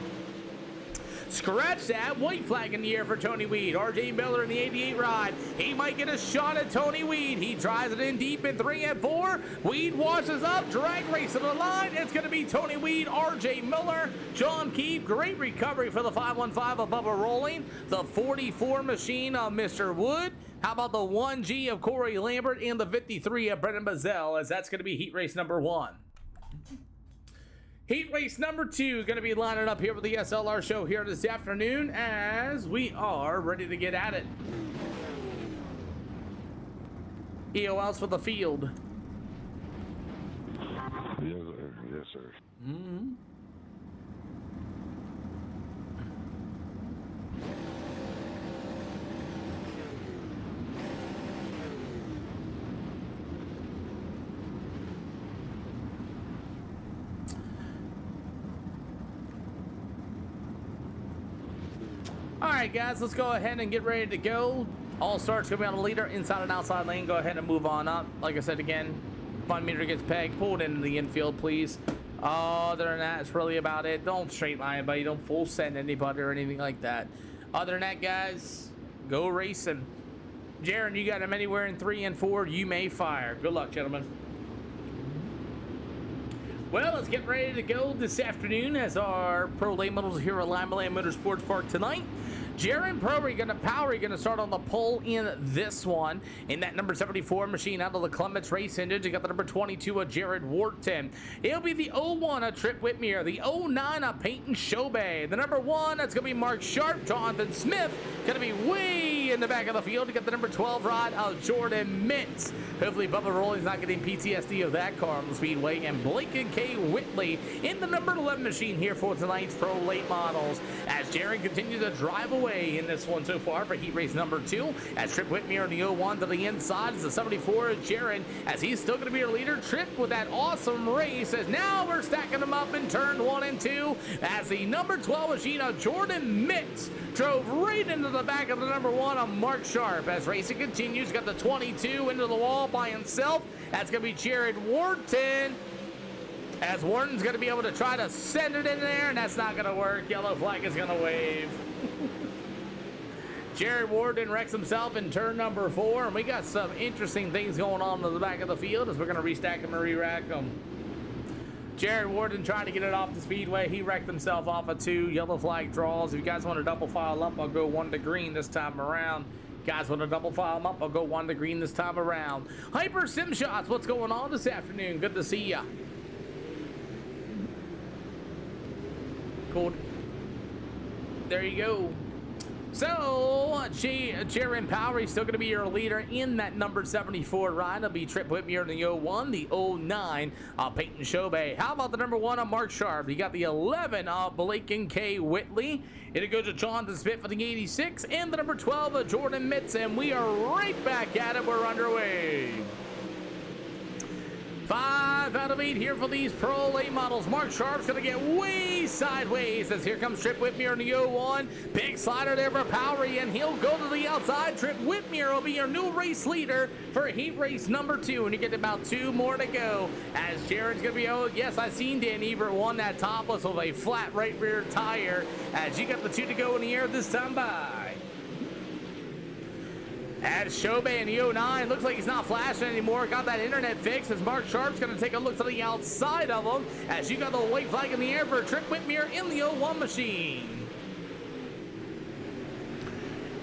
Scratch that. White flag in the air for Tony Weed. RJ Miller in the 88 ride. He might get a shot at Tony Weed. He drives it in deep in 3 and 4. Weed washes up. Drag race to the line. It's going to be Tony Weed, RJ Miller, John Keefe. Great recovery for the 515 of Bubba Rolling. The 44 machine of Mr. Wood. How about the 1G of Corey Lambert and the 53 of Brendan Bazell, as that's going to be heat race number 1. Heat race number 2 going to be lining up here with the SLR show here this afternoon as we are ready to get at it. EOLs for the field. Yes, sir. Yes, sir. Mm-hmm. All right, guys, let's go ahead and get ready to go. All starts going to be on the leader, inside and outside lane. Go ahead and move on up. Like I said again, fun meter gets pegged. Pull it into the infield, please. Other than that, it's really about it. Don't straight line anybody. Don't full send anybody or anything like that. Other than that, guys, go racing. Jaron, you got him anywhere in 3 and 4. You may fire. Good luck, gentlemen. Well, let's get ready to go this afternoon as our Pro Late Models here at Lima Land Motorsports Park tonight. Jared Powery gonna start on the pole in this one. In that number 74 machine out of the Clements Race Engine, you got the number 22 of Jared Wharton. It'll be the 01 of Trip Whitmere, the 09 of Peyton Shobay. The number 1, that's gonna be Mark Sharp. Jonathan Smith gonna be way in the back of the field. You got the number 12 ride of Jordan Mintz. Hopefully Bubba Rolling's not getting PTSD of that car on the speedway. And Blake and Kay Whitley in the number 11 machine here for tonight's Pro Late Models. As Jared continues to drive away in this one so far for heat race number 2. As Trip Whitmere on the 01 to the inside is the 74 of Jared. As he's still going to be your leader. Trip with that awesome race. As now we're stacking them up in turn 1 and 2. As the number 12 machine of Jordan Mintz drove right into the back of the number 1 of Mark Sharp. As racing continues, got the 22 into the wall by himself. That's going to be Jared Wharton. As Wharton's going to be able to try to send it in there, and that's not going to work. Yellow flag is going to wave. Jared Wharton wrecks himself in turn number 4, and we got some interesting things going on in the back of the field as we're going to restack them and re-rack them. Jared Wharton trying to get it off the speedway. He wrecked himself off of 2 yellow flag draws. If you guys want to double file up, I'll go 1 to green this time around. Guys want to double file them up, I'll go 1 to green this time around. Hyper Sim Shots, what's going on this afternoon? Good to see ya. Cool. There you go. So, Jared Powery still going to be your leader in that number 74 ride. It'll be Trip Whitmere in the 01, the 09 Peyton Shobay. How about the number 1 on Mark Sharp? You got the 11 Blake and Kay Whitley. It'll go to Jonathan Smith for the 86 and the number 12 of Jordan Mintz. And we are right back at it. We're underway. 5 out of 8 here for these Pro Late Models. Mark Sharp's going to get way sideways as here comes Trip Whitmere in the 01. Big slider there for Powery, and he'll go to the outside. Trip Whitmere will be your new race leader for heat race number 2, and you get about 2 more to go. As Jared's going to be, oh, yes, I seen Dan Ebert won that topless with a flat right rear tire. As you got the 2 to go in the air this time by. As Shobay in the 09, looks like he's not flashing anymore. Got that internet fixed as Mark Sharp's going to take a look to the outside of him. As you got the white flag in the air for Trip Whitmere in the 01 machine.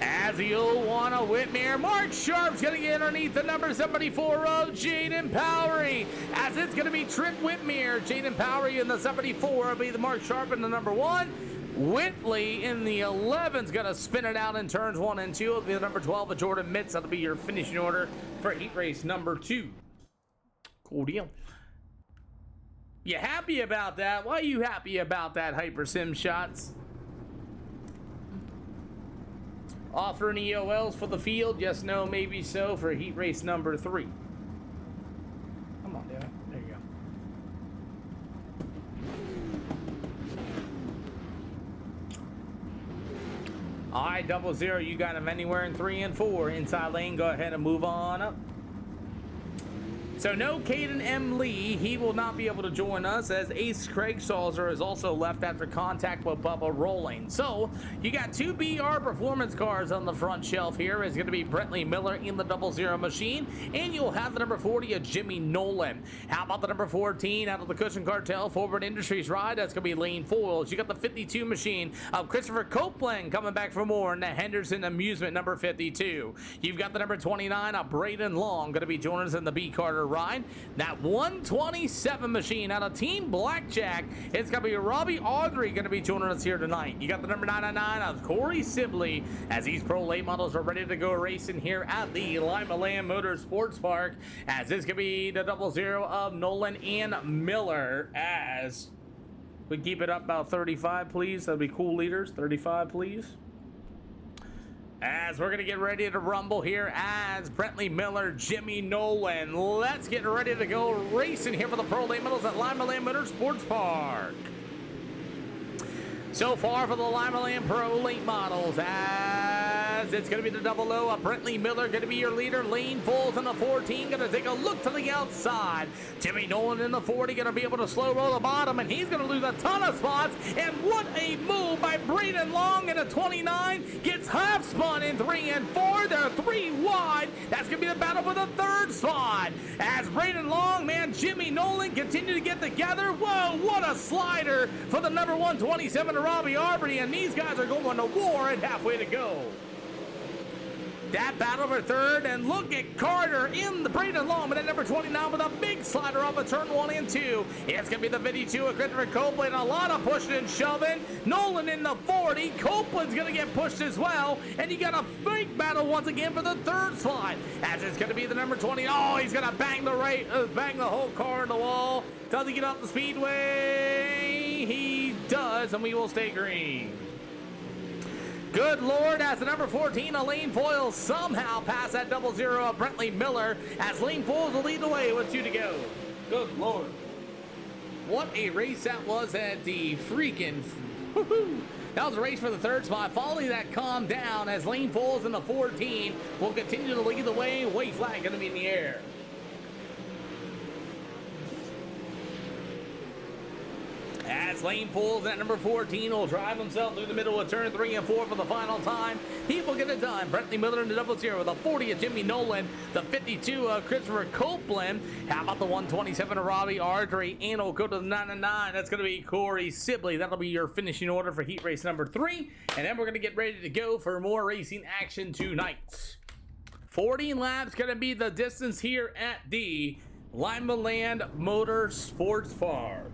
As the 01 of Whitmere, Mark Sharp's going to get underneath the number 74 of Jaden Powery. As it's going to be Trip Whitmere. Jaden Powery in the 74 will be the Mark Sharp in the number 1. Whitley in the 11's going to spin it out in turns 1 and 2. It'll be the number 12 of Jordan Mintz. That'll be your finishing order for heat race number 2. Cool deal. You happy about that? Why are you happy about that, Hyper Sim Shots? Offering EOLs for the field? Yes, no, maybe so for heat race number 3. Come on, Dad. There you go. All right, 00, you got him anywhere in 3 and 4. Inside lane, go ahead and move on up. So no Caden M. Lee. He will not be able to join us as Ace Craig Salzer is also left after contact with Bubba Rolling. So you got 2 BR performance cars on the front shelf here. It's going to be Brentley Miller in the 00 machine. And you'll have the number 40 of Jimmy Nolan. How about the number 14 out of the Cushion Cartel Forward Industries ride? That's going to be Lane Foils. You got the 52 machine of Christopher Copeland coming back for more in the Henderson Amusement number 52. You've got the number 29 of Braden Long going to be joining us in the B. Carter ride. That 127 machine out of Team Blackjack, it's going to be Robbie Audrey going to be joining us here tonight. You got the number 999 of Corey Sibley as these Pro Late Models are ready to go racing here at the Lima Land Motorsports Park, as this could be the 00 of Nolan and Miller. As we keep it up about 35, please. That'd be cool, leaders. 35, please. As we're going to get ready to rumble here as Brentley Miller, Jimmy Nolan. Let's get ready to go racing here for the Pro Late Models at Lima Land Motorsports Park. So far for the Lima Land Pro Late Models as as it's going to be the double O. Brentley Miller going to be your leader. Lane Foles in the 14 going to take a look to the outside. Jimmy Nolan in the 40 going to be able to slow roll the bottom, and he's going to lose a ton of spots. And what a move by Braden Long in a 29. Gets half spun in 3 and 4. They're 3 wide. That's going to be the battle for the third spot. As Braden Long, man, Jimmy Nolan continue to get together. Whoa, what a slider for the number 127 to Robbie Arbery, and these guys are going to war at halfway to go. That battle for third, and look at Carter in the Braden Long, but at number 29 with a big slider off of turn 1 and 2. It's going to be the 52 of Christopher Copeland, a lot of pushing and shoving. Nolan in the 40, Copeland's going to get pushed as well, and you got a big battle once again for the third slot, as it's going to be the number 20. Oh, he's going to bang the whole car in the wall. Does he get off the speedway? He does, and we will stay green. Good Lord, as the number 14, Lane Foyle somehow passed that 00 of Brentley Miller, as Lane Foyle will lead the way with 2 to go. Good Lord. What a race that was at the freaking... Woohoo! That was a race for the third spot. Following that, calmed down as Lane Foles in the 14 will continue to lead the way. White flag going to be in the air. As Lane Foles at number 14 will drive himself through the middle of turn 3 and 4 for the final time. He will get it done. Brentley Miller in the 00 with a 40 of Jimmy Nolan, the 52 of Christopher Copeland. How about the 127 of Robbie Ardrey? And we'll go to the 99. That's going to be Corey Sibley. That'll be your finishing order for heat race number 3. And then we're going to get ready to go for more racing action tonight. 40 laps going to be the distance here at the Lima Land Motor Sports Park.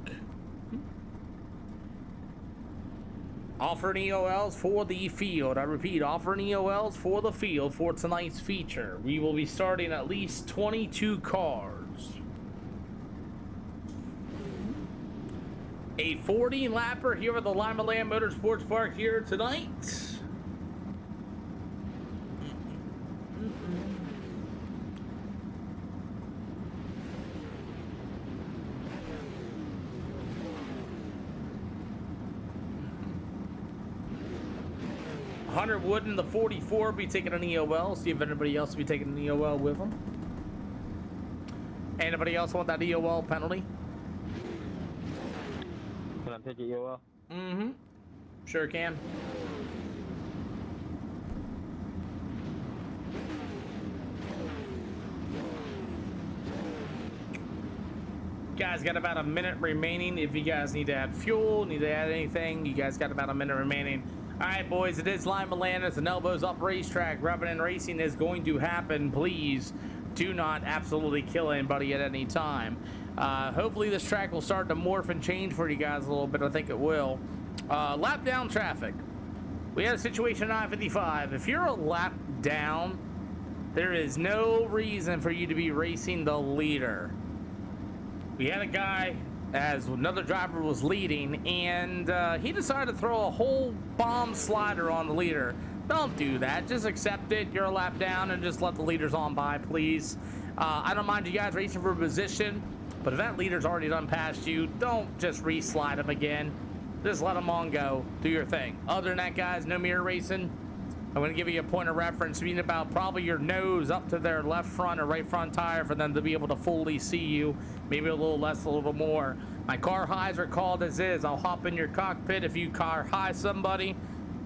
Offering EOLs for the field. I repeat, offering EOLs for the field for tonight's feature. We will be starting at least 22 cars. A 40 lapper here at the Lima Land Motorsports Park here tonight. 100 Wood in the 44 will be taking an EOL. See if anybody else will be taking an EOL with them. Anybody else want that EOL penalty? Can I take an EOL? Mm-hmm. Sure can. Guys got about a minute remaining. If you guys need to add fuel, need to add anything, you guys got about a minute remaining. All right, boys, it is Lima Land. It's an elbows up racetrack. Rubbing and racing is going to happen. Please do not absolutely kill anybody at any time. Hopefully this track will start to morph and change for you guys a little bit. I think it will. Lap down traffic. We had a situation at I-55. If you're a lap down, there is no reason for you to be racing the leader. We had a guy, as another driver was leading, and he decided to throw a whole bomb slider on the leader. Don't do that. Just accept it. You're a lap down and just let the leaders on by, please. I don't mind you guys racing for position, but if that leader's already done past you, don't just re-slide him again. Just let them on go. Do your thing. Other than that, guys, no mirror racing. I'm going to give you a point of reference, meaning about probably your nose up to their left front or right front tire for them to be able to fully see you. Maybe a little less, a little more. My car highs are called as is. I'll hop in your cockpit if you car high somebody.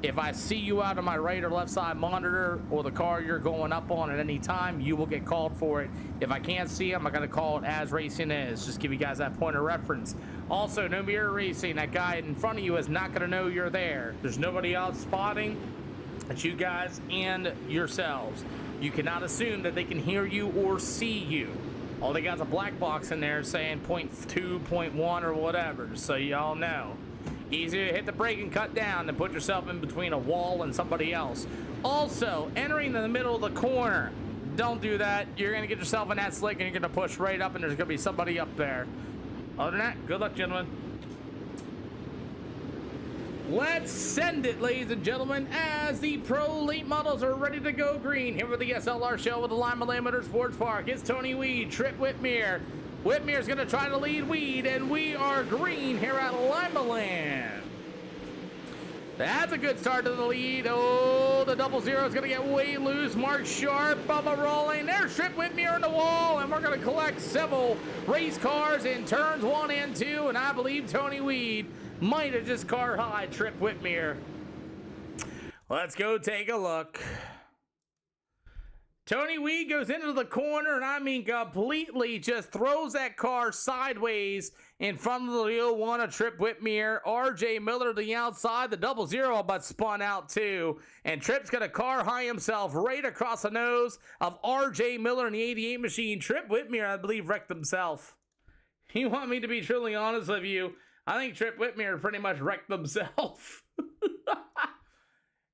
If I see you out of my right or left side monitor or the car you're going up on at any time, you will get called for it. If I can't see them, I'm going to call it as racing is. Just give you guys that point of reference. Also, no mirror racing. That guy in front of you is not going to know you're there. There's nobody else spotting. It's you guys and yourselves. You cannot assume that they can hear you or see you. All they got is a black box in there saying 0.2, 0.1 or whatever, so y'all know. Easier to hit the brake and cut down than put yourself in between a wall and somebody else. Also, entering in the middle of the corner. Don't do that. You're going to get yourself in that slick and you're going to push right up and there's going to be somebody up there. Other than that, good luck, gentlemen. Let's send it, ladies and gentlemen, as the Pro Late models are ready to go green. Here with the SLR show with the Lima Land Motorsports Park. It's Tony Weed, Trip Whitmere. Whitmere's going to try to lead Weed, and we are green here at Lima Land. That's a good start to the lead. Oh, the 00 is going to get way loose. Mark Sharp, Bubba rolling. There's Trip Whitmere in the wall, and we're going to collect several race cars in turns 1 and 2, and I believe Tony Weed might have just car high Trip Whitmere. Let's go take a look. Tony Weed goes into the corner, and I mean completely just throws that car sideways in front of the 01 of Trip Whitmere. RJ Miller to the outside, the 00 but spun out too. And Trip's got a car high himself right across the nose of RJ Miller in the 88 machine. Trip Whitmere, I believe, wrecked himself. You want me to be truly honest with you? I think Trip Whitmere pretty much wrecked himself.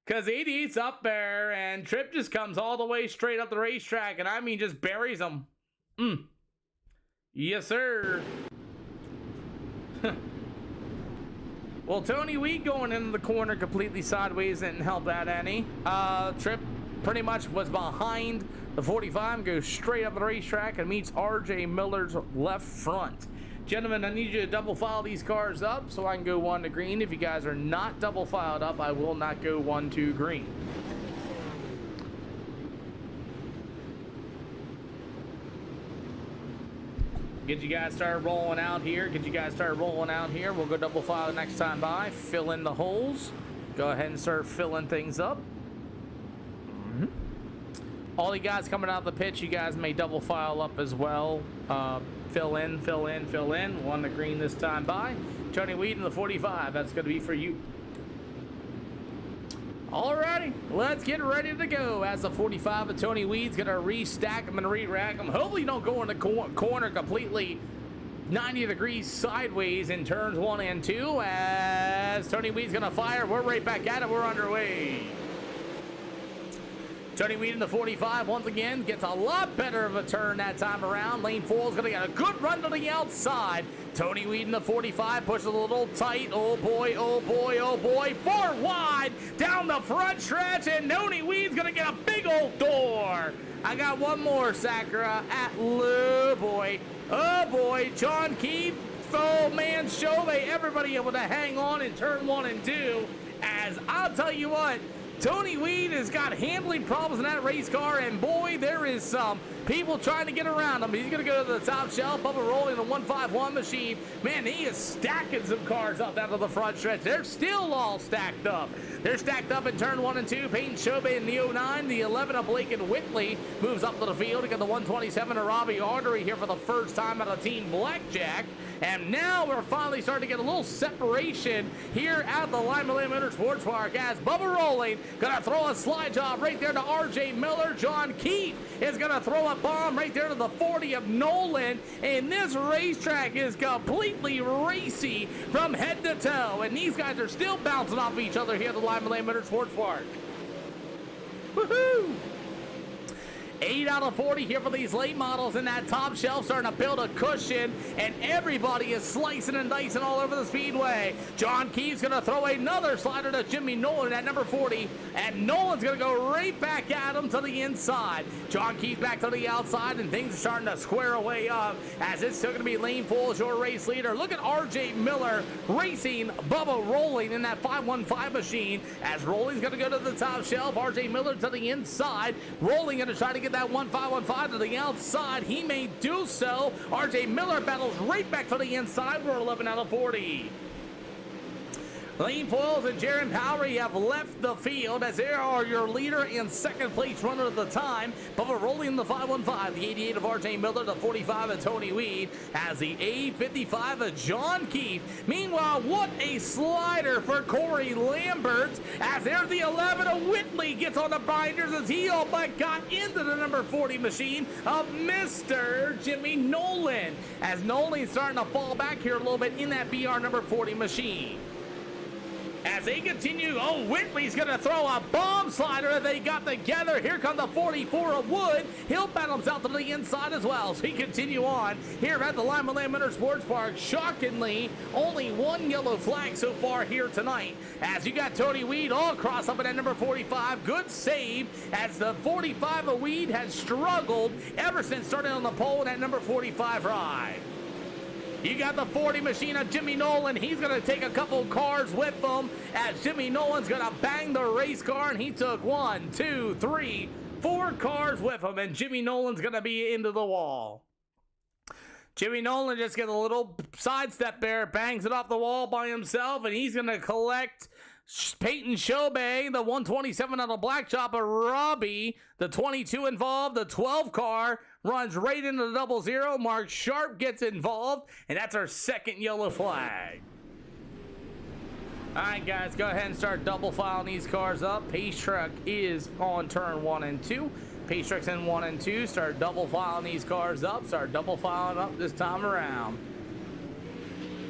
Because 88's up there, and Trip just comes all the way straight up the racetrack, and I mean just buries him. Yes, sir. Well, Tony Weed going into the corner completely sideways didn't help that any. Trip pretty much was behind the 45, goes straight up the racetrack and meets RJ Miller's left front. Gentlemen, I need you to double file these cars up so I can go 1 to green. If you guys are not double filed up, I will not go 1 to green. Get you guys started rolling out here. We'll go double file the next time by. Fill in the holes. Go ahead and start filling things up. All you guys coming out of the pit, you guys may double file up as well. Fill in. 1 to green this time by. Tony Weed in the 45. That's going to be for you. Alrighty, let's get ready to go. As the 45 of Tony Weed's going to restack them and re-rack them. Hopefully you don't go in the corner completely 90 degrees sideways in turns 1 and 2. As Tony Weed's going to fire, we're right back at it. We're underway. Tony Weed in the 45 once again gets a lot better of a turn that time around. Lane 4 is going to get a good run to the outside. Tony Weed in the 45 pushes a little tight. Oh boy. 4 wide down the front stretch, and Tony Weed's going to get a big old door. I got one more, Sakura. Oh boy. John Keefe, oh man, everybody able to hang on in turn 1 and 2. As I'll tell you what, Tony Weed has got handling problems in that race car, and boy, there is some people trying to get around him. He's going to go to the top shelf. Bubba rolling the 151 machine. Man, he is stacking some cars up down to the front stretch. They're still all stacked up. They're stacked up in turn 1 and 2. Peyton Shobe in the 09. The 11 of Blake and Whitley moves up to the field to get the 127 of Robbie Artery here for the first time out of Team Blackjack. And now we're finally starting to get a little separation here at the Lima Land Motorsports Park as Bubba rolling. Gonna throw a slide job right there to RJ Miller. John Keefe is gonna throw a bomb right there to the 40 of Nolan. And this racetrack is completely racy from head to toe. And these guys are still bouncing off each other here at the Lima Land Motorsports Park. Woohoo! 8 out of 40 here for these late models in that top shelf, starting to build a cushion, and everybody is slicing and dicing all over the speedway. John Keefe's going to throw another slider to Jimmy Nolan at number 40, and Nolan's going to go right back at him to the inside. John Keefe back to the outside, and things are starting to square away up as it's still going to be Lane Full as your race leader. Look at RJ Miller racing Bubba rolling in that 515 machine as Rolling's going to go to the top shelf. RJ Miller to the inside. Rolling going to try to get that 1515 to the outside. He may do so. RJ Miller battles right back to the inside. We're 11 out of 40. Lane Foils and Jaron Powery have left the field as they are your leader and second place runner at the time. Bubba rolling the 515, the 88 of RJ Miller, the 45 of Tony Weed, as the A55 of John Keefe. Meanwhile, what a slider for Corey Lambert as there's the 11 of Whitley gets on the binders as he all but got into the number 40 machine of Mr. Jimmy Nolan. As Nolan's starting to fall back here a little bit in that BR number 40 machine. As they continue, Whitley's going to throw a bomb slider. They got together. Here comes the 44 of Wood. He'll battle himself to the inside as well. So he continue on here at the Lima Land Motorsports Park. Shockingly, only one yellow flag so far here tonight. As you got Tony Weed all crossed up at that number 45. Good save as the 45 of Weed has struggled ever since starting on the pole in that number 45 ride. You got the 40 machine of Jimmy Nolan. He's going to take a couple cars with him as Jimmy Nolan's going to bang the race car, and he took 1, 2, 3, 4 cars with him, and Jimmy Nolan's going to be into the wall. Jimmy Nolan just gets a little sidestep there, bangs it off the wall by himself, and he's going to collect Peyton Shobey, the 127 on the black chopper, Robbie, the 22 involved, the 12 car runs right into the 00. Mark Sharp gets involved, and that's our second yellow flag. All right, guys, go ahead and start double filing these cars up. Pace Truck is on turn 1 and 2. Pace Truck's in 1 and 2. Start double filing these cars up. Start double filing up this time around.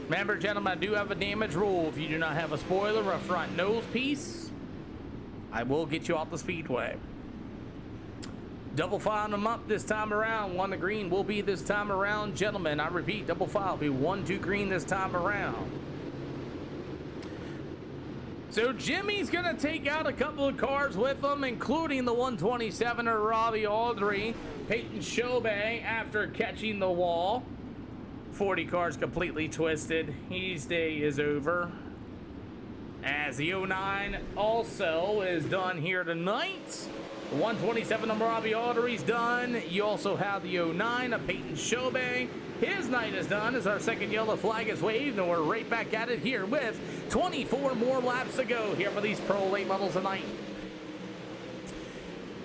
Remember, gentlemen, I do have a damage rule. If you do not have a spoiler or a front nose piece, I will get you off the speedway. Double filing them up this time around. 1 to green will be this time around, gentlemen. I repeat, double file will be 1 to green this time around. So Jimmy's going to take out a couple of cars with him, including the 127er Robbie Audrey. Peyton Shobey, after catching the wall. 40 cars completely twisted. His day is over. As the 09 also is done here tonight. The 127 of Robbie Audrey's done. You also have the 09 of Peyton Shobey. His night is done as our second yellow flag is waved, and we're right back at it here with 24 more laps to go here for these pro late models tonight.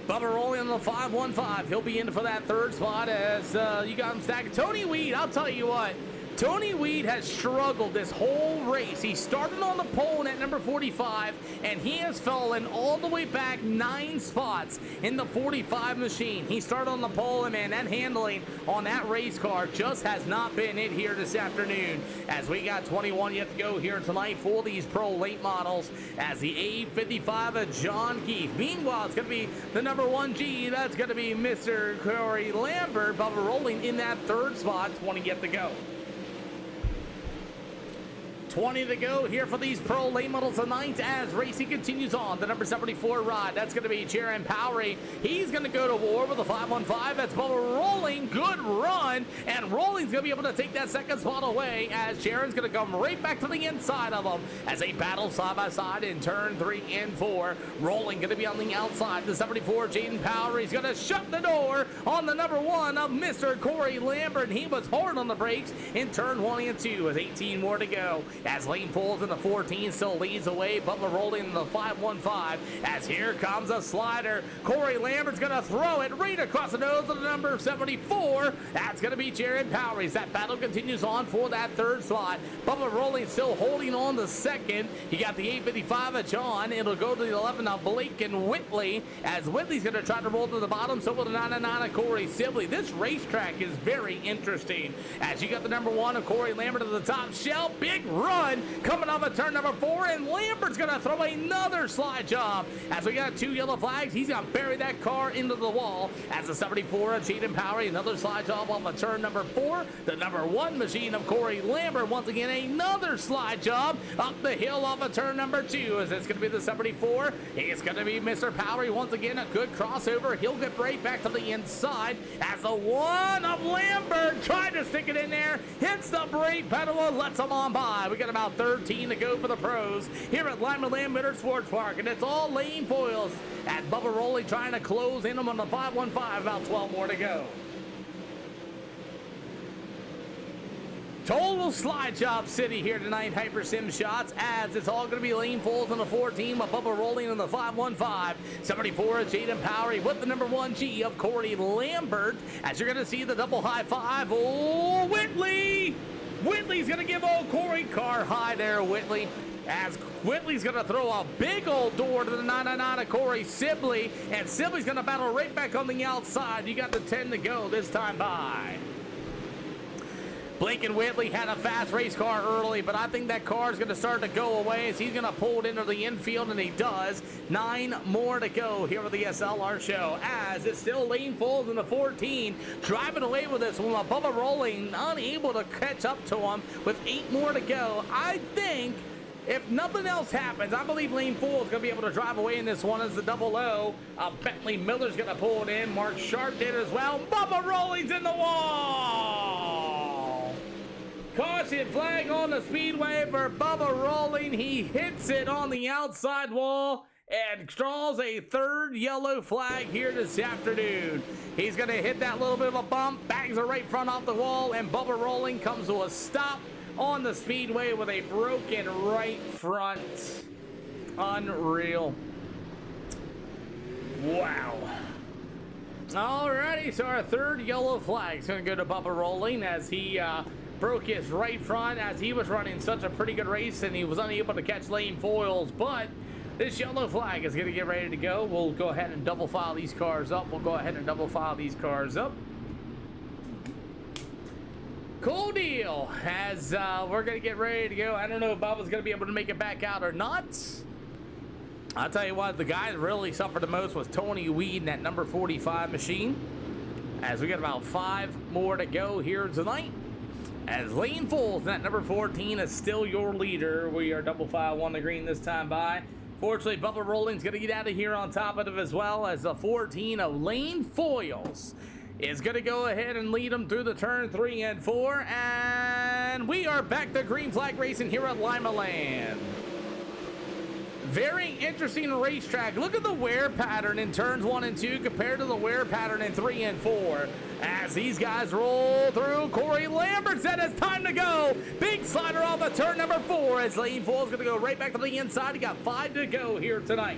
Bubba rolling on the 515. He'll be in for that third spot as you got him stacked. Tony Weed, I'll tell you what. Tony Weed has struggled this whole race. He started on the pole at number 45, and he has fallen all the way back 9 spots in the 45 machine. He started on the pole, and man, that handling on that race car just has not been it here this afternoon. As we got 21 yet to go here tonight for these pro late models as the A55 of John Keefe. Meanwhile, it's going to be the number 1G. That's going to be Mr. Corey Lambert. Bubba rolling in that third spot. 20 yet to go. 20 to go here for these pro late models tonight as racing continues on. The number 74 rod, that's going to be Jaron Powery. He's going to go to war with the 515. That's Bubba rolling. Good run. And Rolling's going to be able to take that second spot away as Jaron's going to come right back to the inside of him as they battle side by side in turn 3 and 4. Rolling going to be on the outside. The 74 Jaden Powery is going to shut the door on the number 1 of Mr. Corey Lambert. He was hard on the brakes in turn 1 and 2 with 18 more to go. As Lane Fools in the 14 still leads away. Bubba rolling in the 515 as here comes a slider. Corey Lambert's going to throw it right across the nose of the number 74. That's going to be Jared Powery. That battle continues on for that third slot. Bubba rolling still holding on the second. You got the 855 of John. It'll go to the 11 of Blake and Whitley as Whitley's going to try to roll to the bottom. So will the 99 of Corey Sibley. This racetrack is very interesting as you got the number 1 of Corey Lambert at the top shelf. Big run coming off of turn number 4, and Lambert's going to throw another slide job. As we got 2 yellow flags, he's going to bury that car into the wall. As the 74 of Jaden Powery, another slide job off of turn number 4. The number 1 machine of Corey Lambert, once again, another slide job up the hill off of turn number 2. As it's going to be the 74. It's going to be Mr. Powery once again, a good crossover. He'll get right back to the inside as the 1 of Lambert tried to stick it in there, hits the brake pedal and lets him on by. We got about 13 to go for the pros here at Lima Land Motorsports Park, and it's all lane foils at Bubba Rolling trying to close in them on the 515. About 12 more to go. Total slide job city here tonight, Hyper Sim shots, as it's all going to be lane foils on the 14 with Bubba rolling in the 515. 74 of Jaden Powery with the number 1G of Corey Lambert, as you're going to see the double high five. Oh, Whitley! Whitley's going to give old Corey car high there, Whitley. As Whitley's going to throw a big old door to the 999 of Corey Sibley. And Sibley's going to battle right back on the outside. You got the 10 to go this time by. Blake and Whitley had a fast race car early, but I think that car is going to start to go away as he's going to pull it into the infield, and he does. 9 more to go here with the SLR show as it's still lane full in the 14. Driving away with this one, Bubba rolling, unable to catch up to him with 8 more to go. I think if nothing else happens, I believe Lane Fool is going to be able to drive away in this one as the double O. Bentley Miller's going to pull it in. Mark Sharp did as well. Bubba Rolling's in the wall. Caution flag on the speedway for Bubba Rolling. He hits it on the outside wall and draws a third yellow flag here this afternoon. He's going to hit that little bit of a bump, bangs it right front off the wall, and Bubba Rolling comes to a stop on the speedway with a broken right front. Unreal. Wow. Alrighty, so our third yellow flag is going to go to Bubba Rolling as he broke his right front as he was running such a pretty good race and he was unable to catch lane foils, but this yellow flag is going to get ready to go. We'll go ahead and double file these cars up. Cool deal. As we're going to get ready to go. I don't know if Bubba's going to be able to make it back out or not. I'll tell you what, the guy that really suffered the most was Tony Weed in that number 45 machine. As we got about 5 more to go here tonight. As Lane Foles, that number 14, is still your leader. We are double file 1 to green this time by. Fortunately, Bubba Rolling's going to get out of here on top of it as well, as the 14 of Lane Foils is going to go ahead and lead them through the turn 3 and 4. And we are back to green flag racing here at Lima Land. Very interesting racetrack. Look at the wear pattern in turns 1 and 2 compared to the wear pattern in 3 and 4. As these guys roll through, Corey Lambert said it's time to go. Big slider off of turn number 4 as Lane Foles is going to go right back to the inside. He got 5 to go here tonight.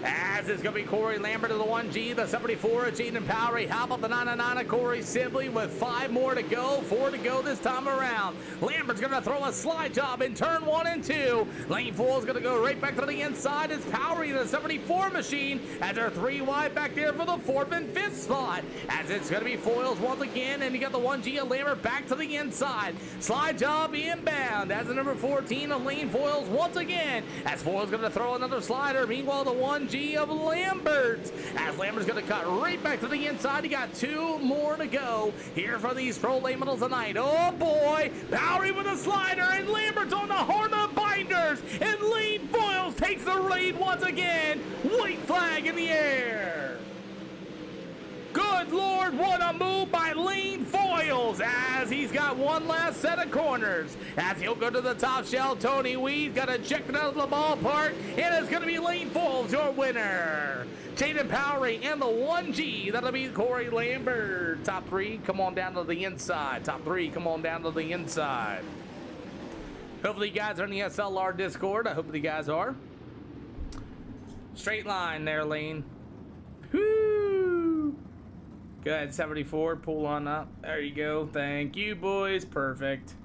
As it's going to be Corey Lambert of the 1G, the 74 of Jaden Powery. How about the 99 of Corey Sibley with 5 more to go, 4 to go this time around. Lambert's going to throw a slide job in turn 1 and 2. Lane 4 is going to go right back to the inside. It's Powery, the 74 machine, as they're 3 wide back there for the 4th and 5th spot. As it's going to be Foils once again, and you got the 1G of Lambert back to the inside. Slide job inbound as the number 14 of Lane Foils once again. As Foils going to throw another slider. Meanwhile, the 1G of Lambert, as Lambert's going to cut right back to the inside. He got 2 more to go here for these pro late medals tonight. Oh boy, Bowery with a slider, and Lambert's on the horn of binders, and Lane Foils takes the lead once again. White flag in the air. Good Lord, what a move by Lane Foils as he's got one last set of corners. As he'll go to the top shelf, Tony Weed's got ejected out of the ballpark, and it's going to be Lane Foils, your winner. Jaden Powery and the 1G, that'll be Corey Lambert. Top 3, come on down to the inside. Top 3, come on down to the inside. Hopefully you guys are in the SLR Discord. I hope you guys are. Straight line there, Lane. Whoo! Go ahead, 74, pull on up. There you go. Thank you, boys. Perfect.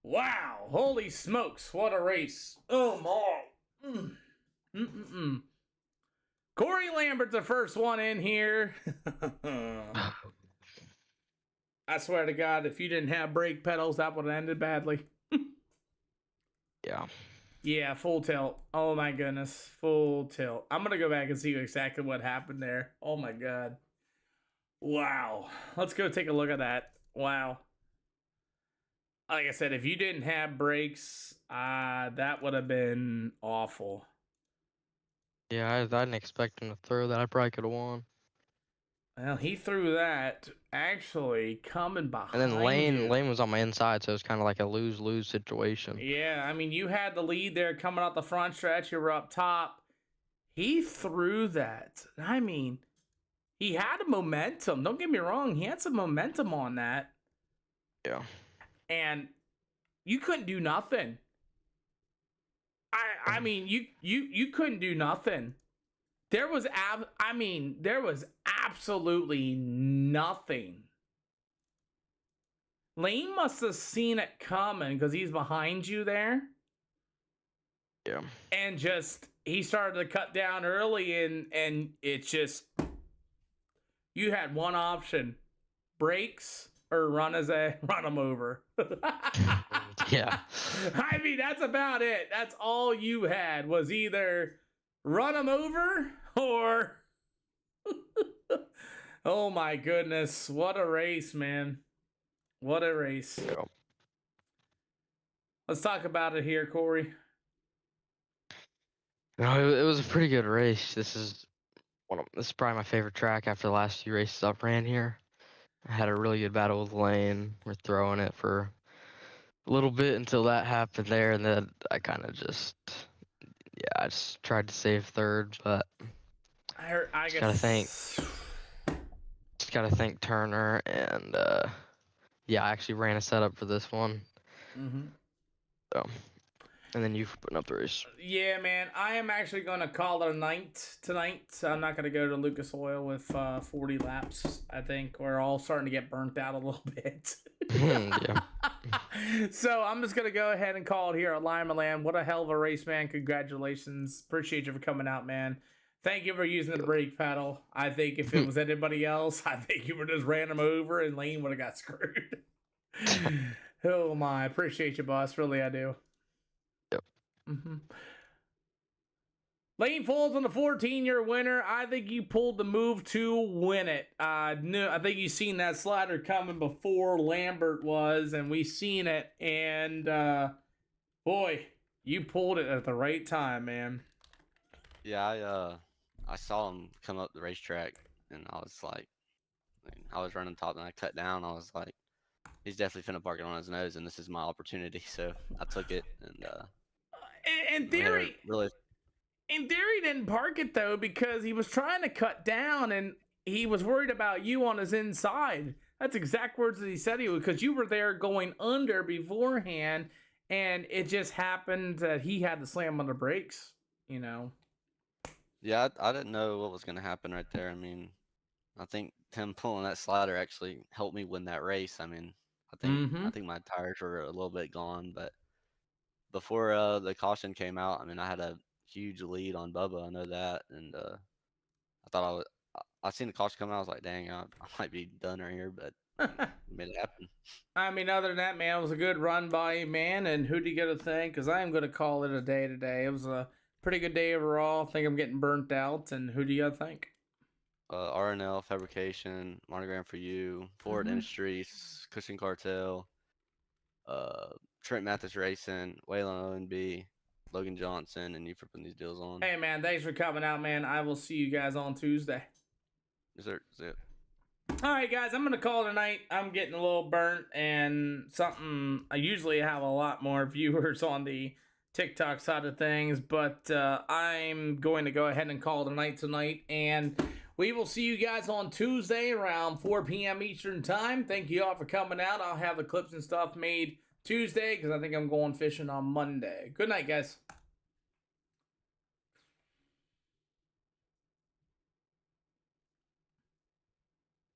Wow. Holy smokes. What a race. Oh, my. Corey Lambert's the first one in here. I swear to God, if you didn't have brake pedals, that would have ended badly. Yeah. Yeah, full tilt. Oh, my goodness. Full tilt. I'm going to go back and see exactly what happened there. Oh, my God. Wow. Let's go take a look at that. Wow. Like I said, if you didn't have brakes, that would have been awful. Yeah, I didn't expect him to throw that. I probably could have won. Well, he threw that actually coming behind. And then Lane was on my inside, so it was kind of like a lose-lose situation. Yeah, I mean, you had the lead there coming out the front stretch. You were up top. He threw that. I mean, he had a momentum. Don't get me wrong. He had some momentum on that. Yeah. And you couldn't do nothing. I mean, you couldn't do nothing. There was absolutely nothing. Lane must have seen it coming because he's behind you there. Yeah. And just he started to cut down early, and it's just you had one option: brakes or run him over. Yeah. I mean, that's about it. That's all you had was either run him over or oh my goodness, what a race, man. What a race. Yeah. Let's talk about it here, Corey. No, it was a pretty good race. This is probably my favorite track after the last few races I've ran here. I had a really good battle with Lane. We're throwing it for a little bit until that happened there, and then I kind of just, yeah, I just tried to save third, but I just gotta guess. thank Turner, and yeah, I actually ran a setup for this one. Mm-hmm. So, and then you putting up the race. Yeah, man. I am actually going to call it a night tonight. So I'm not going to go to Lucas Oil with 40 laps. I think we're all starting to get burnt out a little bit. Yeah. So I'm just going to go ahead and call it here at Lima Land. What a hell of a race, man. Congratulations. Appreciate you for coming out, man. Thank you for using the brake pedal. I think if it was anybody else, I think you would just ran him over and Lane would have got screwed. Oh, my. Appreciate you, boss. Really, I do. Mm-hmm. Lane falls on the 14-year winner. I think you pulled the move to win it. I think you seen that slider coming before Lambert was, and we seen it. And boy, you pulled it at the right time, man. Yeah, I saw him come up the racetrack, and I was like, I was running top, and I cut down. I was like, he's definitely finna park it on his nose, and this is my opportunity. So I took it, and in theory, really. In theory, he didn't park it though because he was trying to cut down and he was worried about you on his inside. That's exact words that he said he would, because you were there going under beforehand, and it just happened that he had to slam on the brakes. You know. Yeah, I didn't know what was gonna happen right there. I mean, I think Tim pulling that slider actually helped me win that race. I mean, I think my tires were a little bit gone, but before the caution came out, I mean, I had a huge lead on Bubba. I know that, and I thought I seen the caution come out. I was like, dang, I might be done right here, but made it happen. I mean, other than that, man, it was a good run by you, man. And who do you get to thank? Because I am going to call it a day today. It was a pretty good day overall. I think I'm getting burnt out. And who do you got to thank? RNL Fabrication, Monogram for You, Ford Industries, Cushing Cartel, Trent Mathis Racing, Waylon ONB, Logan Johnson, and you for putting these deals on. Hey, man, thanks for coming out, man. I will see you guys on Tuesday. Yes, sir. See ya. All right, guys, I'm going to call it a night. I'm getting a little burnt and something. I usually have a lot more viewers on the TikTok side of things, but I'm going to go ahead and call it a night tonight. And we will see you guys on Tuesday around 4 p.m. Eastern Time. Thank you all for coming out. I'll have the clips and stuff made Tuesday because I think I'm going fishing on Monday. Good night, guys.